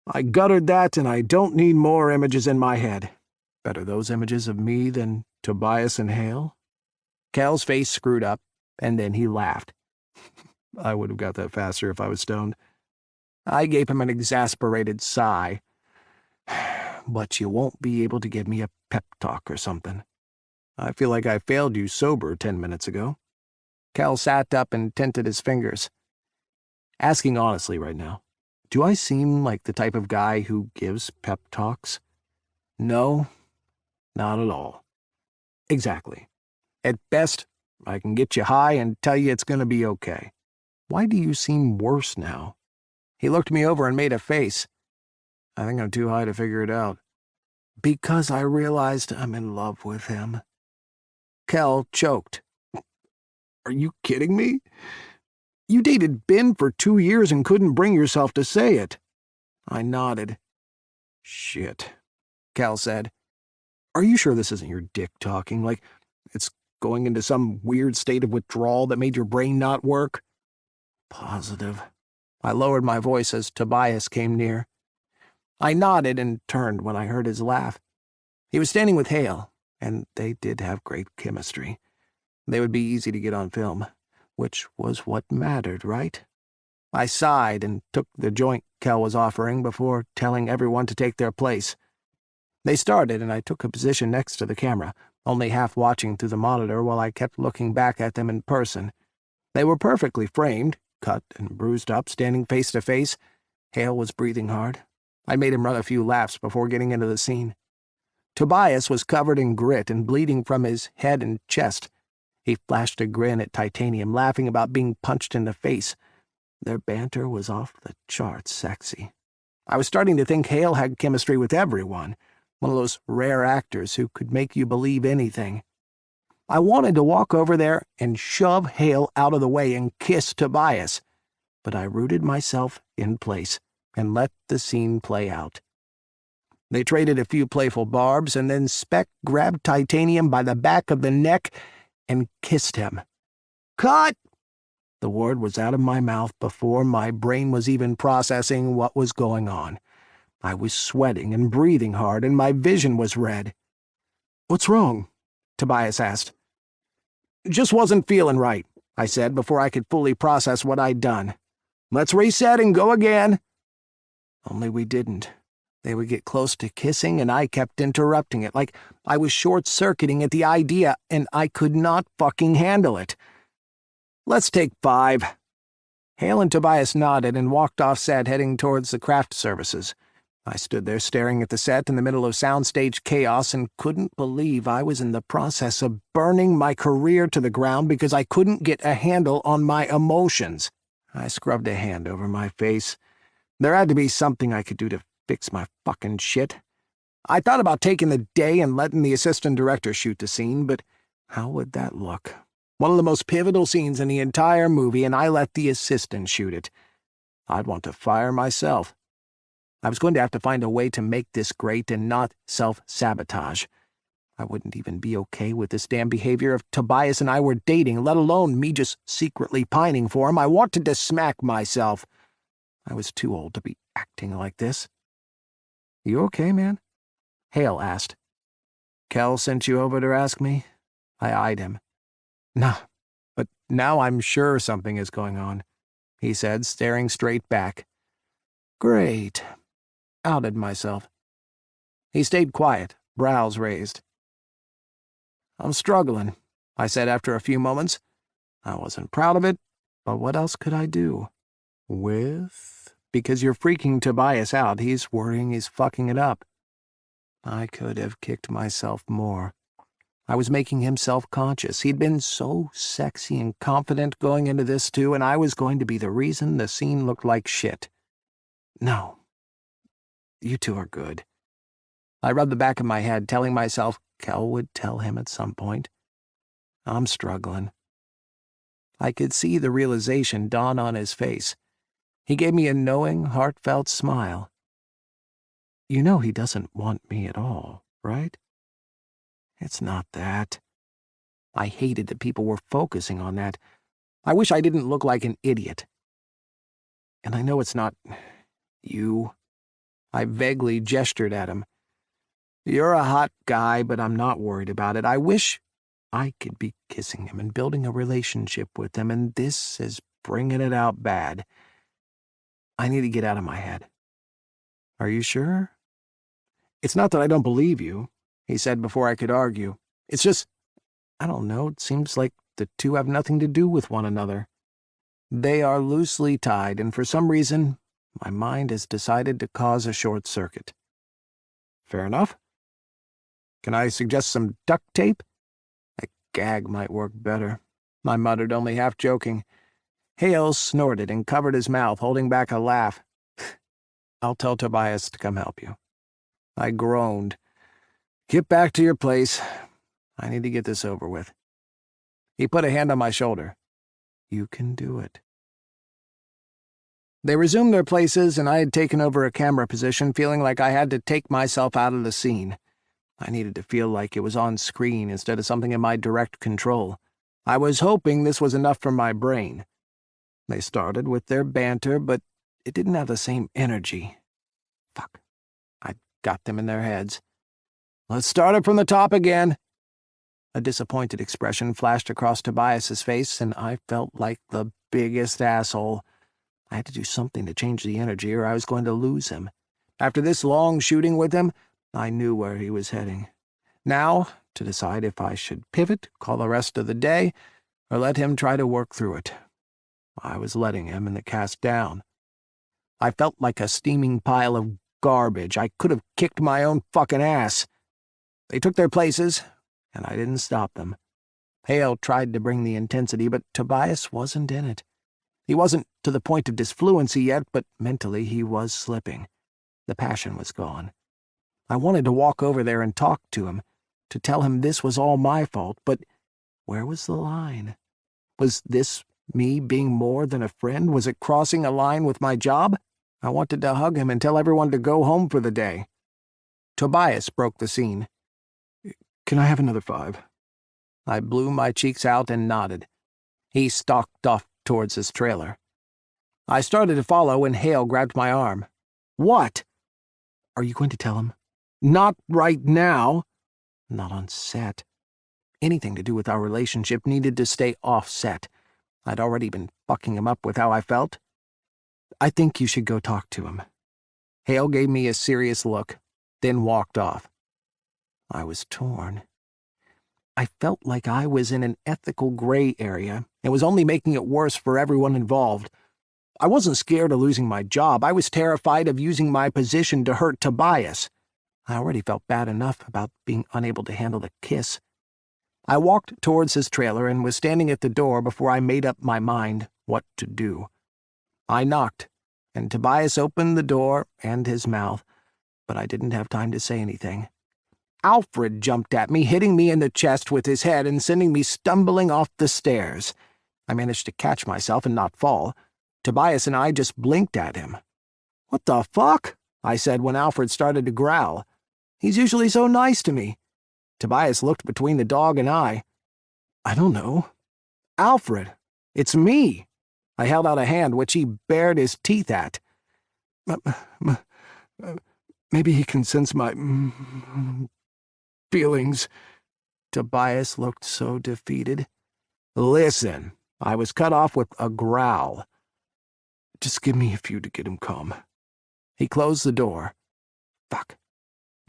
I guttered that, and I don't need more images in my head. Better those images of me than Tobias and Hale? Kel's face screwed up, and then he laughed. I would have got that faster if I was stoned. I gave him an exasperated sigh. But you won't be able to give me a pep talk or something. I feel like I failed you sober 10 minutes ago." Cal sat up and tinted his fingers. "Asking honestly right now, do I seem like the type of guy who gives pep talks?" "No, not at all." "Exactly. At best, I can get you high and tell you it's going to be okay. Why do you seem worse now?" He looked me over and made a face. "I think I'm too high to figure it out." "Because I realized I'm in love with him." Kel choked. "Are you kidding me? You dated Ben for 2 years and couldn't bring yourself to say it." I nodded. "Shit," Cal said. "Are you sure this isn't your dick talking? Like, it's going into some weird state of withdrawal that made your brain not work?" "Positive." I lowered my voice as Tobias came near. I nodded and turned when I heard his laugh. He was standing with Hale, and they did have great chemistry. They would be easy to get on film, which was what mattered, right? I sighed and took the joint Kel was offering before telling everyone to take their place. They started, and I took a position next to the camera, only half watching through the monitor while I kept looking back at them in person. They were perfectly framed, cut and bruised up, standing face to face. Hale was breathing hard. I made him run a few laps before getting into the scene. Tobias was covered in grit and bleeding from his head and chest. He flashed a grin at Titanium, laughing about being punched in the face. Their banter was off the charts sexy. I was starting to think Hale had chemistry with everyone, one of those rare actors who could make you believe anything. I wanted to walk over there and shove Hale out of the way and kiss Tobias, but I rooted myself in place and let the scene play out. They traded a few playful barbs, and then Speck grabbed Titanium by the back of the neck and kissed him. "Cut!" The word was out of my mouth before my brain was even processing what was going on. I was sweating and breathing hard, and my vision was red. "What's wrong?" Tobias asked. "Just wasn't feeling right," I said before I could fully process what I'd done. "Let's reset and go again." Only we didn't. They would get close to kissing, and I kept interrupting it, like I was short-circuiting at the idea, and I could not fucking handle it. "Let's take 5. Hale and Tobias nodded and walked off set, heading towards the craft services. I stood there staring at the set in the middle of soundstage chaos and couldn't believe I was in the process of burning my career to the ground because I couldn't get a handle on my emotions. I scrubbed a hand over my face. There had to be something I could do to fix my fucking shit. I thought about taking the day and letting the assistant director shoot the scene, but how would that look? One of the most pivotal scenes in the entire movie, and I let the assistant shoot it. I'd want to fire myself. I was going to have to find a way to make this great and not self-sabotage. I wouldn't even be okay with this damn behavior if Tobias and I were dating, let alone me just secretly pining for him. I wanted to smack myself. I was too old to be acting like this. "You okay, man?" Hale asked. "Kel sent you over to ask me?" I eyed him. "Nah, but now I'm sure something is going on," he said, staring straight back. "Great." Outed myself. He stayed quiet, brows raised. "I'm struggling," I said after a few moments. I wasn't proud of it, but what else could I do? Because you're freaking Tobias out, he's worrying he's fucking it up. I could have kicked myself more. I was making him self-conscious. He'd been so sexy and confident going into this, too, and I was going to be the reason the scene looked like shit. No. You two are good. I rubbed the back of my head, telling myself Kel would tell him at some point. I'm struggling. I could see the realization dawn on his face. He gave me a knowing, heartfelt smile. You know he doesn't want me at all, right? It's not that. I hated that people were focusing on that. I wish I didn't look like an idiot. And I know it's not you. I vaguely gestured at him. You're a hot guy, but I'm not worried about it. I wish I could be kissing him and building a relationship with him, and this is bringing it out bad. I need to get out of my head. Are you sure? "It's not that I don't believe you," he said before I could argue. "It's just, I don't know, it seems like the two have nothing to do with one another. They are loosely tied, and for some reason, my mind has decided to cause a short circuit." "Fair enough. Can I suggest some duct tape?" "A gag might work better," I muttered, only half joking. Hale snorted and covered his mouth, holding back a laugh. "I'll tell Tobias to come help you." I groaned. "Get back to your place. I need to get this over with." He put a hand on my shoulder. "You can do it." They resumed their places, and I had taken over a camera position, feeling like I had to take myself out of the scene. I needed to feel like it was on screen instead of something in my direct control. I was hoping this was enough for my brain. They started with their banter, but it didn't have the same energy. Fuck. I'd got them in their heads. "Let's start it from the top again." A disappointed expression flashed across Tobias's face, and I felt like the biggest asshole. I had to do something to change the energy, or I was going to lose him. After this long shooting with him, I knew where he was heading. Now, to decide if I should pivot, call the rest of the day, or let him try to work through it. I was letting him in the cast down. I felt like a steaming pile of garbage. I could have kicked my own fucking ass. They took their places, and I didn't stop them. Hale tried to bring the intensity, but Tobias wasn't in it. He wasn't to the point of disfluency yet, but mentally he was slipping. The passion was gone. I wanted to walk over there and talk to him, to tell him this was all my fault, but where was the line? Was this me being more than a friend? Was it crossing a line with my job? I wanted to hug him and tell everyone to go home for the day. Tobias broke the scene. "Can I have another 5? I blew my cheeks out and nodded. He stalked off towards his trailer. I started to follow when Hale grabbed my arm. "What?" "Are you going to tell him?" "Not right now." "Not on set. Anything to do with our relationship needed to stay off set. I'd already been fucking him up with how I felt." "I think you should go talk to him." Hale gave me a serious look, then walked off. I was torn. I felt like I was in an ethical gray area and was only making it worse for everyone involved. I wasn't scared of losing my job. I was terrified of using my position to hurt Tobias. I already felt bad enough about being unable to handle the kiss. I walked towards his trailer and was standing at the door before I made up my mind what to do. I knocked, and Tobias opened the door and his mouth, but I didn't have time to say anything. Alfred jumped at me, hitting me in the chest with his head and sending me stumbling off the stairs. I managed to catch myself and not fall. Tobias and I just blinked at him. "What the fuck?" I said when Alfred started to growl. "He's usually so nice to me." Tobias looked between the dog and I. "I don't know." "Alfred, it's me." I held out a hand, which he bared his teeth at. "Maybe he can sense my feelings." Tobias looked so defeated. "Listen," I was cut off with a growl. "Just give me a few to get him calm." He closed the door. Fuck.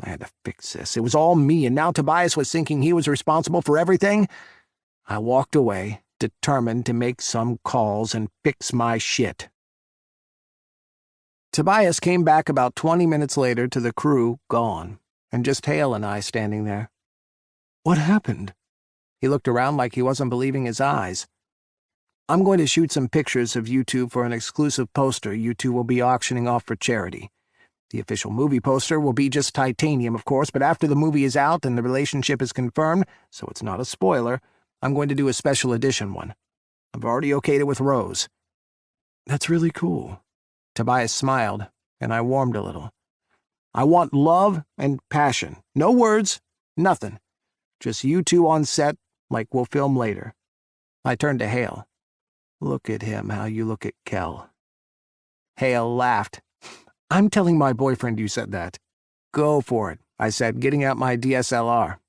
I had to fix this. It was all me, and now Tobias was thinking he was responsible for everything. I walked away, determined to make some calls and fix my shit. Tobias came back about 20 minutes later to the crew gone, and just Hale and I standing there. "What happened?" He looked around like he wasn't believing his eyes. "I'm going to shoot some pictures of you two for an exclusive poster you two will be auctioning off for charity. The official movie poster will be just titanium, of course, but after the movie is out and the relationship is confirmed, so it's not a spoiler, I'm going to do a special edition one. I've already okayed it with Rose." "That's really cool." Tobias smiled, and I warmed a little. "I want love and passion. No words, nothing. Just you two on set, like we'll film later." I turned to Hale. "Look at him, how you look at Kel." Hale laughed. "I'm telling my boyfriend you said that." "Go for it," I said, getting out my DSLR.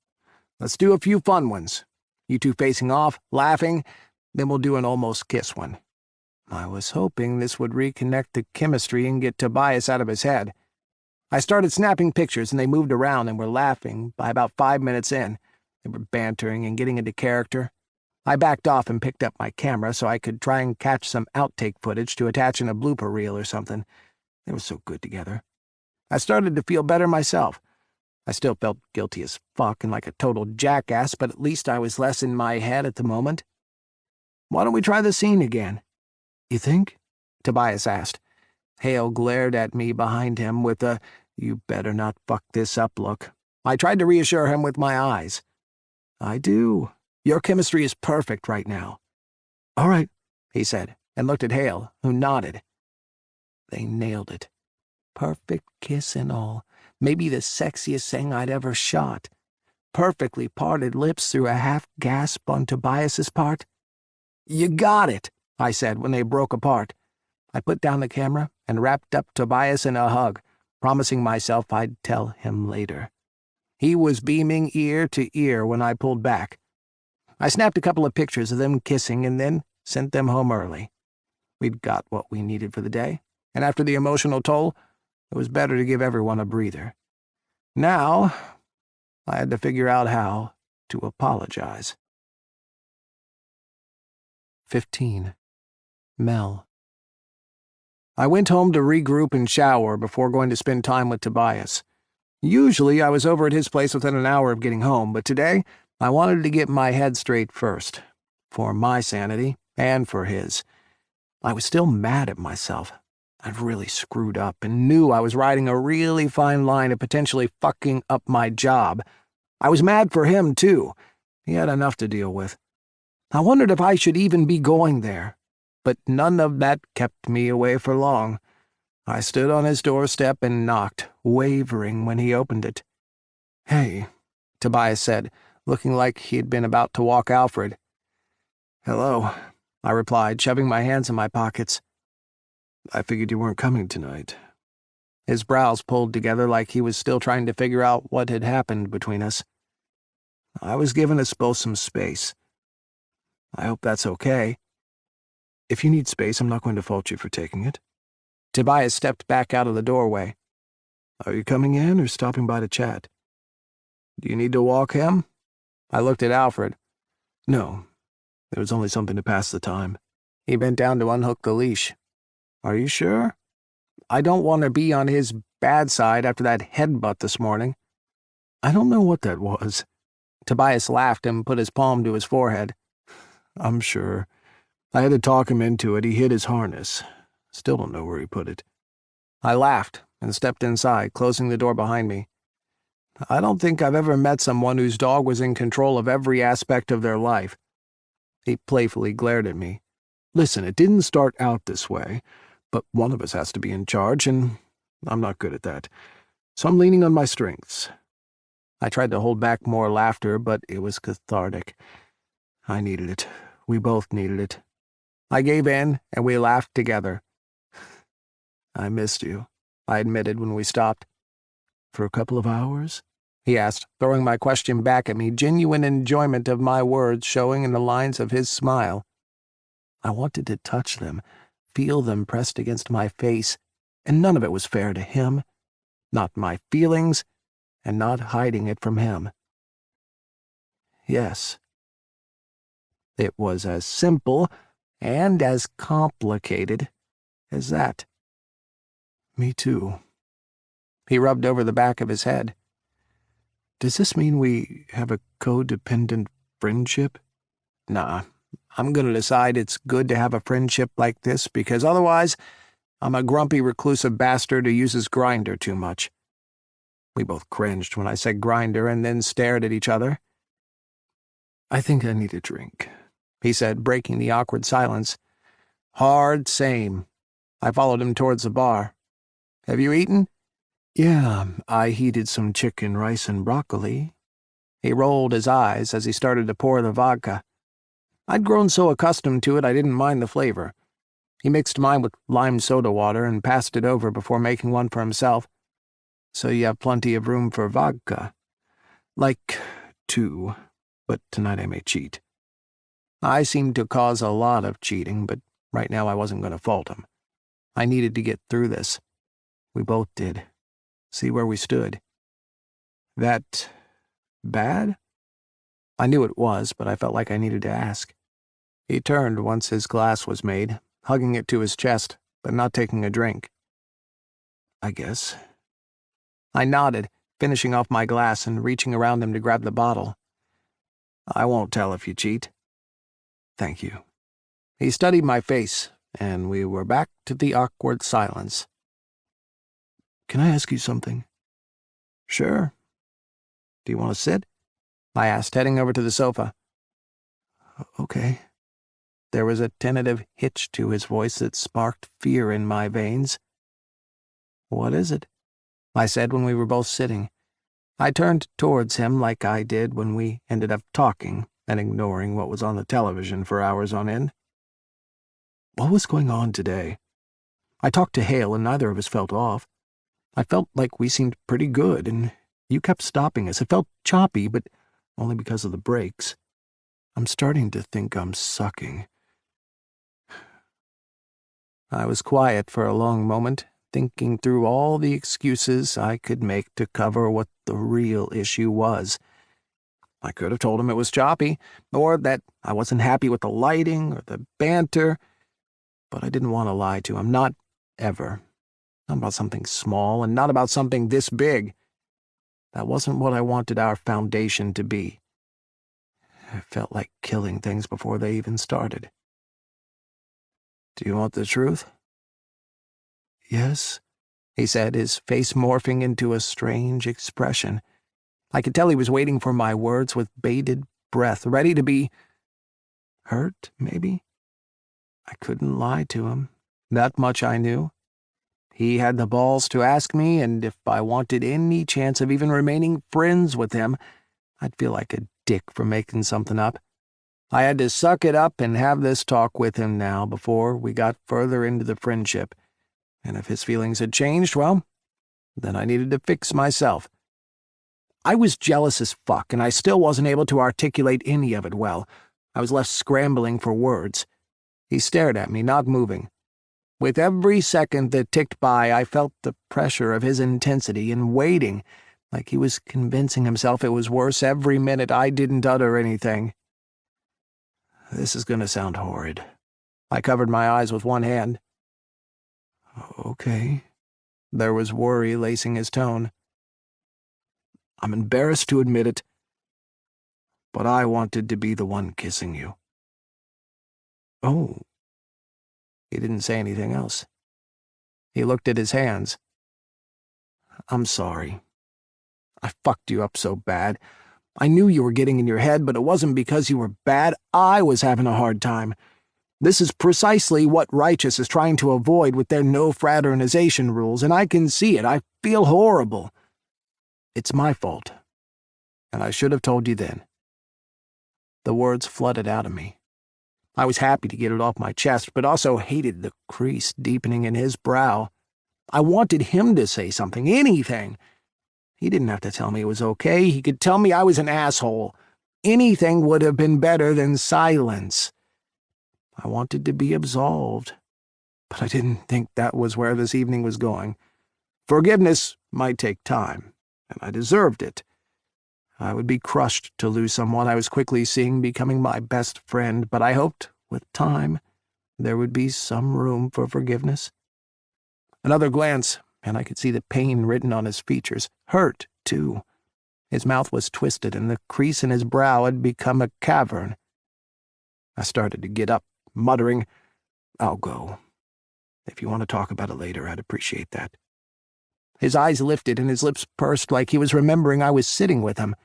"Let's do a few fun ones. You two facing off, laughing, then we'll do an almost kiss one." I was hoping this would reconnect the chemistry and get Tobias out of his head. I started snapping pictures and they moved around and were laughing by about 5 minutes in. They were bantering and getting into character. I backed off and picked up my camera so I could try and catch some outtake footage to attach in a blooper reel or something. They were so good together. I started to feel better myself. I still felt guilty as fuck and like a total jackass, but at least I was less in my head at the moment. "Why don't we try the scene again?" "You think?" Tobias asked. Hale glared at me behind him with a "you better not fuck this up" look. I tried to reassure him with my eyes. "I do. Your chemistry is perfect right now." "All right," he said, and looked at Hale, who nodded. They nailed it. Perfect kiss and all. Maybe the sexiest thing I'd ever shot. Perfectly parted lips through a half-gasp on Tobias's part. "You got it," I said when they broke apart. I put down the camera and wrapped up Tobias in a hug, promising myself I'd tell him later. He was beaming ear to ear when I pulled back. I snapped a couple of pictures of them kissing and then sent them home early. We'd got what we needed for the day, and after the emotional toll, it was better to give everyone a breather. Now, I had to figure out how to apologize. 15. Mel. I went home to regroup and shower before going to spend time with Tobias. Usually I was over at his place within an hour of getting home, but today I wanted to get my head straight first, for my sanity and for his. I was still mad at myself. I'd really screwed up and knew I was riding a really fine line of potentially fucking up my job. I was mad for him, too. He had enough to deal with. I wondered if I should even be going there, but none of that kept me away for long. I stood on his doorstep and knocked, wavering when he opened it. "Hey," Tobias said, looking like he'd been about to walk Alfred. "Hello," I replied, shoving my hands in my pockets. "I figured you weren't coming tonight." His brows pulled together like he was still trying to figure out what had happened between us. "I was giving us both some space. I hope that's okay." "If you need space, I'm not going to fault you for taking it." Tobias stepped back out of the doorway. "Are you coming in or stopping by to chat?" "Do you need to walk him?" I looked at Alfred. "No, it was only something to pass the time." He bent down to unhook the leash. "Are you sure? I don't want to be on his bad side after that headbutt this morning." "I don't know what that was." Tobias laughed and put his palm to his forehead. "I'm sure. I had to talk him into it. He hid his harness. Still don't know where he put it." I laughed and stepped inside, closing the door behind me. I don't think I've ever met someone whose dog was in control of every aspect of their life. He playfully glared at me. "Listen, it didn't start out this way, but one of us has to be in charge, and I'm not good at that. So I'm leaning on my strengths." I tried to hold back more laughter, but it was cathartic. I needed it. We both needed it. I gave in, and we laughed together. "I missed you," I admitted when we stopped. "For a couple of hours?" he asked, throwing my question back at me, genuine enjoyment of my words showing in the lines of his smile. I wanted to touch them, feel them pressed against my face, and none of it was fair to him. Not my feelings, and not hiding it from him. Yes. It was as simple and as complicated as that. "Me too." He rubbed over the back of his head. "Does this mean we have a codependent friendship?" "Nah, I'm gonna decide it's good to have a friendship like this because otherwise I'm a grumpy reclusive bastard who uses Grindr too much." We both cringed when I said Grindr and then stared at each other. "I think I need a drink," he said, breaking the awkward silence. "Hard same." I followed him towards the bar. "Have you eaten?" "Yeah, I heated some chicken, rice, and broccoli." He rolled his eyes as he started to pour the vodka. I'd grown so accustomed to it I didn't mind the flavor. He mixed mine with lime soda water and passed it over before making one for himself. "So you have plenty of room for vodka?" "Like 2, but tonight I may cheat." I seemed to cause a lot of cheating, but right now I wasn't going to fault him. I needed to get through this. We both did. see where we stood. That bad? I knew it was, but I felt like I needed to ask. He turned once his glass was made, hugging it to his chest, but not taking a drink. I guess. I nodded, finishing off my glass and reaching around him to grab the bottle. I won't tell if you cheat. Thank you. He studied my face, and we were back to the awkward silence. Can I ask you something? Sure. Do you want to sit? I asked, heading over to the sofa. Okay. There was a tentative hitch to his voice that sparked fear in my veins. What is it? I said when we were both sitting. I turned towards him like I did when we ended up talking and ignoring what was on the television for hours on end. What was going on today? I talked to Hale and neither of us felt off. I felt like we seemed pretty good, and you kept stopping us. It felt choppy, but only because of the breaks. I'm starting to think I'm sucking. I was quiet for a long moment, thinking through all the excuses I could make to cover what the real issue was. I could have told him it was choppy, or that I wasn't happy with the lighting or the banter, but I didn't want to lie to him, not ever. Not about something small, and not about something this big. That wasn't what I wanted our foundation to be. It felt like killing things before they even started. Do you want the truth? Yes, he said, his face morphing into a strange expression. I could tell he was waiting for my words with bated breath, ready to be hurt, maybe? I couldn't lie to him. That much I knew. He had the balls to ask me, and if I wanted any chance of even remaining friends with him, I'd feel like a dick for making something up. I had to suck it up and have this talk with him now before we got further into the friendship. And if his feelings had changed, well, then I needed to fix myself. I was jealous as fuck, and I still wasn't able to articulate any of it well. I was left scrambling for words. He stared at me, not moving. With every second that ticked by, I felt the pressure of his intensity and waiting, like he was convincing himself it was worse every minute I didn't utter anything. This is going to sound horrid. I covered my eyes with one hand. Okay. There was worry lacing his tone. I'm embarrassed to admit it, but I wanted to be the one kissing you. Oh. He didn't say anything else. He looked at his hands. I'm sorry. I fucked you up so bad. I knew you were getting in your head, but it wasn't because you were bad. I was having a hard time. This is precisely what Righteous is trying to avoid with their no fraternization rules, and I can see it. I feel horrible. It's my fault, and I should have told you then. The words flooded out of me. I was happy to get it off my chest, but also hated the crease deepening in his brow. I wanted him to say something, anything. He didn't have to tell me it was okay. He could tell me I was an asshole. Anything would have been better than silence. I wanted to be absolved, but I didn't think that was where this evening was going. Forgiveness might take time, and I deserved it. I would be crushed to lose someone I was quickly seeing becoming my best friend, but I hoped, with time, there would be some room for forgiveness. Another glance, and I could see the pain written on his features. Hurt, too. His mouth was twisted, and the crease in his brow had become a cavern. I started to get up, muttering, I'll go. If you want to talk about it later, I'd appreciate that. His eyes lifted and his lips pursed like he was remembering I was sitting with him.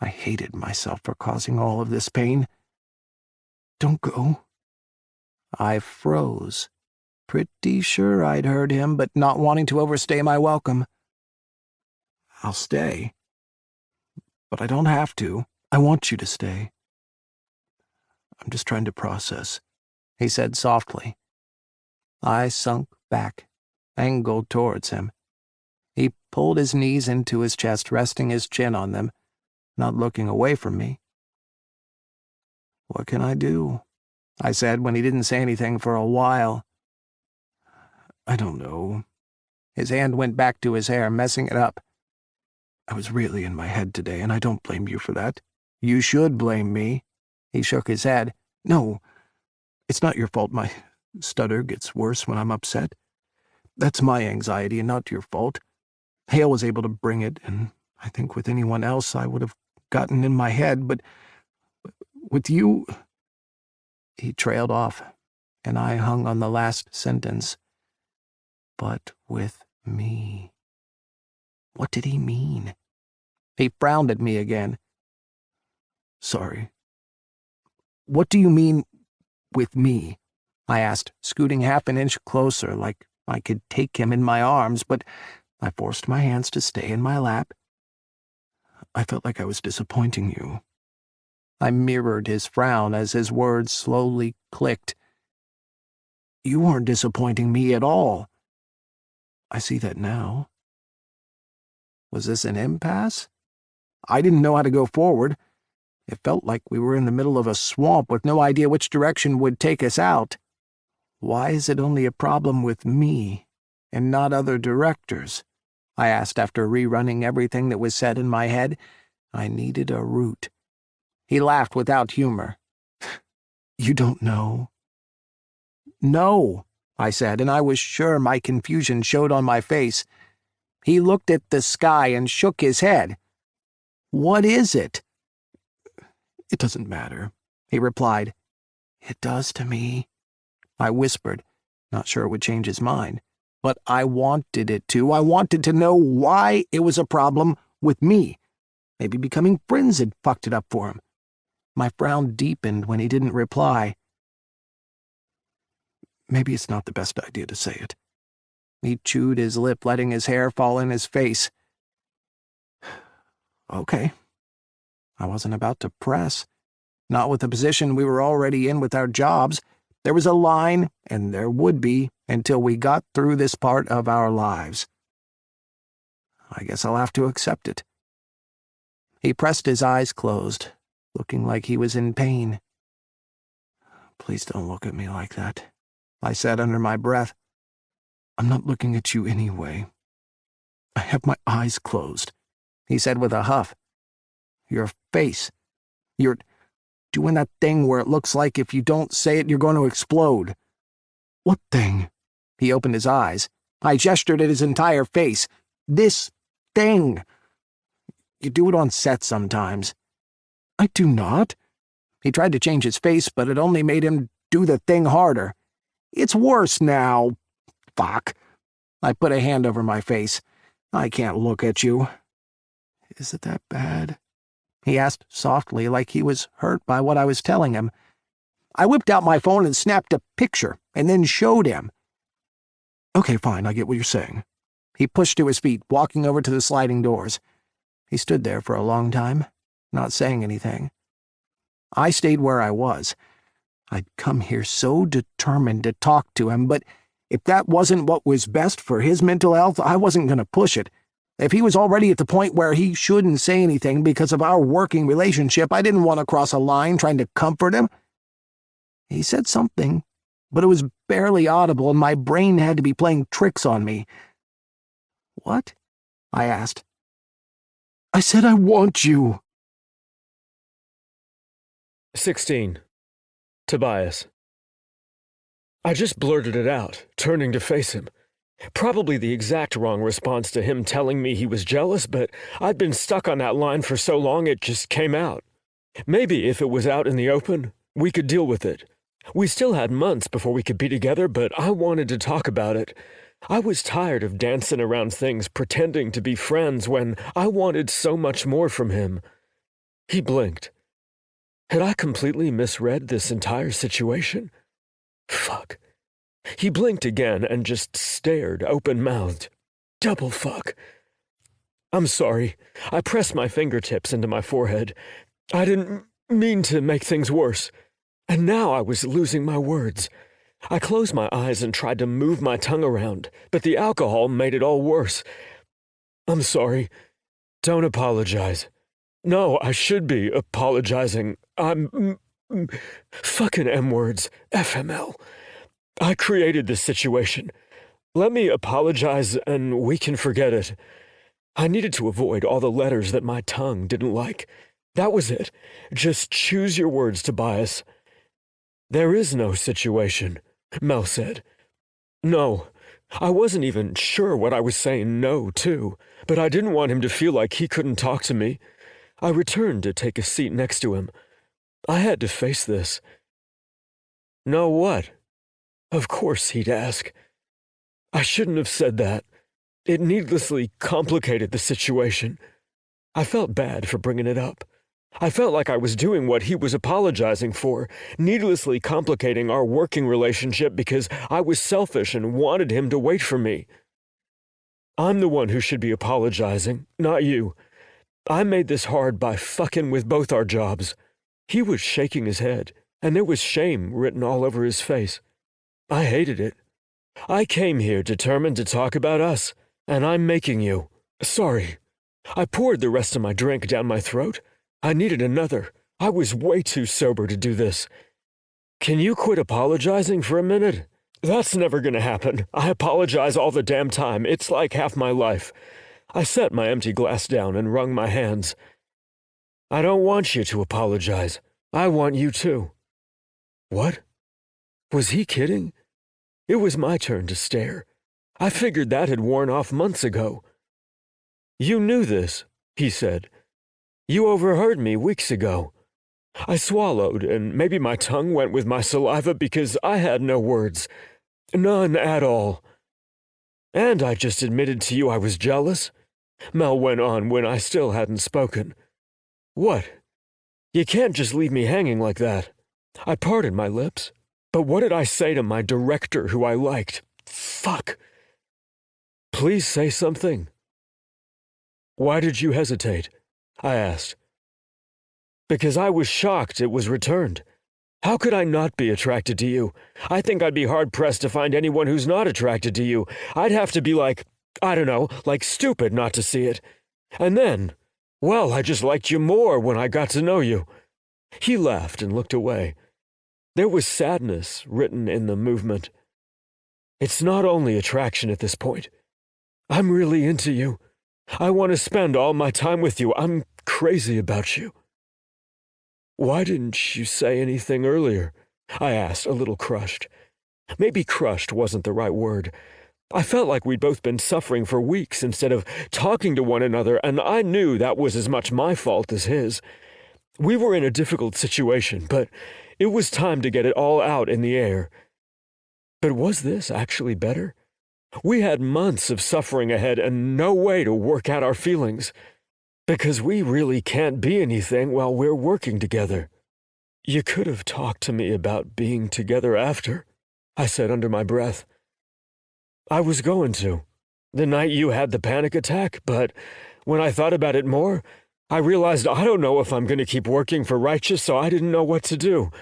I hated myself for causing all of this pain. Don't go. I froze, pretty sure I'd heard him, but not wanting to overstay my welcome. I'll stay. But I don't have to. I want you to stay. I'm just trying to process, he said softly. I sunk back, angled towards him. He pulled his knees into his chest, resting his chin on them, not looking away from me. What can I do? I said when he didn't say anything for a while. I don't know. His hand went back to his hair, messing it up. I was really in my head today, and I don't blame you for that. You should blame me. He shook his head. No, it's not your fault. My stutter gets worse when I'm upset. That's my anxiety and not your fault. Hale was able to bring it, and I think with anyone else I would have gotten in my head, but with you... He trailed off, and I hung on the last sentence. But with me. What did he mean? He frowned at me again. Sorry. What do you mean, with me? I asked, scooting half an inch closer, like I could take him in my arms, but I forced my hands to stay in my lap. I felt like I was disappointing you. I mirrored his frown as his words slowly clicked. You weren't disappointing me at all. I see that now. Was this an impasse? I didn't know how to go forward. It felt like we were in the middle of a swamp with no idea which direction would take us out. Why is it only a problem with me and not other directors? I asked after rerunning everything that was said in my head. I needed a route. He laughed without humor. You don't know? No, I said, and I was sure my confusion showed on my face. He looked at the sky and shook his head. What is it? It doesn't matter, he replied. It does to me, I whispered, not sure it would change his mind. But I wanted it to. I wanted to know why it was a problem with me. Maybe becoming friends had fucked it up for him. My frown deepened when he didn't reply. Maybe it's not the best idea to say it. He chewed his lip, letting his hair fall in his face. Okay. I wasn't about to press. Not with the position we were already in with our jobs. There was a line, and there would be, until we got through this part of our lives. I guess I'll have to accept it. He pressed his eyes closed, looking like he was in pain. Please don't look at me like that, I said under my breath. I'm not looking at you anyway. I have my eyes closed, he said with a huff. Your face. You're doing that thing where it looks like if you don't say it, you're going to explode. What thing? He opened his eyes. I gestured at his entire face. This thing. You do it on set sometimes. I do not. He tried to change his face, but it only made him do the thing harder. It's worse now. Fuck. I put a hand over my face. I can't look at you. Is it that bad? He asked softly, like he was hurt by what I was telling him. I whipped out my phone and snapped a picture, and then showed him. Okay, fine, I get what you're saying. He pushed to his feet, walking over to the sliding doors. He stood there for a long time, not saying anything. I stayed where I was. I'd come here so determined to talk to him, but if that wasn't what was best for his mental health, I wasn't going to push it. If he was already at the point where he shouldn't say anything because of our working relationship, I didn't want to cross a line trying to comfort him. He said something, but it was barely audible, and my brain had to be playing tricks on me. What? I asked. I said I want you. 16. Tobias. I just blurted it out, turning to face him. Probably the exact wrong response to him telling me he was jealous, but I'd been stuck on that line for so long it just came out. Maybe if it was out in the open, we could deal with it. We still had months before we could be together, but I wanted to talk about it. I was tired of dancing around things, pretending to be friends when I wanted so much more from him. He blinked. Had I completely misread this entire situation? Fuck. He blinked again and just stared, open-mouthed. Double fuck. I'm sorry. I pressed my fingertips into my forehead. I didn't mean to make things worse. And now I was losing my words. I closed my eyes and tried to move my tongue around, but the alcohol made it all worse. I'm sorry. Don't apologize. No, I should be apologizing. I'm... fucking M-words. FML. I created this situation. Let me apologize and we can forget it. I needed to avoid all the letters that my tongue didn't like. That was it. Just choose your words, Tobias. There is no situation, Mel said. No, I wasn't even sure what I was saying no to, but I didn't want him to feel like he couldn't talk to me. I returned to take a seat next to him. I had to face this. No what? Of course he'd ask. I shouldn't have said that. It needlessly complicated the situation. I felt bad for bringing it up. I felt like I was doing what he was apologizing for, needlessly complicating our working relationship because I was selfish and wanted him to wait for me. I'm the one who should be apologizing, not you. I made this hard by fucking with both our jobs. He was shaking his head, and there was shame written all over his face. I hated it. I came here determined to talk about us, and I'm making you. Sorry. I poured the rest of my drink down my throat. I needed another. I was way too sober to do this. Can you quit apologizing for a minute? That's never gonna happen. I apologize all the damn time. It's like half my life. I set my empty glass down and wrung my hands. I don't want you to apologize. I want you to. What? Was he kidding? It was my turn to stare. I figured that had worn off months ago. You knew this, he said. You overheard me weeks ago. I swallowed, and maybe my tongue went with my saliva because I had no words. None at all. And I just admitted to you I was jealous. Mel went on when I still hadn't spoken. What? You can't just leave me hanging like that. I parted my lips. But what did I say to my director who I liked? Fuck. Please say something. Why did you hesitate? I asked. Because I was shocked it was returned. How could I not be attracted to you? I think I'd be hard-pressed to find anyone who's not attracted to you. I'd have to be like, I don't know, like stupid not to see it. And then, well, I just liked you more when I got to know you. He laughed and looked away. There was sadness written in the movement. It's not only attraction at this point. I'm really into you. I want to spend all my time with you. I'm crazy about you. Why didn't you say anything earlier? I asked, a little crushed. Maybe crushed wasn't the right word. I felt like we'd both been suffering for weeks instead of talking to one another, and I knew that was as much my fault as his. We were in a difficult situation, but it was time to get it all out in the air. But was this actually better? We had months of suffering ahead and no way to work out our feelings. Because we really can't be anything while we're working together. You could have talked to me about being together after, I said under my breath. I was going to, the night you had the panic attack, but when I thought about it more, I realized I don't know if I'm going to keep working for Righteous, so I didn't know what to do.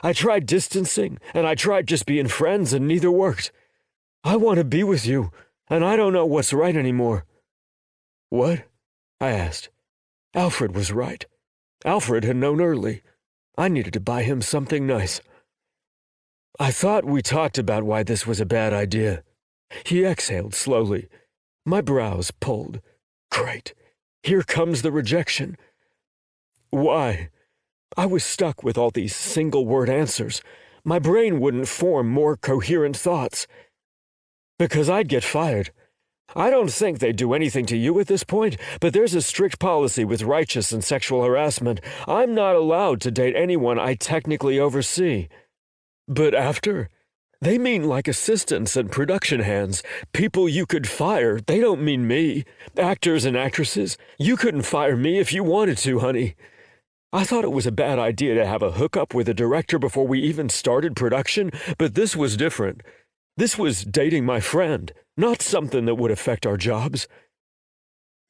I tried distancing, and I tried just being friends, and neither worked. I want to be with you, and I don't know what's right anymore. What? I asked. Alfred was right. Alfred had known early. I needed to buy him something nice. I thought we talked about why this was a bad idea. He exhaled slowly. My brows pulled. Great. Here comes the rejection. Why? I was stuck with all these single-word answers. My brain wouldn't form more coherent thoughts. Because I'd get fired. I don't think they'd do anything to you at this point, but there's a strict policy with Righteous and sexual harassment. I'm not allowed to date anyone I technically oversee. But after? They mean like assistants and production hands. People you could fire. They don't mean me. Actors and actresses. You couldn't fire me if you wanted to, honey. I thought it was a bad idea to have a hookup with a director before we even started production, but this was different. This was dating my friend, not something that would affect our jobs.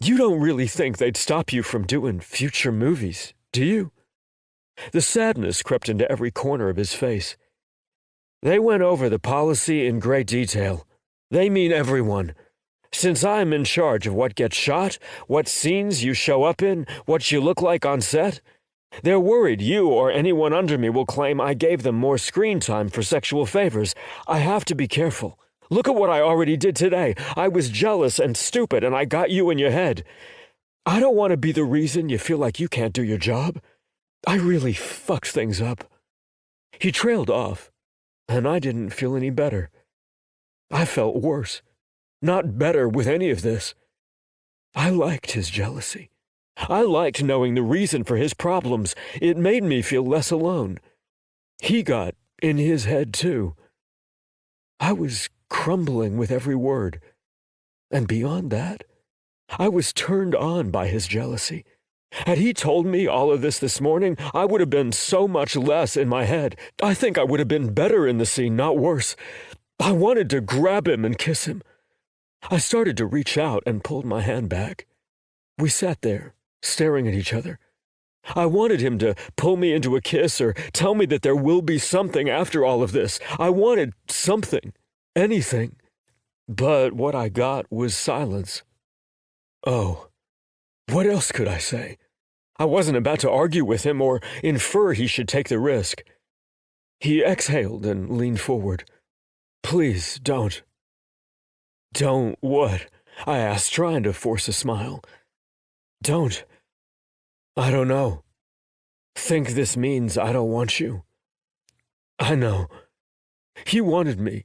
You don't really think they'd stop you from doing future movies, do you? The sadness crept into every corner of his face. They went over the policy in great detail. They mean everyone. Since I'm in charge of what gets shot, what scenes you show up in, what you look like on set, they're worried you or anyone under me will claim I gave them more screen time for sexual favors. I have to be careful. Look at what I already did today. I was jealous and stupid, and I got you in your head. I don't want to be the reason you feel like you can't do your job. I really fucked things up." He trailed off, and I didn't feel any better. I felt worse, not better with any of this. I liked his jealousy. I liked knowing the reason for his problems. It made me feel less alone. He got in his head, too. I was crumbling with every word. And beyond that, I was turned on by his jealousy. Had he told me all of this morning, I would have been so much less in my head. I think I would have been better in the scene, not worse. I wanted to grab him and kiss him. I started to reach out and pulled my hand back. We sat there, staring at each other. I wanted him to pull me into a kiss or tell me that there will be something after all of this. I wanted something, anything. But what I got was silence. Oh, what else could I say? I wasn't about to argue with him or infer he should take the risk. He exhaled and leaned forward. "Please, don't." "Don't what?" I asked, trying to force a smile. "Don't. I don't know. Think this means I don't want you." I know. He wanted me,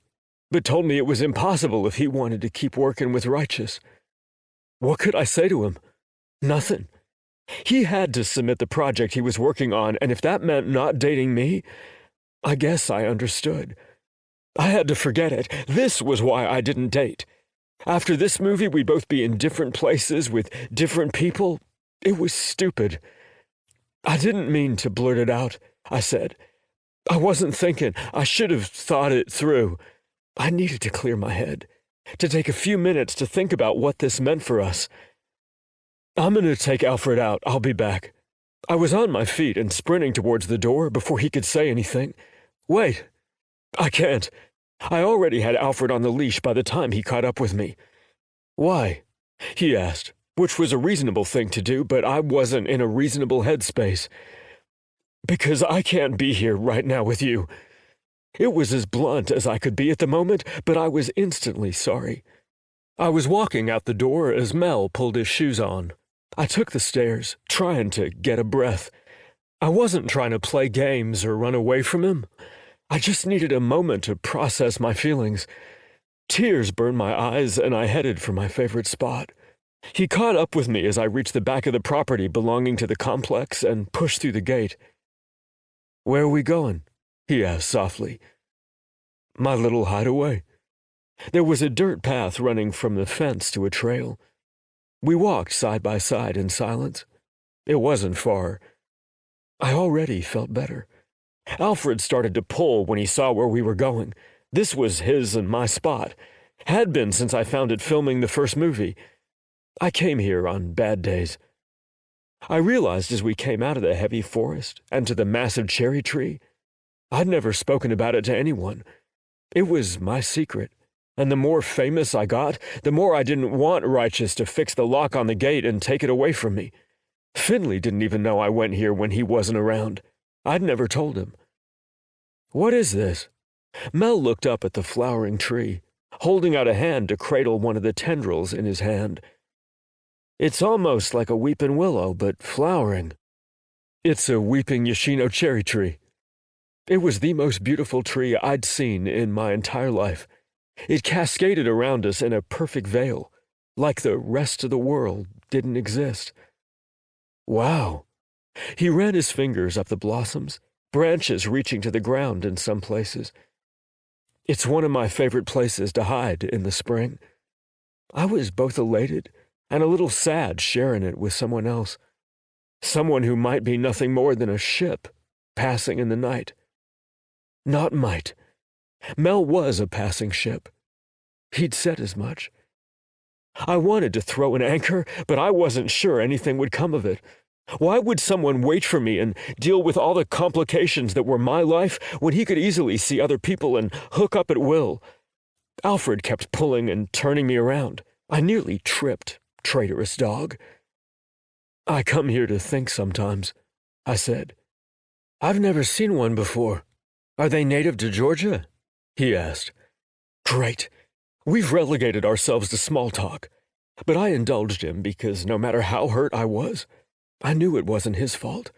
but told me it was impossible if he wanted to keep working with Righteous. What could I say to him? Nothing. He had to submit the project he was working on, and if that meant not dating me, I guess I understood. I had to forget it. This was why I didn't date. After this movie, we'd both be in different places with different people. It was stupid. I didn't mean to blurt it out, I said. I wasn't thinking. I should have thought it through. I needed to clear my head, to take a few minutes to think about what this meant for us. "I'm going to take Alfred out. I'll be back." I was on my feet and sprinting towards the door before he could say anything. "Wait. I can't. I already had Alfred on the leash by the time he caught up with me." "Why?" he asked, which was a reasonable thing to do, but I wasn't in a reasonable headspace. "Because I can't be here right now with you." It was as blunt as I could be at the moment, but I was instantly sorry. I was walking out the door as Mel pulled his shoes on. I took the stairs, trying to get a breath. I wasn't trying to play games or run away from him. I just needed a moment to process my feelings. Tears burned my eyes, and I headed for my favorite spot. He caught up with me as I reached the back of the property belonging to the complex and pushed through the gate. "Where are we going?" he asked softly. "My little hideaway." There was a dirt path running from the fence to a trail. We walked side by side in silence. It wasn't far. I already felt better. Alfred started to pull when he saw where we were going. This was his and my spot. Had been since I found it filming the first movie. I came here on bad days. I realized as we came out of the heavy forest and to the massive cherry tree, I'd never spoken about it to anyone. It was my secret. And the more famous I got, the more I didn't want Righteous to fix the lock on the gate and take it away from me. Finley didn't even know I went here when he wasn't around. I'd never told him. "What is this?" Mel looked up at the flowering tree, holding out a hand to cradle one of the tendrils in his hand. "It's almost like a weeping willow, but flowering." "It's a weeping Yoshino cherry tree." It was the most beautiful tree I'd seen in my entire life. It cascaded around us in a perfect veil, like the rest of the world didn't exist. "Wow." He ran his fingers up the blossoms, branches reaching to the ground in some places. "It's one of my favorite places to hide in the spring." I was both elated and a little sad sharing it with someone else. Someone who might be nothing more than a ship passing in the night. Not might. Mel was a passing ship. He'd said as much. I wanted to throw an anchor, but I wasn't sure anything would come of it. Why would someone wait for me and deal with all the complications that were my life when he could easily see other people and hook up at will? Alfred kept pulling and turning me around. I nearly tripped, traitorous dog. "I come here to think sometimes," I said. "I've never seen one before. Are they native to Georgia?" he asked. "Great. We've relegated ourselves to small talk, but I indulged him because no matter how hurt I was, I knew it wasn't his fault.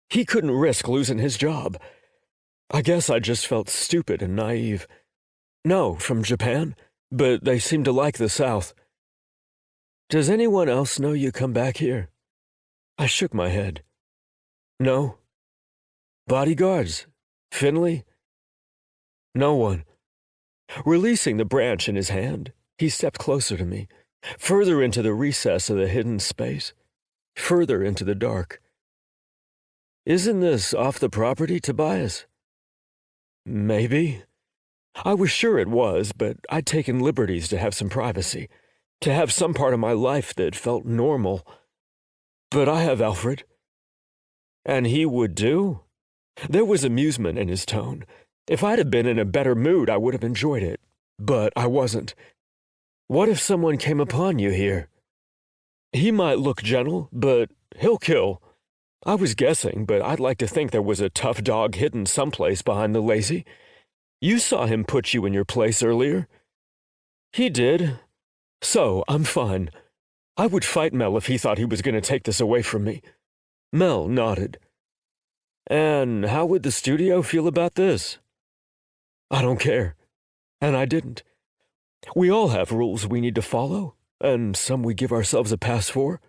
He couldn't risk losing his job. I guess I just felt stupid and naive. No, from Japan, but they seem to like the South. Does anyone else know you come back here? I shook my head. No. Bodyguards? Finley? No one. Releasing the branch in his hand, he stepped closer to me, further into the recess of the hidden space, further into the dark. Isn't this off the property, Tobias? Maybe. I was sure it was, but I'd taken liberties to have some privacy, to have some part of my life that felt normal. But I have Alfred. And he would do? There was amusement in his tone. If I'd have been in a better mood, I would have enjoyed it. But I wasn't. What if someone came upon you here? He might look gentle, but he'll kill. I was guessing, but I'd like to think there was a tough dog hidden someplace behind the lazy. You saw him put you in your place earlier. He did. So, I'm fine. I would fight Mel if he thought he was going to take this away from me. Mel nodded. And how would the studio feel about this? I don't care. And I didn't. We all have rules we need to follow, and some we give ourselves a pass for.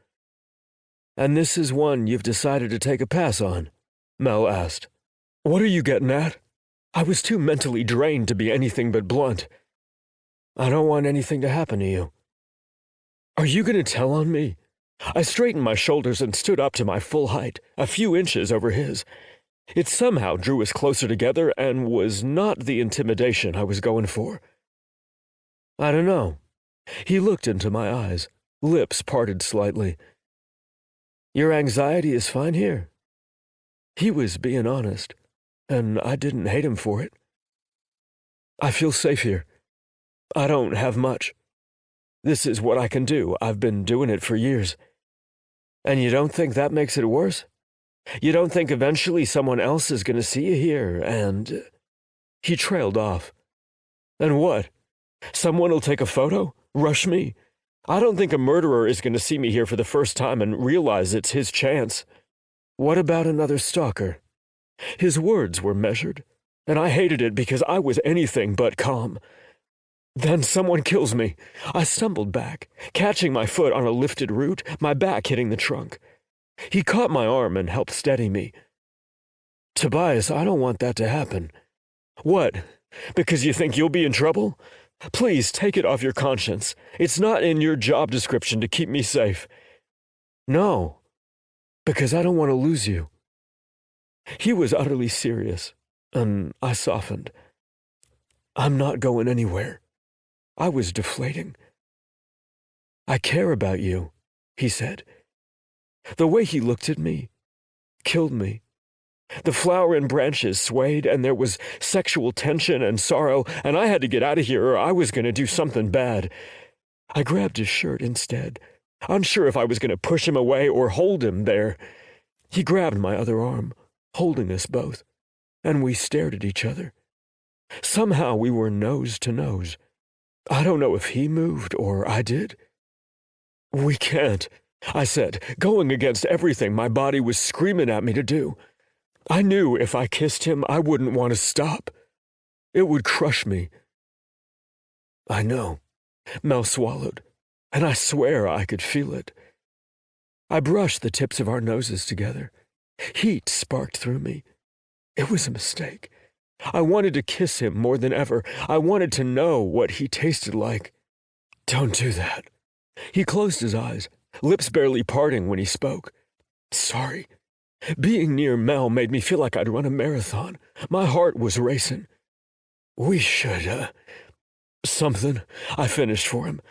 And this is one you've decided to take a pass on, Mel asked. What are you getting at? I was too mentally drained to be anything but blunt. I don't want anything to happen to you. Are you going to tell on me? I straightened my shoulders and stood up to my full height, a few inches over his. It somehow drew us closer together and was not the intimidation I was going for. I don't know. He looked into my eyes, lips parted slightly. Your anxiety is fine here? He was being honest, and I didn't hate him for it. I feel safe here. I don't have much. This is what I can do. I've been doing it for years. And you don't think that makes it worse? You don't think eventually someone else is going to see you here and... He trailed off. And what? Someone will take a photo? Rush me? I don't think a murderer is going to see me here for the first time and realize it's his chance. What about another stalker? His words were measured, and I hated it because I was anything but calm. Then someone kills me. I stumbled back, catching my foot on a lifted root, my back hitting the trunk. He caught my arm and helped steady me. Tobias, I don't want that to happen. What? Because you think you'll be in trouble? Please take it off your conscience. It's not in your job description to keep me safe. No, because I don't want to lose you. He was utterly serious, and I softened. I'm not going anywhere. I was deflating. I care about you, he said. The way he looked at me killed me. The flower and branches swayed, and there was sexual tension and sorrow, and I had to get out of here or I was going to do something bad. I grabbed his shirt instead, unsure if I was going to push him away or hold him there. He grabbed my other arm, holding us both, and we stared at each other. Somehow we were nose to nose. I don't know if he moved or I did. We can't, I said, going against everything my body was screaming at me to do. I knew if I kissed him, I wouldn't want to stop. It would crush me. I know, Mel swallowed, and I swear I could feel it. I brushed the tips of our noses together. Heat sparked through me. It was a mistake. I wanted to kiss him more than ever. I wanted to know what he tasted like. Don't do that. He closed his eyes, lips barely parting when he spoke. Sorry. Being near Mel made me feel like I'd run a marathon. My heart was racing. We should, something, I finished for him.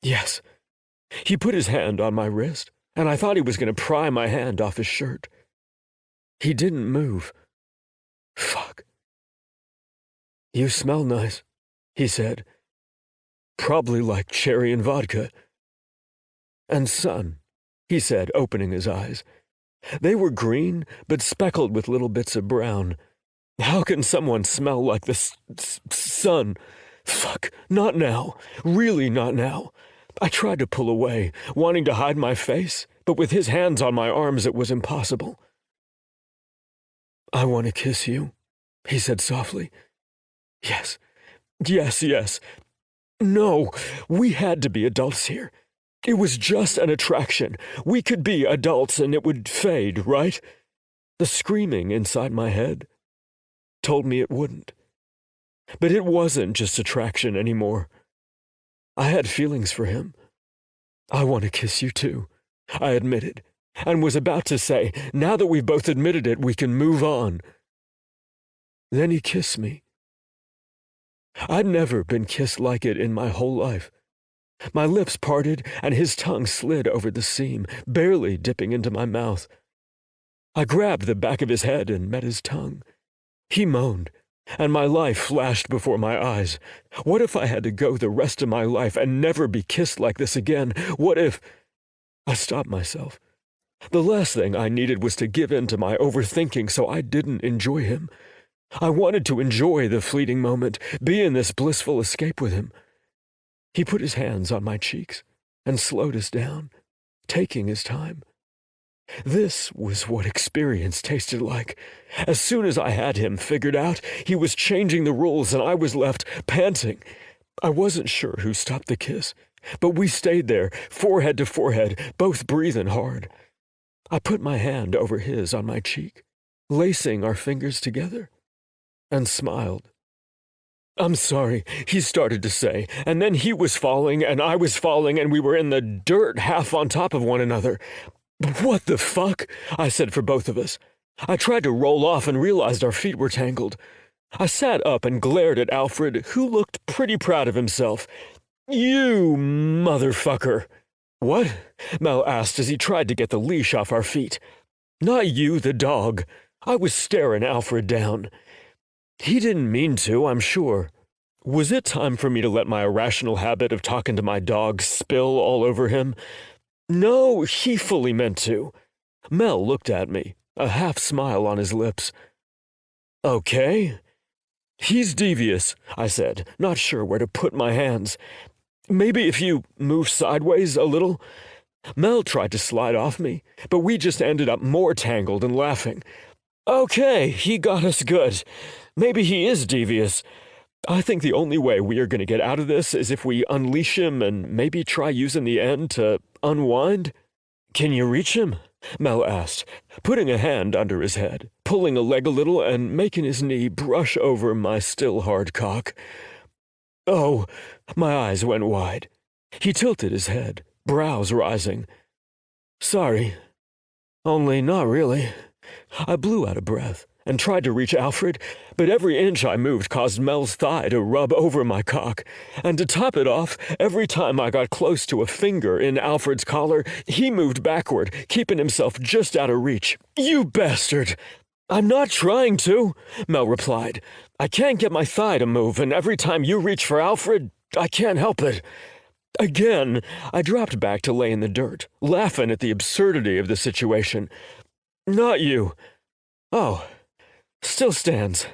Yes. He put his hand on my wrist, and I thought he was going to pry my hand off his shirt. He didn't move. Fuck. You smell nice, he said. Probably like cherry and vodka. And sun, he said, opening his eyes. They were green, but speckled with little bits of brown. How can someone smell like the sun? Fuck, not now. Really not now. I tried to pull away, wanting to hide my face, but with his hands on my arms it was impossible. "I want to kiss you," he said softly. Yes, yes, yes. No, we had to be adults here. It was just an attraction. We could be adults and it would fade, right? The screaming inside my head told me it wouldn't. But it wasn't just attraction anymore. I had feelings for him. "I want to kiss you too," I admitted, and was about to say, "Now that we've both admitted it, we can move on." Then he kissed me. I'd never been kissed like it in my whole life. My lips parted, and his tongue slid over the seam, barely dipping into my mouth. I grabbed the back of his head and met his tongue. He moaned, and my life flashed before my eyes. What if I had to go the rest of my life and never be kissed like this again? What if... I stopped myself. The last thing I needed was to give in to my overthinking, so I didn't enjoy him. I wanted to enjoy the fleeting moment, be in this blissful escape with him. He put his hands on my cheeks and slowed us down, taking his time. This was what experience tasted like. As soon as I had him figured out, he was changing the rules and I was left panting. I wasn't sure who stopped the kiss, but we stayed there, forehead to forehead, both breathing hard. I put my hand over his on my cheek, lacing our fingers together, and smiled. "I'm sorry," he started to say, and then he was falling and I was falling and we were in the dirt half on top of one another. "What the fuck?" I said for both of us. I tried to roll off and realized our feet were tangled. I sat up and glared at Alfred, who looked pretty proud of himself. "You motherfucker." "What?" Mel asked as he tried to get the leash off our feet. "Not you, the dog." I was staring Alfred down. He didn't mean to, I'm sure. Was it time for me to let my irrational habit of talking to my dog spill all over him? No, he fully meant to. Mel looked at me, a half smile on his lips. "Okay." "He's devious," I said, not sure where to put my hands. "Maybe if you move sideways a little." Mel tried to slide off me, but we just ended up more tangled and laughing. "Okay, he got us good. Maybe he is devious. I think the only way we are going to get out of this is if we unleash him and maybe try using the end to unwind." "Can you reach him?" Mel asked, putting a hand under his head, pulling a leg a little and making his knee brush over my still hard cock. "Oh," my eyes went wide. He tilted his head, brows rising. "Sorry. Only not really." I blew out a breath and tried to reach Alfred, but every inch I moved caused Mel's thigh to rub over my cock. And to top it off, every time I got close to a finger in Alfred's collar, he moved backward, keeping himself just out of reach. "You bastard!" "I'm not trying to," Mel replied. "I can't get my thigh to move, and every time you reach for Alfred, I can't help it." Again, I dropped back to lay in the dirt, laughing at the absurdity of the situation. "Not you." "Oh, still stands.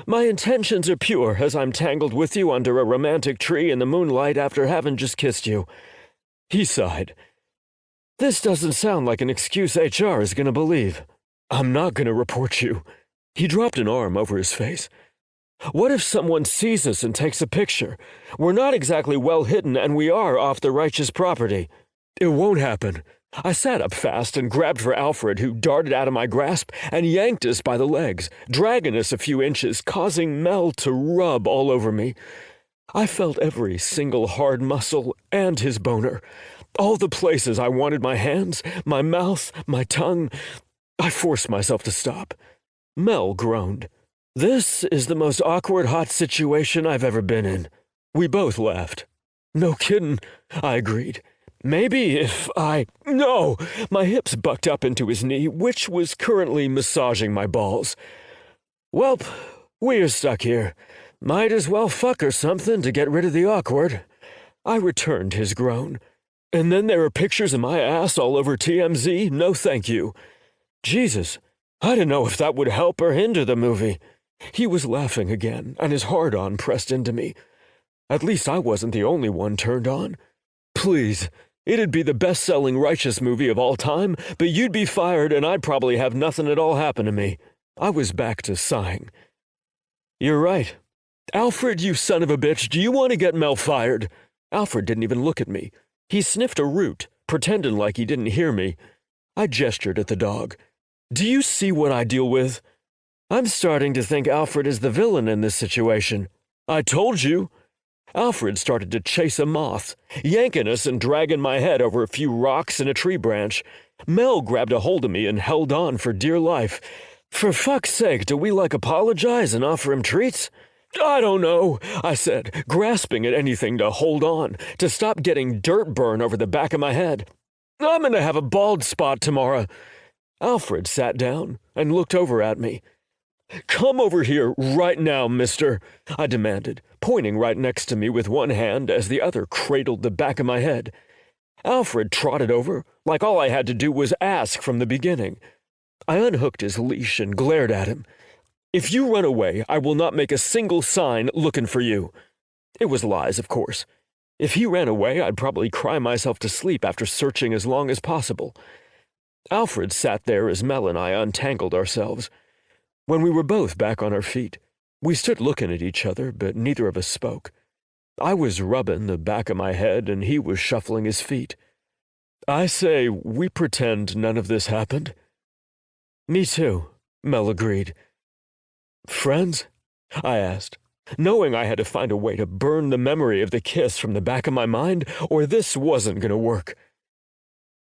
My intentions are pure as I'm tangled with you under a romantic tree in the moonlight after having just kissed you." He sighed. "This doesn't sound like an excuse HR is going to believe. I'm not going to report you." He dropped an arm over his face. "What if someone sees us and takes a picture? We're not exactly well hidden and we are off the righteous property." "It won't happen." I sat up fast and grabbed for Alfred, who darted out of my grasp and yanked us by the legs, dragging us a few inches, causing Mel to rub all over me. I felt every single hard muscle and his boner. All the places I wanted my hands, my mouth, my tongue. I forced myself to stop. Mel groaned. "This is the most awkward hot situation I've ever been in." We both laughed. "No kiddin'," I agreed. "Maybe if I—" No! My hips bucked up into his knee, which was currently massaging my balls. "Welp, we're stuck here. Might as well fuck or something to get rid of the awkward." I returned his groan. "And then there are pictures of my ass all over TMZ? No thank you." Jesus, I didn't know if that would help or hinder the movie. He was laughing again, and his hard-on pressed into me. At least I wasn't the only one turned on. Please, it'd be the best-selling righteous movie of all time, but you'd be fired and I'd probably have nothing at all happen to me. I was back to sighing. You're right. Alfred, you son of a bitch, do you want to get Mel fired? Alfred didn't even look at me. He sniffed a root, pretending like he didn't hear me. I gestured at the dog. Do you see what I deal with? I'm starting to think Alfred is the villain in this situation. I told you. Alfred started to chase a moth, yanking us and dragging my head over a few rocks and a tree branch. Mel grabbed a hold of me and held on for dear life. For fuck's sake, do we apologize and offer him treats? I don't know, I said, grasping at anything to hold on, to stop getting dirt burn over the back of my head. I'm going to have a bald spot tomorrow. Alfred sat down and looked over at me. Come over here right now, mister, I demanded, pointing right next to me with one hand as the other cradled the back of my head. Alfred trotted over, like all I had to do was ask from the beginning. I unhooked his leash and glared at him. If you run away, I will not make a single sign looking for you. It was lies, of course. If he ran away, I'd probably cry myself to sleep after searching as long as possible. Alfred sat there as Mel and I untangled ourselves. When we were both back on our feet, we stood looking at each other, but neither of us spoke. I was rubbing the back of my head, and he was shuffling his feet. I say we pretend none of this happened. Me too, Mel agreed. Friends? I asked, knowing I had to find a way to burn the memory of the kiss from the back of my mind, or this wasn't going to work.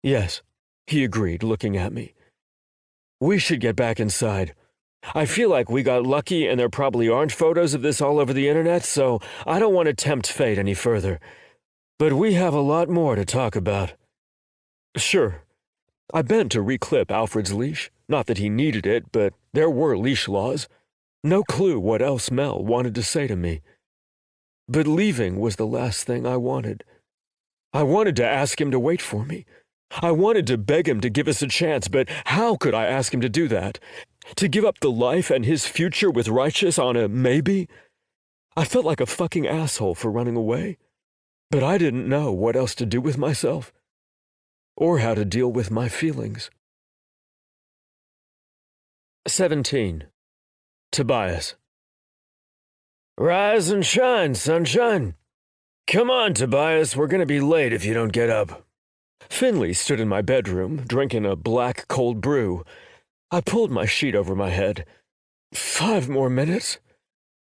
Yes, he agreed, looking at me. We should get back inside. I feel like we got lucky and there probably aren't photos of this all over the internet, so I don't want to tempt fate any further. But we have a lot more to talk about. Sure. I bent to reclip Alfred's leash. Not that he needed it, but there were leash laws. No clue what else Mel wanted to say to me. But leaving was the last thing I wanted. I wanted to ask him to wait for me. I wanted to beg him to give us a chance, but how could I ask him to do that? To give up the life and his future with Righteous on a maybe? I felt like a fucking asshole for running away. But I didn't know what else to do with myself, or how to deal with my feelings. 17. Tobias. Rise and shine, sunshine. Come on, Tobias, we're going to be late if you don't get up. Finley stood in my bedroom, drinking a black cold brew. I pulled my sheet over my head. 5 more minutes?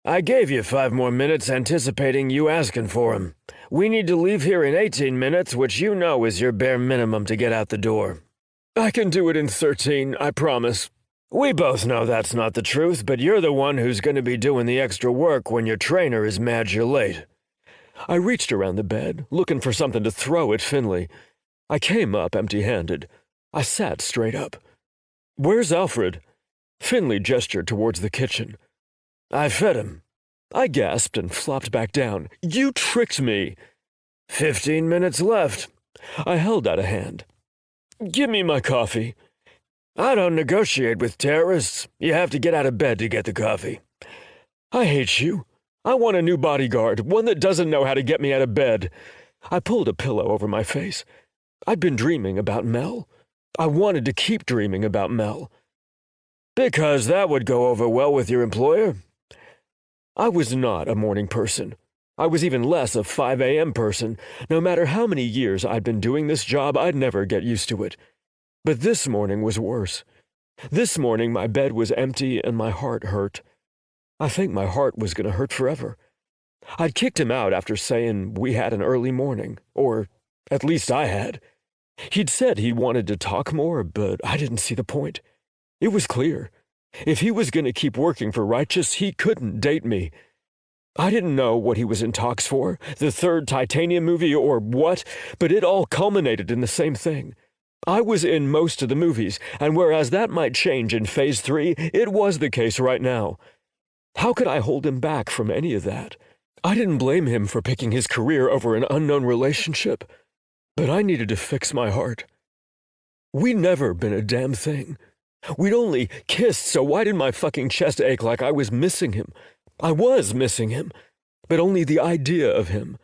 I gave you 5 more minutes anticipating you asking for 'em. We need to leave here in 18 minutes, which you know is your bare minimum to get out the door. I can do it in 13, I promise. We both know that's not the truth, but you're the one who's going to be doing the extra work when your trainer is mad you're late. I reached around the bed, looking for something to throw at Finley. I came up empty-handed. I sat straight up. Where's Alfred? Finley gestured towards the kitchen. I fed him. I gasped and flopped back down. You tricked me. 15 minutes left. I held out a hand. Give me my coffee. I don't negotiate with terrorists. You have to get out of bed to get the coffee. I hate you. I want a new bodyguard, one that doesn't know how to get me out of bed. I pulled a pillow over my face. I'd been dreaming about Mel. I wanted to keep dreaming about Mel. Because that would go over well with your employer. I was not a morning person. I was even less a 5 a.m. person. No matter how many years I'd been doing this job, I'd never get used to it. But this morning was worse. This morning my bed was empty and my heart hurt. I think my heart was going to hurt forever. I'd kicked him out after saying we had an early morning, or at least I had. He'd said he wanted to talk more, but I didn't see the point. It was clear. If he was going to keep working for Righteous, he couldn't date me. I didn't know what he was in talks for, the 3rd Titanium movie or what, but it all culminated in the same thing. I was in most of the movies, and whereas that might change in Phase 3, it was the case right now. How could I hold him back from any of that? I didn't blame him for picking his career over an unknown relationship, but I needed to fix my heart. We'd never been a damn thing. We'd only kissed, so why did my fucking chest ache like I was missing him? I was missing him. but only the idea of him.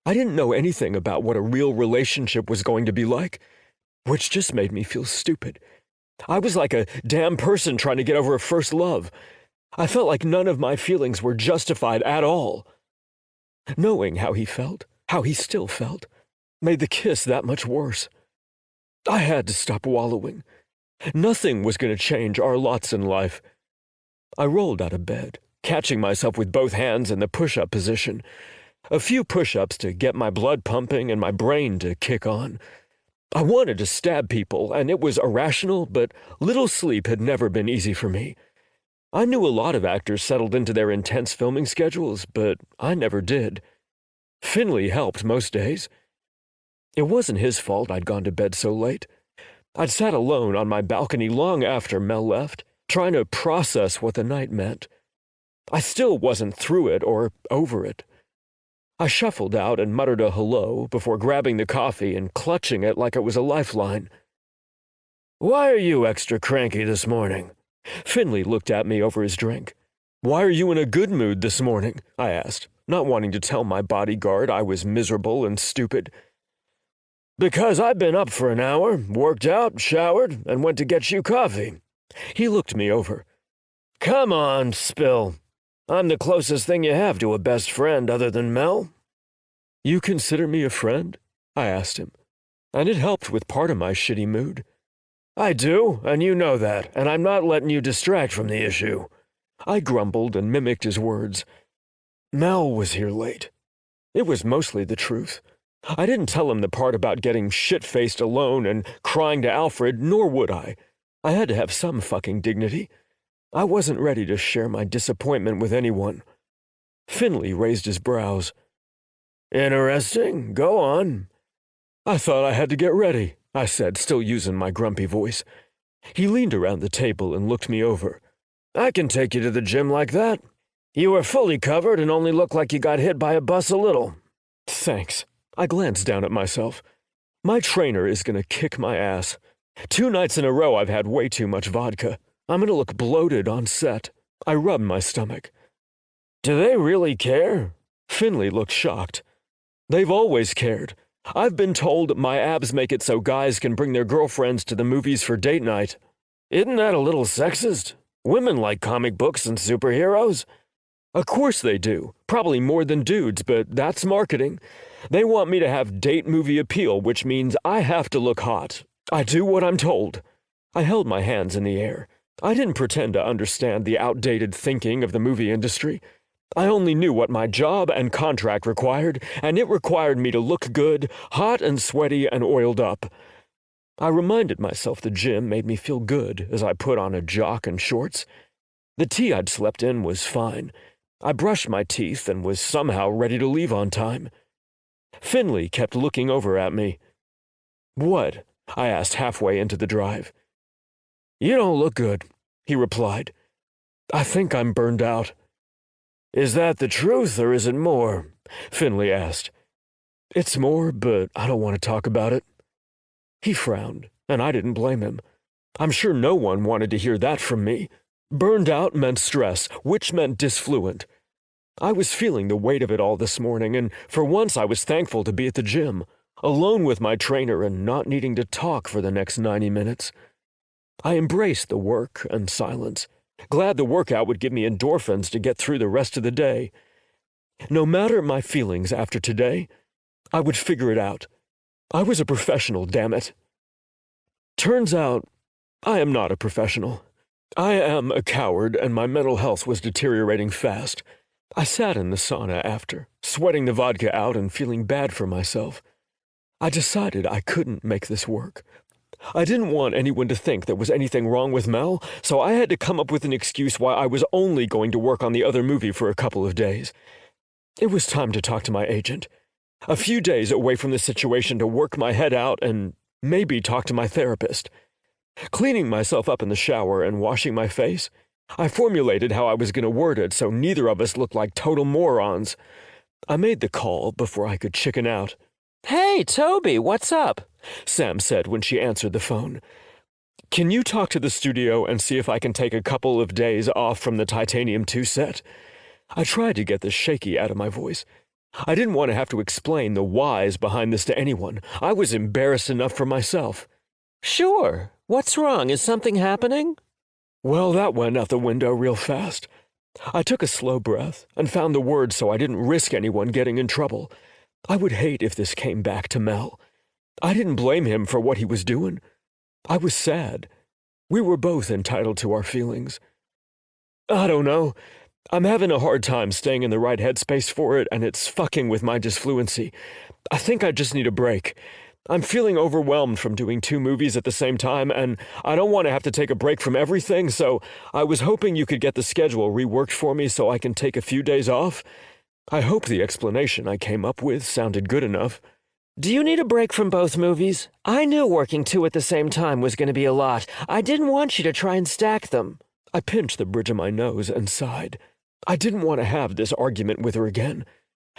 I didn't know anything about what a real relationship was going to be like, which just made me feel stupid. I was like a damn person trying to get over a first love. I felt like none of my feelings were justified at all. Knowing how he felt, how he still felt, made the kiss that much worse. I had to stop wallowing. Nothing was going to change our lots in life. I rolled out of bed, catching myself with both hands in the push-up position. A few push-ups to get my blood pumping and my brain to kick on. I wanted to stab people, and it was irrational, but little sleep had never been easy for me. I knew a lot of actors settled into their intense filming schedules, but I never did. Finley helped most days. It wasn't his fault I'd gone to bed so late. I'd sat alone on my balcony long after Mel left, trying to process what the night meant. I still wasn't through it or over it. I shuffled out and muttered a hello before grabbing the coffee and clutching it like it was a lifeline. "Why are you extra cranky this morning?" Finley looked at me over his drink. "Why are you in a good mood this morning?" I asked, not wanting to tell my bodyguard I was miserable and stupid. "Because I've been up for an hour, worked out, showered, and went to get you coffee." He looked me over. "Come on, Spill. I'm the closest thing you have to a best friend other than Mel." "You consider me a friend?" I asked him, and it helped with part of my shitty mood. "I do, and you know that, and I'm not letting you distract from the issue." I grumbled and mimicked his words. Mel was here late. It was mostly the truth. I didn't tell him the part about getting shit-faced alone and crying to Alfred, nor would I. I had to have some fucking dignity. I wasn't ready to share my disappointment with anyone. Finley raised his brows. "Interesting. Go on." "I thought I had to get ready," I said, still using my grumpy voice. He leaned around the table and looked me over. "I can take you to the gym like that. You were fully covered and only look like you got hit by a bus a little." "Thanks." I glanced down at myself. My trainer is going to kick my ass. 2 nights in a row I've had way too much vodka. I'm going to look bloated on set. I rubbed my stomach. "Do they really care?" Finley looked shocked. "They've always cared. I've been told my abs make it so guys can bring their girlfriends to the movies for date night." "Isn't that a little sexist? Women like comic books and superheroes." "Of course they do. Probably more than dudes, but that's marketing. They want me to have date movie appeal, which means I have to look hot. I do what I'm told." I held my hands in the air. I didn't pretend to understand the outdated thinking of the movie industry. I only knew what my job and contract required, and it required me to look good, hot and sweaty and oiled up. I reminded myself the gym made me feel good as I put on a jock and shorts. The tea I'd slept in was fine. I brushed my teeth and was somehow ready to leave on time. Finley kept looking over at me. "What?" I asked halfway into the drive. "You don't look good," he replied. "I think I'm burned out." "Is that the truth, or is it more?" Finley asked. "It's more, but I don't want to talk about it." He frowned, and I didn't blame him. I'm sure no one wanted to hear that from me. Burned out meant stress, which meant disfluent. I was feeling the weight of it all this morning, and for once I was thankful to be at the gym, alone with my trainer and not needing to talk for the next 90 minutes. I embraced the work and silence, glad the workout would give me endorphins to get through the rest of the day. No matter my feelings after today, I would figure it out. I was a professional, damn it. Turns out, I am not a professional. I am a coward, and my mental health was deteriorating fast. I sat in the sauna after, sweating the vodka out and feeling bad for myself. I decided I couldn't make this work. I didn't want anyone to think there was anything wrong with Mel, so I had to come up with an excuse why I was only going to work on the other movie for a couple of days. It was time to talk to my agent. A few days away from the situation to work my head out and maybe talk to my therapist. Cleaning myself up in the shower and washing my face, I formulated how I was going to word it so neither of us looked like total morons. I made the call before I could chicken out. "Hey, Toby, what's up?" Sam said when she answered the phone. "Can you talk to the studio and see if I can take a couple of days off from the Titanium 2 set?" I tried to get the shaky out of my voice. I didn't want to have to explain the whys behind this to anyone. I was embarrassed enough for myself. Sure. What's wrong? Is something happening? Well, that went out the window real fast. I took a slow breath and found the words so I didn't risk anyone getting in trouble. I would hate if this came back to Mel. I didn't blame him for what he was doing. I was sad. We were both entitled to our feelings. I don't know. I'm having a hard time staying in the right headspace for it, and it's fucking with my disfluency. I think I just need a break. I'm feeling overwhelmed from doing 2 movies at the same time, and I don't want to have to take a break from everything, so I was hoping you could get the schedule reworked for me so I can take a few days off. I hope the explanation I came up with sounded good enough. Do you need a break from both movies? I knew working 2 at the same time was going to be a lot. I didn't want you to try and stack them. I pinched the bridge of my nose and sighed. I didn't want to have this argument with her again.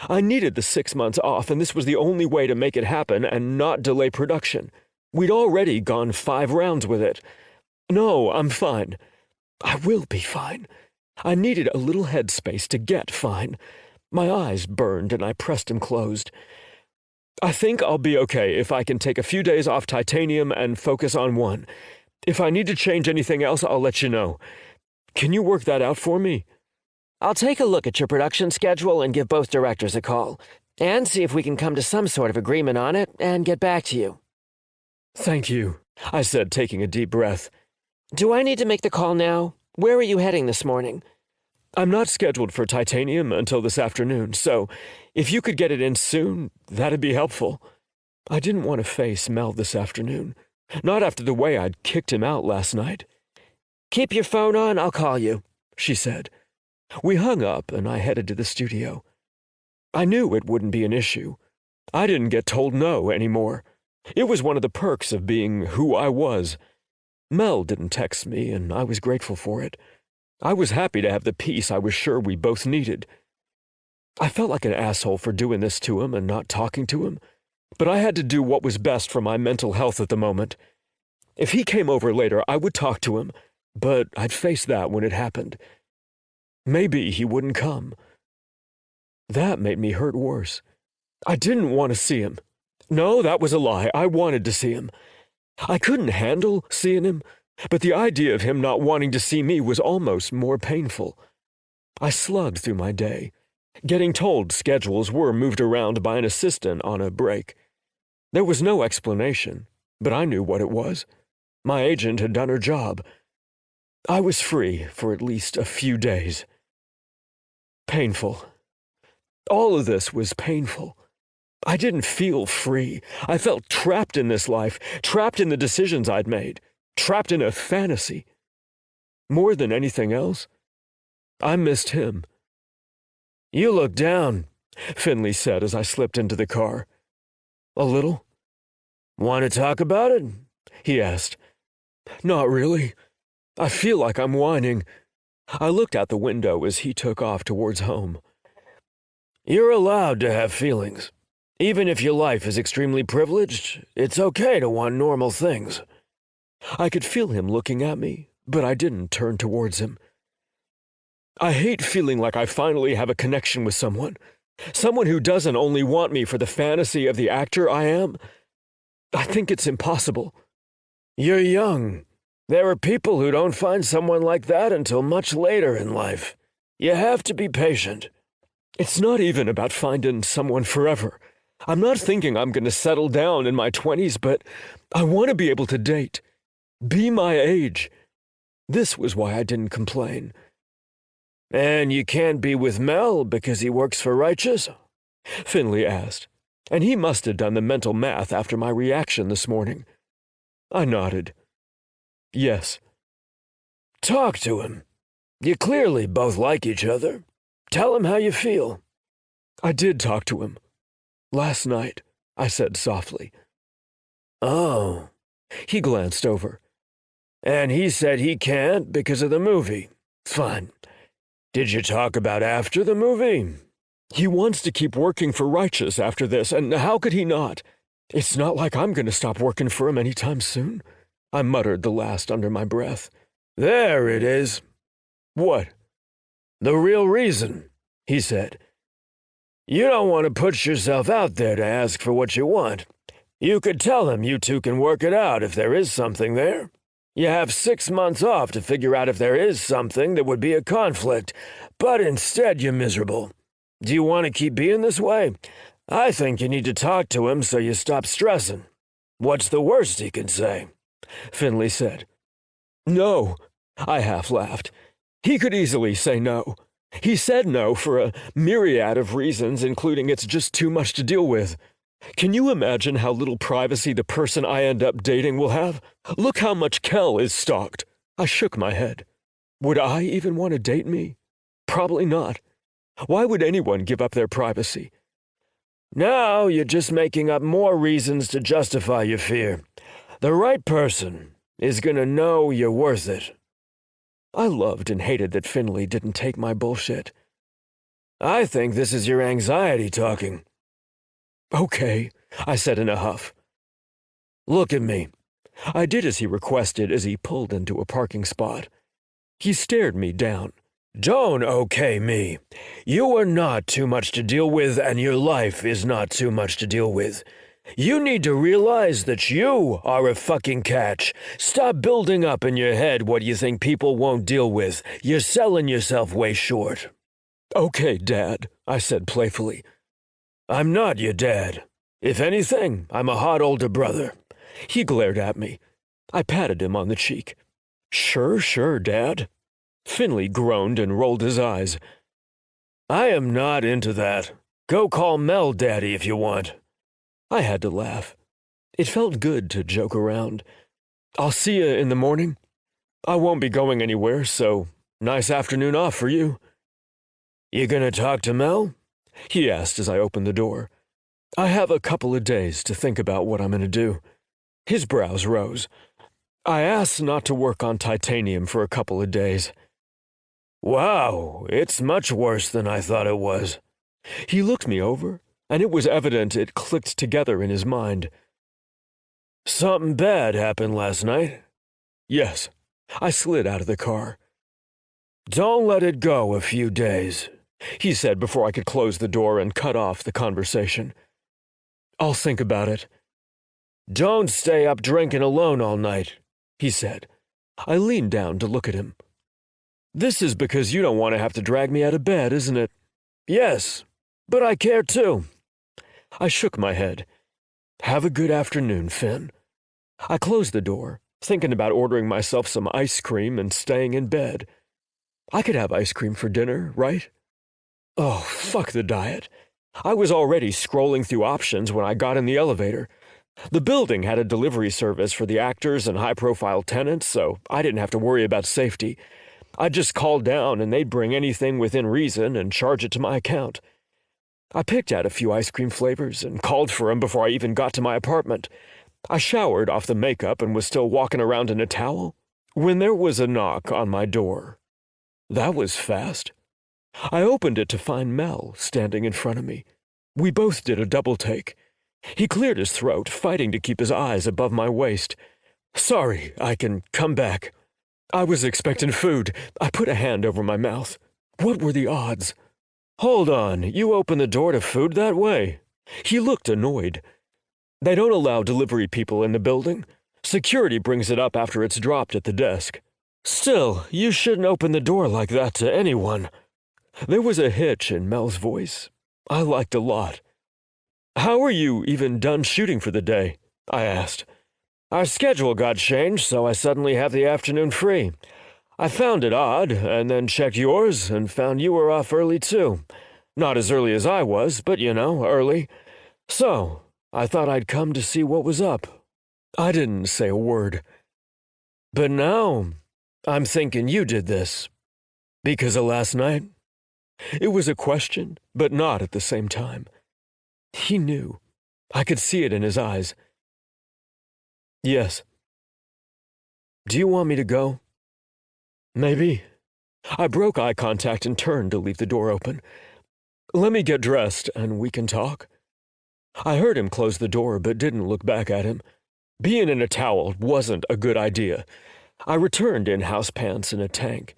I needed the 6 months off, and this was the only way to make it happen and not delay production. We'd already gone 5 rounds with it. No, I'm fine. I will be fine. I needed a little headspace to get fine. My eyes burned and I pressed them closed. I think I'll be okay if I can take a few days off titanium and focus on one. If I need to change anything else, I'll let you know. Can you work that out for me? I'll take a look at your production schedule and give both directors a call, and see if we can come to some sort of agreement on it and get back to you. Thank you, I said, taking a deep breath. Do I need to make the call now? Where are you heading this morning? I'm not scheduled for titanium until this afternoon, so if you could get it in soon, that'd be helpful. I didn't want to face Mel this afternoon, not after the way I'd kicked him out last night. Keep your phone on, I'll call you, she said. We hung up and I headed to the studio. I knew it wouldn't be an issue. I didn't get told no anymore. It was one of the perks of being who I was. Mel didn't text me, and I was grateful for it. I was happy to have the peace I was sure we both needed. I felt like an asshole for doing this to him and not talking to him, but I had to do what was best for my mental health at the moment. If he came over later, I would talk to him, but I'd face that when it happened. Maybe he wouldn't come. That made me hurt worse. I didn't want to see him. No, that was a lie. I wanted to see him. I couldn't handle seeing him, but the idea of him not wanting to see me was almost more painful. I slugged through my day, getting told schedules were moved around by an assistant on a break. There was no explanation, but I knew what it was. My agent had done her job. I was free for at least a few days. Painful. All of this was painful. I didn't feel free. I felt trapped in this life, trapped in the decisions I'd made, trapped in a fantasy. More than anything else, I missed him. You look down, Finley said as I slipped into the car. A little. Want to talk about it? He asked. Not really. I feel like I'm whining. I looked out the window as he took off towards home. You're allowed to have feelings. Even if your life is extremely privileged, it's okay to want normal things. I could feel him looking at me, but I didn't turn towards him. I hate feeling like I finally have a connection with someone who doesn't only want me for the fantasy of the actor I am. I think it's impossible. You're young. There are people who don't find someone like that until much later in life. You have to be patient. It's not even about finding someone forever. I'm not thinking I'm going to settle down in my 20s, but I want to be able to date. Be my age. This was why I didn't complain. And you can't be with Mel because he works for Righteous? Finley asked, and he must have done the mental math after my reaction this morning. I nodded. Yes. Talk to him. You clearly both like each other. Tell him how you feel. I did talk to him. Last night, I said softly. Oh. He glanced over. And he said he can't because of the movie. Fine. Did you talk about after the movie? He wants to keep working for Righteous after this, and how could he not? It's not like I'm going to stop working for him anytime soon. I muttered the last under my breath. There it is. What? The real reason. he said. "You don't want to put yourself out there to ask for what you want. You could tell him you two can work it out if there is something there. You have 6 months off to figure out if there is something that would be a conflict, but instead you're miserable. Do you want to keep being this way? I think you need to talk to him so you stop stressing. What's the worst he can say?" Finley said. "No," I half laughed. He could easily say no. He said no for a myriad of reasons, including it's just too much to deal with. Can you imagine how little privacy the person I end up dating will have? Look how much Kel is stalked. I shook my head. Would I even want to date me? Probably not. Why would anyone give up their privacy? Now you're just making up more reasons to justify your fear. The right person is gonna know you're worth it. I loved and hated that Finley didn't take my bullshit. I think this is your anxiety talking. Okay, I said in a huff. Look at me. I did as he requested as he pulled into a parking spot. He stared me down. Don't okay me. You are not too much to deal with, and your life is not too much to deal with. You need to realize that you are a fucking catch. Stop building up in your head what you think people won't deal with. You're selling yourself way short. Okay, Dad, I said playfully. I'm not your dad. If anything, I'm a hot older brother. He glared at me. I patted him on the cheek. Sure, Dad. Finley groaned and rolled his eyes. I am not into that. Go call Mel Daddy if you want. I had to laugh. It felt good to joke around. I'll see you in the morning. I won't be going anywhere, so nice afternoon off for you. You gonna talk to Mel? He asked as I opened the door. I have a couple of days to think about what I'm gonna do. His brows rose. I asked not to work on titanium for a couple of days. Wow, it's much worse than I thought it was. He looked me over, and it was evident it clicked together in his mind. Something bad happened last night? Yes. I slid out of the car. Don't let it go a few days, he said before I could close the door and cut off the conversation. I'll think about it. Don't stay up drinking alone all night, he said. I leaned down to look at him. This is because you don't want to have to drag me out of bed, isn't it? Yes, but I care too. I shook my head. Have a good afternoon, Finn. I closed the door, thinking about ordering myself some ice cream and staying in bed. I could have ice cream for dinner, right? Oh, fuck the diet. I was already scrolling through options when I got in the elevator. The building had a delivery service for the actors and high-profile tenants, so I didn't have to worry about safety. I'd just call down and they'd bring anything within reason and charge it to my account. I picked out a few ice cream flavors and called for them before I even got to my apartment. I showered off the makeup and was still walking around in a towel when there was a knock on my door. That was fast. I opened it to find Mel standing in front of me. We both did a double take. He cleared his throat, fighting to keep his eyes above my waist. Sorry, I can come back. I was expecting food. I put a hand over my mouth. What were the odds? Hold on, you opened the door to food that way? He looked annoyed. They don't allow delivery people in the building. Security brings it up after it's dropped at the desk. Still, you shouldn't open the door like that to anyone. There was a hitch in Mel's voice I liked a lot. How are you even done shooting for the day? I asked. Our schedule got changed, so I suddenly have the afternoon free. I found it odd, and then checked yours, and found you were off early too. Not as early as I was, but early. So, I thought I'd come to see what was up. I didn't say a word. But now, I'm thinking you did this. Because of last night? It was a question, but not at the same time. He knew. I could see it in his eyes. Yes. Do you want me to go? Maybe. I broke eye contact and turned to leave the door open. Let me get dressed and we can talk. I heard him close the door but didn't look back at him. Being in a towel wasn't a good idea. I returned in house pants and a tank.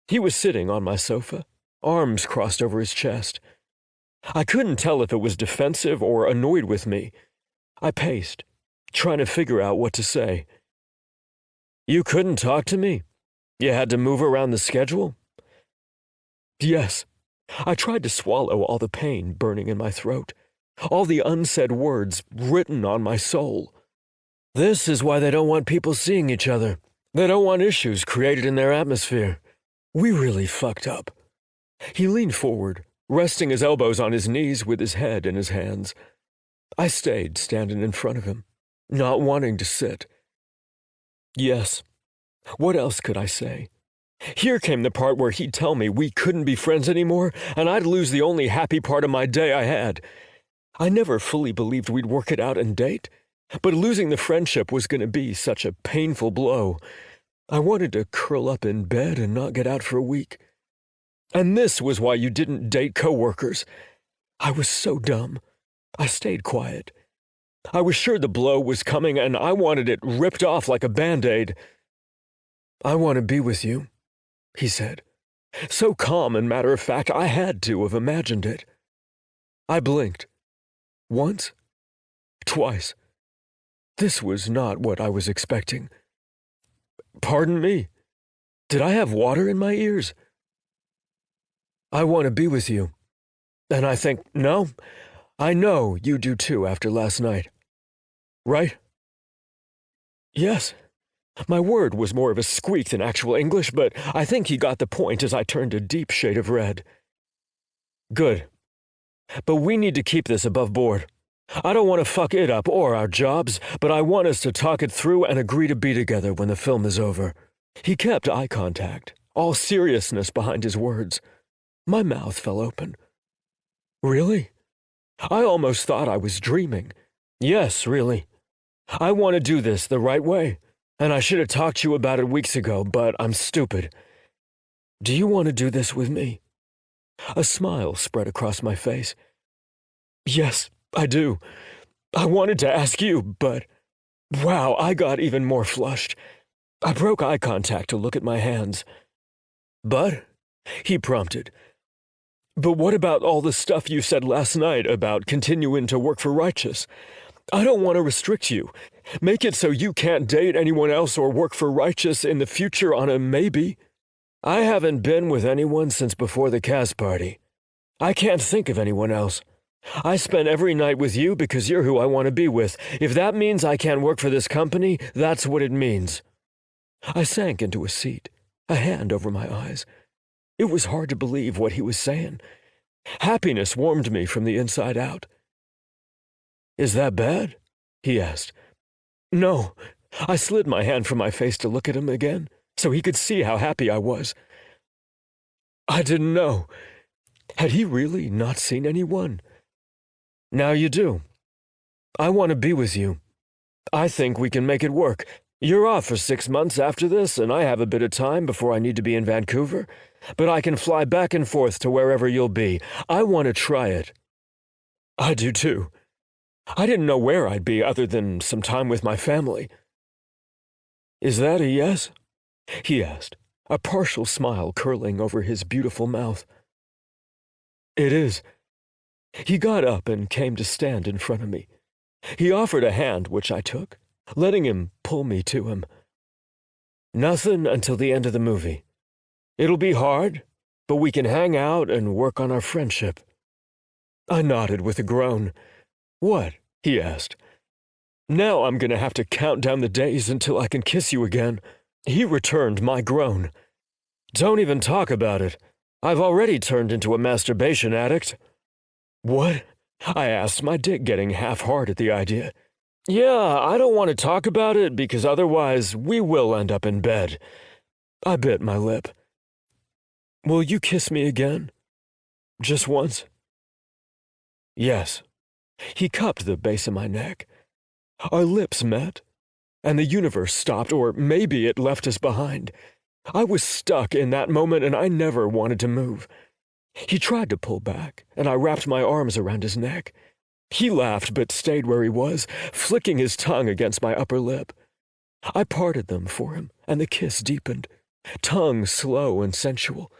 He was sitting on my sofa. arms crossed over his chest. I couldn't tell if it was defensive or annoyed with me. I paced, trying to figure out what to say. You couldn't talk to me? You had to move around the schedule? Yes. I tried to swallow all the pain burning in my throat, all the unsaid words written on my soul. This is why they don't want people seeing each other. They don't want issues created in their atmosphere. We really fucked up. He leaned forward, resting his elbows on his knees with his head in his hands. I stayed standing in front of him, not wanting to sit. Yes. What else could I say? Here came the part where he'd tell me we couldn't be friends anymore, and I'd lose the only happy part of my day I had. I never fully believed we'd work it out and date, but losing the friendship was going to be such a painful blow. I wanted to curl up in bed and not get out for a week. And this was why you didn't date coworkers. I was so dumb. I stayed quiet. I was sure the blow was coming, and I wanted it ripped off like a Band-Aid. I want to be with you, he said. So calm and matter-of-fact, I had to have imagined it. I blinked. Once. Twice. This was not what I was expecting. Pardon me. Did I have water in my ears? I want to be with you. And I think, no, I know you do too after last night. Right? Yes. My word was more of a squeak than actual English, but I think he got the point as I turned a deep shade of red. Good. But we need to keep this above board. I don't want to fuck it up or our jobs, but I want us to talk it through and agree to be together when the film is over. He kept eye contact, all seriousness behind his words. My mouth fell open. Really? I almost thought I was dreaming. Yes, really. I want to do this the right way, and I should have talked to you about it weeks ago, but I'm stupid. Do you want to do this with me? A smile spread across my face. Yes, I do. I wanted to ask you, but wow, I got even more flushed. I broke eye contact to look at my hands. But, he prompted, but what about all the stuff you said last night about continuing to work for Righteous? I don't want to restrict you. Make it so you can't date anyone else or work for Righteous in the future on a maybe. I haven't been with anyone since before the cast party. I can't think of anyone else. I spend every night with you because you're who I want to be with. If that means I can't work for this company, that's what it means. I sank into a seat, a hand over my eyes. It was hard to believe what he was saying. Happiness warmed me from the inside out. Is that bad? He asked. No. I slid my hand from my face to look at him again, so he could see how happy I was. I didn't know. Had he really not seen anyone? Now you do. I want to be with you. I think we can make it work. You're off for 6 months after this, and I have a bit of time before I need to be in Vancouver, but I can fly back and forth to wherever you'll be. I want to try it. I do too. I didn't know where I'd be other than some time with my family. Is that a yes? He asked, a partial smile curling over his beautiful mouth. It is. He got up and came to stand in front of me. He offered a hand, which I took, letting him pull me to him. Nothing until the end of the movie. It'll be hard, but we can hang out and work on our friendship. I nodded with a groan. What? He asked. Now I'm going to have to count down the days until I can kiss you again. He returned my groan. Don't even talk about it. I've already turned into a masturbation addict. What? I asked, my dick getting half-hard at the idea. Yeah, I don't want to talk about it because otherwise we will end up in bed. I bit my lip. Will you kiss me again? Just once? Yes. He cupped the base of my neck. Our lips met, and the universe stopped, or maybe it left us behind. I was stuck in that moment, and I never wanted to move. He tried to pull back, and I wrapped my arms around his neck. He laughed but stayed where he was, flicking his tongue against my upper lip. I parted them for him, and the kiss deepened. tongue slow and sensual.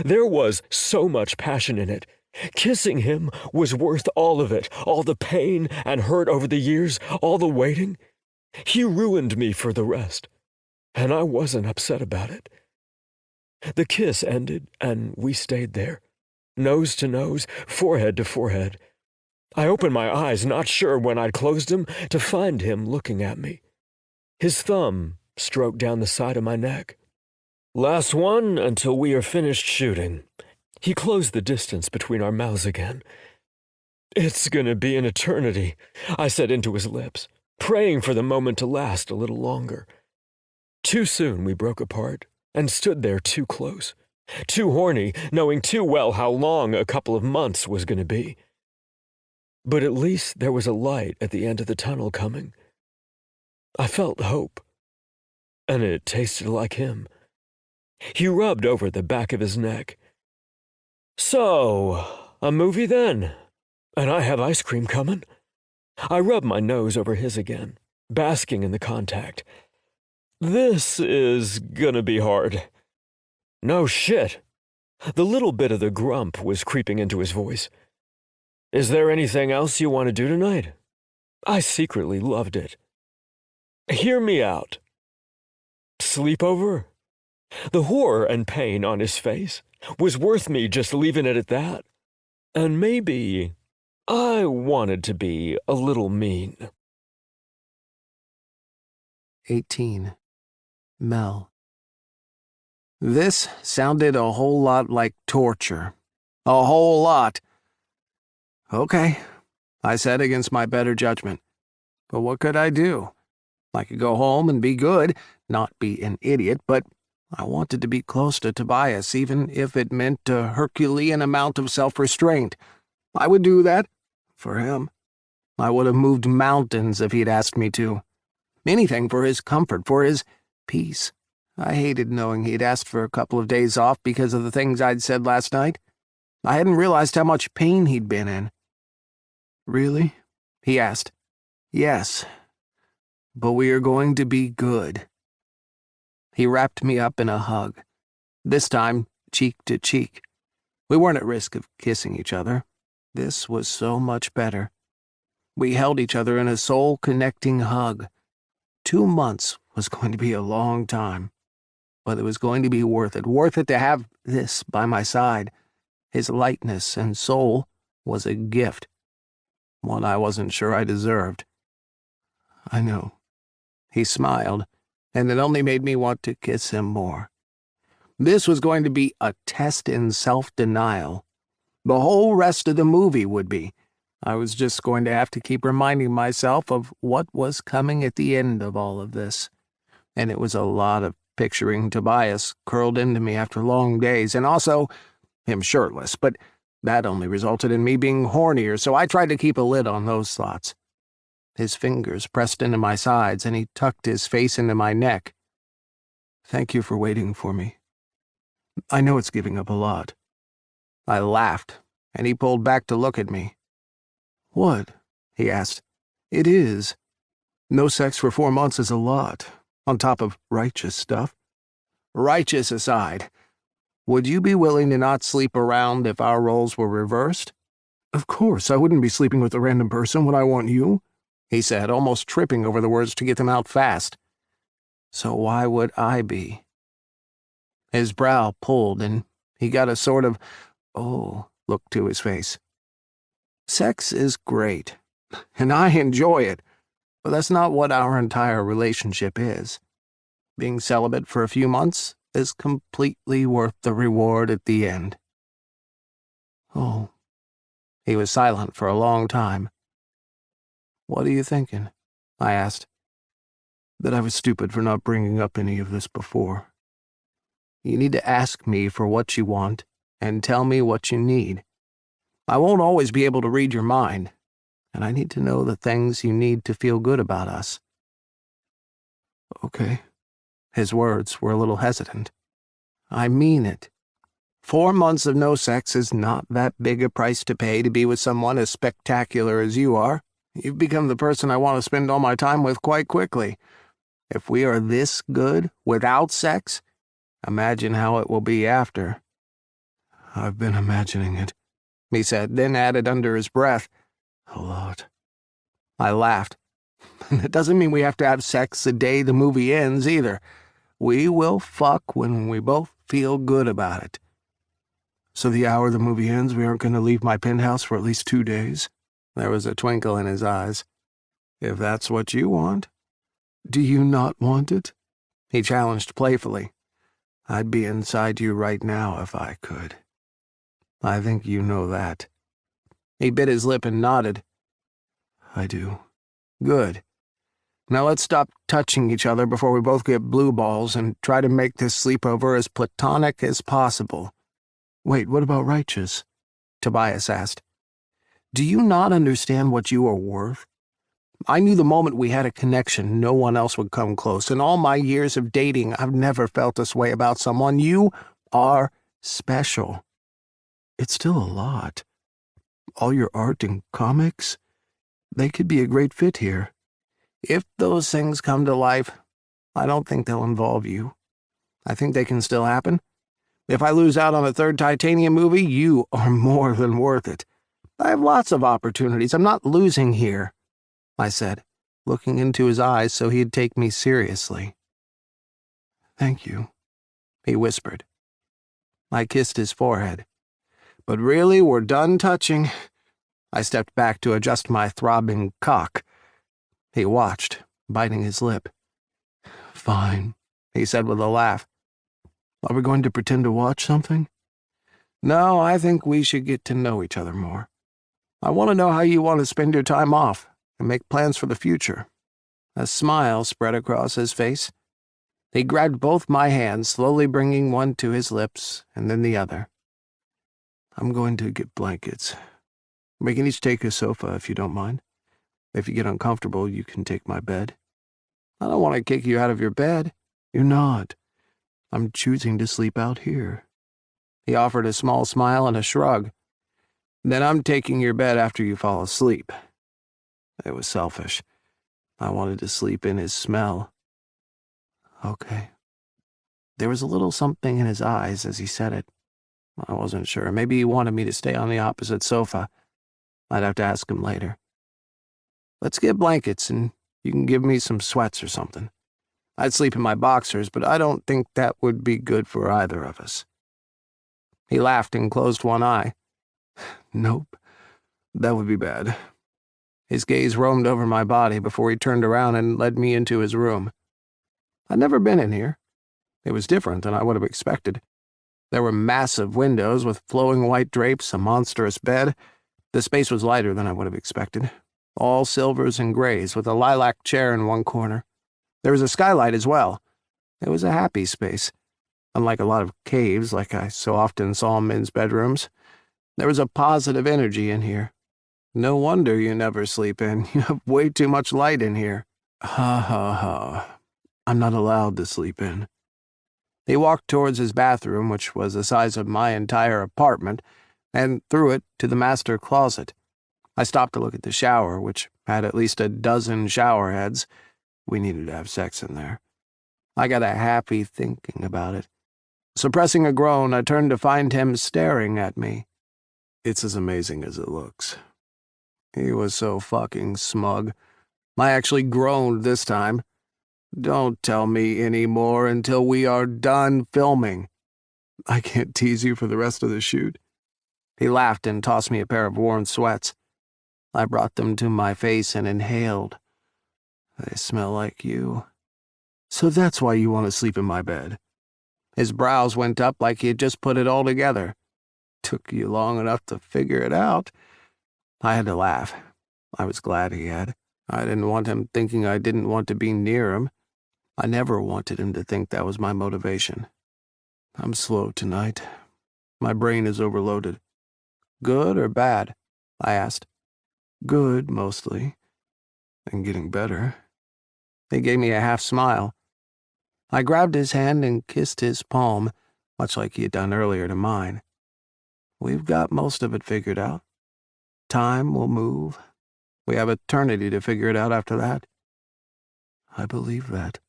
There was so much passion in it. Kissing him was worth all of it, all the pain and hurt over the years, all the waiting. He ruined me for the rest, and I wasn't upset about it. The kiss ended, and we stayed there, nose to nose, forehead to forehead. I opened my eyes, not sure when I'd closed them, to find him looking at me. His thumb stroked down the side of my neck. "Last one until we are finished shooting." He closed the distance between our mouths again. "It's gonna be an eternity," I said into his lips, praying for the moment to last a little longer. Too soon we broke apart and stood there too close, too horny, knowing too well how long a couple of months was going to be. But at least there was a light at the end of the tunnel coming. I felt hope, and it tasted like him. He rubbed over the back of his neck. "So, a movie then? And I have ice cream coming?" I rubbed my nose over his again, basking in the contact. "This is gonna be hard." "No shit." The little bit of the grump was creeping into his voice. "Is there anything else you want to do tonight?" I secretly loved it. "Hear me out." "Sleepover?" The horror and pain on his face was worth me just leaving it at that. And maybe I wanted to be a little mean. 18. Mel. This sounded a whole lot like torture. A whole lot. Okay, I said against my better judgment. But what could I do? I could go home and be good, not be an idiot, but I wanted to be close to Tobias, even if it meant a Herculean amount of self-restraint. I would do that for him. I would have moved mountains if he'd asked me to. Anything for his comfort, for his peace. I hated knowing he'd asked for a couple of days off because of the things I'd said last night. I hadn't realized how much pain he'd been in. "Really?" he asked. "Yes. But we are going to be good." He wrapped me up in a hug, this time cheek to cheek. We weren't at risk of kissing each other. This was so much better. We held each other in a soul-connecting hug. 2 months was going to be a long time, but it was going to be worth it to have this by my side. His lightness and soul was a gift, one I wasn't sure I deserved. "I know." He smiled, and it only made me want to kiss him more. This was going to be a test in self-denial. The whole rest of the movie would be. I was just going to have to keep reminding myself of what was coming at the end of all of this. And it was a lot of picturing Tobias curled into me after long days, and also him shirtless, but that only resulted in me being hornier, so I tried to keep a lid on those thoughts. His fingers pressed into my sides, and he tucked his face into my neck. "Thank you for waiting for me. I know it's giving up a lot." I laughed, and he pulled back to look at me. "What?" he asked. "It is. No sex for 4 months is a lot, on top of righteous stuff." "Righteous aside, would you be willing to not sleep around if our roles were reversed?" "Of course, I wouldn't be sleeping with a random person when I want you," he said, almost tripping over the words to get them out fast. "So why would I be?" His brow pulled, and he got a sort of, "oh," look to his face. "Sex is great, and I enjoy it, but that's not what our entire relationship is. Being celibate for a few months is completely worth the reward at the end." "Oh." He was silent for a long time. "What are you thinking?" I asked. "That I was stupid for not bringing up any of this before. You need to ask me for what you want and tell me what you need. I won't always be able to read your mind, and I need to know the things you need to feel good about us." "Okay." His words were a little hesitant. "I mean it. 4 months of no sex is not that big a price to pay to be with someone as spectacular as you are. You've become the person I want to spend all my time with quite quickly. If we are this good without sex, Imagine how it will be after." "I've been imagining it," he said, then added under his breath, "a lot." I laughed. "It doesn't mean we have to have sex the day the movie ends, either. We will fuck when we both feel good about it." "So the hour the movie ends, we aren't going to leave my penthouse for at least 2 days?" There was a twinkle in his eyes. "If that's what you want." "Do you not want it?" he challenged playfully. "I'd be inside you right now if I could. I think you know that." He bit his lip and nodded. "I do." "Good. Now let's stop touching each other before we both get blue balls and try to make this sleepover as platonic as possible." "Wait, what about Righteous?" Tobias asked. "Do you not understand what you are worth? I knew the moment we had a connection, no one else would come close. In all my years of dating, I've never felt this way about someone. You are special." "It's still a lot. All your art and comics, they could be a great fit here." "If those things come to life, I don't think they'll involve you. I think they can still happen. If I lose out on a third Titanium movie, you are more than worth it. I have lots of opportunities. I'm not losing here," I said, looking into his eyes so he'd take me seriously. "Thank you," he whispered. I kissed his forehead. "But really, we're done touching." I stepped back to adjust my throbbing cock. He watched, biting his lip. "Fine," he said with a laugh. "Are we going to pretend to watch something?" "No, I think we should get to know each other more. I want to know how you want to spend your time off and make plans for the future." A smile spread across his face. He grabbed both my hands, slowly bringing one to his lips and then the other. "I'm going to get blankets. We can each take a sofa if you don't mind. If you get uncomfortable, you can take my bed." "I don't want to kick you out of your bed." "You're not. I'm choosing to sleep out here." He offered a small smile and a shrug. "Then I'm taking your bed after you fall asleep." It was selfish. I wanted to sleep in his smell. "Okay." There was a little something in his eyes as he said it. I wasn't sure. Maybe he wanted me to stay on the opposite sofa. I'd have to ask him later. "Let's get blankets, and you can give me some sweats or something. I'd sleep in my boxers, but I don't think that would be good for either of us." He laughed and closed one eye. "Nope, that would be bad." His gaze roamed over my body before he turned around and led me into his room. I'd never been in here. It was different than I would have expected. There were massive windows with flowing white drapes, a monstrous bed. The space was lighter than I would have expected. All silvers and grays, with a lilac chair in one corner. There was a skylight as well. It was a happy space. Unlike a lot of caves, like I so often saw in men's bedrooms, there was a positive energy in here. "No wonder you never sleep in. You have way too much light in here." "Ha ha ha. I'm not allowed to sleep in." He walked towards his bathroom, which was the size of my entire apartment, and through it to the master closet. I stopped to look at the shower, which had at least a dozen shower heads. We needed to have sex in there. I got a happy thinking about it. Suppressing a groan, I turned to find him staring at me. "It's as amazing as it looks." He was so fucking smug. I actually groaned this time. "Don't tell me any more until we are done filming." "I can't tease you for the rest of the shoot." He laughed and tossed me a pair of warm sweats. I brought them to my face and inhaled. "They smell like you." "So that's why you want to sleep in my bed." His brows went up like he had just put it all together. "Took you long enough to figure it out." I had to laugh. I was glad he had. I didn't want him thinking I didn't want to be near him. I never wanted him to think that was my motivation. "I'm slow tonight. My brain is overloaded." "Good or bad?" I asked. "Good, mostly. And getting better." He gave me a half smile. I grabbed his hand and kissed his palm, much like he had done earlier to mine. "We've got most of it figured out. Time will move. We have eternity to figure it out after that." "I believe that."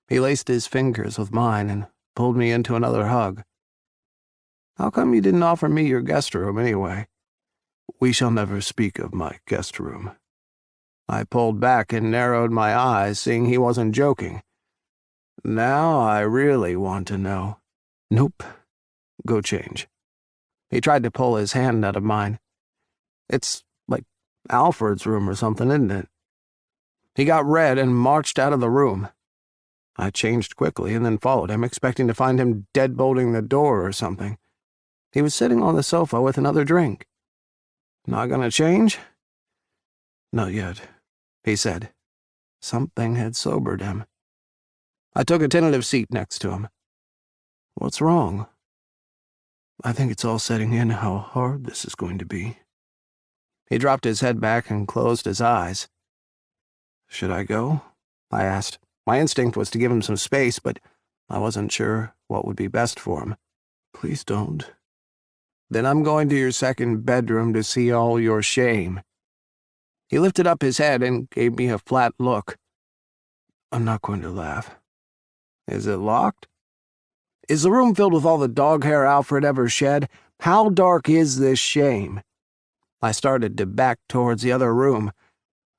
He laced his fingers with mine and pulled me into another hug. "How come you didn't offer me your guest room anyway?" "We shall never speak of my guest room." I pulled back and narrowed my eyes, seeing he wasn't joking. "Now I really want to know." "Nope. Go change." He tried to pull his hand out of mine. "It's like Alfred's room or something, isn't it?" He got red and marched out of the room. I changed quickly and then followed him, expecting to find him deadbolting the door or something. He was sitting on the sofa with another drink. "Not gonna change?" "Not yet," he said. Something had sobered him. I took a tentative seat next to him. "What's wrong?" "I think it's all setting in how hard this is going to be." He dropped his head back and closed his eyes. "Should I go?" I asked. My instinct was to give him some space, but I wasn't sure what would be best for him. "Please don't." "Then I'm going to your second bedroom to see all your shame." He lifted up his head and gave me a flat look. "I'm not going to laugh." "Is it locked?" "Is the room filled with all the dog hair Alfred ever shed? How dark is this shame?" I started to back towards the other room.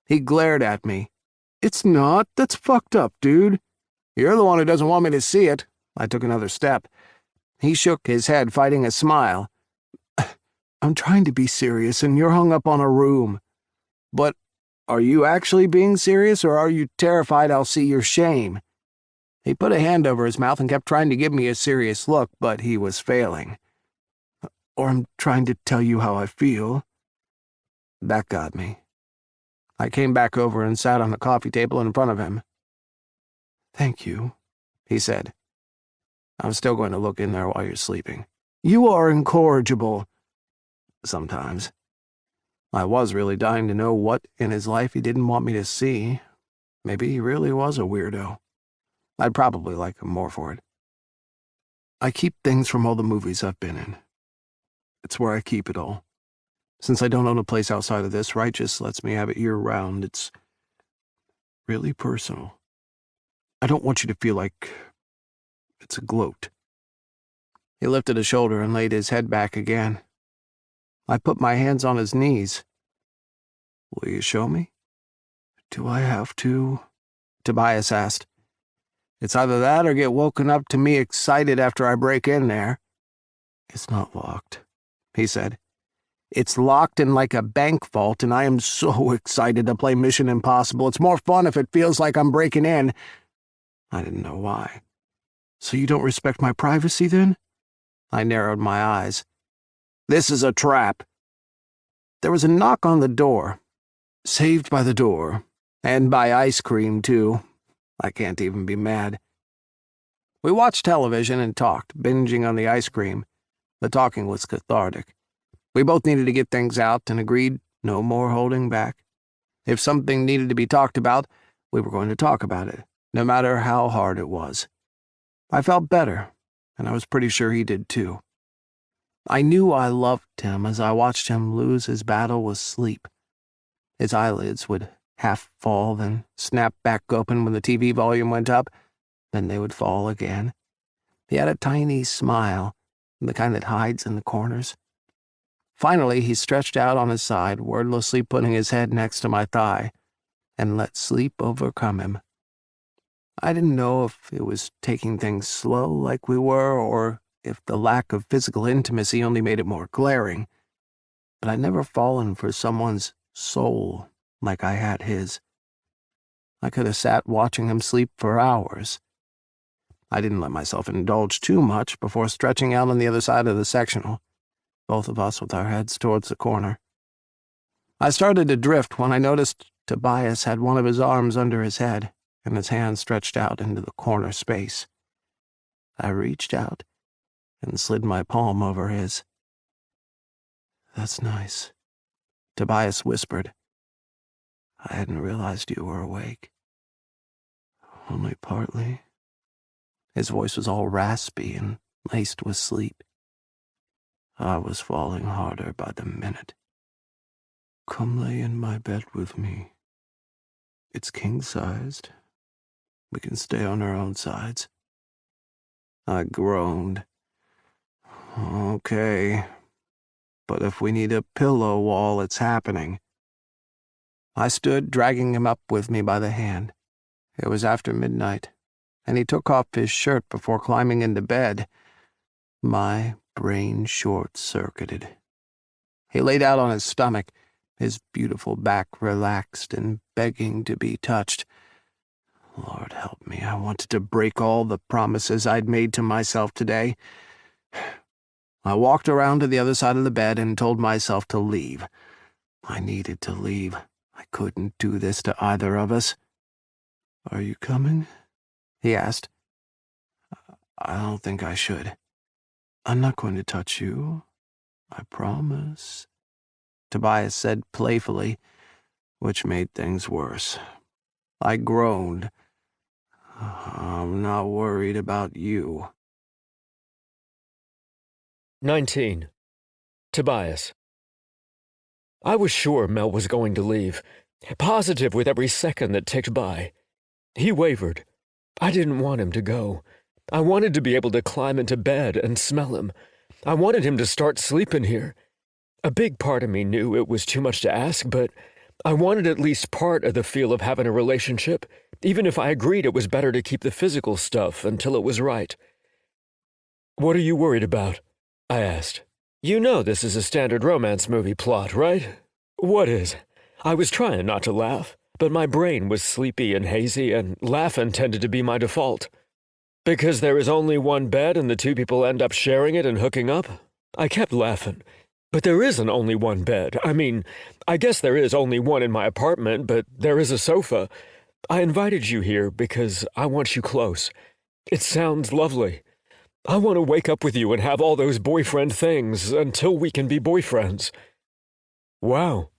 He glared at me. "It's not. That's fucked up, dude. You're the one who doesn't want me to see it." I took another step. He shook his head, fighting a smile. "I'm trying to be serious, and you're hung up on a room." "But are you actually being serious, or are you terrified I'll see your shame?" He put a hand over his mouth and kept trying to give me a serious look, but he was failing. "Or I'm trying to tell you how I feel." That got me. I came back over and sat on the coffee table in front of him. "Thank you," he said. "I'm still going to look in there while you're sleeping." "You are incorrigible." "Sometimes." I was really dying to know what in his life he didn't want me to see. Maybe he really was a weirdo. I'd probably like him more for it. "I keep things from all the movies I've been in. It's where I keep it all. Since I don't own a place outside of this, Right just lets me have it year-round. It's really personal. I don't want you to feel like it's a gloat." He lifted a shoulder and laid his head back again. I put my hands on his knees. "Will you show me?" "Do I have to?" Tobias asked. "It's either that or get woken up to me excited after I break in there." "It's not locked," he said. "It's locked in like a bank vault, and I am so excited to play Mission Impossible. It's more fun if it feels like I'm breaking in." I didn't know why. "So you don't respect my privacy, then?" I narrowed my eyes. "This is a trap." There was a knock on the door. Saved by the door. And by ice cream, too. I can't even be mad. We watched television and talked, binging on the ice cream. The talking was cathartic. We both needed to get things out and agreed no more holding back. If something needed to be talked about, we were going to talk about it, no matter how hard it was. I felt better, and I was pretty sure he did too. I knew I loved him as I watched him lose his battle with sleep. His eyelids would half fall, then snap back open when the TV volume went up, then they would fall again. He had a tiny smile, the kind that hides in the corners. Finally, he stretched out on his side, wordlessly putting his head next to my thigh, and let sleep overcome him. I didn't know if it was taking things slow like we were, or if the lack of physical intimacy only made it more glaring, but I'd never fallen for someone's soul like I had his. I could have sat watching him sleep for hours. I didn't let myself indulge too much before stretching out on the other side of the sectional, both of us with our heads towards the corner. I started to drift when I noticed Tobias had one of his arms under his head and his hand stretched out into the corner space. I reached out and slid my palm over his. "That's nice," Tobias whispered. "I hadn't realized you were awake." "Only partly." His voice was all raspy and laced with sleep. "I was falling harder by the minute. Come lay in my bed with me. It's king-sized. We can stay on our own sides." I groaned. Okay, but if we need a pillow while it's happening. I stood, dragging him up with me by the hand. It was after midnight, and he took off his shirt before climbing into bed. My brain short-circuited. He laid out on his stomach, his beautiful back relaxed and begging to be touched. Lord help me, I wanted to break all the promises I'd made to myself today. I walked around to the other side of the bed and told myself to leave. I needed to leave. I couldn't do this to either of us. "Are you coming?" he asked. "I don't think I should. I'm not going to touch you. I promise," Tobias said playfully, which made things worse. I groaned. "I'm not worried about you." 19. Tobias. I was sure Mel was going to leave, positive with every second that ticked by. He wavered. I didn't want him to go. I wanted to be able to climb into bed and smell him. I wanted him to start sleeping here. A big part of me knew it was too much to ask, but I wanted at least part of the feel of having a relationship, even if I agreed it was better to keep the physical stuff until it was right. "What are you worried about?" I asked. "You know this is a standard romance movie plot, right? What is?" I was trying not to laugh, but my brain was sleepy and hazy, and laughing tended to be my default. "Because there is only one bed and the two people end up sharing it and hooking up?" I kept laughing. "But there isn't only one bed. I mean, I guess there is only one in my apartment, but there is a sofa. I invited you here because I want you close. It sounds lovely. I want to wake up with you and have all those boyfriend things until we can be boyfriends." "Wow.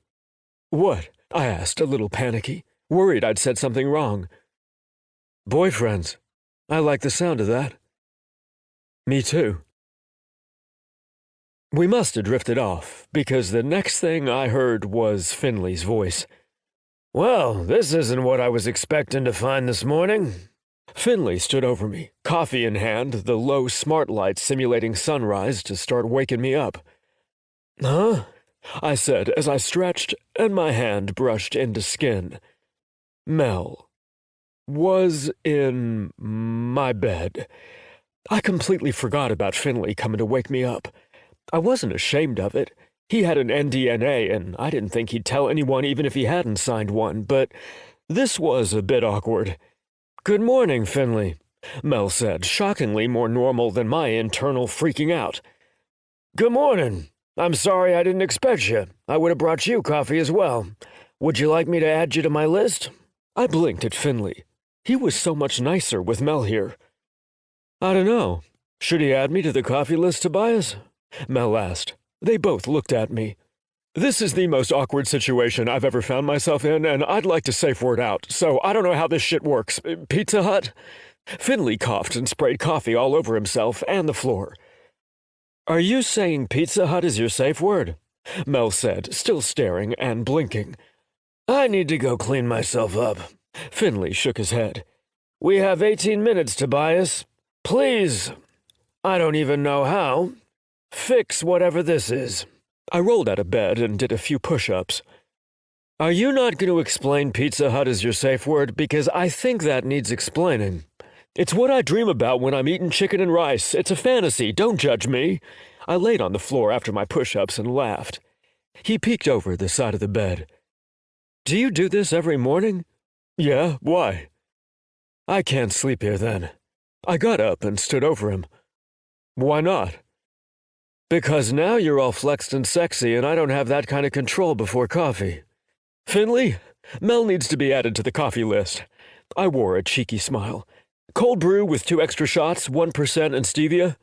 What?" I asked, a little panicky, worried I'd said something wrong. "Boyfriends. I like the sound of that." "Me too." We must have drifted off, because the next thing I heard was Finley's voice. "Well, this isn't what I was expecting to find this morning." Finley stood over me, coffee in hand, the low smart light simulating sunrise to start waking me up. "Huh?" I said as I stretched and my hand brushed into skin. Mel was in my bed. I completely forgot about Finley coming to wake me up. I wasn't ashamed of it. He had an NDNA, and I didn't think he'd tell anyone even if he hadn't signed one, but this was a bit awkward. "Good morning, Finley," Mel said, shockingly more normal than my internal freaking out. "Good morning. I'm sorry I didn't expect you. I would have brought you coffee as well. Would you like me to add you to my list?" I blinked at Finley. He was so much nicer with Mel here. "I don't know. Should he add me to the coffee list, Tobias?" Mel asked. They both looked at me. "This is the most awkward situation I've ever found myself in, and I'd like to safe word out, so I don't know how this shit works. Pizza Hut?" Finley coughed and sprayed coffee all over himself and the floor. "Are you saying Pizza Hut is your safe word?" Mel said, still staring and blinking. "I need to go clean myself up." Finley shook his head. "We have 18 minutes, Tobias. Please, I don't even know how. Fix whatever this is." I rolled out of bed and did a few push-ups. "Are you not going to explain Pizza Hut as your safe word? Because I think that needs explaining. It's what I dream about when I'm eating chicken and rice. It's a fantasy. Don't judge me." I laid on the floor after my push-ups and laughed. He peeked over the side of the bed. "Do you do this every morning?" "Yeah, why?" "I can't sleep here then." I got up and stood over him. "Why not?" "Because now you're all flexed and sexy, and I don't have that kind of control before coffee." "Finley, Mel needs to be added to the coffee list." I wore a cheeky smile. "Cold brew with 2 extra shots, 1% and stevia."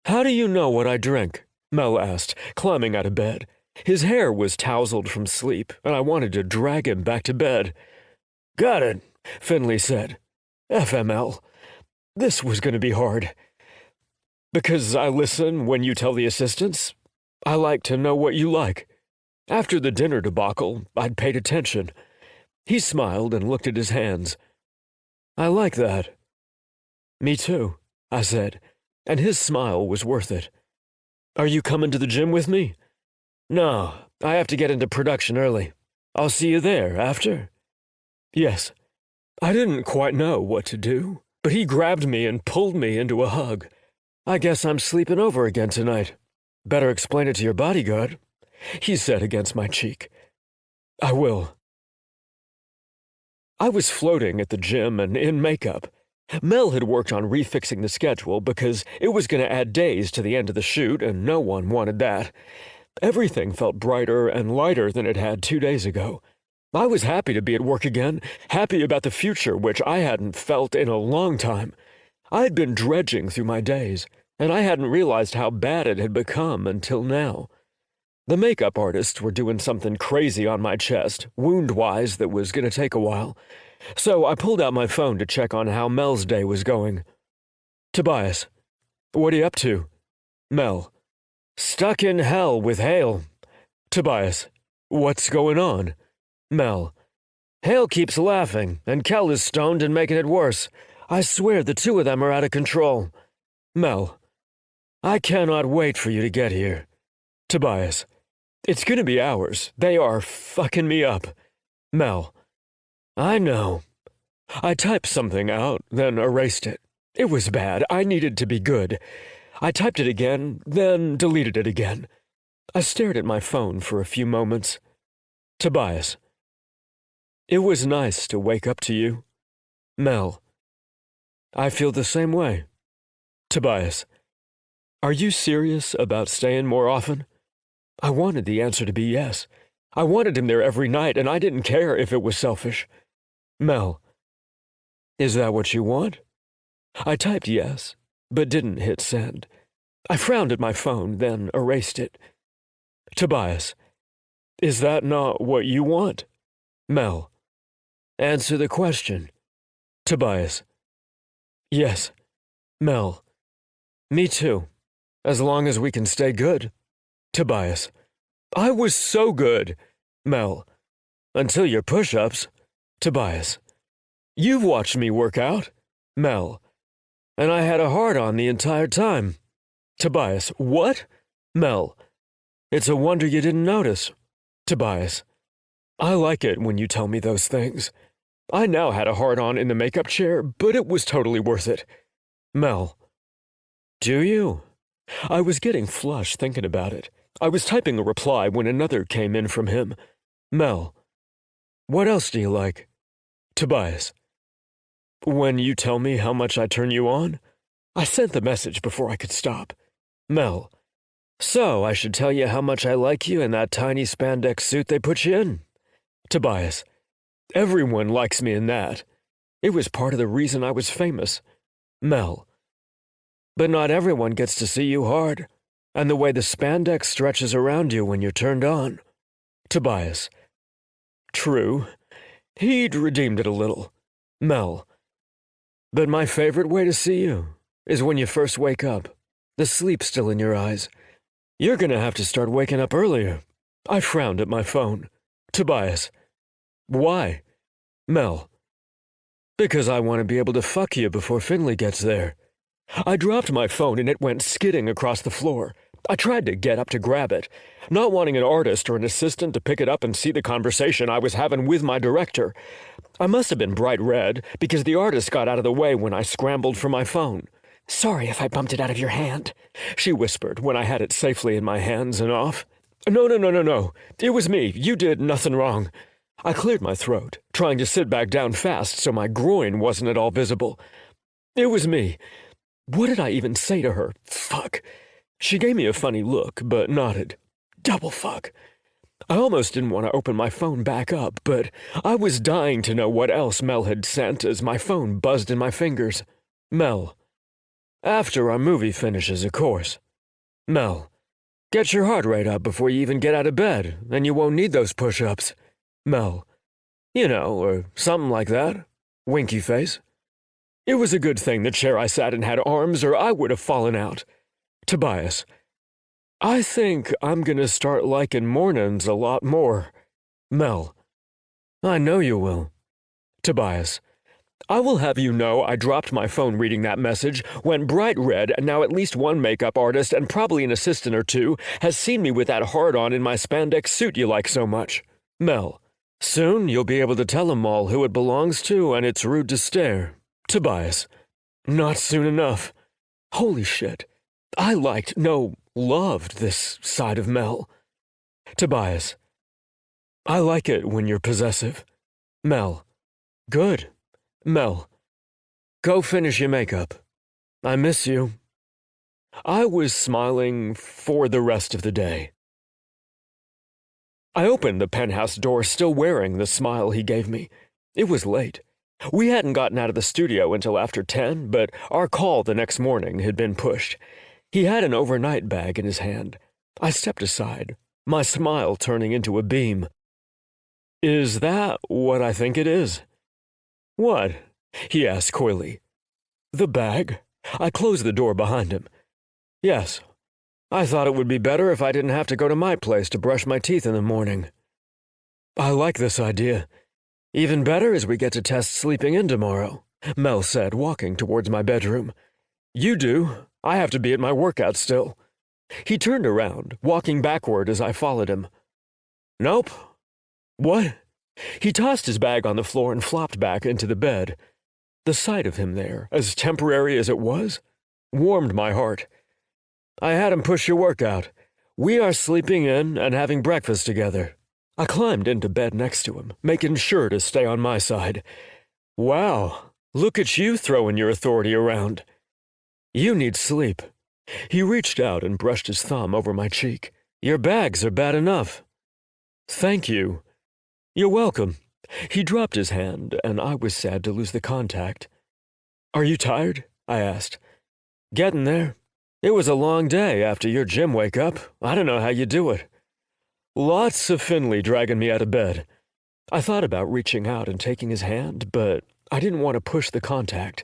"How do you know what I drink?" Mel asked, climbing out of bed. His hair was tousled from sleep, and I wanted to drag him back to bed. "Got it," Finley said. FML. This was going to be hard. "Because I listen when you tell the assistants. I like to know what you like. After the dinner debacle, I'd paid attention." He smiled and looked at his hands. "I like that." "Me too." I said, and his smile was worth it. Are you coming to the gym with me? No, I have to get into production early. I'll see you there after. Yes. I didn't quite know what to do, but he grabbed me and pulled me into a hug. I guess I'm sleeping over again tonight. Better explain it to your bodyguard, he said against my cheek. I will. I was floating at the gym and in makeup. Mel had worked on refixing the schedule because it was going to add days to the end of the shoot, and no one wanted that. Everything felt brighter and lighter than it had 2 days ago. I was happy to be at work again, happy about the future, which I hadn't felt in a long time. I had been dredging through my days, and I hadn't realized how bad it had become until now. The makeup artists were doing something crazy on my chest, wound-wise, that was going to take a while. So I pulled out my phone to check on how Mel's day was going. Tobias, what are you up to? Mel, stuck in hell with Hale. Tobias, what's going on? Mel, Hale keeps laughing, and Kel is stoned and making it worse. I swear the two of them are out of control. Mel, I cannot wait for you to get here. Tobias, it's gonna be hours. They are fucking me up. Mel, I know. I typed something out, then erased it. It was bad. I needed to be good. I typed it again, then deleted it again. I stared at my phone for a few moments. Tobias, it was nice to wake up to you. Mel, I feel the same way. Tobias, are you serious about staying more often? I wanted the answer to be yes. I wanted him there every night, and I didn't care if it was selfish. Mel, is that what you want? I typed yes, but didn't hit send. I frowned at my phone, then erased it. Tobias, is that not what you want? Mel, answer the question. Tobias, yes. Mel, me too, as long as we can stay good. Tobias, I was so good. Mel, until your push-ups. Tobias, you've watched me work out. Mel, and I had a hard-on the entire time. Tobias, what? Mel, it's a wonder you didn't notice. Tobias, I like it when you tell me those things. I now had a hard-on in the makeup chair, but it was totally worth it. Mel, do you? I was getting flushed thinking about it. I was typing a reply when another came in from him. Mel, what else do you like? Tobias, when you tell me how much I turn you on? I sent the message before I could stop. Mel, so I should tell you how much I like you in that tiny spandex suit they put you in? Tobias, everyone likes me in that. It was part of the reason I was famous. Mel, but not everyone gets to see you hard, and the way the spandex stretches around you when you're turned on. Tobias, true. He'd redeemed it a little. Mel, but my favorite way to see you is when you first wake up, the sleep still in your eyes. You're gonna have to start waking up earlier. I frowned at my phone. Tobias, why? Mel, because I want to be able to fuck you before Finley gets there. I dropped my phone and it went skidding across the floor. I tried to get up to grab it, not wanting an artist or an assistant to pick it up and see the conversation I was having with my director. I must have been bright red because the artist got out of the way when I scrambled for my phone. Sorry if I bumped it out of your hand, she whispered when I had it safely in my hands and off. No. It was me. You did nothing wrong. I cleared my throat, trying to sit back down fast so my groin wasn't at all visible. It was me. What did I even say to her? Fuck. She gave me a funny look, but nodded. Double fuck. I almost didn't want to open my phone back up, but I was dying to know what else Mel had sent as my phone buzzed in my fingers. Mel, after our movie finishes, of course. Mel, get your heart rate up before you even get out of bed, and you won't need those push-ups. Mel, you know, or something like that. Winky face. It was a good thing the chair I sat in had arms, or I would have fallen out. Tobias, I think I'm gonna start liking mornings a lot more. Mel, I know you will. Tobias, I will have you know I dropped my phone reading that message, went bright red, and now at least one makeup artist and probably an assistant or two has seen me with that hard-on in my spandex suit you like so much. Mel. Soon you'll be able to tell 'em all who it belongs to, and it's rude to stare. Tobias. Not soon enough. Holy shit. I loved this side of Mel. Tobias. I like it when you're possessive. Mel. Good. Mel. Go finish your makeup. I miss you. I was smiling for the rest of the day. I opened the penthouse door still wearing the smile he gave me. It was late. We hadn't gotten out of the studio until after 10, but our call the next morning had been pushed. He had an overnight bag in his hand. I stepped aside, my smile turning into a beam. Is that what I think it is? What? He asked coyly. The bag? I closed the door behind him. Yes. I thought it would be better if I didn't have to go to my place to brush my teeth in the morning. I like this idea. Even better as we get to test sleeping in tomorrow, Mel said, walking towards my bedroom. You do. I have to be at my workout still. He turned around, walking backward as I followed him. Nope. What? He tossed his bag on the floor and flopped back into the bed. The sight of him there, as temporary as it was, warmed my heart. I had him push your workout. We are sleeping in and having breakfast together. I climbed into bed next to him, making sure to stay on my side. Wow, look at you throwing your authority around. You need sleep. He reached out and brushed his thumb over my cheek. Your bags are bad enough. Thank you. You're welcome. He dropped his hand, and I was sad to lose the contact. Are you tired? I asked. Getting there. It was a long day after your gym wake-up. I don't know how you do it. Lots of Finley dragging me out of bed. I thought about reaching out and taking his hand, but I didn't want to push the contact.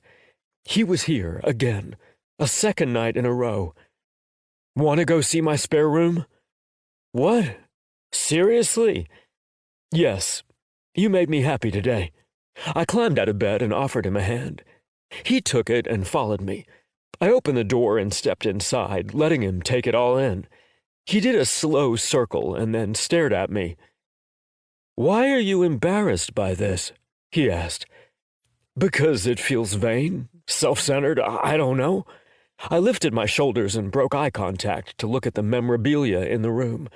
He was here again, a second night in a row. Want to go see my spare room? What? Seriously? Yes. You made me happy today. I climbed out of bed and offered him a hand. He took it and followed me. I opened the door and stepped inside, letting him take it all in. He did a slow circle and then stared at me. Why are you embarrassed by this? He asked. Because it feels vain, self-centered, I don't know. I lifted my shoulders and broke eye contact to look at the memorabilia in the room.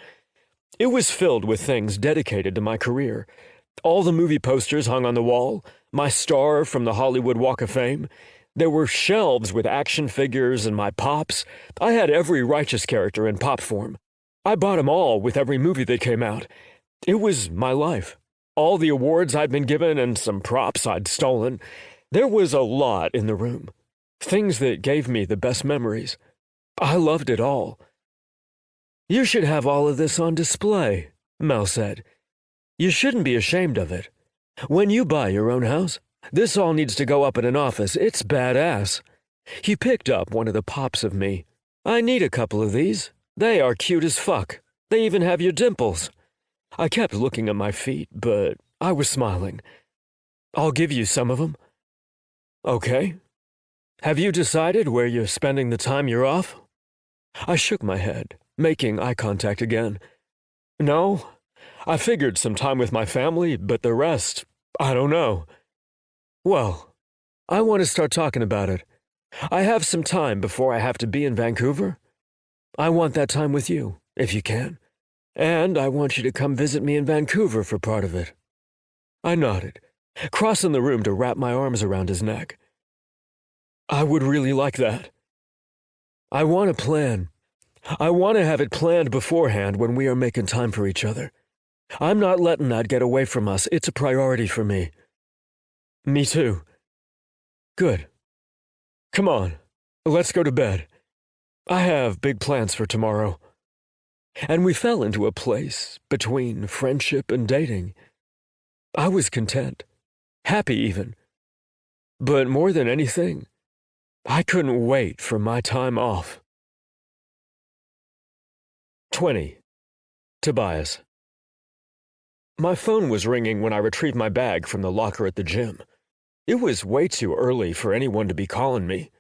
It was filled with things dedicated to my career. All the movie posters hung on the wall, my star from the Hollywood Walk of Fame. There were shelves with action figures and my pops. I had every righteous character in pop form. I bought them all with every movie that came out. It was my life. All the awards I'd been given and some props I'd stolen. There was a lot in the room. Things that gave me the best memories. I loved it all. You should have all of this on display, Mel said. You shouldn't be ashamed of it. When you buy your own house, this all needs to go up in an office. It's badass. He picked up one of the pops of me. I need a couple of these. They are cute as fuck. They even have your dimples. I kept looking at my feet, but I was smiling. I'll give you some of them. Okay. Have you decided where you're spending the time you're off? I shook my head, making eye contact again. No. I figured some time with my family, but the rest, I don't know. Well, I want to start talking about it. I have some time before I have to be in Vancouver. I want that time with you, if you can. And I want you to come visit me in Vancouver for part of it. I nodded, crossing the room to wrap my arms around his neck. I would really like that. I want a plan. I want to have it planned beforehand when we are making time for each other. I'm not letting that get away from us. It's a priority for me. Me too. Good. Come on, let's go to bed. I have big plans for tomorrow. And we fell into a place between friendship and dating. I was content, happy even. But more than anything, I couldn't wait for my time off. 20. Tobias. My phone was ringing when I retrieved my bag from the locker at the gym. It was way too early for anyone to be calling me.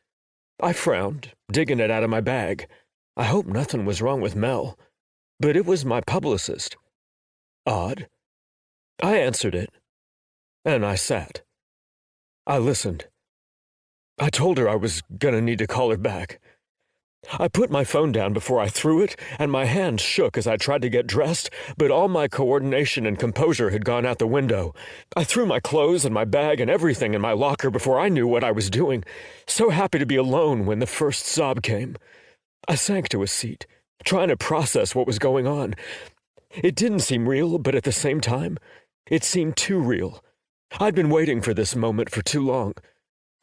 I frowned, digging it out of my bag. I hope nothing was wrong with Mel. But it was my publicist. Odd. I answered it. And I sat. I listened. I told her I was gonna need to call her back. I put my phone down before I threw it, and my hands shook as I tried to get dressed, but all my coordination and composure had gone out the window. I threw my clothes and my bag and everything in my locker before I knew what I was doing, so happy to be alone when the first sob came. I sank to a seat, trying to process what was going on. It didn't seem real, but at the same time, it seemed too real. I'd been waiting for this moment for too long.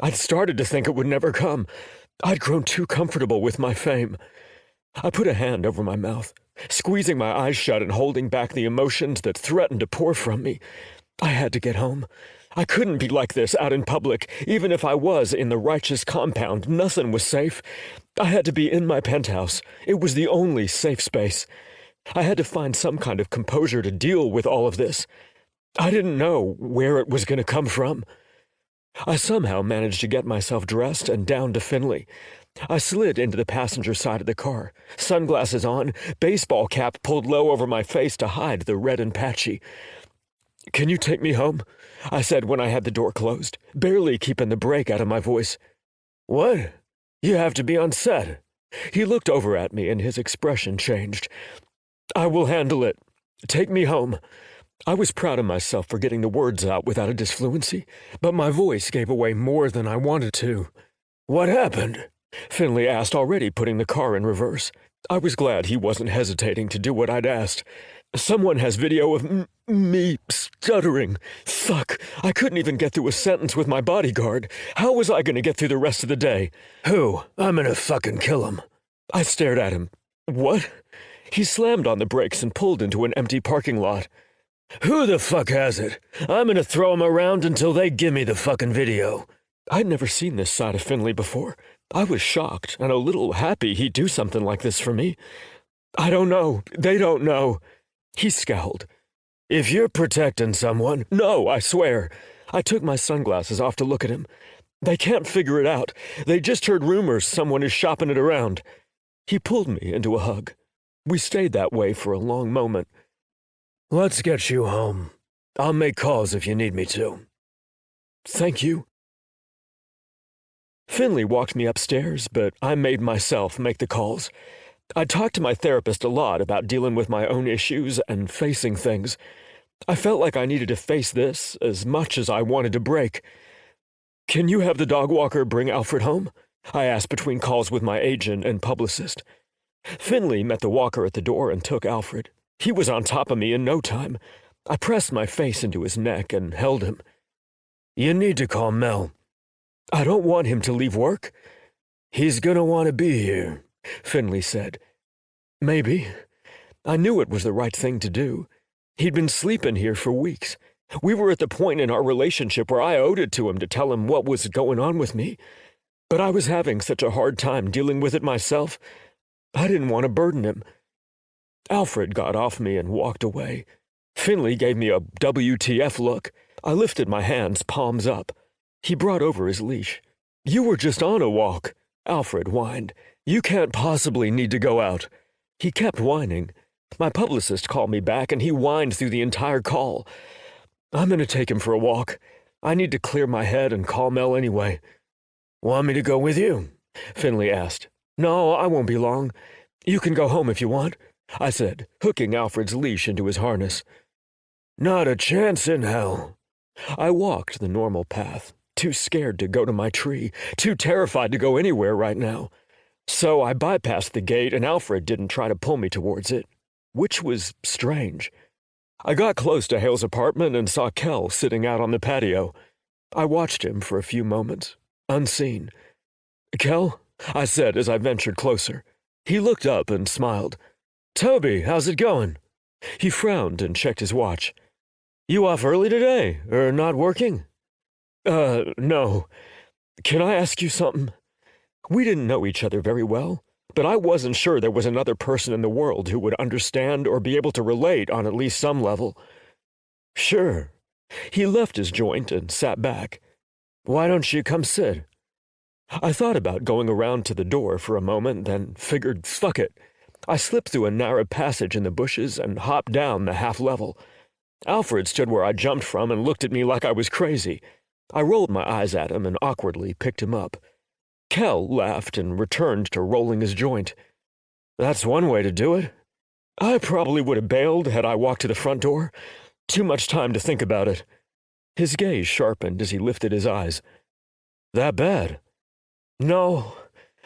I'd started to think it would never come. I'd grown too comfortable with my fame. I put a hand over my mouth, squeezing my eyes shut and holding back the emotions that threatened to pour from me. I had to get home. I couldn't be like this out in public. Even if I was in the righteous compound, nothing was safe. I had to be in my penthouse. It was the only safe space. I had to find some kind of composure to deal with all of this. I didn't know where it was going to come from. I somehow managed to get myself dressed and down to Finley. I slid into the passenger side of the car, sunglasses on, baseball cap pulled low over my face to hide the red and patchy. "Can you take me home?" I said when I had the door closed, barely keeping the break out of my voice. "What? You have to be on set." He looked over at me and his expression changed. "I will handle it. Take me home." I was proud of myself for getting the words out without a disfluency, but my voice gave away more than I wanted to. "What happened?" Finley asked, already putting the car in reverse. I was glad he wasn't hesitating to do what I'd asked. "Someone has video of me stuttering. Fuck, I couldn't even get through a sentence with my bodyguard. How was I going to get through the rest of the day?" "Who? I'm gonna fucking kill him." I stared at him. "What?" He slammed on the brakes and pulled into an empty parking lot. "Who the fuck has it? I'm gonna throw him around until they give me the fucking video." I'd never seen this side of Finley before. I was shocked and a little happy he'd do something like this for me. "I don't know. They don't know." He scowled. "If you're protecting someone—" "No, I swear." I took my sunglasses off to look at him. "They can't figure it out. They just heard rumors someone is shopping it around." He pulled me into a hug. We stayed that way for a long moment. "Let's get you home. I'll make calls if you need me to." "Thank you." Finley walked me upstairs, but I made myself make the calls. I talked to my therapist a lot about dealing with my own issues and facing things. I felt like I needed to face this as much as I wanted to break. "Can you have the dog walker bring Alfred home?" I asked between calls with my agent and publicist. Finley met the walker at the door and took Alfred. He was on top of me in no time. I pressed my face into his neck and held him. "You need to call Mel." "I don't want him to leave work." "He's gonna want to be here," Finley said. "Maybe." I knew it was the right thing to do. He'd been sleeping here for weeks. We were at the point in our relationship where I owed it to him to tell him what was going on with me. But I was having such a hard time dealing with it myself. I didn't want to burden him. Alfred got off me and walked away. Finley gave me a WTF look. I lifted my hands, palms up. He brought over his leash. "You were just on a walk," Alfred whined. "You can't possibly need to go out." He kept whining. My publicist called me back, and he whined through the entire call. "I'm going to take him for a walk. I need to clear my head and call Mel anyway." "Want me to go with you?" Finley asked. "No, I won't be long. You can go home if you want," I said, hooking Alfred's leash into his harness. "Not a chance in hell." I walked the normal path, too scared to go to my tree, too terrified to go anywhere right now. So I bypassed the gate, and Alfred didn't try to pull me towards it, which was strange. I got close to Hale's apartment and saw Kel sitting out on the patio. I watched him for a few moments, unseen. "Kel?" I said as I ventured closer. He looked up and smiled. "Toby, how's it going?" He frowned and checked his watch. "You off early today, or not working?" No. Can I ask you something?" We didn't know each other very well, but I wasn't sure there was another person in the world who would understand or be able to relate on at least some level. "Sure." He left his joint and sat back. Why don't you come sit? I thought about going around to the door for a moment, then figured, fuck it. I slipped through a narrow passage in the bushes and hopped down the half level. Alfred stood where I jumped from and looked at me like I was crazy. I rolled my eyes at him and awkwardly picked him up. Kel laughed and returned to rolling his joint. That's one way to do it. I probably would have bailed had I walked to the front door. Too much time to think about it. His gaze sharpened as he lifted his eyes. That bad? No.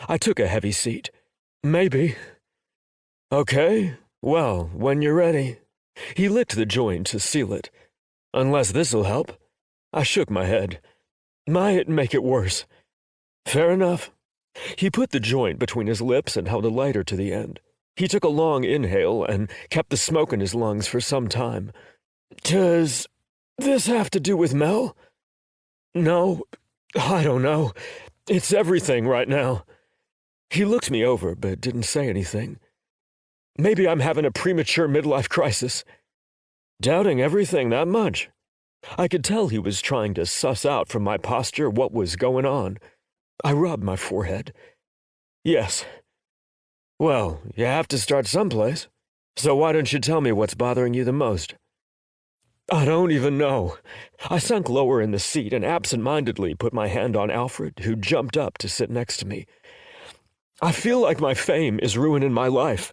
I took a heavy seat. Maybe. Okay, well, when you're ready. He licked the joint to seal it. Unless this'll help. I shook my head. Might make it worse. Fair enough. He put the joint between his lips and held a lighter to the end. He took a long inhale and kept the smoke in his lungs for some time. Does this have to do with Mel? No, I don't know. It's everything right now. He looked me over but didn't say anything. Maybe I'm having a premature midlife crisis. Doubting everything that much? I could tell he was trying to suss out from my posture what was going on. I rubbed my forehead. Yes. Well, you have to start someplace. So why don't you tell me what's bothering you the most? I don't even know. I sunk lower in the seat and absent-mindedly put my hand on Alfred, who jumped up to sit next to me. I feel like my fame is ruining my life.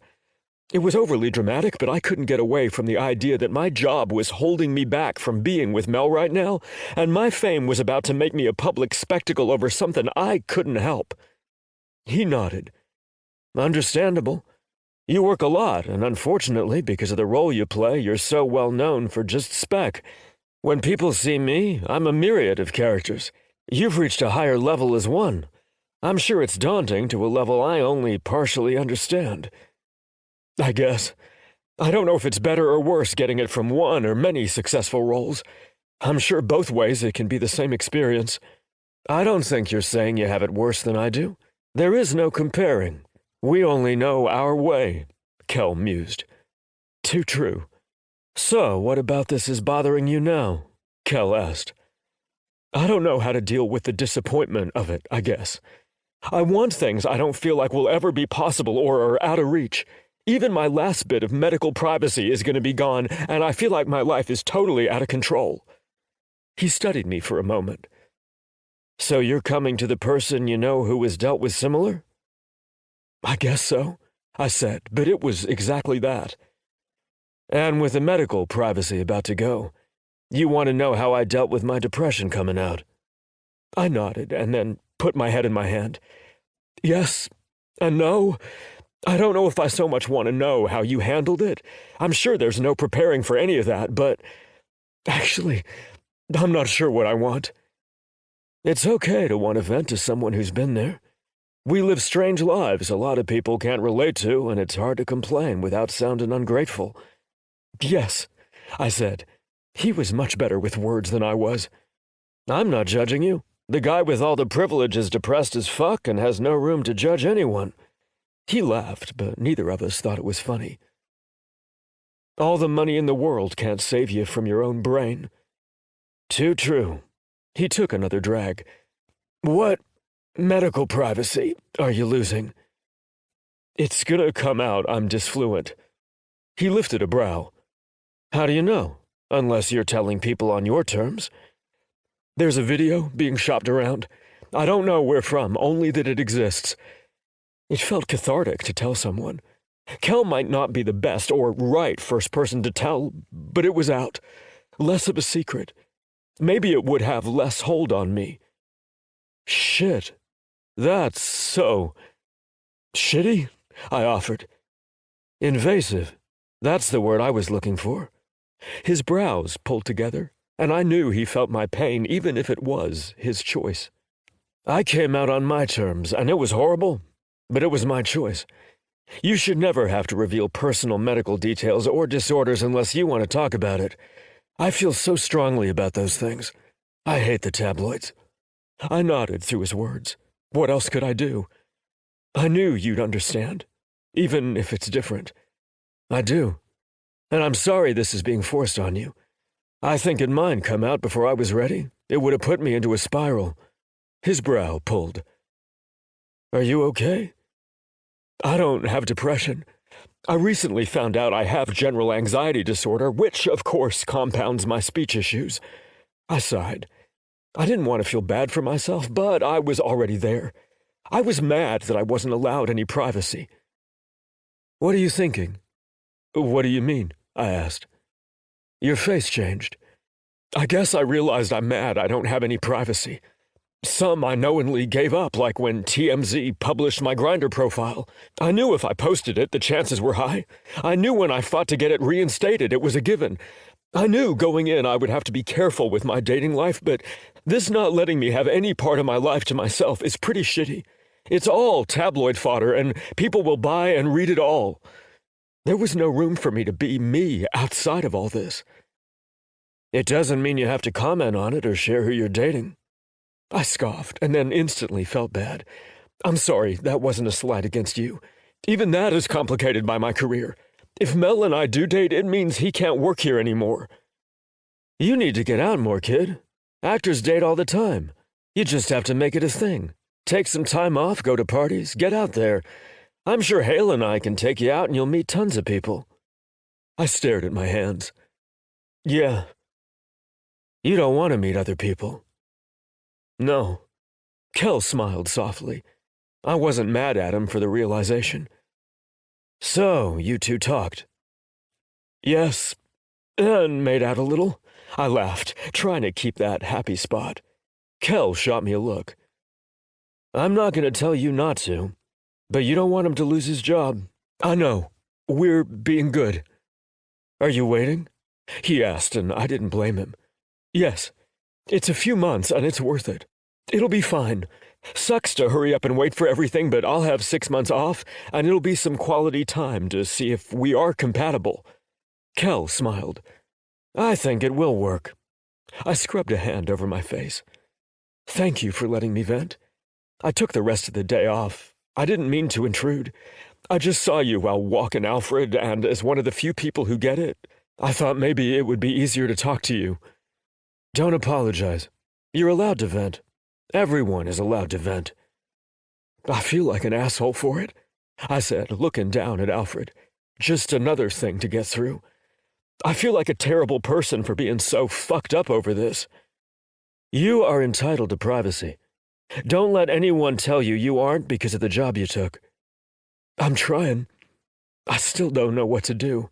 It was overly dramatic, but I couldn't get away from the idea that my job was holding me back from being with Mel right now, and my fame was about to make me a public spectacle over something I couldn't help. He nodded. Understandable. You work a lot, and unfortunately, because of the role you play, you're so well known for just spec. When people see me, I'm a myriad of characters. You've reached a higher level as one. I'm sure it's daunting to a level I only partially understand. I guess. I don't know if it's better or worse getting it from one or many successful roles. I'm sure both ways it can be the same experience. I don't think you're saying you have it worse than I do. There is no comparing. We only know our way, Kel mused. Too true. So, what about this is bothering you now? Kel asked. I don't know how to deal with the disappointment of it, I guess. I want things I don't feel like will ever be possible or are out of reach. Even my last bit of medical privacy is going to be gone, and I feel like my life is totally out of control. He studied me for a moment. So you're coming to the person you know who has dealt with similar? I guess so, I said, but it was exactly that. And with the medical privacy about to go, you want to know how I dealt with my depression coming out? I nodded and then put my head in my hand. Yes and no. I don't know if I so much want to know how you handled it. I'm sure there's no preparing for any of that, but actually, I'm not sure what I want. It's okay to want to vent to someone who's been there. We live strange lives a lot of people can't relate to, and it's hard to complain without sounding ungrateful. Yes, I said. He was much better with words than I was. I'm not judging you. The guy with all the privilege is depressed as fuck and has no room to judge anyone. He laughed, but neither of us thought it was funny. All the money in the world can't save you from your own brain. Too true. He took another drag. What medical privacy are you losing? It's gonna come out I'm disfluent. He lifted a brow. How do you know? Unless you're telling people on your terms. There's a video being shopped around. I don't know where from, only that it exists. It felt cathartic to tell someone. Kel might not be the best or right first person to tell, but it was out. Less of a secret. Maybe it would have less hold on me. Shit. That's so shitty, I offered. Invasive. That's the word I was looking for. His brows pulled together, and I knew he felt my pain even if it was his choice. I came out on my terms, and it was horrible, but it was my choice. You should never have to reveal personal medical details or disorders unless you want to talk about it. I feel so strongly about those things. I hate the tabloids. I nodded through his words. What else could I do? I knew you'd understand, even if it's different. I do. And I'm sorry this is being forced on you. I think it might come out before I was ready. It would have put me into a spiral. His brow pulled. Are you okay? I don't have depression. I recently found out I have general anxiety disorder, which, of course, compounds my speech issues. I sighed. I didn't want to feel bad for myself, but I was already there. I was mad that I wasn't allowed any privacy. What are you thinking? What do you mean? I asked. Your face changed. I guess I realized I'm mad I don't have any privacy. Some I knowingly gave up, like when TMZ published my Grindr profile. I knew if I posted it, the chances were high. I knew when I fought to get it reinstated, it was a given. I knew going in I would have to be careful with my dating life, but this not letting me have any part of my life to myself is pretty shitty. It's all tabloid fodder, and people will buy and read it all. There was no room for me to be me outside of all this. It doesn't mean you have to comment on it or share who you're dating. I scoffed and then instantly felt bad. I'm sorry, that wasn't a slight against you. Even that is complicated by my career. If Mel and I do date, it means he can't work here anymore. You need to get out more, kid. Actors date all the time. You just have to make it a thing. Take some time off, go to parties, get out there. I'm sure Hale and I can take you out and you'll meet tons of people. I stared at my hands. Yeah. You don't want to meet other people. No. Kel smiled softly. I wasn't mad at him for the realization. So, you two talked? Yes, and made out a little. I laughed, trying to keep that happy spot. Kel shot me a look. I'm not going to tell you not to, but you don't want him to lose his job. I know. We're being good. Are you waiting? He asked, and I didn't blame him. Yes. It's a few months, and it's worth it. It'll be fine. Sucks to hurry up and wait for everything, but I'll have 6 months off, and it'll be some quality time to see if we are compatible. Kel smiled. I think it will work. I scrubbed a hand over my face. Thank you for letting me vent. I took the rest of the day off. I didn't mean to intrude. I just saw you while walking Alfred, and as one of the few people who get it, I thought maybe it would be easier to talk to you. Don't apologize. You're allowed to vent. Everyone is allowed to vent. I feel like an asshole for it, I said, looking down at Alfred. Just another thing to get through. I feel like a terrible person for being so fucked up over this. You are entitled to privacy. Don't let anyone tell you you aren't because of the job you took. I'm trying. I still don't know what to do.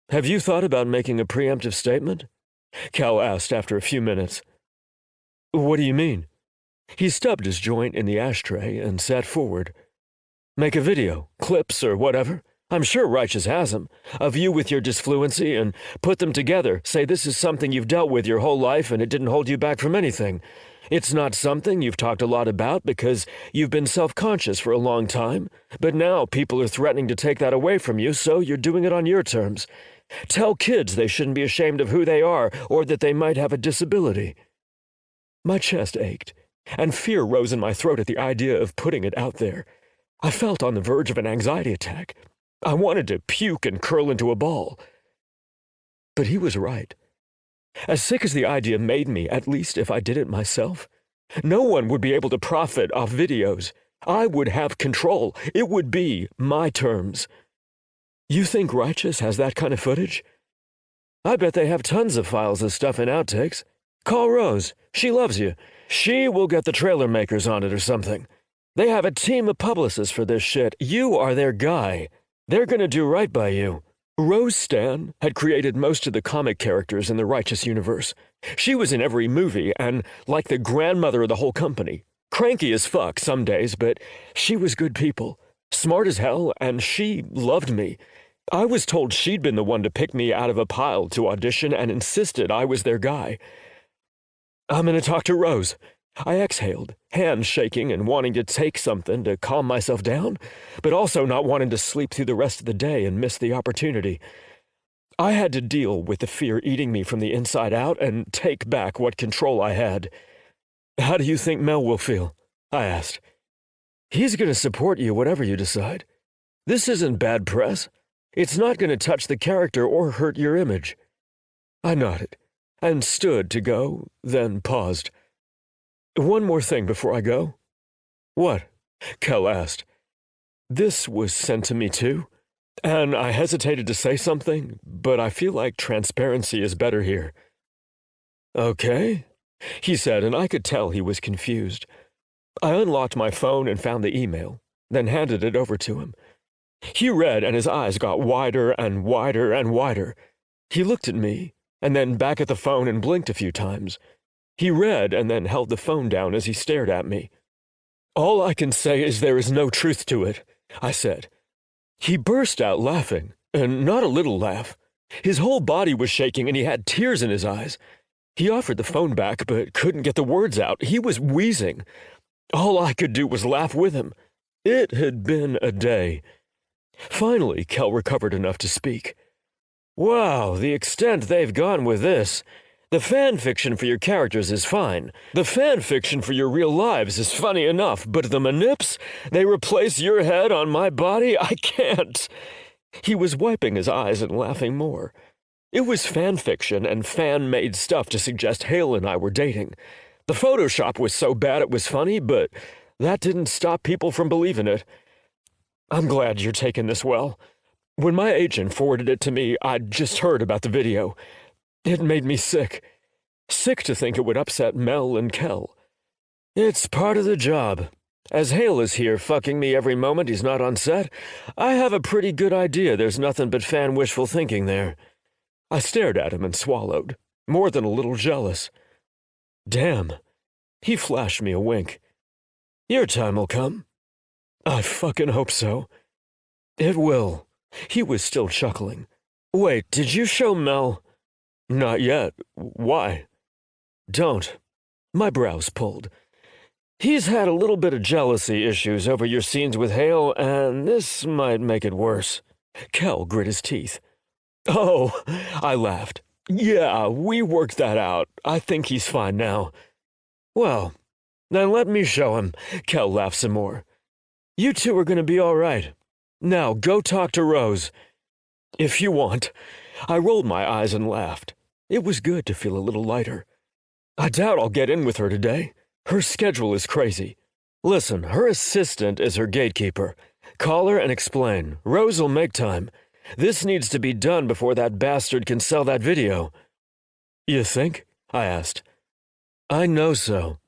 Have you thought about making a preemptive statement? Cal asked after a few minutes. What do you mean? He stubbed his joint in the ashtray and sat forward. Make a video, clips or whatever. I'm sure Righteous has them, of you with your disfluency, and put them together. Say this is something you've dealt with your whole life and it didn't hold you back from anything. It's not something you've talked a lot about because you've been self-conscious for a long time, but now people are threatening to take that away from you, so you're doing it on your terms. Tell kids they shouldn't be ashamed of who they are or that they might have a disability. My chest ached, and fear rose in my throat at the idea of putting it out there. I felt on the verge of an anxiety attack. I wanted to puke and curl into a ball. But he was right. As sick as the idea made me, at least if I did it myself, no one would be able to profit off videos. I would have control. It would be my terms. You think Righteous has that kind of footage? I bet they have tons of files of stuff in outtakes. Call Rose. She loves you. She will get the trailer makers on it or something. They have a team of publicists for this shit. You are their guy. They're gonna do right by you. Rose Stan had created most of the comic characters in the Righteous universe. She was in every movie and like the grandmother of the whole company. Cranky as fuck some days, but she was good people. Smart as hell, and she loved me. I was told she'd been the one to pick me out of a pile to audition and insisted I was their guy. I'm gonna talk to Rose. I exhaled, hands shaking and wanting to take something to calm myself down, but also not wanting to sleep through the rest of the day and miss the opportunity. I had to deal with the fear eating me from the inside out and take back what control I had. How do you think Mel will feel? I asked. He's going to support you whatever you decide. This isn't bad press. It's not going to touch the character or hurt your image. I nodded, and stood to go, then paused. One more thing before I go. What? Kel asked. This was sent to me too, and I hesitated to say something, but I feel like transparency is better here. Okay, he said, and I could tell he was confused. I unlocked my phone and found the email, then handed it over to him. He read, and his eyes got wider and wider and wider. He looked at me, and then back at the phone and blinked a few times. He read and then held the phone down as he stared at me. All I can say is there is no truth to it, I said. He burst out laughing, and not a little laugh. His whole body was shaking, and he had tears in his eyes. He offered the phone back, but couldn't get the words out. He was wheezing. All I could do was laugh with him. It had been a day. Finally, Kel recovered enough to speak. Wow, the extent they've gone with this. The fan fiction for your characters is fine. The fan fiction for your real lives is funny enough, but the manips, they replace your head on my body? I can't. He was wiping his eyes and laughing more. It was fan fiction and fan-made stuff to suggest Hale and I were dating. The Photoshop was so bad it was funny, but that didn't stop people from believing it. I'm glad you're taking this well. When my agent forwarded it to me, I'd just heard about the video. It made me sick. Sick to think it would upset Mel and Kel. It's part of the job. As Hale is here fucking me every moment he's not on set, I have a pretty good idea there's nothing but fan wishful thinking there. I stared at him and swallowed, more than a little jealous. Damn. He flashed me a wink. Your time will come. I fucking hope so. It will. He was still chuckling. Wait, did you show Mel? Not yet. Why? Don't. My brows pulled. He's had a little bit of jealousy issues over your scenes with Hale, and this might make it worse. Kel grit his teeth. Oh, I laughed. Yeah, we worked that out. I think he's fine now. Well, then let me show him. Kel laughed some more. You two are going to be all right. Now, go talk to Rose. If you want. I rolled my eyes and laughed. It was good to feel a little lighter. I doubt I'll get in with her today. Her schedule is crazy. Listen, her assistant is her gatekeeper. Call her and explain. Rose will make time. This needs to be done before that bastard can sell that video. You think? I asked. I know so.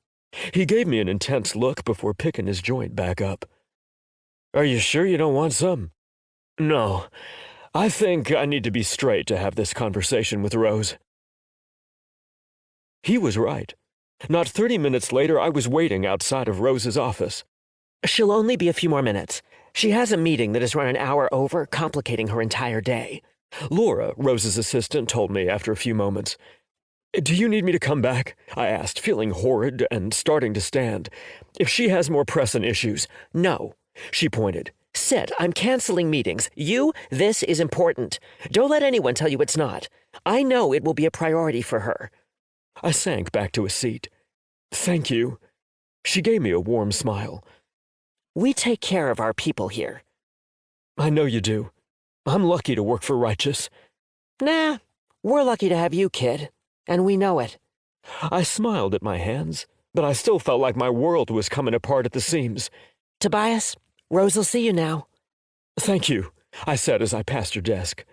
He gave me an intense look before picking his joint back up. Are you sure you don't want some? No. I think I need to be straight to have this conversation with Rose. He was right. Not 30 minutes later, I was waiting outside of Rose's office. She'll only be a few more minutes. She has a meeting that has run an hour over, complicating her entire day. Laura, Rose's assistant, told me after a few moments. Do you need me to come back? I asked, feeling horrid and starting to stand. If she has more pressing issues. No, she pointed. Sid, I'm canceling meetings. This is important. Don't let anyone tell you it's not. I know it will be a priority for her. I sank back to a seat. Thank you. She gave me a warm smile. We take care of our people here. I know you do. I'm lucky to work for Righteous. Nah, we're lucky to have you, kid. And we know it. I smiled at my hands, but I still felt like my world was coming apart at the seams. Tobias, Rose will see you now. Thank you, I said as I passed her desk.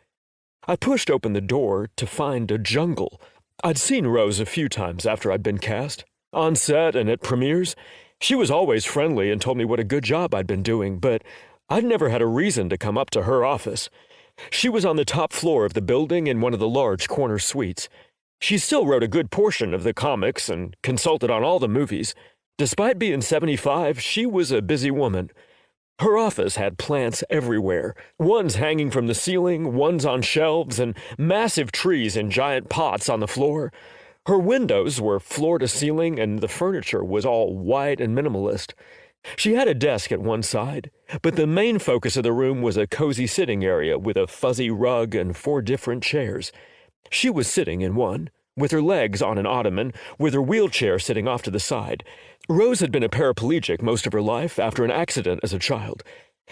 I pushed open the door to find a jungle. I'd seen Rose a few times after I'd been cast, on set and at premieres. She was always friendly and told me what a good job I'd been doing, but I'd never had a reason to come up to her office. She was on the top floor of the building in one of the large corner suites. She still wrote a good portion of the comics and consulted on all the movies. Despite being 75, she was a busy woman. Her office had plants everywhere, ones hanging from the ceiling, ones on shelves, and massive trees in giant pots on the floor. Her windows were floor to ceiling, and the furniture was all white and minimalist. She had a desk at one side, but the main focus of the room was a cozy sitting area with a fuzzy rug and 4 different chairs. She was sitting in one, with her legs on an ottoman, with her wheelchair sitting off to the side. Rose had been a paraplegic most of her life after an accident as a child.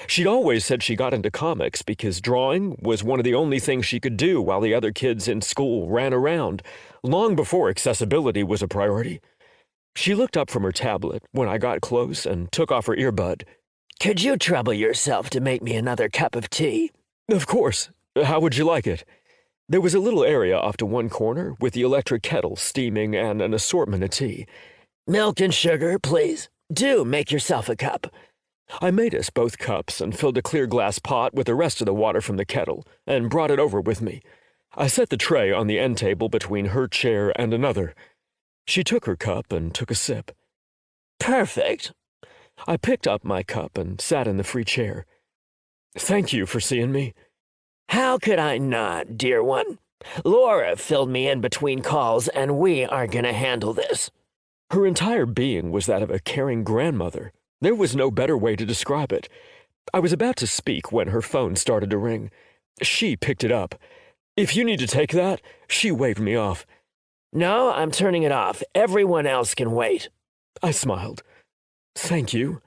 She'd always said she got into comics because drawing was one of the only things she could do while the other kids in school ran around, long before accessibility was a priority. She looked up from her tablet when I got close and took off her earbud. "Could you trouble yourself to make me another cup of tea?" "Of course. How would you like it?" There was a little area off to one corner with the electric kettle steaming and an assortment of tea. "Milk and sugar, please. Do make yourself a cup." I made us both cups and filled a clear glass pot with the rest of the water from the kettle and brought it over with me. I set the tray on the end table between her chair and another. She took her cup and took a sip. "Perfect." I picked up my cup and sat in the free chair. "Thank you for seeing me." "How could I not, dear one? Laura filled me in between calls, and we are going to handle this." Her entire being was that of a caring grandmother. There was no better way to describe it. I was about to speak when her phone started to ring. She picked it up. "If you need to take that," she waved me off. "No, I'm turning it off. Everyone else can wait." I smiled. "Thank you."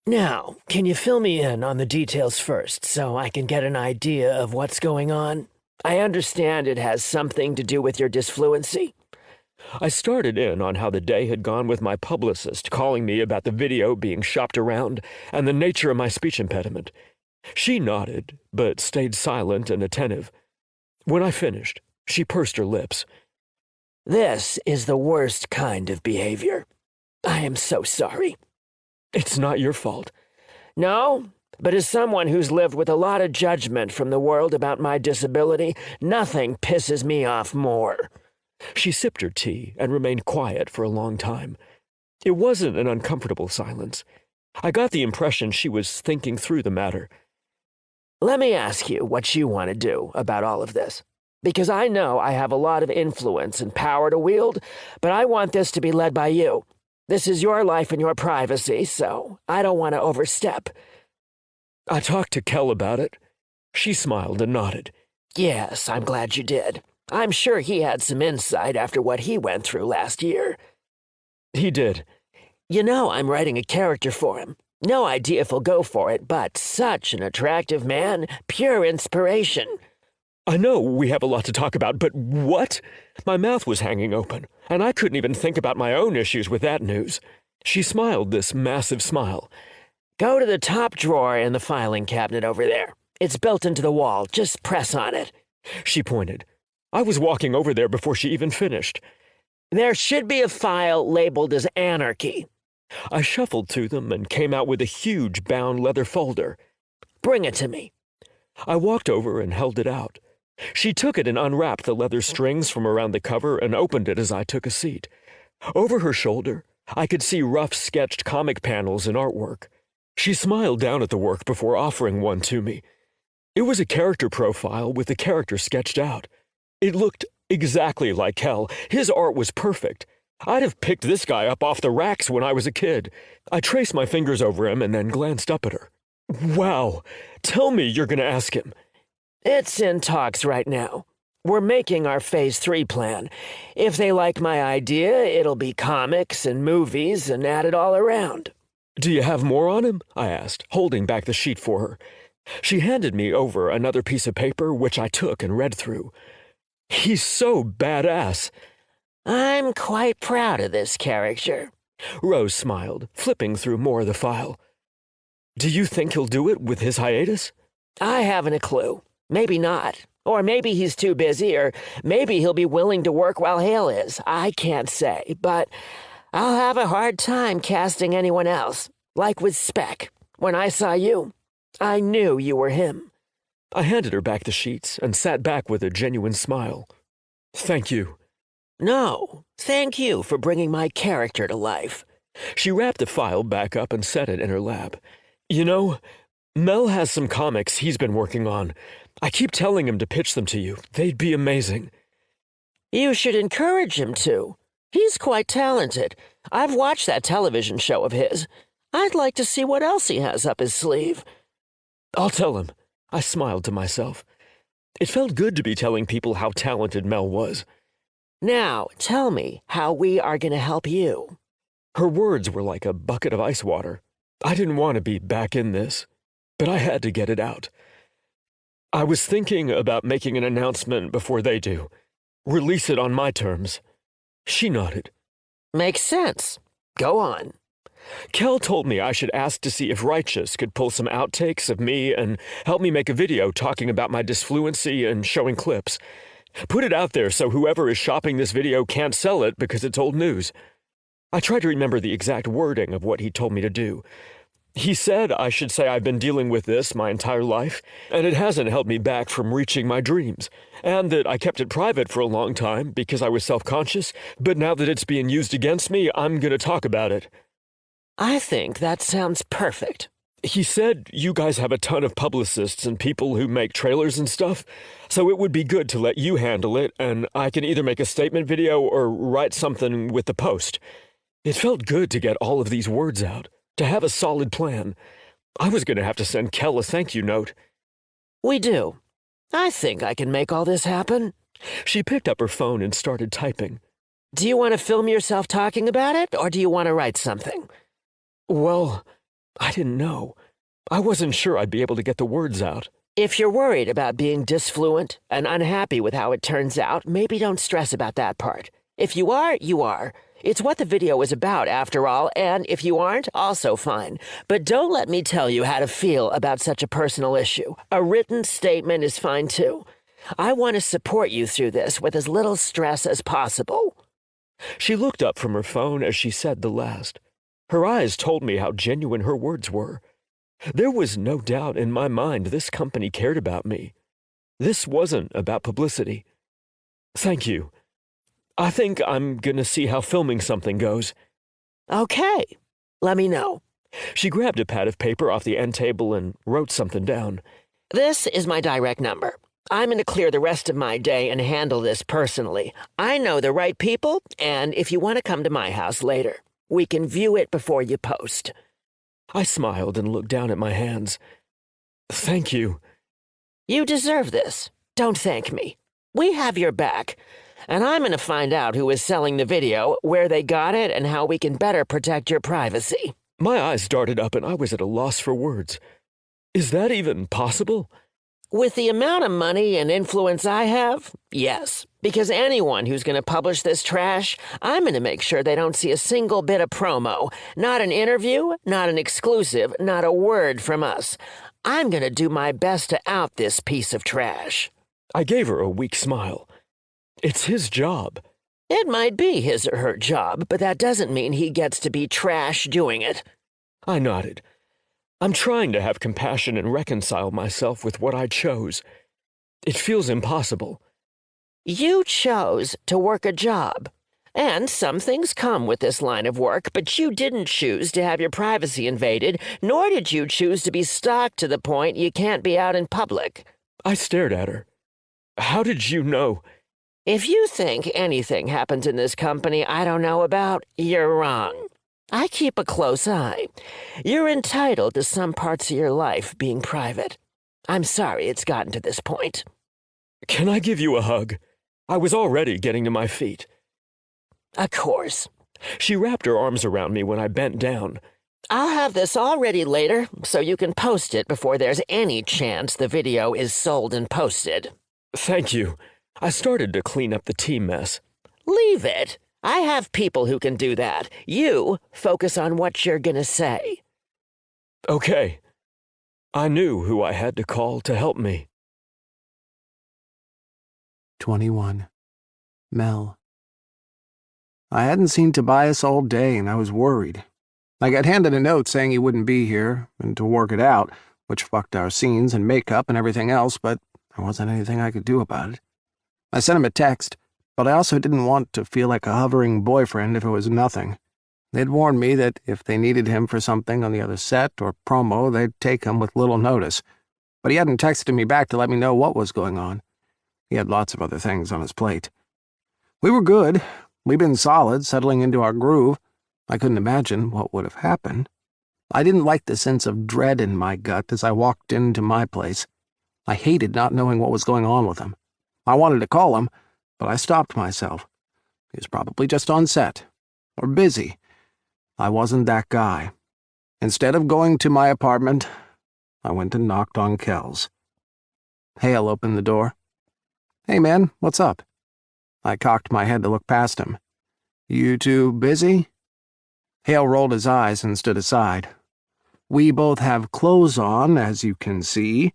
"Now, can you fill me in on the details first so I can get an idea of what's going on? I understand it has something to do with your disfluency." I started in on how the day had gone with my publicist calling me about the video being shopped around and the nature of my speech impediment. She nodded, but stayed silent and attentive. When I finished, she pursed her lips. "This is the worst kind of behavior. I am so sorry." "It's not your fault." "No, but as someone who's lived with a lot of judgment from the world about my disability, nothing pisses me off more." She sipped her tea and remained quiet for a long time. It wasn't an uncomfortable silence. I got the impression she was thinking through the matter. "Let me ask you what you want to do about all of this. Because I know I have a lot of influence and power to wield, but I want this to be led by you. This is your life and your privacy, so I don't want to overstep." I talked to Kel about it. She smiled and nodded. "Yes, I'm glad you did. I'm sure he had some insight after what he went through last year." "He did." "You know, I'm writing a character for him. No idea if he'll go for it, but such an attractive man, pure inspiration." "I know we have a lot to talk about, but what?" My mouth was hanging open, and I couldn't even think about my own issues with that news. She smiled this massive smile. "Go to the top drawer in the filing cabinet over there. It's built into the wall. Just press on it." She pointed. I was walking over there before she even finished. "There should be a file labeled as Anarchy." I shuffled to them and came out with a huge bound leather folder. "Bring it to me." I walked over and held it out. She took it and unwrapped the leather strings from around the cover and opened it as I took a seat. Over her shoulder, I could see rough sketched comic panels and artwork. She smiled down at the work before offering one to me. It was a character profile with the character sketched out. It looked exactly like Kel. His art was perfect. I'd have picked this guy up off the racks when I was a kid. I traced my fingers over him and then glanced up at her. "Wow. Tell me you're going to ask him." "It's in talks right now. We're making our Phase 3 plan. If they like my idea, it'll be comics and movies and add it all around." "Do you have more on him?" I asked, holding back the sheet for her. She handed me over another piece of paper, which I took and read through. "He's so badass." "I'm quite proud of this character." Rose smiled, flipping through more of the file. "Do you think he'll do it with his hiatus?" "I haven't a clue. Maybe not. Or maybe he's too busy, or maybe he'll be willing to work while Hale is. I can't say, but I'll have a hard time casting anyone else. Like with Spec. When I saw you, I knew you were him." I handed her back the sheets and sat back with a genuine smile. "Thank you." "No, thank you for bringing my character to life." She wrapped the file back up and set it in her lap. "You know, Mel has some comics he's been working on. I keep telling him to pitch them to you. They'd be amazing." "You should encourage him to. He's quite talented. I've watched that television show of his. I'd like to see what else he has up his sleeve." "I'll tell him." I smiled to myself. It felt good to be telling people how talented Mel was. "Now, tell me how we are going to help you." Her words were like a bucket of ice water. I didn't want to be back in this. but I had to get it out. I was thinking about making an announcement before they do. Release it on my terms. She nodded. Makes sense. Go on. Kel told me I should ask to see if Righteous could pull some outtakes of me and help me make a video talking about my disfluency and showing clips. Put it out there so whoever is shopping this video can't sell it because it's old news. I tried to remember the exact wording of what he told me to do. He said I should say I've been dealing with this my entire life, and it hasn't held me back from reaching my dreams, and that I kept it private for a long time because I was self-conscious, but now that it's being used against me, I'm going to talk about it. I think that sounds perfect. He said you guys have a ton of publicists and people who make trailers and stuff, so it would be good to let you handle it, and I can either make a statement video or write something with the post. It felt good to get all of these words out, to have a solid plan. I was going to have to send Kel a thank you note. We do. I think I can make all this happen. She picked up her phone and started typing. Do you want to film yourself talking about it, or do you want to write something? Well, I didn't know. I wasn't sure I'd be able to get the words out. If you're worried about being disfluent and unhappy with how it turns out, maybe don't stress about that part. If you are, you are. It's what the video is about, after all, and if you aren't, also fine. But don't let me tell you how to feel about such a personal issue. A written statement is fine, too. I want to support you through this with as little stress as possible. She looked up from her phone as she said the last. Her eyes told me how genuine her words were. There was no doubt in my mind this company cared about me. This wasn't about publicity. Thank you. I think I'm gonna see how filming something goes. Okay. Let me know. She grabbed a pad of paper off the end table and wrote something down. This is my direct number. I'm going to clear the rest of my day and handle this personally. I know the right people, and if you want to come to my house later, we can view it before you post. I smiled and looked down at my hands. Thank you. You deserve this. Don't thank me. We have your back. And I'm going to find out who is selling the video, where they got it, and how we can better protect your privacy. My eyes darted up and I was at a loss for words. Is that even possible? With the amount of money and influence I have, yes. Because anyone who's going to publish this trash, I'm going to make sure they don't see a single bit of promo. Not an interview, not an exclusive, not a word from us. I'm going to do my best to out this piece of trash. I gave her a weak smile. It's his job. It might be his or her job, but that doesn't mean he gets to be trash doing it. I nodded. I'm trying to have compassion and reconcile myself with what I chose. It feels impossible. You chose to work a job. And some things come with this line of work, but you didn't choose to have your privacy invaded, nor did you choose to be stalked to the point you can't be out in public. I stared at her. How did you know? If you think anything happens in this company I don't know about, you're wrong. I keep a close eye. You're entitled to some parts of your life being private. I'm sorry it's gotten to this point. Can I give you a hug? I was already getting to my feet. Of course. She wrapped her arms around me when I bent down. I'll have this all ready later, so you can post it before there's any chance the video is sold and posted. Thank you. I started to clean up the tea mess. Leave it. I have people who can do that. You focus on what you're gonna say. Okay. I knew who I had to call to help me. 21. Mel. I hadn't seen Tobias all day, and I was worried. I got handed a note saying he wouldn't be here, and to work it out, which fucked our scenes and makeup and everything else, but there wasn't anything I could do about it. I sent him a text, but I also didn't want to feel like a hovering boyfriend if it was nothing. They'd warned me that if they needed him for something on the other set or promo, they'd take him with little notice. But he hadn't texted me back to let me know what was going on. He had lots of other things on his plate. We were good. We'd been solid, settling into our groove. I couldn't imagine what would have happened. I didn't like the sense of dread in my gut as I walked into my place. I hated not knowing what was going on with him. I wanted to call him, but I stopped myself. He was probably just on set, or busy. I wasn't that guy. Instead of going to my apartment, I went and knocked on Kel's. Hale opened the door. "Hey, man, what's up?" I cocked my head to look past him. "You two busy?" Hale rolled his eyes and stood aside. "We both have clothes on, as you can see.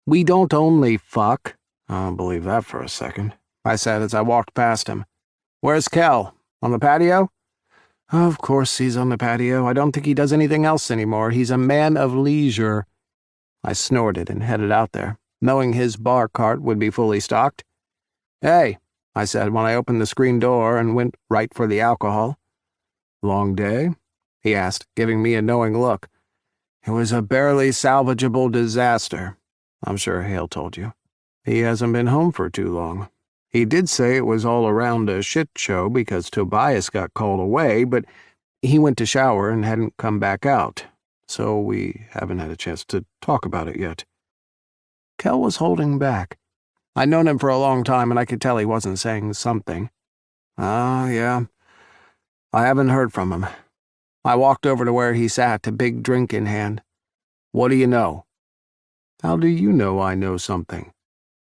We don't only fuck." "I don't believe that for a second," I said as I walked past him. "Where's Kel? On the patio?" "Of course he's on the patio. I don't think he does anything else anymore. He's a man of leisure." I snorted and headed out there, knowing his bar cart would be fully stocked. "Hey," I said when I opened the screen door and went right for the alcohol. "Long day?" he asked, giving me a knowing look. "It was a barely salvageable disaster. I'm sure Hale told you. He hasn't been home for too long. He did say it was all around a shit show because Tobias got called away, but he went to shower and hadn't come back out, so we haven't had a chance to talk about it yet." Kel was holding back. I'd known him for a long time, and I could tell he wasn't saying something. Yeah. I haven't heard from him." I walked over to where he sat, a big drink in hand. "What do you know?" "How do you know I know something?"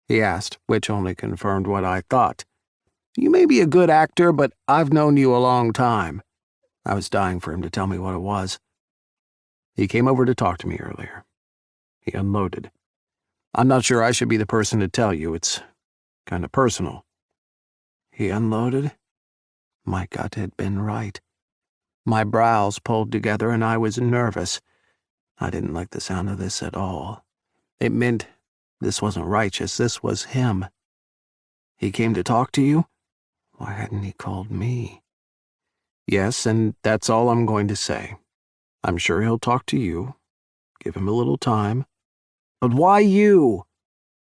he asked, which only confirmed what I thought. "You may be a good actor, but I've known you a long time." I was dying for him to tell me what it was. "He came over to talk to me earlier. He unloaded. I'm not sure I should be the person to tell you. It's kind of personal." "He unloaded?" My gut had been right. My brows pulled together and I was nervous. I didn't like the sound of this at all. It meant this wasn't righteous, this was him. "He came to talk to you? Why hadn't he called me?" "Yes, and that's all I'm going to say. I'm sure he'll talk to you. Give him a little time." "But why you?"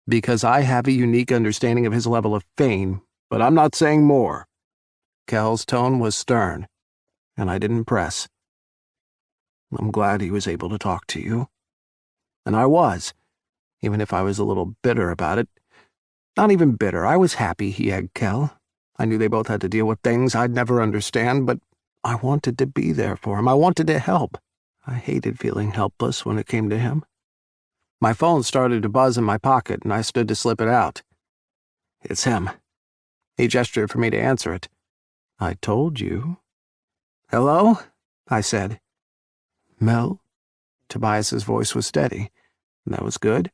"Because I have a unique understanding of his level of fame, but I'm not saying more." Kel's tone was stern, and I didn't press. "I'm glad he was able to talk to you." And I was, even if I was a little bitter about it. Not even bitter, I was happy he had Kel. I knew they both had to deal with things I'd never understand, but I wanted to be there for him. I wanted to help. I hated feeling helpless when it came to him. My phone started to buzz in my pocket, and I stood to slip it out. "It's him." He gestured for me to answer it. "I told you." "Hello?" I said. "Mel?" Tobias's voice was steady. That was good.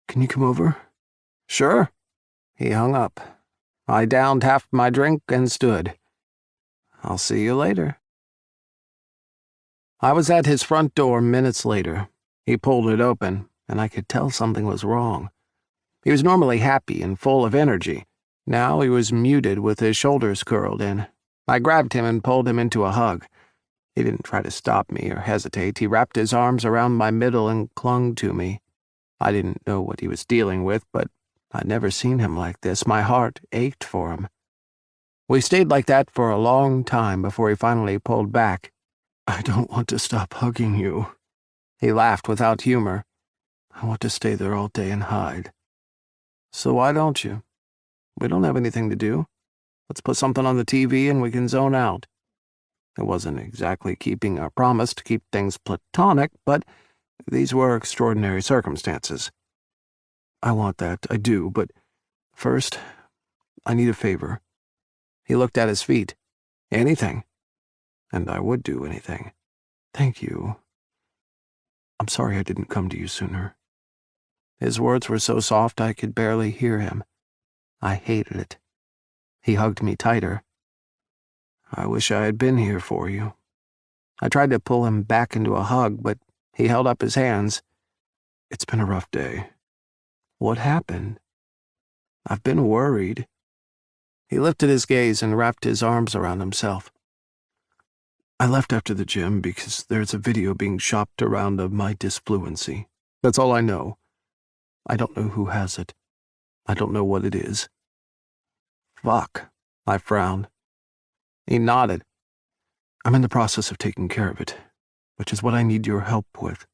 "Can you come over?" "Sure." He hung up. I downed half my drink and stood. "I'll see you later." I was at his front door minutes later. He pulled it open, and I could tell something was wrong. He was normally happy and full of energy. Now he was muted with his shoulders curled in. I grabbed him and pulled him into a hug. He didn't try to stop me or hesitate. He wrapped his arms around my middle and clung to me. I didn't know what he was dealing with, but I'd never seen him like this. My heart ached for him. We stayed like that for a long time before he finally pulled back. "I don't want to stop hugging you." He laughed without humor. "I want to stay there all day and hide." "So why don't you? We don't have anything to do. Let's put something on the TV and we can zone out." It wasn't exactly keeping our promise to keep things platonic, but these were extraordinary circumstances. "I want that, I do, but first, I need a favor." He looked at his feet. "Anything. And I would do anything." "Thank you. I'm sorry I didn't come to you sooner." His words were so soft I could barely hear him. I hated it. He hugged me tighter. "I wish I had been here for you." I tried to pull him back into a hug, but he held up his hands. "It's been a rough day." "What happened?" "I've been worried." He lifted his gaze and wrapped his arms around himself. "I left after the gym because there's a video being shopped around of my disfluency. That's all I know. I don't know who has it. I don't know what it is." "Fuck," I frowned. He nodded. "I'm in the process of taking care of it, which is what I need your help with."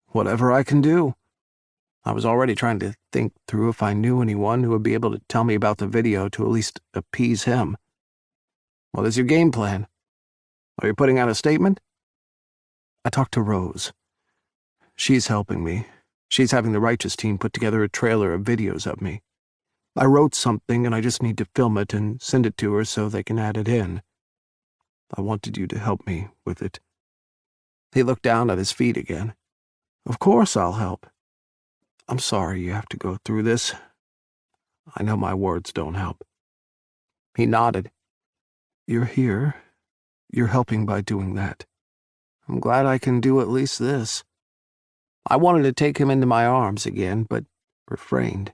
"Whatever I can do." I was already trying to think through if I knew anyone who would be able to tell me about the video to at least appease him. "What is your game plan? Are you putting out a statement?" "I talked to Rose. She's helping me. She's having the Righteous team put together a trailer of videos of me. I wrote something and I just need to film it and send it to her so they can add it in. I wanted you to help me with it." He looked down at his feet again. "Of course I'll help. I'm sorry you have to go through this. I know my words don't help." He nodded. "You're here. You're helping by doing that. I'm glad I can do at least this." I wanted to take him into my arms again, but refrained.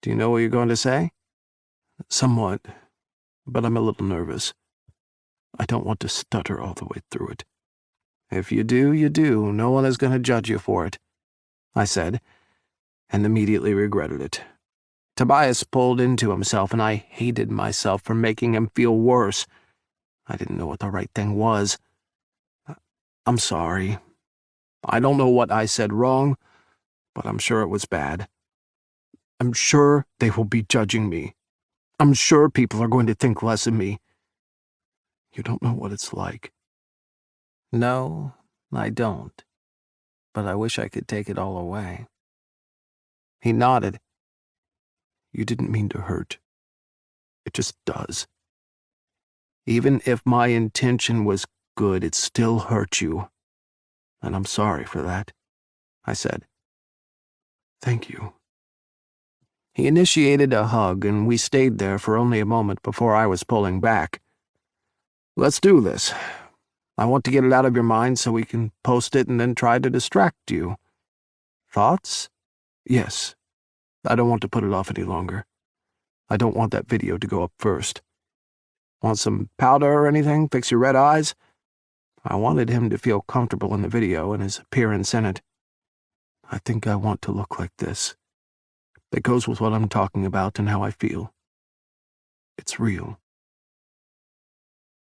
"Do you know what you're going to say?" "Somewhat, but I'm a little nervous. I don't want to stutter all the way through it." "If you do, you do. No one is going to judge you for it," I said, and immediately regretted it. Tobias pulled into himself, and I hated myself for making him feel worse. I didn't know what the right thing was. "I'm sorry. I don't know what I said wrong, but I'm sure it was bad. I'm sure they will be judging me. I'm sure people are going to think less of me. You don't know what it's like." "No, I don't. But I wish I could take it all away." He nodded. "You didn't mean to hurt. It just does. Even if my intention was good, it still hurt you. And I'm sorry for that," I said. "Thank you." He initiated a hug, and we stayed there for only a moment before I was pulling back. "Let's do this. I want to get it out of your mind so we can post it and then try to distract you." "Thoughts?" "Yes. I don't want to put it off any longer. I don't want that video to go up first. Want some powder or anything? Fix your red eyes?" I wanted him to feel comfortable in the video and his appearance in it. "I think I want to look like this. It goes with what I'm talking about and how I feel. It's real."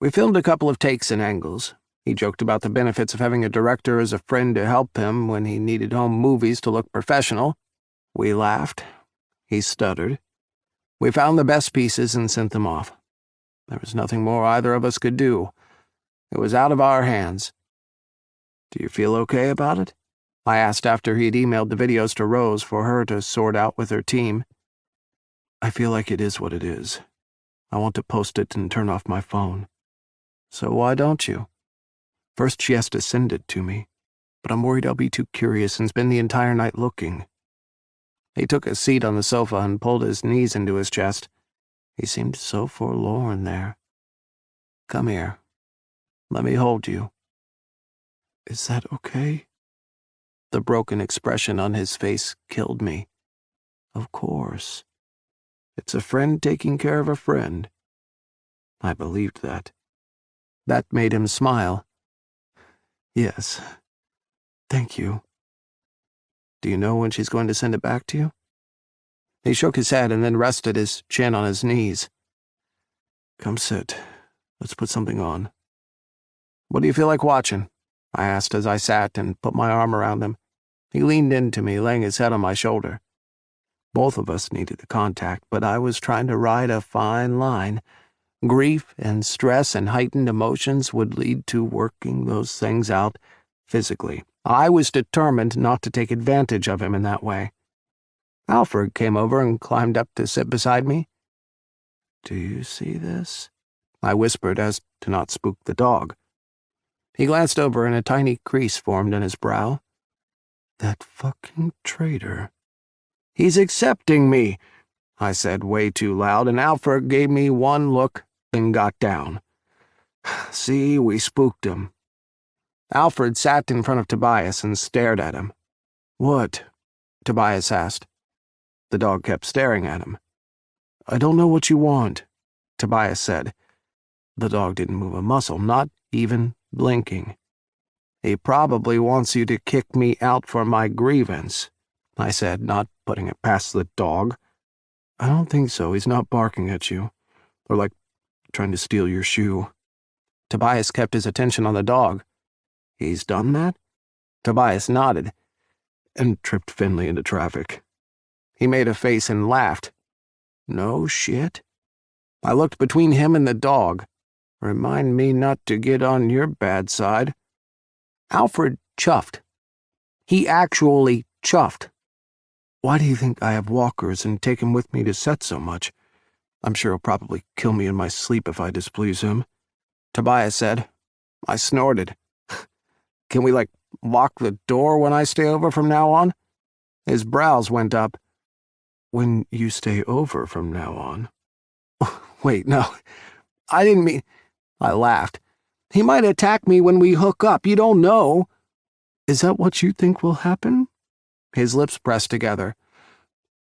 We filmed a couple of takes and angles. He joked about the benefits of having a director as a friend to help him when he needed home movies to look professional. We laughed. He stuttered. We found the best pieces and sent them off. There was nothing more either of us could do. It was out of our hands. "Do you feel okay about it?" I asked after he'd emailed the videos to Rose for her to sort out with her team. "I feel like it is what it is. I want to post it and turn off my phone." "So why don't you?" "First she has to send it to me, but I'm worried I'll be too curious and spend the entire night looking." He took a seat on the sofa and pulled his knees into his chest. He seemed so forlorn there. "Come here. Let me hold you." "Is that okay?" The broken expression on his face killed me. "Of course. It's a friend taking care of a friend." I believed that. That made him smile. "Yes. Thank you." "Do you know when she's going to send it back to you?" He shook his head and then rested his chin on his knees. "Come sit. Let's put something on." "What do you feel like watching?" I asked as I sat and put my arm around him. He leaned into me, laying his head on my shoulder. Both of us needed the contact, but I was trying to ride a fine line. Grief and stress and heightened emotions would lead to working those things out physically. I was determined not to take advantage of him in that way. Alfred came over and climbed up to sit beside me. "Do you see this?" I whispered as to not spook the dog. He glanced over and a tiny crease formed in his brow. "That fucking traitor." "He's accepting me," I said way too loud, and Alfred gave me one look and got down. See, we spooked him. Alfred sat in front of Tobias and stared at him. "What?" Tobias asked. The dog kept staring at him. "I don't know what you want," Tobias said. The dog didn't move a muscle, not even blinking. "He probably wants you to kick me out for my grievance," I said, not putting it past the dog. "I don't think so. He's not barking at you. Or like trying to steal your shoe." Tobias kept his attention on the dog. "He's done that?" Tobias nodded, and tripped Finley into traffic. He made a face and laughed. "No shit?" I looked between him and the dog. "Remind me not to get on your bad side." Alfred chuffed. He actually chuffed. Why do you think I have walkers and take him with me to set so much? I'm sure he'll probably kill me in my sleep if I displease him, Tobias said. I snorted. Can we, lock the door when I stay over from now on? His brows went up. When you stay over from now on? Wait, no, I didn't mean... I laughed. He might attack me when we hook up, you don't know. Is that what you think will happen? His lips pressed together.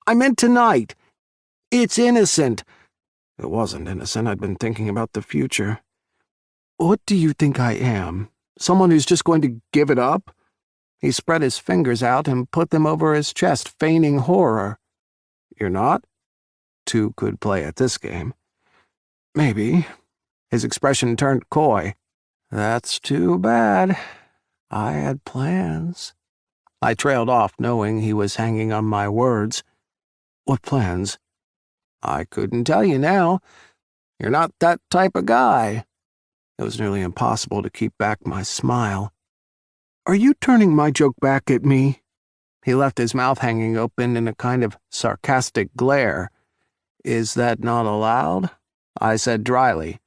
I meant tonight. It's innocent. It wasn't innocent. I'd been thinking about the future. What do you think I am? Someone who's just going to give it up? He spread his fingers out and put them over his chest, feigning horror. You're not? Two could play at this game. Maybe. His expression turned coy. That's too bad. I had plans. I trailed off, knowing he was hanging on my words. What plans? I couldn't tell you now. You're not that type of guy. It was nearly impossible to keep back my smile. Are you turning my joke back at me? He left his mouth hanging open in a kind of sarcastic glare. Is that not allowed? I said dryly.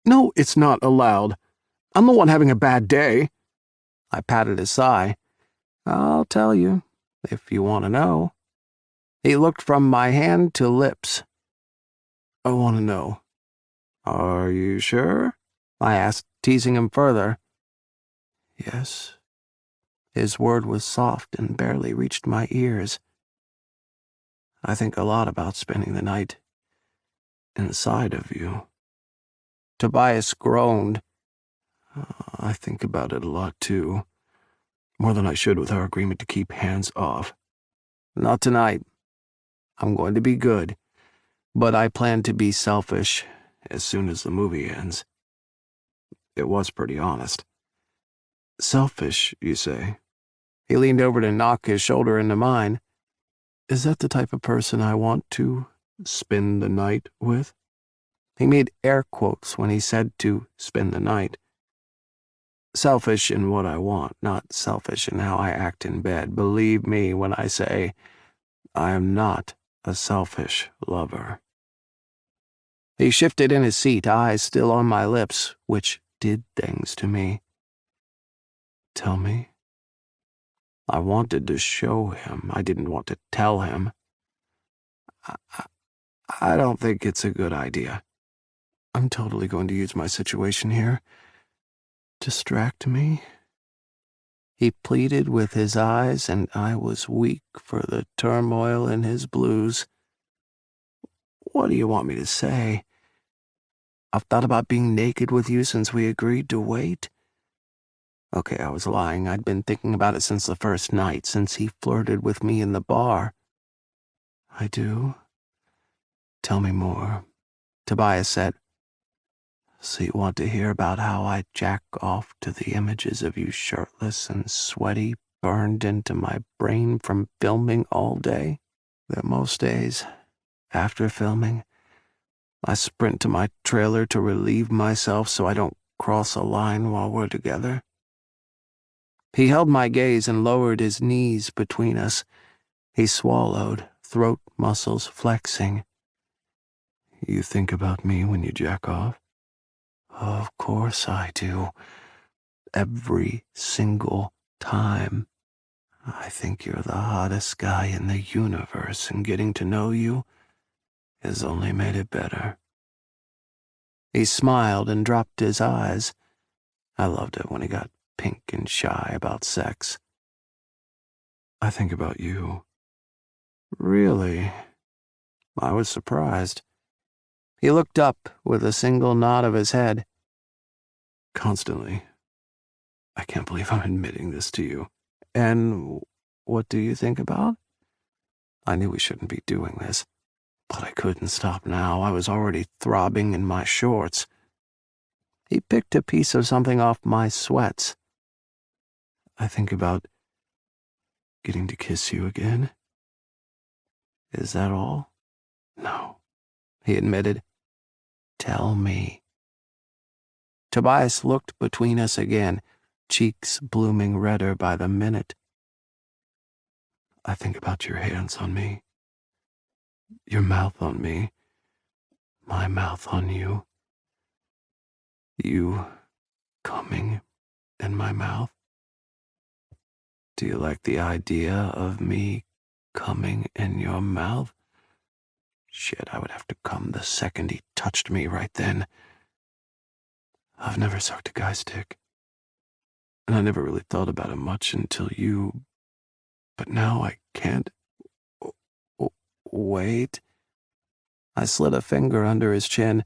No, it's not allowed. I'm the one having a bad day. I patted his thigh. I'll tell you, if you want to know. He looked from my hand to lips. I want to know. Are you sure? I asked, teasing him further. Yes. His word was soft and barely reached my ears. I think a lot about spending the night inside of you. Tobias groaned. I think about it a lot, too. More than I should with our agreement to keep hands off. Not tonight. I'm going to be good, but I plan to be selfish as soon as the movie ends. It was pretty honest. Selfish, you say? He leaned over to knock his shoulder into mine. Is that the type of person I want to spend the night with? He made air quotes when he said to spend the night. Selfish in what I want, not selfish in how I act in bed. Believe me when I say I am not a selfish lover. He shifted in his seat, eyes still on my lips, which did things to me. Tell me. I wanted to show him. I didn't want to tell him. I don't think it's a good idea. I'm totally going to use my situation here. Distract me? He pleaded with his eyes, and I was weak for the turmoil in his blues. What do you want me to say? I've thought about being naked with you since we agreed to wait. Okay, I was lying. I'd been thinking about it since the first night, since he flirted with me in the bar. I do? Tell me more, Tobias said. So you want to hear about how I jack off to the images of you shirtless and sweaty burned into my brain from filming all day? That most days, after filming, I sprint to my trailer to relieve myself so I don't cross a line while we're together. He held my gaze and lowered his knees between us. He swallowed, throat muscles flexing. You think about me when you jack off? Of course I do. Every single time. I think you're the hottest guy in the universe, and getting to know you has only made it better. He smiled and dropped his eyes. I loved it when he got pink and shy about sex. I think about you. Really? I was surprised. He looked up with a single nod of his head. Constantly. I can't believe I'm admitting this to you. And what do you think about? I knew we shouldn't be doing this, but I couldn't stop now. I was already throbbing in my shorts. He picked a piece of something off my sweats. I think about getting to kiss you again. Is that all? No, he admitted. Tell me. Tobias looked between us again, cheeks blooming redder by the minute. I think about your hands on me, your mouth on me, my mouth on you, you coming in my mouth. Do you like the idea of me coming in your mouth? Shit, I would have to come the second he touched me right then. I've never sucked a guy's dick, and I never really thought about it much until you... But now I can't... Wait. I slid a finger under his chin,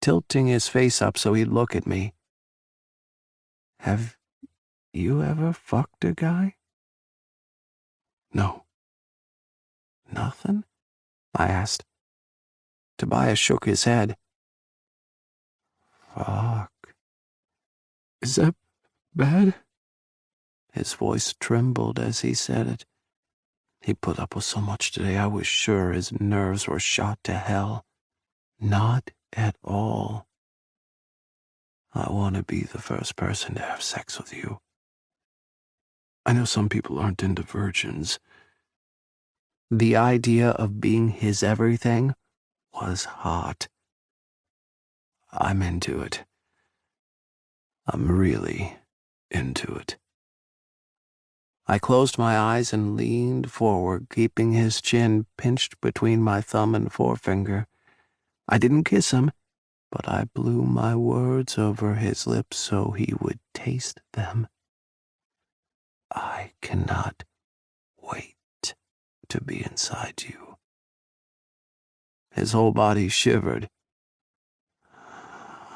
tilting his face up so he'd look at me. Have you ever fucked a guy? No. Nothing? I asked. Tobias shook his head. Fuck. Is that bad? His voice trembled as he said it. He put up with so much today, I was sure his nerves were shot to hell. Not at all. I want to be the first person to have sex with you. I know some people aren't into virgins. The idea of being his everything was hot. I'm into it. I'm really into it. I closed my eyes and leaned forward, keeping his chin pinched between my thumb and forefinger. I didn't kiss him, but I blew my words over his lips so he would taste them. I cannot wait to be inside you. His whole body shivered.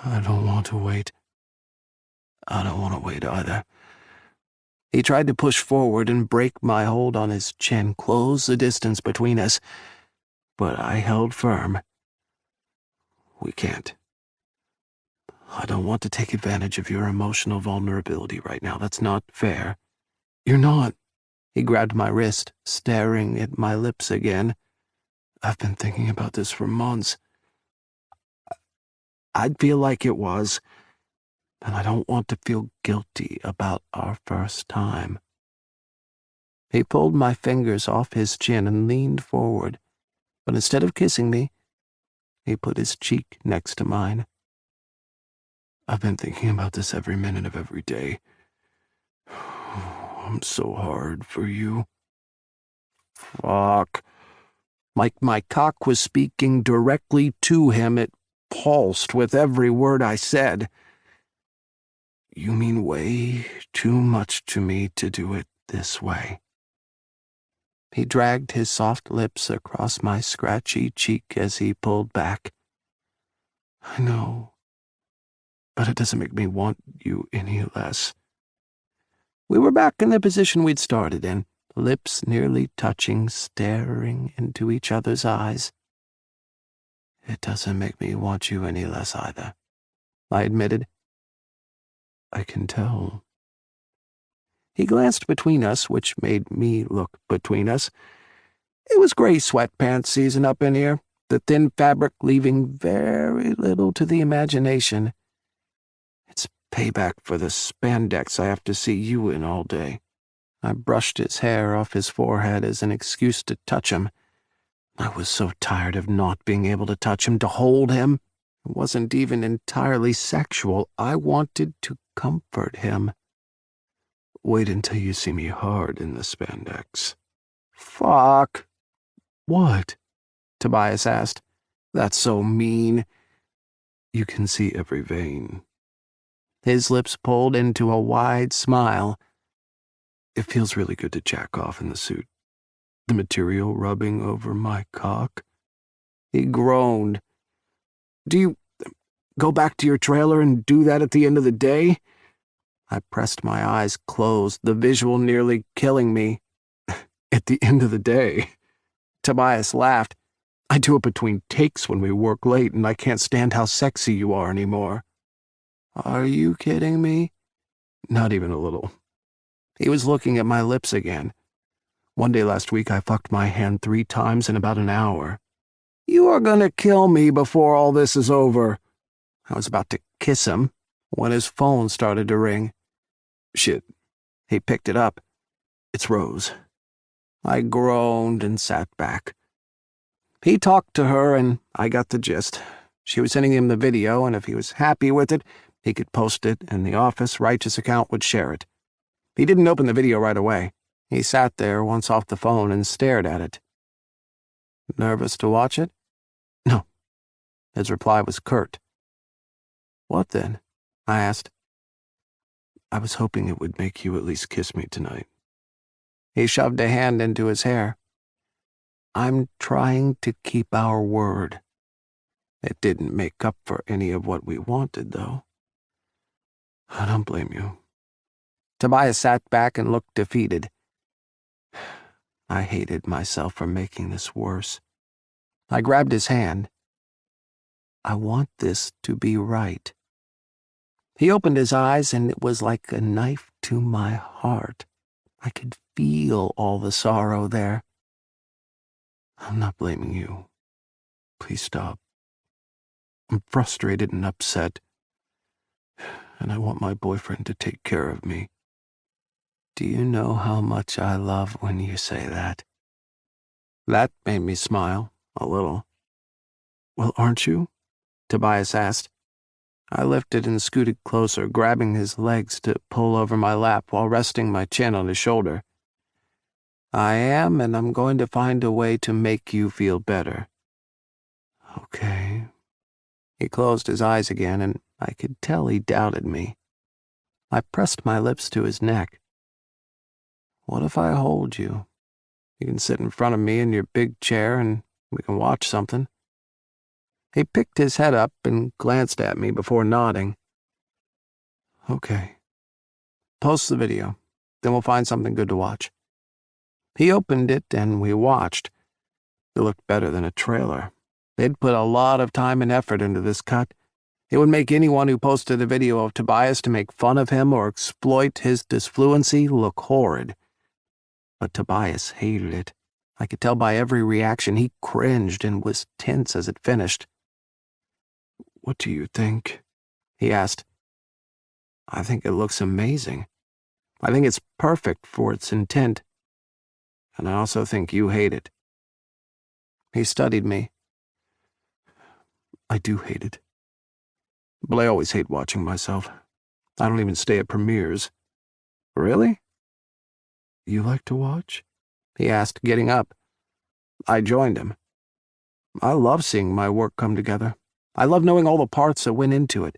I don't want to wait. I don't want to wait either. He tried to push forward and break my hold on his chin, close the distance between us, but I held firm. We can't. I don't want to take advantage of your emotional vulnerability right now. That's not fair. You're not. He grabbed my wrist, staring at my lips again. I've been thinking about this for months. I'd feel like it was, and I don't want to feel guilty about our first time. He pulled my fingers off his chin and leaned forward, but instead of kissing me, he put his cheek next to mine. I've been thinking about this every minute of every day. I'm so hard for you. Fuck. Like my cock was speaking directly to him, it pulsed with every word I said. You mean way too much to me to do it this way. He dragged his soft lips across my scratchy cheek as he pulled back. I know, but it doesn't make me want you any less. We were back in the position we'd started in, lips nearly touching, staring into each other's eyes. It doesn't make me want you any less either, I admitted. I can tell. He glanced between us, which made me look between us. It was gray sweatpants season up in here, the thin fabric leaving very little to the imagination. It's payback for the spandex I have to see you in all day. I brushed his hair off his forehead as an excuse to touch him. I was so tired of not being able to touch him, to hold him. It wasn't even entirely sexual. I wanted to comfort him. Wait until you see me hard in the spandex. Fuck. What? Tobias asked. That's so mean. You can see every vein. His lips pulled into a wide smile. It feels really good to jack off in the suit. The material rubbing over my cock. He groaned. Do you go back to your trailer and do that at the end of the day? I pressed my eyes closed, the visual nearly killing me. At the end of the day. Tobias laughed. I do it between takes when we work late, and I can't stand how sexy you are anymore. Are you kidding me? Not even a little. He was looking at my lips again. One day last week I fucked my hand 3 times in about an hour. You are gonna kill me before all this is over. I was about to kiss him when his phone started to ring. Shit. He picked it up. It's Rose. I groaned and sat back. He talked to her, and I got the gist. She was sending him the video, and if he was happy with it, he could post it, and the office righteous account would share it. He didn't open the video right away. He sat there once off the phone and stared at it. Nervous to watch it? No. His reply was curt. What then? I asked. I was hoping it would make you at least kiss me tonight. He shoved a hand into his hair. I'm trying to keep our word. It didn't make up for any of what we wanted, though. I don't blame you. Tobias sat back and looked defeated. I hated myself for making this worse. I grabbed his hand. I want this to be right. He opened his eyes, and it was like a knife to my heart. I could feel all the sorrow there. I'm not blaming you. Please stop. I'm frustrated and upset, and I want my boyfriend to take care of me. Do you know how much I love when you say that? That made me smile, a little. Well, aren't you? Tobias asked. I lifted and scooted closer, grabbing his legs to pull over my lap while resting my chin on his shoulder. I am, and I'm going to find a way to make you feel better. Okay. He closed his eyes again, and I could tell he doubted me. I pressed my lips to his neck. What if I hold you? You can sit in front of me in your big chair, and we can watch something. He picked his head up and glanced at me before nodding. Okay. Post the video. Then we'll find something good to watch. He opened it, and we watched. It looked better than a trailer. They'd put a lot of time and effort into this cut. It would make anyone who posted a video of Tobias to make fun of him or exploit his disfluency look horrid. But Tobias hated it. I could tell by every reaction he cringed and was tense as it finished. What do you think? He asked. I think it looks amazing. I think it's perfect for its intent. And I also think you hate it. He studied me. I do hate it. But I always hate watching myself. I don't even stay at premieres. Really? You like to watch? He asked, getting up. I joined him. I love seeing my work come together. I love knowing all the parts that went into it.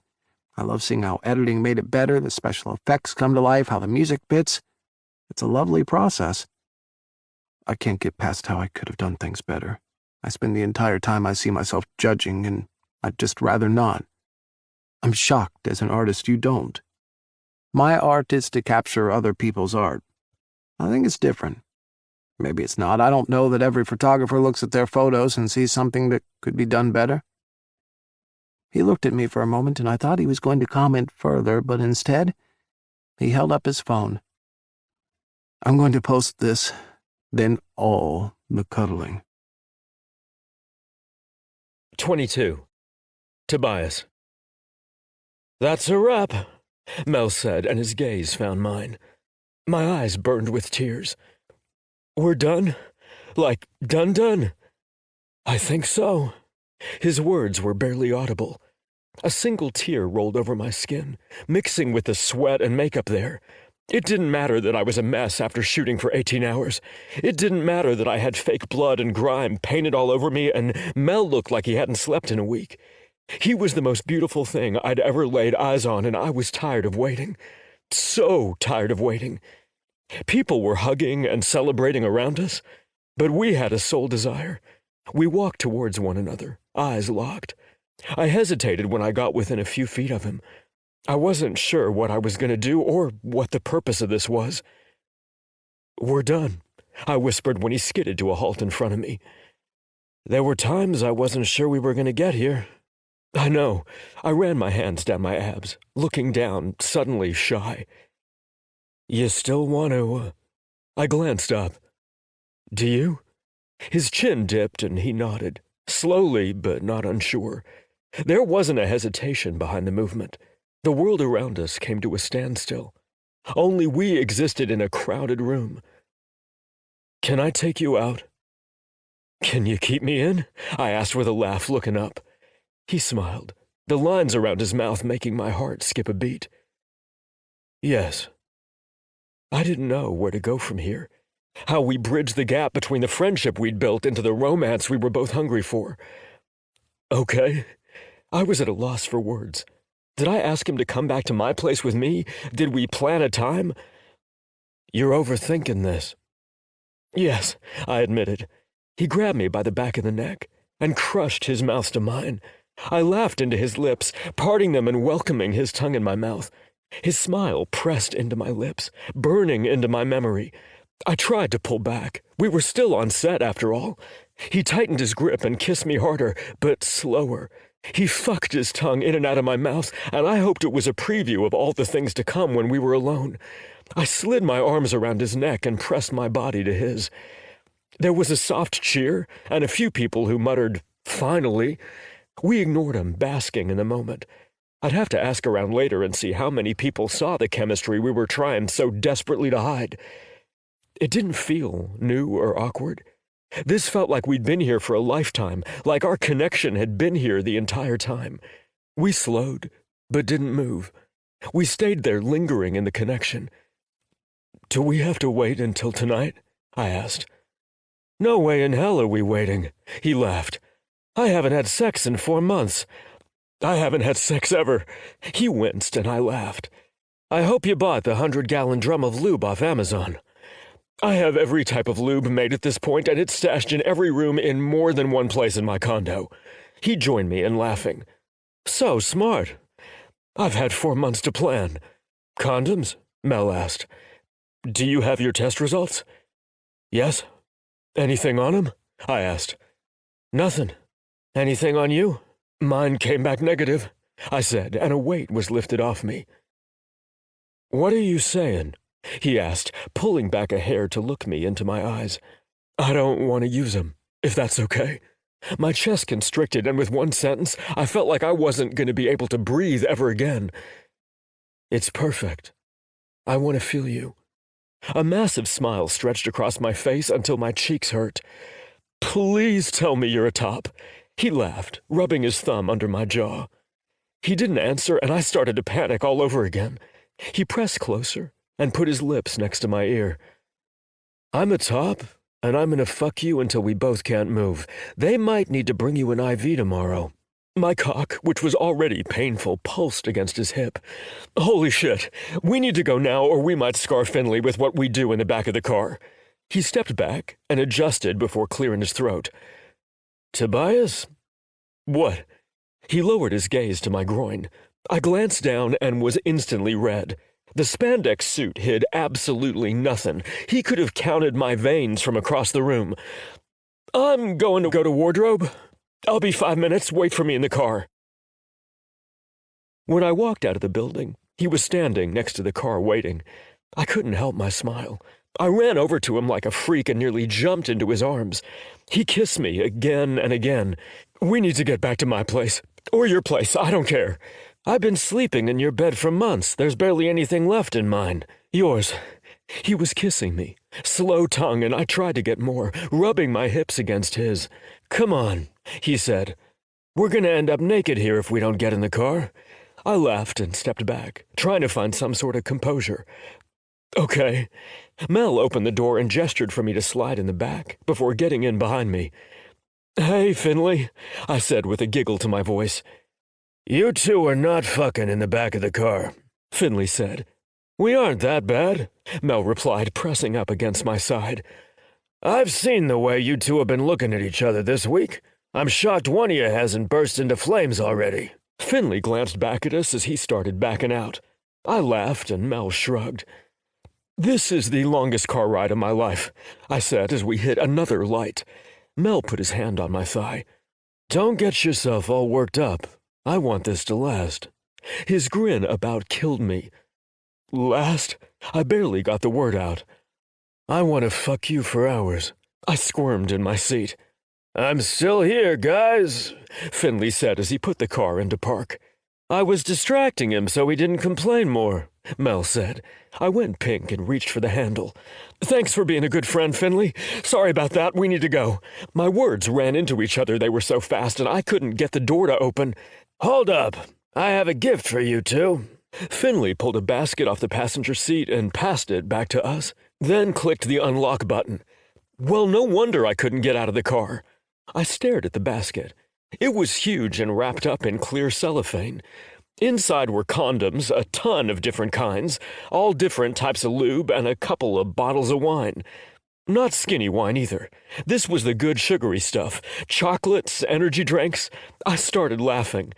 I love seeing how editing made it better, the special effects come to life, how the music fits. It's a lovely process. I can't get past how I could have done things better. I spend the entire time I see myself judging, and I'd just rather not. I'm shocked as an artist you don't. My art is to capture other people's art. I think it's different. Maybe it's not. I don't know that every photographer looks at their photos and sees something that could be done better. He looked at me for a moment, and I thought he was going to comment further, but instead, he held up his phone. I'm going to post this, then all the cuddling. 22. Tobias. That's a wrap, Mel said, and his gaze found mine. My eyes burned with tears. We're done? Like, done? I think so. His words were barely audible. A single tear rolled over my skin, mixing with the sweat and makeup there. It didn't matter that I was a mess after shooting for 18 hours. It didn't matter that I had fake blood and grime painted all over me, and Mel looked like he hadn't slept in a week. He was the most beautiful thing I'd ever laid eyes on, and I was tired of waiting. So tired of waiting. People were hugging and celebrating around us, but we had a sole desire. We walked towards one another, eyes locked. I hesitated when I got within a few feet of him. I wasn't sure what I was going to do or what the purpose of this was. We're done, I whispered when he skidded to a halt in front of me. There were times I wasn't sure we were going to get here. I know. I ran my hands down my abs, looking down, suddenly shy. You still want to... I glanced up. Do you? His chin dipped and he nodded, slowly but not unsure. There wasn't a hesitation behind the movement. The world around us came to a standstill. Only we existed in a crowded room. Can I take you out? Can you keep me in? I asked with a laugh, looking up. He smiled, the lines around his mouth making my heart skip a beat. Yes. I didn't know where to go from here, how we bridged the gap between the friendship we'd built into the romance we were both hungry for. Okay. I was at a loss for words. Did I ask him to come back to my place with me? Did we plan a time? You're overthinking this. Yes, I admitted. He grabbed me by the back of the neck and crushed his mouth to mine. I laughed into his lips, parting them and welcoming his tongue in my mouth. His smile pressed into my lips, burning into my memory. I tried to pull back. We were still on set, after all. He tightened his grip and kissed me harder, but slower. He fucked his tongue in and out of my mouth, and I hoped it was a preview of all the things to come when we were alone. I slid my arms around his neck and pressed my body to his. There was a soft cheer, and a few people who muttered, "Finally." We ignored him, basking in the moment. I'd have to ask around later and see how many people saw the chemistry we were trying so desperately to hide. It didn't feel new or awkward. This felt like we'd been here for a lifetime, like our connection had been here the entire time. We slowed, but didn't move. We stayed there lingering in the connection. Do we have to wait until tonight? I asked. No way in hell are we waiting, he laughed. I haven't had sex in 4 months. I haven't had sex ever. He winced and I laughed. I hope you bought the 100-gallon drum of lube off Amazon. I have every type of lube made at this point, and it's stashed in every room in more than one place in my condo. He joined me in laughing. So smart. I've had 4 months to plan. Condoms? Mel asked. Do you have your test results? Yes. Anything on them? I asked. Nothing. Anything on you? Mine came back negative, I said, and a weight was lifted off me. What are you saying? He asked, pulling back a hair to look me into my eyes. I don't want to use them, if that's okay. My chest constricted, and with one sentence, I felt like I wasn't going to be able to breathe ever again. It's perfect. I want to feel you. A massive smile stretched across my face until my cheeks hurt. Please tell me you're a top. He laughed, rubbing his thumb under my jaw. He didn't answer, and I started to panic all over again. He pressed closer and put his lips next to my ear. I'm a top, and I'm gonna fuck you until we both can't move. They might need to bring you an IV tomorrow. My cock, which was already painful, pulsed against his hip. Holy shit, we need to go now or we might scar Finley with what we do in the back of the car. He stepped back and adjusted before clearing his throat. Tobias? What? He lowered his gaze to my groin. I glanced down and was instantly red. The spandex suit hid absolutely nothing. He could have counted my veins from across the room. I'm going to go to wardrobe. I'll be 5 minutes. Wait for me in the car. When I walked out of the building, he was standing next to the car waiting. I couldn't help my smile. I ran over to him like a freak and nearly jumped into his arms. He kissed me again and again. We need to get back to my place. Or your place, I don't care. I've been sleeping in your bed for months. There's barely anything left in mine. Yours. He was kissing me, slow tongue, and I tried to get more, rubbing my hips against his. Come on, he said. We're going to end up naked here if we don't get in the car. I laughed and stepped back, trying to find some sort of composure. Okay. Mel opened the door and gestured for me to slide in the back before getting in behind me. Hey, Finley, I said with a giggle to my voice. You two are not fucking in the back of the car, Finley said. We aren't that bad, Mel replied, pressing up against my side. I've seen the way you two have been looking at each other this week. I'm shocked one of you hasn't burst into flames already. Finley glanced back at us as he started backing out. I laughed and Mel shrugged. This is the longest car ride of my life, I said as we hit another light. Mel put his hand on my thigh. Don't get yourself all worked up. I want this to last. His grin about killed me. Last? I barely got the word out. I want to fuck you for hours. I squirmed in my seat. I'm still here, guys, Finley said as he put the car into park. I was distracting him so he didn't complain more, Mel said. I went pink and reached for the handle. Thanks for being a good friend, Finley. Sorry about that. We need to go. My words ran into each other. They were so fast, and I couldn't get the door to open. Hold up. I have a gift for you two. Finley pulled a basket off the passenger seat and passed it back to us, then clicked the unlock button. Well, no wonder I couldn't get out of the car. I stared at the basket. It was huge and wrapped up in clear cellophane. Inside were condoms, a ton of different kinds, all different types of lube, and a couple of bottles of wine. Not skinny wine either. This was the good sugary stuff. Chocolates, energy drinks. I started laughing.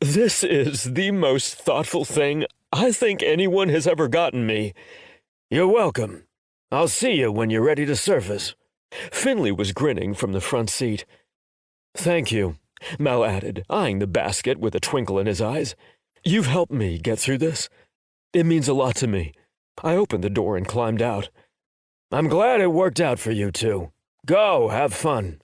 This is the most thoughtful thing I think anyone has ever gotten me. You're welcome. I'll see you when you're ready to surface. Finley was grinning from the front seat. Thank you, Mel added, eyeing the basket with a twinkle in his eyes. You've helped me get through this. It means a lot to me. I opened the door and climbed out. I'm glad it worked out for you two. Go, have fun.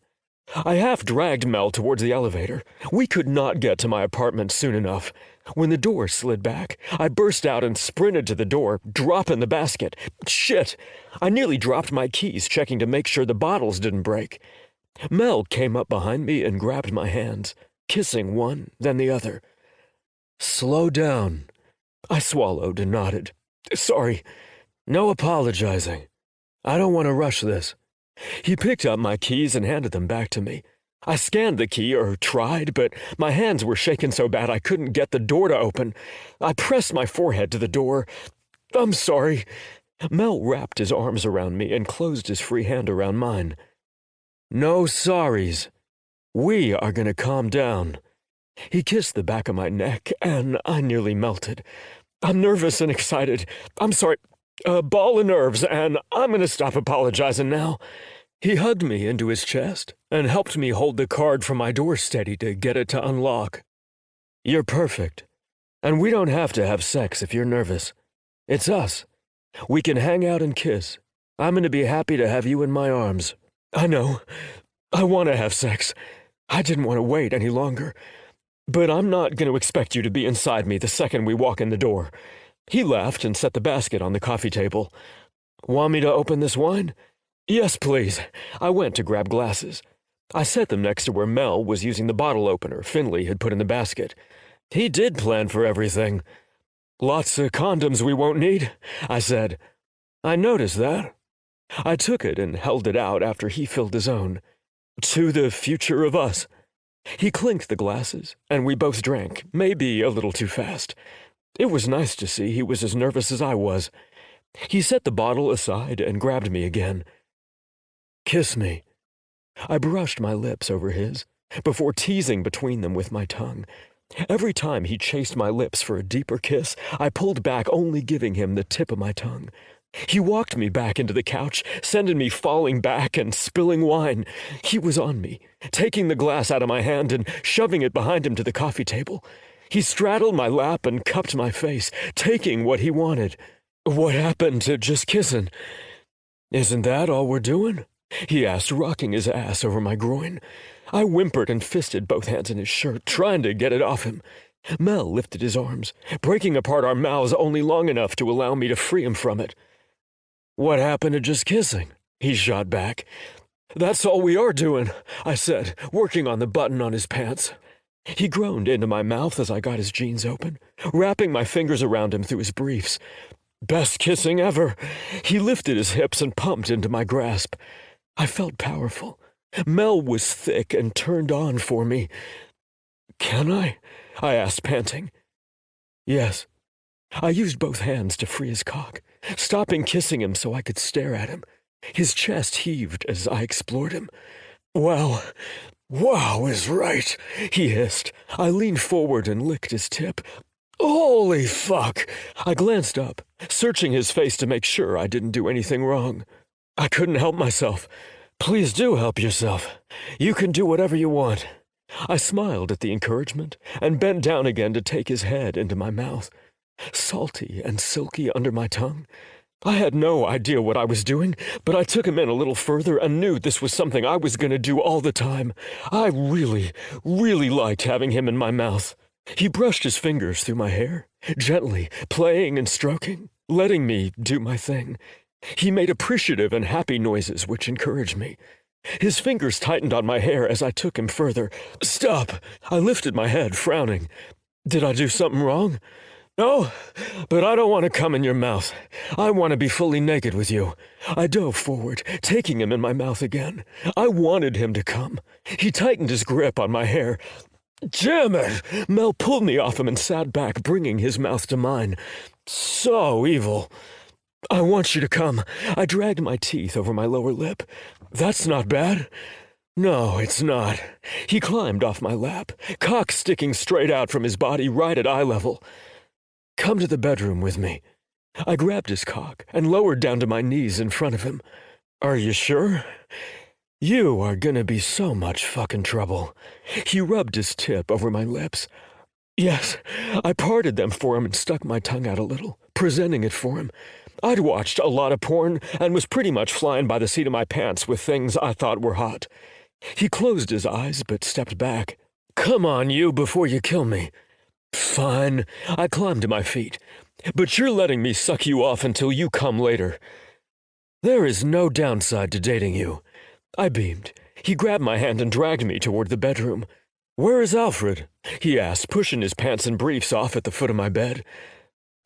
I half dragged Mel towards the elevator. We could not get to my apartment soon enough. When the door slid back, I burst out and sprinted to the door, dropping the basket. Shit! I nearly dropped my keys, checking to make sure the bottles didn't break. Mel came up behind me and grabbed my hands, kissing one, then the other. Slow down. I swallowed and nodded. Sorry. No apologizing. I don't want to rush this. He picked up my keys and handed them back to me. I scanned the key, or tried, but my hands were shaking so bad I couldn't get the door to open. I pressed my forehead to the door. I'm sorry. Mel wrapped his arms around me and closed his free hand around mine. No sorries. We are going to calm down. He kissed the back of my neck, and I nearly melted. I'm nervous and excited. I'm sorry. A ball of nerves, and I'm going to stop apologizing now. He hugged me into his chest and helped me hold the card from my door steady to get it to unlock. You're perfect, and we don't have to have sex if you're nervous. It's us. We can hang out and kiss. I'm going to be happy to have you in my arms. I know. I want to have sex. I didn't want to wait any longer. But I'm not going to expect you to be inside me the second we walk in the door. He laughed and set the basket on the coffee table. Want me to open this wine? Yes, please. I went to grab glasses. I set them next to where Mel was using the bottle opener Finley had put in the basket. He did plan for everything. Lots of condoms we won't need, I said. I noticed that. I took it and held it out after he filled his own. To the future of us. He clinked the glasses, and we both drank, maybe a little too fast. It was nice to see he was as nervous as I was. He set the bottle aside and grabbed me again. Kiss me. I brushed my lips over his, before teasing between them with my tongue. Every time he chased my lips for a deeper kiss, I pulled back, only giving him the tip of my tongue. He walked me back into the couch, sending me falling back and spilling wine. He was on me, taking the glass out of my hand and shoving it behind him to the coffee table. He straddled my lap and cupped my face, taking what he wanted. What happened to just kissing? Isn't that all we're doing? He asked, rocking his ass over my groin. I whimpered and fisted both hands in his shirt, trying to get it off him. Mel lifted his arms, breaking apart our mouths only long enough to allow me to free him from it. What happened to just kissing? He shot back. That's all we are doing, I said, working on the button on his pants. He groaned into my mouth as I got his jeans open, wrapping my fingers around him through his briefs. Best kissing ever. He lifted his hips and pumped into my grasp. I felt powerful. Mel was thick and turned on for me. Can I? I asked, panting. Yes. I used both hands to free his cock, stopping kissing him so I could stare at him. His chest heaved as I explored him. Well, wow is right, he hissed. I leaned forward and licked his tip. Holy fuck! I glanced up, searching his face to make sure I didn't do anything wrong. I couldn't help myself. Please do help yourself. You can do whatever you want. I smiled at the encouragement and bent down again to take his head into my mouth. Salty and silky under my tongue. I had no idea what I was doing, but I took him in a little further and knew this was something I was going to do all the time. I really, really liked having him in my mouth. He brushed his fingers through my hair, gently, playing and stroking, letting me do my thing. He made appreciative and happy noises which encouraged me. His fingers tightened on my hair as I took him further. Stop! I lifted my head, frowning. Did I do something wrong? No, but I don't want to come in your mouth. I want to be fully naked with you. I dove forward, taking him in my mouth again. I wanted him to come. He tightened his grip on my hair. Damn it! Mel pulled me off him and sat back, bringing his mouth to mine. So evil. I want you to come. I dragged my teeth over my lower lip. That's not bad. No, it's not. He climbed off my lap, cock sticking straight out from his body right at eye level. Come to the bedroom with me. I grabbed his cock and lowered down to my knees in front of him. Are you sure? You are gonna be so much fucking trouble. He rubbed his tip over my lips. Yes, I parted them for him and stuck my tongue out a little, presenting it for him. I'd watched a lot of porn and was pretty much flying by the seat of my pants with things I thought were hot. He closed his eyes but stepped back. Come on, you, before you kill me. Fine. I climbed to my feet. But you're letting me suck you off until you come later. There is no downside to dating you. I beamed. He grabbed my hand and dragged me toward the bedroom. Where is Alfred? He asked, pushing his pants and briefs off at the foot of my bed.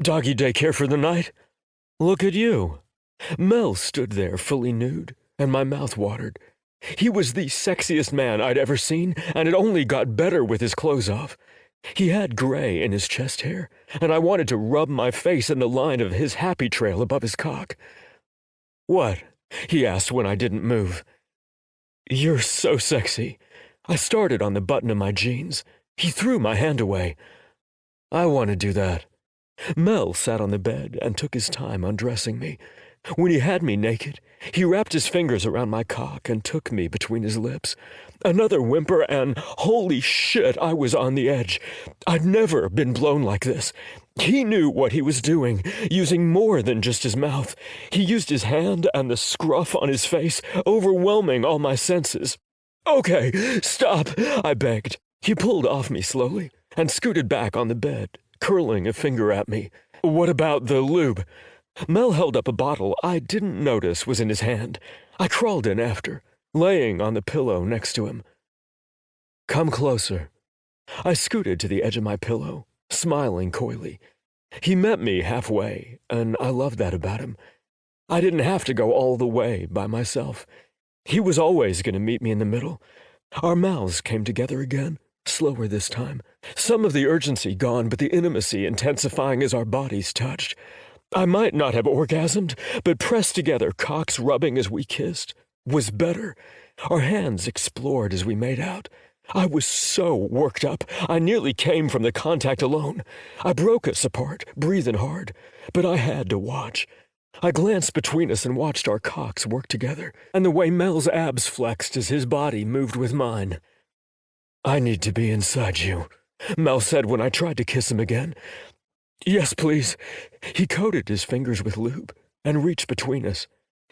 Doggy daycare for the night? Look at you. Mel stood there fully nude, and my mouth watered. He was the sexiest man I'd ever seen, and it only got better with his clothes off. He had gray in his chest hair, and I wanted to rub my face in the line of his happy trail above his cock. What? He asked when I didn't move. You're so sexy. I started on the button of my jeans. He threw my hand away. I want to do that. Mel sat on the bed and took his time undressing me. When he had me naked, he wrapped his fingers around my cock and took me between his lips. Another whimper and, holy shit, I was on the edge. I'd never been blown like this. He knew what he was doing, using more than just his mouth. He used his hand and the scruff on his face, overwhelming all my senses. Okay, stop, I begged. He pulled off me slowly and scooted back on the bed, curling a finger at me. What about the lube? Mel held up a bottle I didn't notice was in his hand. I crawled in after, laying on the pillow next to him. Come closer. I scooted to the edge of my pillow, smiling coyly. He met me halfway, and I loved that about him. I didn't have to go all the way by myself. He was always going to meet me in the middle. Our mouths came together again, slower this time. Some of the urgency gone, but the intimacy intensifying as our bodies touched. I might not have orgasmed, but pressed together, cocks rubbing as we kissed, was better. Our hands explored as we made out. I was so worked up, I nearly came from the contact alone. I broke us apart, breathing hard, but I had to watch. I glanced between us and watched our cocks work together, and the way Mel's abs flexed as his body moved with mine. I need to be inside you, Mel said when I tried to kiss him again. Yes, please. He coated his fingers with lube and reached between us.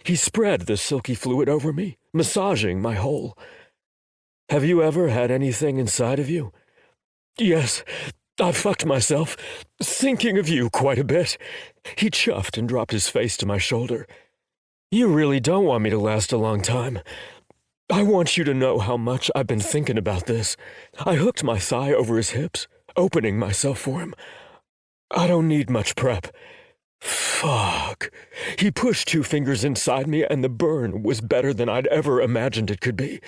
He spread the silky fluid over me, massaging my hole. Have you ever had anything inside of you? Yes, I fucked myself, thinking of you quite a bit. He chuffed and dropped his face to my shoulder. You really don't want me to last a long time. I want you to know how much I've been thinking about this. I hooked my thigh over his hips, opening myself for him. I don't need much prep. Fuck. He pushed 2 fingers inside me, and the burn was better than I'd ever imagined it could be.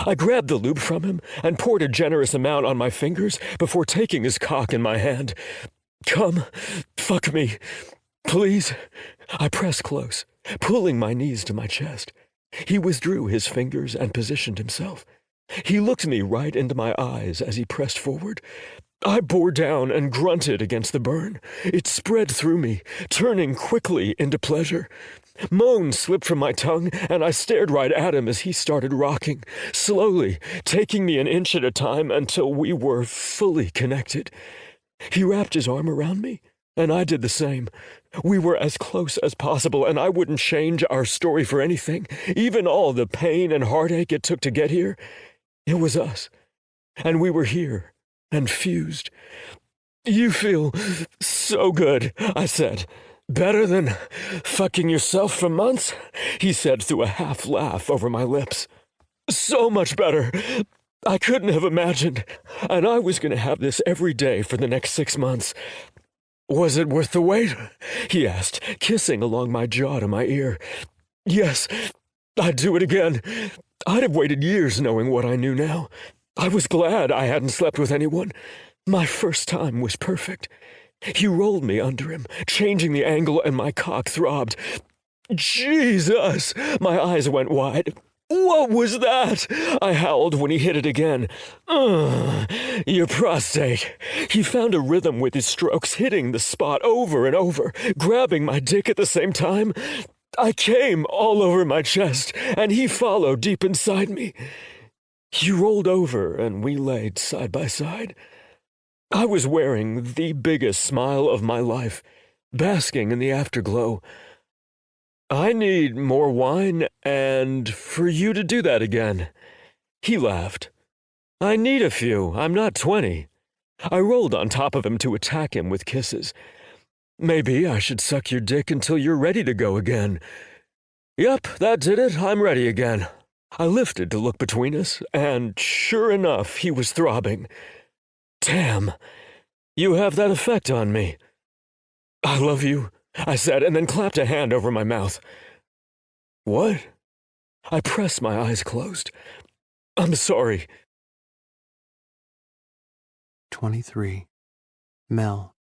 I grabbed the lube from him and poured a generous amount on my fingers before taking his cock in my hand. Come, fuck me, please. I pressed close, pulling my knees to my chest. He withdrew his fingers and positioned himself. He looked me right into my eyes as he pressed forward. I bore down and grunted against the burn. It spread through me, turning quickly into pleasure. Moans slipped from my tongue, and I stared right at him as he started rocking, slowly, taking me an inch at a time until we were fully connected. He wrapped his arm around me, and I did the same. We were as close as possible, and I wouldn't change our story for anything, even all the pain and heartache it took to get here. It was us, and we were here. and fused. "You feel so good," I said. "Better than fucking yourself for months?" he said through a half laugh over my lips. "So much better. I couldn't have imagined. And I was going to have this every day for the next 6 months. Was it worth the wait?" he asked, kissing along my jaw to my ear. "Yes, I'd do it again. I'd have waited years knowing what I knew now. I was glad I hadn't slept with anyone. My first time was perfect." He rolled me under him, changing the angle, and my cock throbbed. "Jesus!" My eyes went wide. "What was that?" I howled when he hit it again. "Ugh, your prostate." He found a rhythm with his strokes, hitting the spot over and over, grabbing my dick at the same time. I came all over my chest, and he followed deep inside me. He rolled over, and we laid side by side. I was wearing the biggest smile of my life, basking in the afterglow. "I need more wine, and for you to do that again." He laughed. "I need a few. I'm not 20. I rolled on top of him to attack him with kisses. "Maybe I should suck your dick until you're ready to go again." "Yep, that did it. I'm ready again." I lifted to look between us, and sure enough, he was throbbing. "Damn, you have that effect on me." "I love you," I said, and then clapped a hand over my mouth. "What?" I pressed my eyes closed. "I'm sorry." 23. Mel.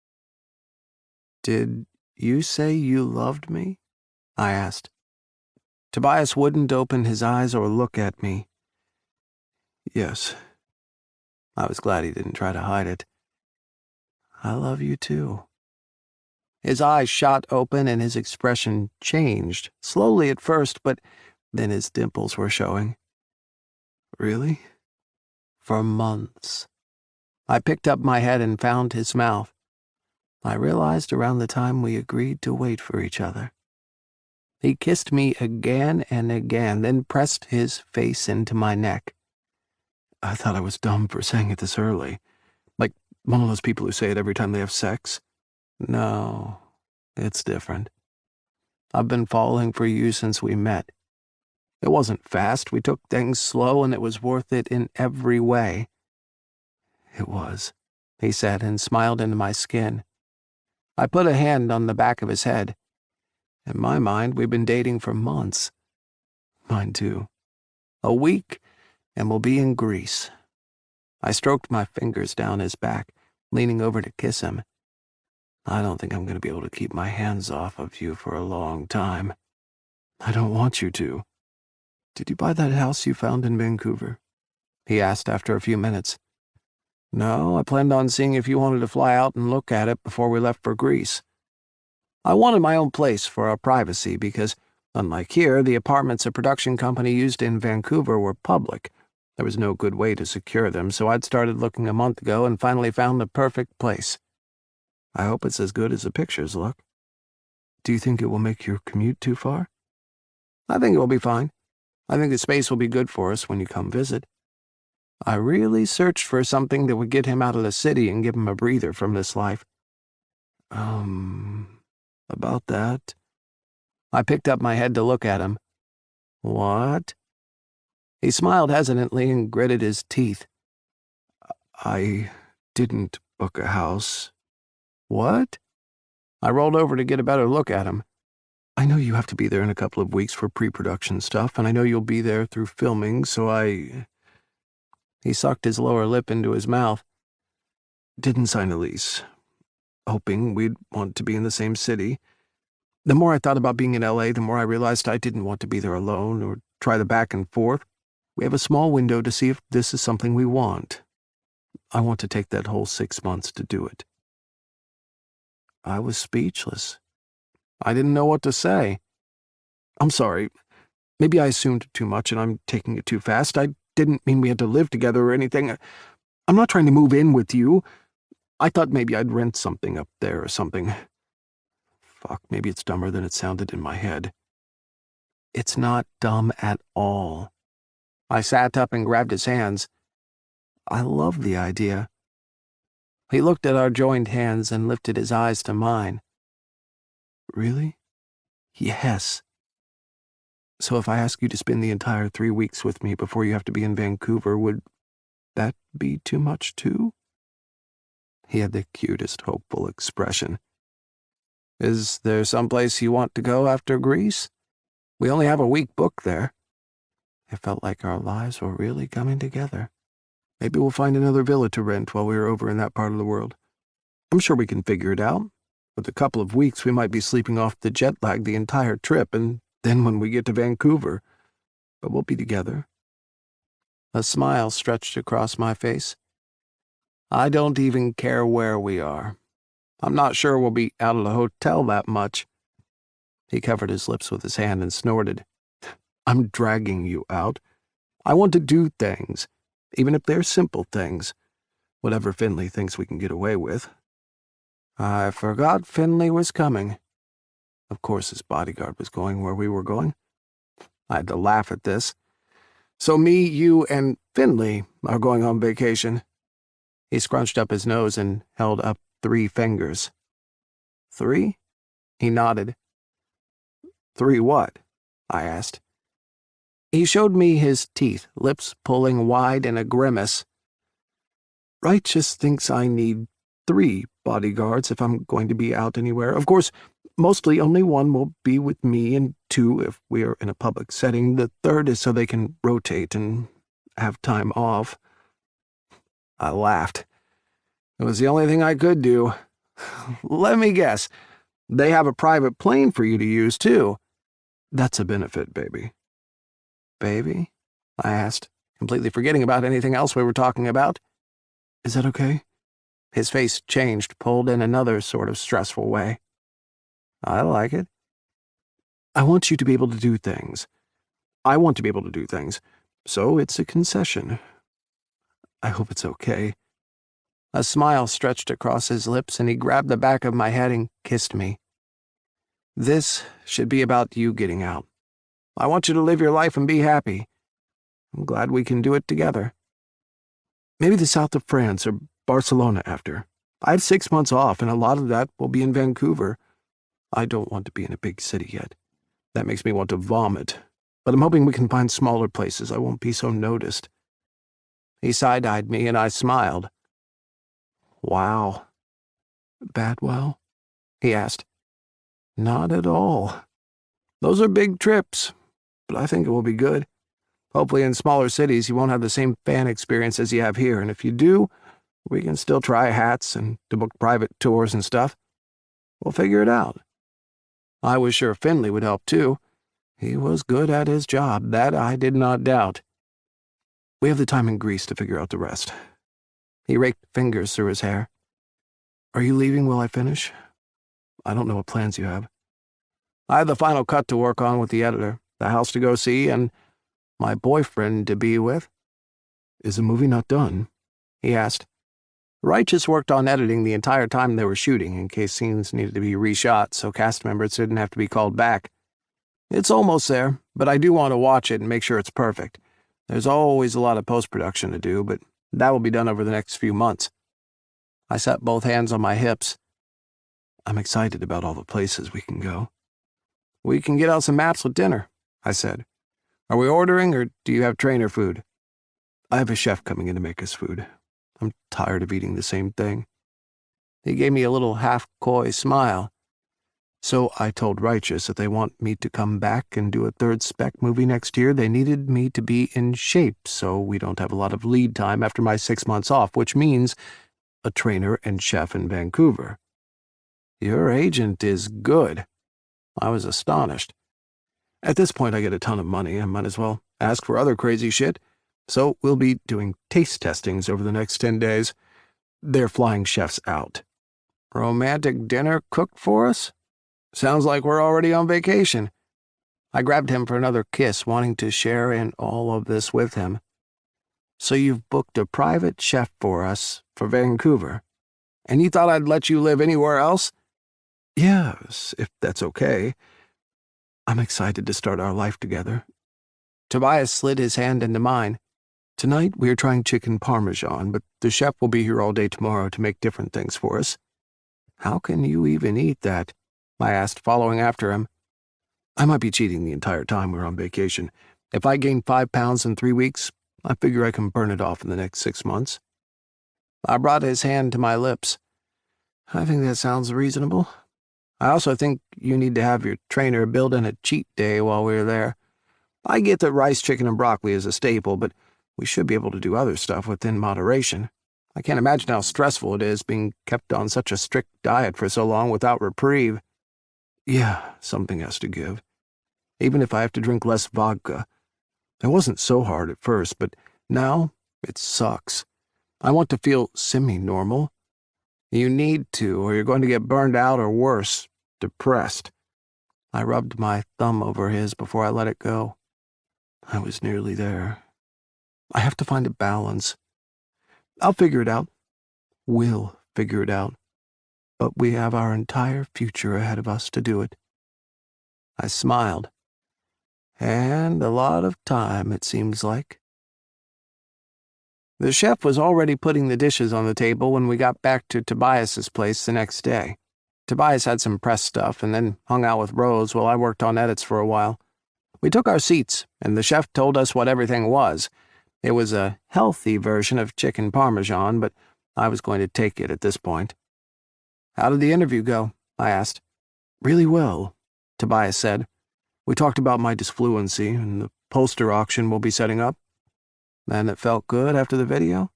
Did you say you loved me? I asked. Tobias wouldn't open his eyes or look at me. Yes. I was glad he didn't try to hide it. I love you too. His eyes shot open and his expression changed, slowly at first, but then his dimples were showing. Really? For months. I picked up my head and found his mouth. I realized around the time we agreed to wait for each other. He kissed me again and again, then pressed his face into my neck. I thought I was dumb for saying it this early. Like one of those people who say it every time they have sex. No, it's different. I've been falling for you since we met. It wasn't fast. We took things slow, and it was worth it in every way. It was, he said, and smiled into my skin. I put a hand on the back of his head. In my mind, we've been dating for months. Mine too. A week, and we'll be in Greece. I stroked my fingers down his back, leaning over to kiss him. I don't think I'm going to be able to keep my hands off of you for a long time. I don't want you to. Did you buy that house you found in Vancouver? He asked after a few minutes. No, I planned on seeing if you wanted to fly out and look at it before we left for Greece. I wanted my own place for our privacy because, unlike here, the apartments a production company used in Vancouver were public. There was no good way to secure them, so I'd started looking a month ago and finally found the perfect place. I hope it's as good as the pictures look. Do you think it will make your commute too far? I think it will be fine. I think the space will be good for us when you come visit. I really searched for something that would get him out of the city and give him a breather from this life. About that. I picked up my head to look at him. What? He smiled hesitantly and gritted his teeth. I didn't book a house. What? I rolled over to get a better look at him. I know you have to be there in a couple of weeks for pre-production stuff, and I know you'll be there through filming, so I... He sucked his lower lip into his mouth. Didn't sign a lease. Hoping we'd want to be in the same city. The more I thought about being in LA, the more I realized I didn't want to be there alone or try the back and forth. We have a small window to see if this is something we want. I want to take that whole 6 months to do it. I was speechless. I didn't know what to say. I'm sorry. Maybe I assumed too much and I'm taking it too fast. I didn't mean we had to live together or anything. I'm not trying to move in with you. I thought maybe I'd rent something up there or something. Fuck, maybe it's dumber than it sounded in my head. It's not dumb at all. I sat up and grabbed his hands. I love the idea. He looked at our joined hands and lifted his eyes to mine. Really? Yes. So if I ask you to spend the entire 3 weeks with me before you have to be in Vancouver, would that be too much too? He had the cutest, hopeful expression. Is there someplace you want to go after Greece? We only have a week booked there. It felt like our lives were really coming together. Maybe we'll find another villa to rent while we're over in that part of the world. I'm sure we can figure it out. With a couple of weeks, we might be sleeping off the jet lag the entire trip, and then when we get to Vancouver. But we'll be together. A smile stretched across my face. I don't even care where we are. I'm not sure we'll be out of the hotel that much. He covered his lips with his hand and snorted. I'm dragging you out. I want to do things, even if they're simple things, whatever Finley thinks we can get away with. I forgot Finley was coming. Of course his bodyguard was going where we were going. I had to laugh at this. So me, you, and Finley are going on vacation. He scrunched up his nose and held up 3 fingers. 3? He nodded. 3 what? I asked. He showed me his teeth, lips pulling wide in a grimace. Righteous thinks I need 3 bodyguards if I'm going to be out anywhere. Of course, mostly only 1 will be with me, and 2 if we're in a public setting. The 3rd is so they can rotate and have time off. I laughed. It was the only thing I could do. Let me guess. They have a private plane for you to use, too. That's a benefit, baby. Baby? I asked, completely forgetting about anything else we were talking about. Is that okay? His face changed, pulled in another sort of stressful way. I like it. I want you to be able to do things. I want to be able to do things. So it's a concession. I hope it's okay. A smile stretched across his lips, and he grabbed the back of my head and kissed me. This should be about you getting out. I want you to live your life and be happy. I'm glad we can do it together. Maybe the south of France or Barcelona after. I have 6 months off, and a lot of that will be in Vancouver. I don't want to be in a big city yet. That makes me want to vomit. But I'm hoping we can find smaller places. I won't be so noticed. He side-eyed me, and I smiled. Wow. Bad well? He asked. Not at all. Those are big trips, but I think it will be good. Hopefully in smaller cities you won't have the same fan experience as you have here, and if you do, we can still try hats and to book private tours and stuff. We'll figure it out. I was sure Finley would help too. He was good at his job, that I did not doubt. We have the time in Greece to figure out the rest. He raked fingers through his hair. Are you leaving while I finish? I don't know what plans you have. I have the final cut to work on with the editor, the house to go see, and my boyfriend to be with. Is the movie not done? He asked. Righteous worked on editing the entire time they were shooting, in case scenes needed to be reshot so cast members didn't have to be called back. It's almost there, but I do want to watch it and make sure it's perfect. There's always a lot of post-production to do, but that will be done over the next few months. I set both hands on my hips. I'm excited about all the places we can go. We can get out some maps with dinner, I said. Are we ordering, or do you have trainer food? I have a chef coming in to make us food. I'm tired of eating the same thing. He gave me a little half-coy smile. So I told Righteous if they want me to come back and do a 3rd spec movie next year, they needed me to be in shape so we don't have a lot of lead time after my 6 months off, which means a trainer and chef in Vancouver. Your agent is good. I was astonished. At this point, I get a ton of money. I might as well ask for other crazy shit. So we'll be doing taste testings over the next 10 days. They're flying chefs out. Romantic dinner cooked for us? Sounds like we're already on vacation. I grabbed him for another kiss, wanting to share in all of this with him. So you've booked a private chef for us for Vancouver. And you thought I'd let you live anywhere else? Yes, if that's okay. I'm excited to start our life together. Tobias slid his hand into mine. Tonight we are trying chicken parmesan, but the chef will be here all day tomorrow to make different things for us. How can you even eat that? I asked, following after him. I might be cheating the entire time we're on vacation. If I gain 5 pounds in 3 weeks, I figure I can burn it off in the next 6 months. I brought his hand to my lips. I think that sounds reasonable. I also think you need to have your trainer build in a cheat day while we're there. I get that rice, chicken, and broccoli is a staple, but we should be able to do other stuff within moderation. I can't imagine how stressful it is being kept on such a strict diet for so long without reprieve. Yeah, something has to give. Even if I have to drink less vodka. It wasn't so hard at first, but now it sucks. I want to feel semi-normal. You need to, or you're going to get burned out or worse, depressed. I rubbed my thumb over his before I let it go. I was nearly there. I have to find a balance. I'll figure it out. We'll figure it out. But we have our entire future ahead of us to do it. I smiled. And a lot of time, it seems like. The chef was already putting the dishes on the table when we got back to Tobias's place the next day. Tobias had some press stuff and then hung out with Rose while I worked on edits for a while. We took our seats, and the chef told us what everything was. It was a healthy version of chicken parmesan, but I was going to take it at this point. How did the interview go? I asked. Really well, Tobias said. We talked about my disfluency and the poster auction we'll be setting up. And it felt good after the video?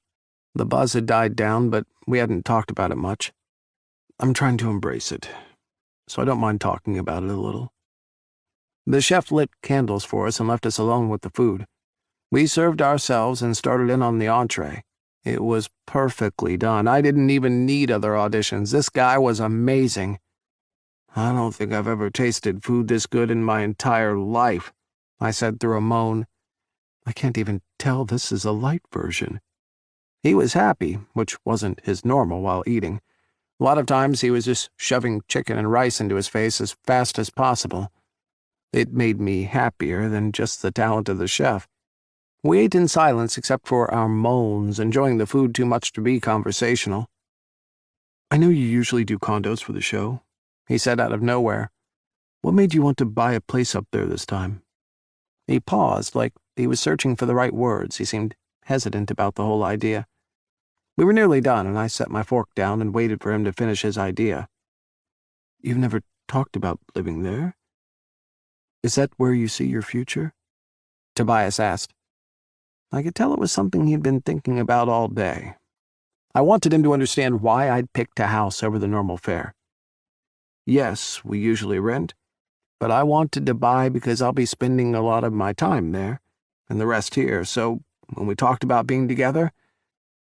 The buzz had died down, but we hadn't talked about it much. I'm trying to embrace it, so I don't mind talking about it a little. The chef lit candles for us and left us alone with the food. We served ourselves and started in on the entree. It was perfectly done. I didn't even need other auditions. This guy was amazing. I don't think I've ever tasted food this good in my entire life, I said through a moan. I can't even tell this is a light version. He was happy, which wasn't his normal while eating. A lot of times he was just shoving chicken and rice into his face as fast as possible. It made me happier than just the talent of the chef. We ate in silence except for our moans, enjoying the food too much to be conversational. I know you usually do condos for the show, he said out of nowhere. What made you want to buy a place up there this time? He paused, like he was searching for the right words. He seemed hesitant about the whole idea. We were nearly done, and I set my fork down and waited for him to finish his idea. You've never talked about living there? Is that where you see your future? Tobias asked. I could tell it was something he'd been thinking about all day. I wanted him to understand why I'd picked a house over the normal fare. Yes, we usually rent, but I wanted to buy because I'll be spending a lot of my time there, and the rest here, so when we talked about being together,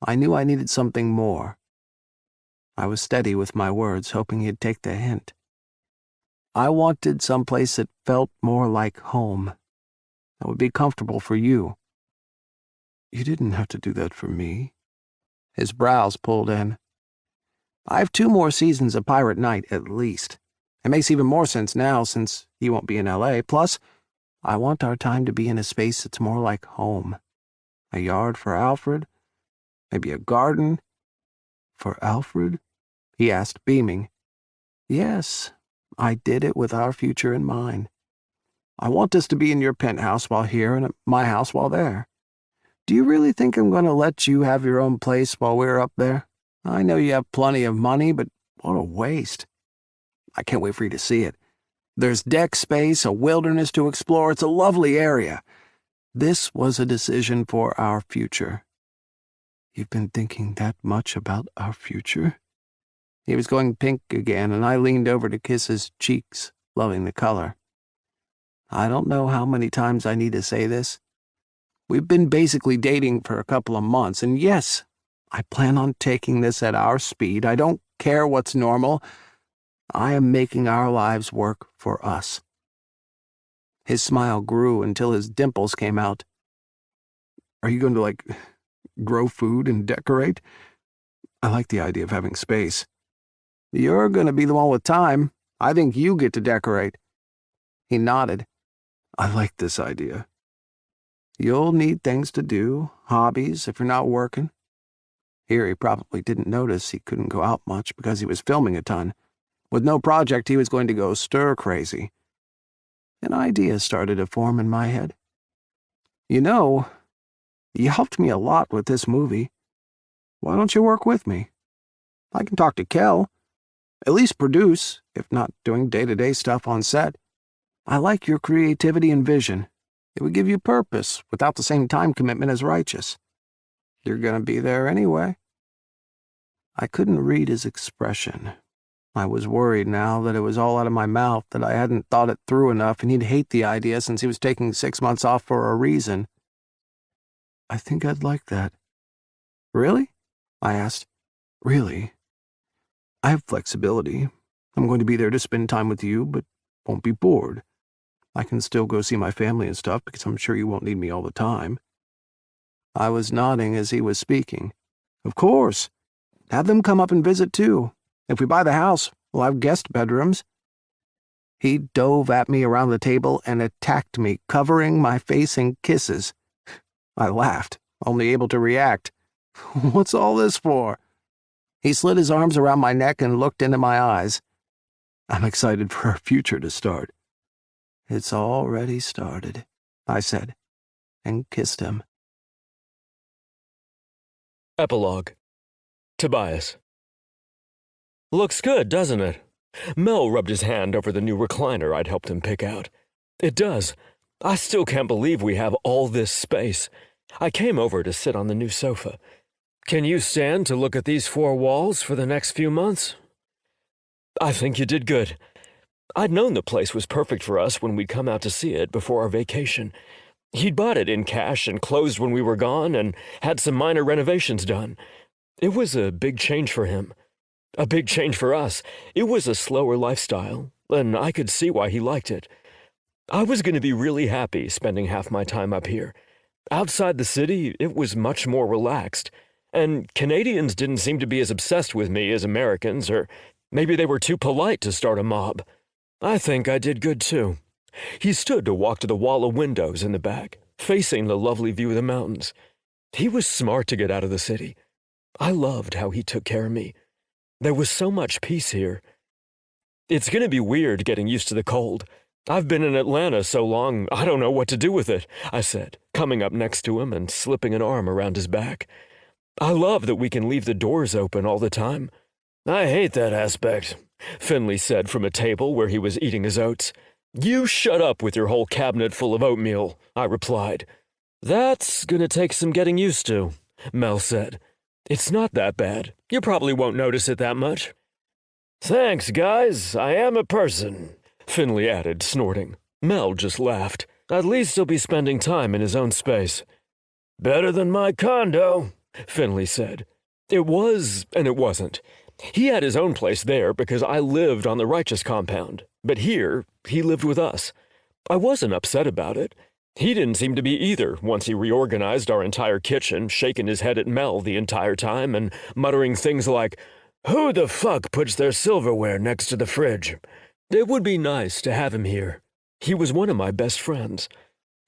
I knew I needed something more. I was steady with my words, hoping he'd take the hint. I wanted someplace that felt more like home, that would be comfortable for you. You didn't have to do that for me. His brows pulled in. I have 2 more seasons of Pirate Night, at least. It makes even more sense now since he won't be in L.A. Plus, I want our time to be in a space that's more like home. A yard for Alfred? Maybe a garden? For Alfred? He asked, beaming. Yes, I did it with our future in mind. I want us to be in your penthouse while here and at my house while there. Do you really think I'm going to let you have your own place while we're up there? I know you have plenty of money, but what a waste. I can't wait for you to see it. There's deck space, a wilderness to explore. It's a lovely area. This was a decision for our future. You've been thinking that much about our future? He was going pink again, and I leaned over to kiss his cheeks, loving the color. I don't know how many times I need to say this. We've been basically dating for a couple of months, and yes, I plan on taking this at our speed. I don't care what's normal. I am making our lives work for us. His smile grew until his dimples came out. Are you going to, grow food and decorate? I like the idea of having space. You're going to be the one with time. I think you get to decorate. He nodded. I like this idea. You'll need things to do, hobbies, if you're not working. Here he probably didn't notice he couldn't go out much because he was filming a ton. With no project, he was going to go stir-crazy. An idea started to form in my head. You know, you helped me a lot with this movie. Why don't you work with me? I can talk to Kel. At least produce, if not doing day-to-day stuff on set. I like your creativity and vision. It would give you purpose without the same time commitment as Righteous. You're gonna be there anyway. I couldn't read his expression. I was worried now that it was all out of my mouth, that I hadn't thought it through enough, and he'd hate the idea since he was taking 6 months off for a reason. I think I'd like that. Really? I asked. Really? I have flexibility. I'm going to be there to spend time with you, but won't be bored. I can still go see my family and stuff because I'm sure you won't need me all the time. I was nodding as he was speaking. Of course. Have them come up and visit too. If we buy the house, we'll have guest bedrooms. He dove at me around the table and attacked me, covering my face in kisses. I laughed, only able to react. What's all this for? He slid his arms around my neck and looked into my eyes. I'm excited for our future to start. It's already started, I said, and kissed him. Epilogue. Tobias. Looks good, doesn't it? Mel rubbed his hand over the new recliner I'd helped him pick out. It does. I still can't believe we have all this space. I came over to sit on the new sofa. Can you stand to look at these 4 walls for the next few months? I think you did good. I'd known the place was perfect for us when we'd come out to see it before our vacation. He'd bought it in cash and closed when we were gone and had some minor renovations done. It was a big change for him. A big change for us. It was a slower lifestyle, and I could see why he liked it. I was going to be really happy spending half my time up here. Outside the city, it was much more relaxed, and Canadians didn't seem to be as obsessed with me as Americans, or maybe they were too polite to start a mob. I think I did good too. He stood to walk to the wall of windows in the back, facing the lovely view of the mountains. He was smart to get out of the city. I loved how he took care of me. There was so much peace here. It's going to be weird getting used to the cold. I've been in Atlanta so long, I don't know what to do with it, I said, coming up next to him and slipping an arm around his back. I love that we can leave the doors open all the time. I hate that aspect, Finley said from a table where he was eating his oats. You shut up with your whole cabinet full of oatmeal, I replied. That's going to take some getting used to, Mel said. It's not that bad. You probably won't notice it that much. Thanks, guys. I am a person, Finley added, snorting. Mel just laughed. At least he'll be spending time in his own space. Better than my condo, Finley said. It was, and it wasn't. He had his own place there because I lived on the Righteous compound, but here, he lived with us. I wasn't upset about it. He didn't seem to be either once he reorganized our entire kitchen, shaking his head at Mel the entire time and muttering things like, "Who the fuck puts their silverware next to the fridge?" It would be nice to have him here. He was one of my best friends.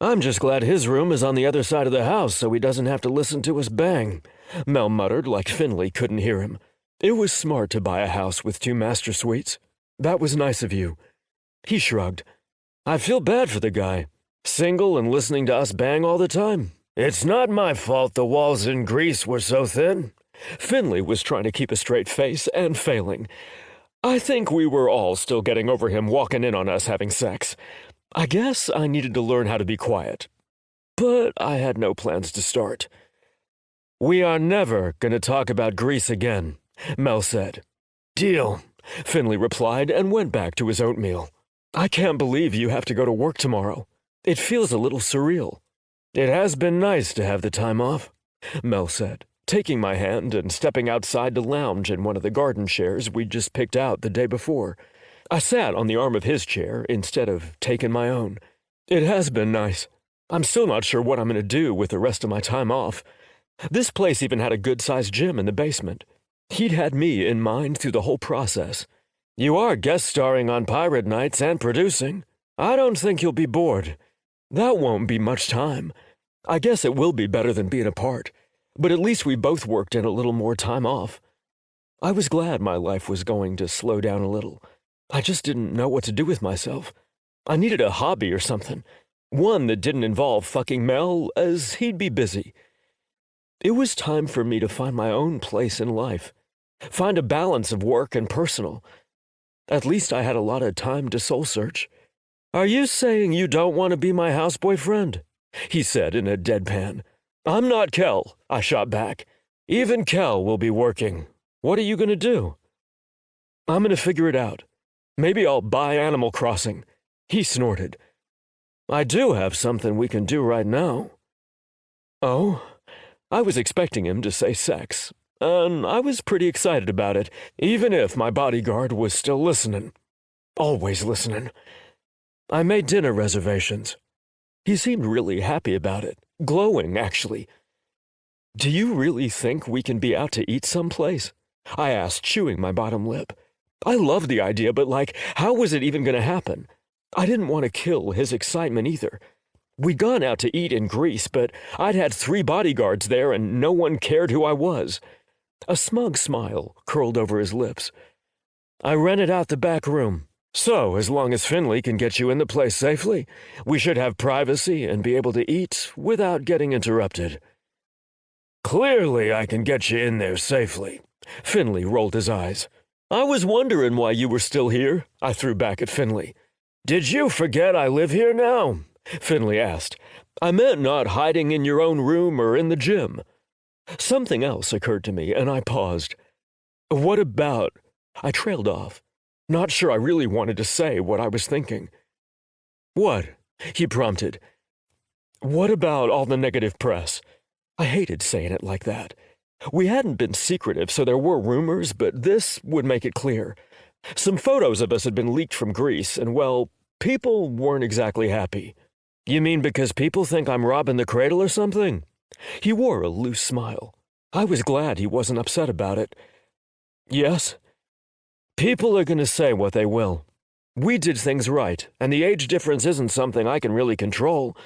I'm just glad his room is on the other side of the house so he doesn't have to listen to us bang, Mel muttered like Finley couldn't hear him. It was smart to buy a house with 2 master suites. That was nice of you. He shrugged. I feel bad for the guy. Single and listening to us bang all the time. It's not my fault the walls in Greece were so thin. Finley was trying to keep a straight face and failing. I think we were all still getting over him walking in on us having sex. I guess I needed to learn how to be quiet. But I had no plans to start. We are never going to talk about Greece again, Mel said. Deal, Finley replied and went back to his oatmeal. I can't believe you have to go to work tomorrow. It feels a little surreal. It has been nice to have the time off, Mel said, taking my hand and stepping outside to lounge in one of the garden chairs we'd just picked out the day before. I sat on the arm of his chair instead of taking my own. It has been nice. I'm still not sure what I'm going to do with the rest of my time off. This place even had a good-sized gym in the basement. He'd had me in mind through the whole process. You are guest starring on Pirate Nights and producing. I don't think you'll be bored. That won't be much time. I guess it will be better than being apart, but at least we both worked in a little more time off. I was glad my life was going to slow down a little. I just didn't know what to do with myself. I needed a hobby or something. One that didn't involve fucking Mel, as he'd be busy. It was time for me to find my own place in life. Find a balance of work and personal. At least I had a lot of time to soul search. "Are you saying you don't want to be my house boyfriend?" he said in a deadpan. "I'm not Kel," I shot back. "Even Kel will be working. What are you going to do?" "I'm going to figure it out. Maybe I'll buy Animal Crossing." He snorted. "I do have something we can do right now." Oh? I was expecting him to say sex, and I was pretty excited about it, even if my bodyguard was still listening. Always listening. I made dinner reservations. He seemed really happy about it, glowing, actually. "Do you really think we can be out to eat someplace?" I asked, chewing my bottom lip. I loved the idea, but how was it even going to happen? I didn't want to kill his excitement either. We'd gone out to eat in Greece, but I'd had 3 bodyguards there and no one cared who I was. A smug smile curled over his lips. "I rented out the back room. So, as long as Finley can get you in the place safely, we should have privacy and be able to eat without getting interrupted." "Clearly I can get you in there safely." Finley rolled his eyes. "I was wondering why you were still here," I threw back at Finley. "Did you forget I live here now?" Finley asked. "I meant not hiding in your own room or in the gym." Something else occurred to me, and I paused. "What about—" I trailed off, not sure I really wanted to say what I was thinking. "What?" he prompted. "What about all the negative press?" I hated saying it like that. We hadn't been secretive, so there were rumors, but this would make it clear. Some photos of us had been leaked from Greece, and, well, people weren't exactly happy. "You mean because people think I'm robbing the cradle or something?" He wore a loose smile. I was glad he wasn't upset about it. "Yes. People are going to say what they will. We did things right, and the age difference isn't something I can really control.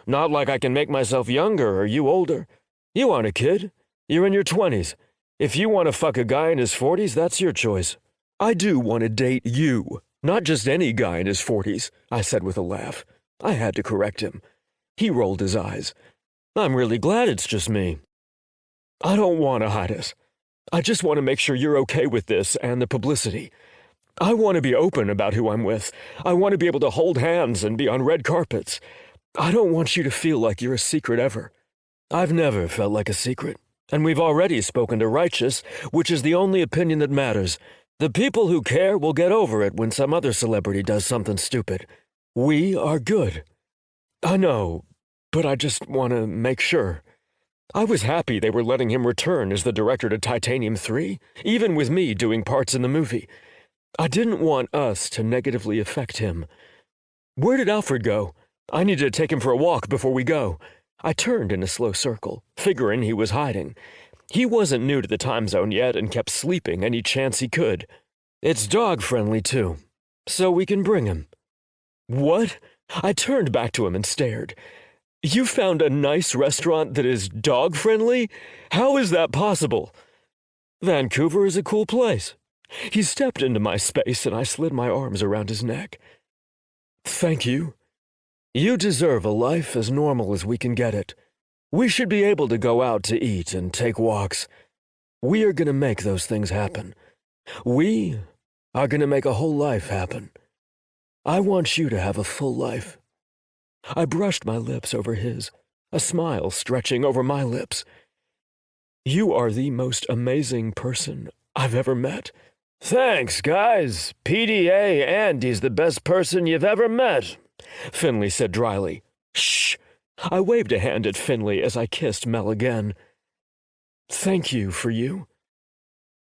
Not like I can make myself younger or you older. You aren't a kid. You're in your 20s. If you want to fuck a guy in his 40s, that's your choice." "I do want to date you, not just any guy in his 40s, I said with a laugh. I had to correct him. He rolled his eyes. "I'm really glad it's just me." "I don't want to hide us. I just want to make sure you're okay with this and the publicity. I want to be open about who I'm with. I want to be able to hold hands and be on red carpets. I don't want you to feel like you're a secret ever. I've never felt like a secret, and we've already spoken to Righteous, which is the only opinion that matters. The people who care will get over it when some other celebrity does something stupid. We are good." "I know, but I just want to make sure." I was happy they were letting him return as the director to Titanium 3, even with me doing parts in the movie. I didn't want us to negatively affect him. "Where did Alfred go? I need to take him for a walk before we go." I turned in a slow circle, figuring he was hiding. He wasn't new to the time zone yet and kept sleeping any chance he could. "It's dog-friendly, too, so we can bring him." "What?" I turned back to him and stared. "You found a nice restaurant that is dog-friendly? How is that possible?" "Vancouver is a cool place." He stepped into my space and I slid my arms around his neck. "Thank you. You deserve a life as normal as we can get it. We should be able to go out to eat and take walks. We are going to make those things happen. We are going to make a whole life happen. I want you to have a full life." I brushed my lips over his, a smile stretching over my lips. "You are the most amazing person I've ever met." "Thanks, guys. PDA Andy's the best person you've ever met," Finley said dryly. "Shh." I waved a hand at Finley as I kissed Mel again. "Thank you for you."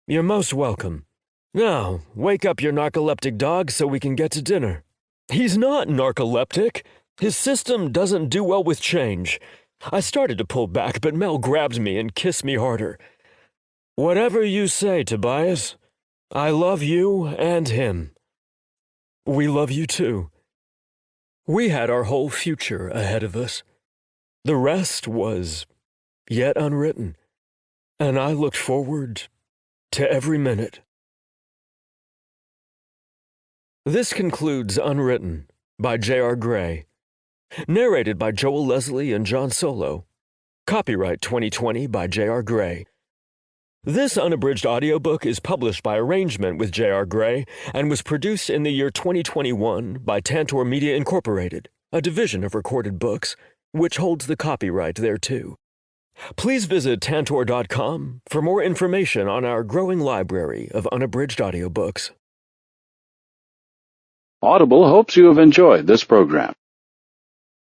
"You're most welcome. Now, wake up your narcoleptic dog so we can get to dinner." "He's not narcoleptic. His system doesn't do well with change." I started to pull back, but Mel grabbed me and kissed me harder. "Whatever you say, Tobias. I love you and him." "We love you too." We had our whole future ahead of us. The rest was yet unwritten, and I looked forward to every minute. This concludes Unwritten by J.R. Gray, narrated by Joel Leslie and John Solo. Copyright 2020 by J.R. Gray. This unabridged audiobook is published by arrangement with J.R. Gray and was produced in the year 2021 by Tantor Media Incorporated, a division of Recorded Books, which holds the copyright thereto. Please visit tantor.com for more information on our growing library of unabridged audiobooks. Audible hopes you have enjoyed this program.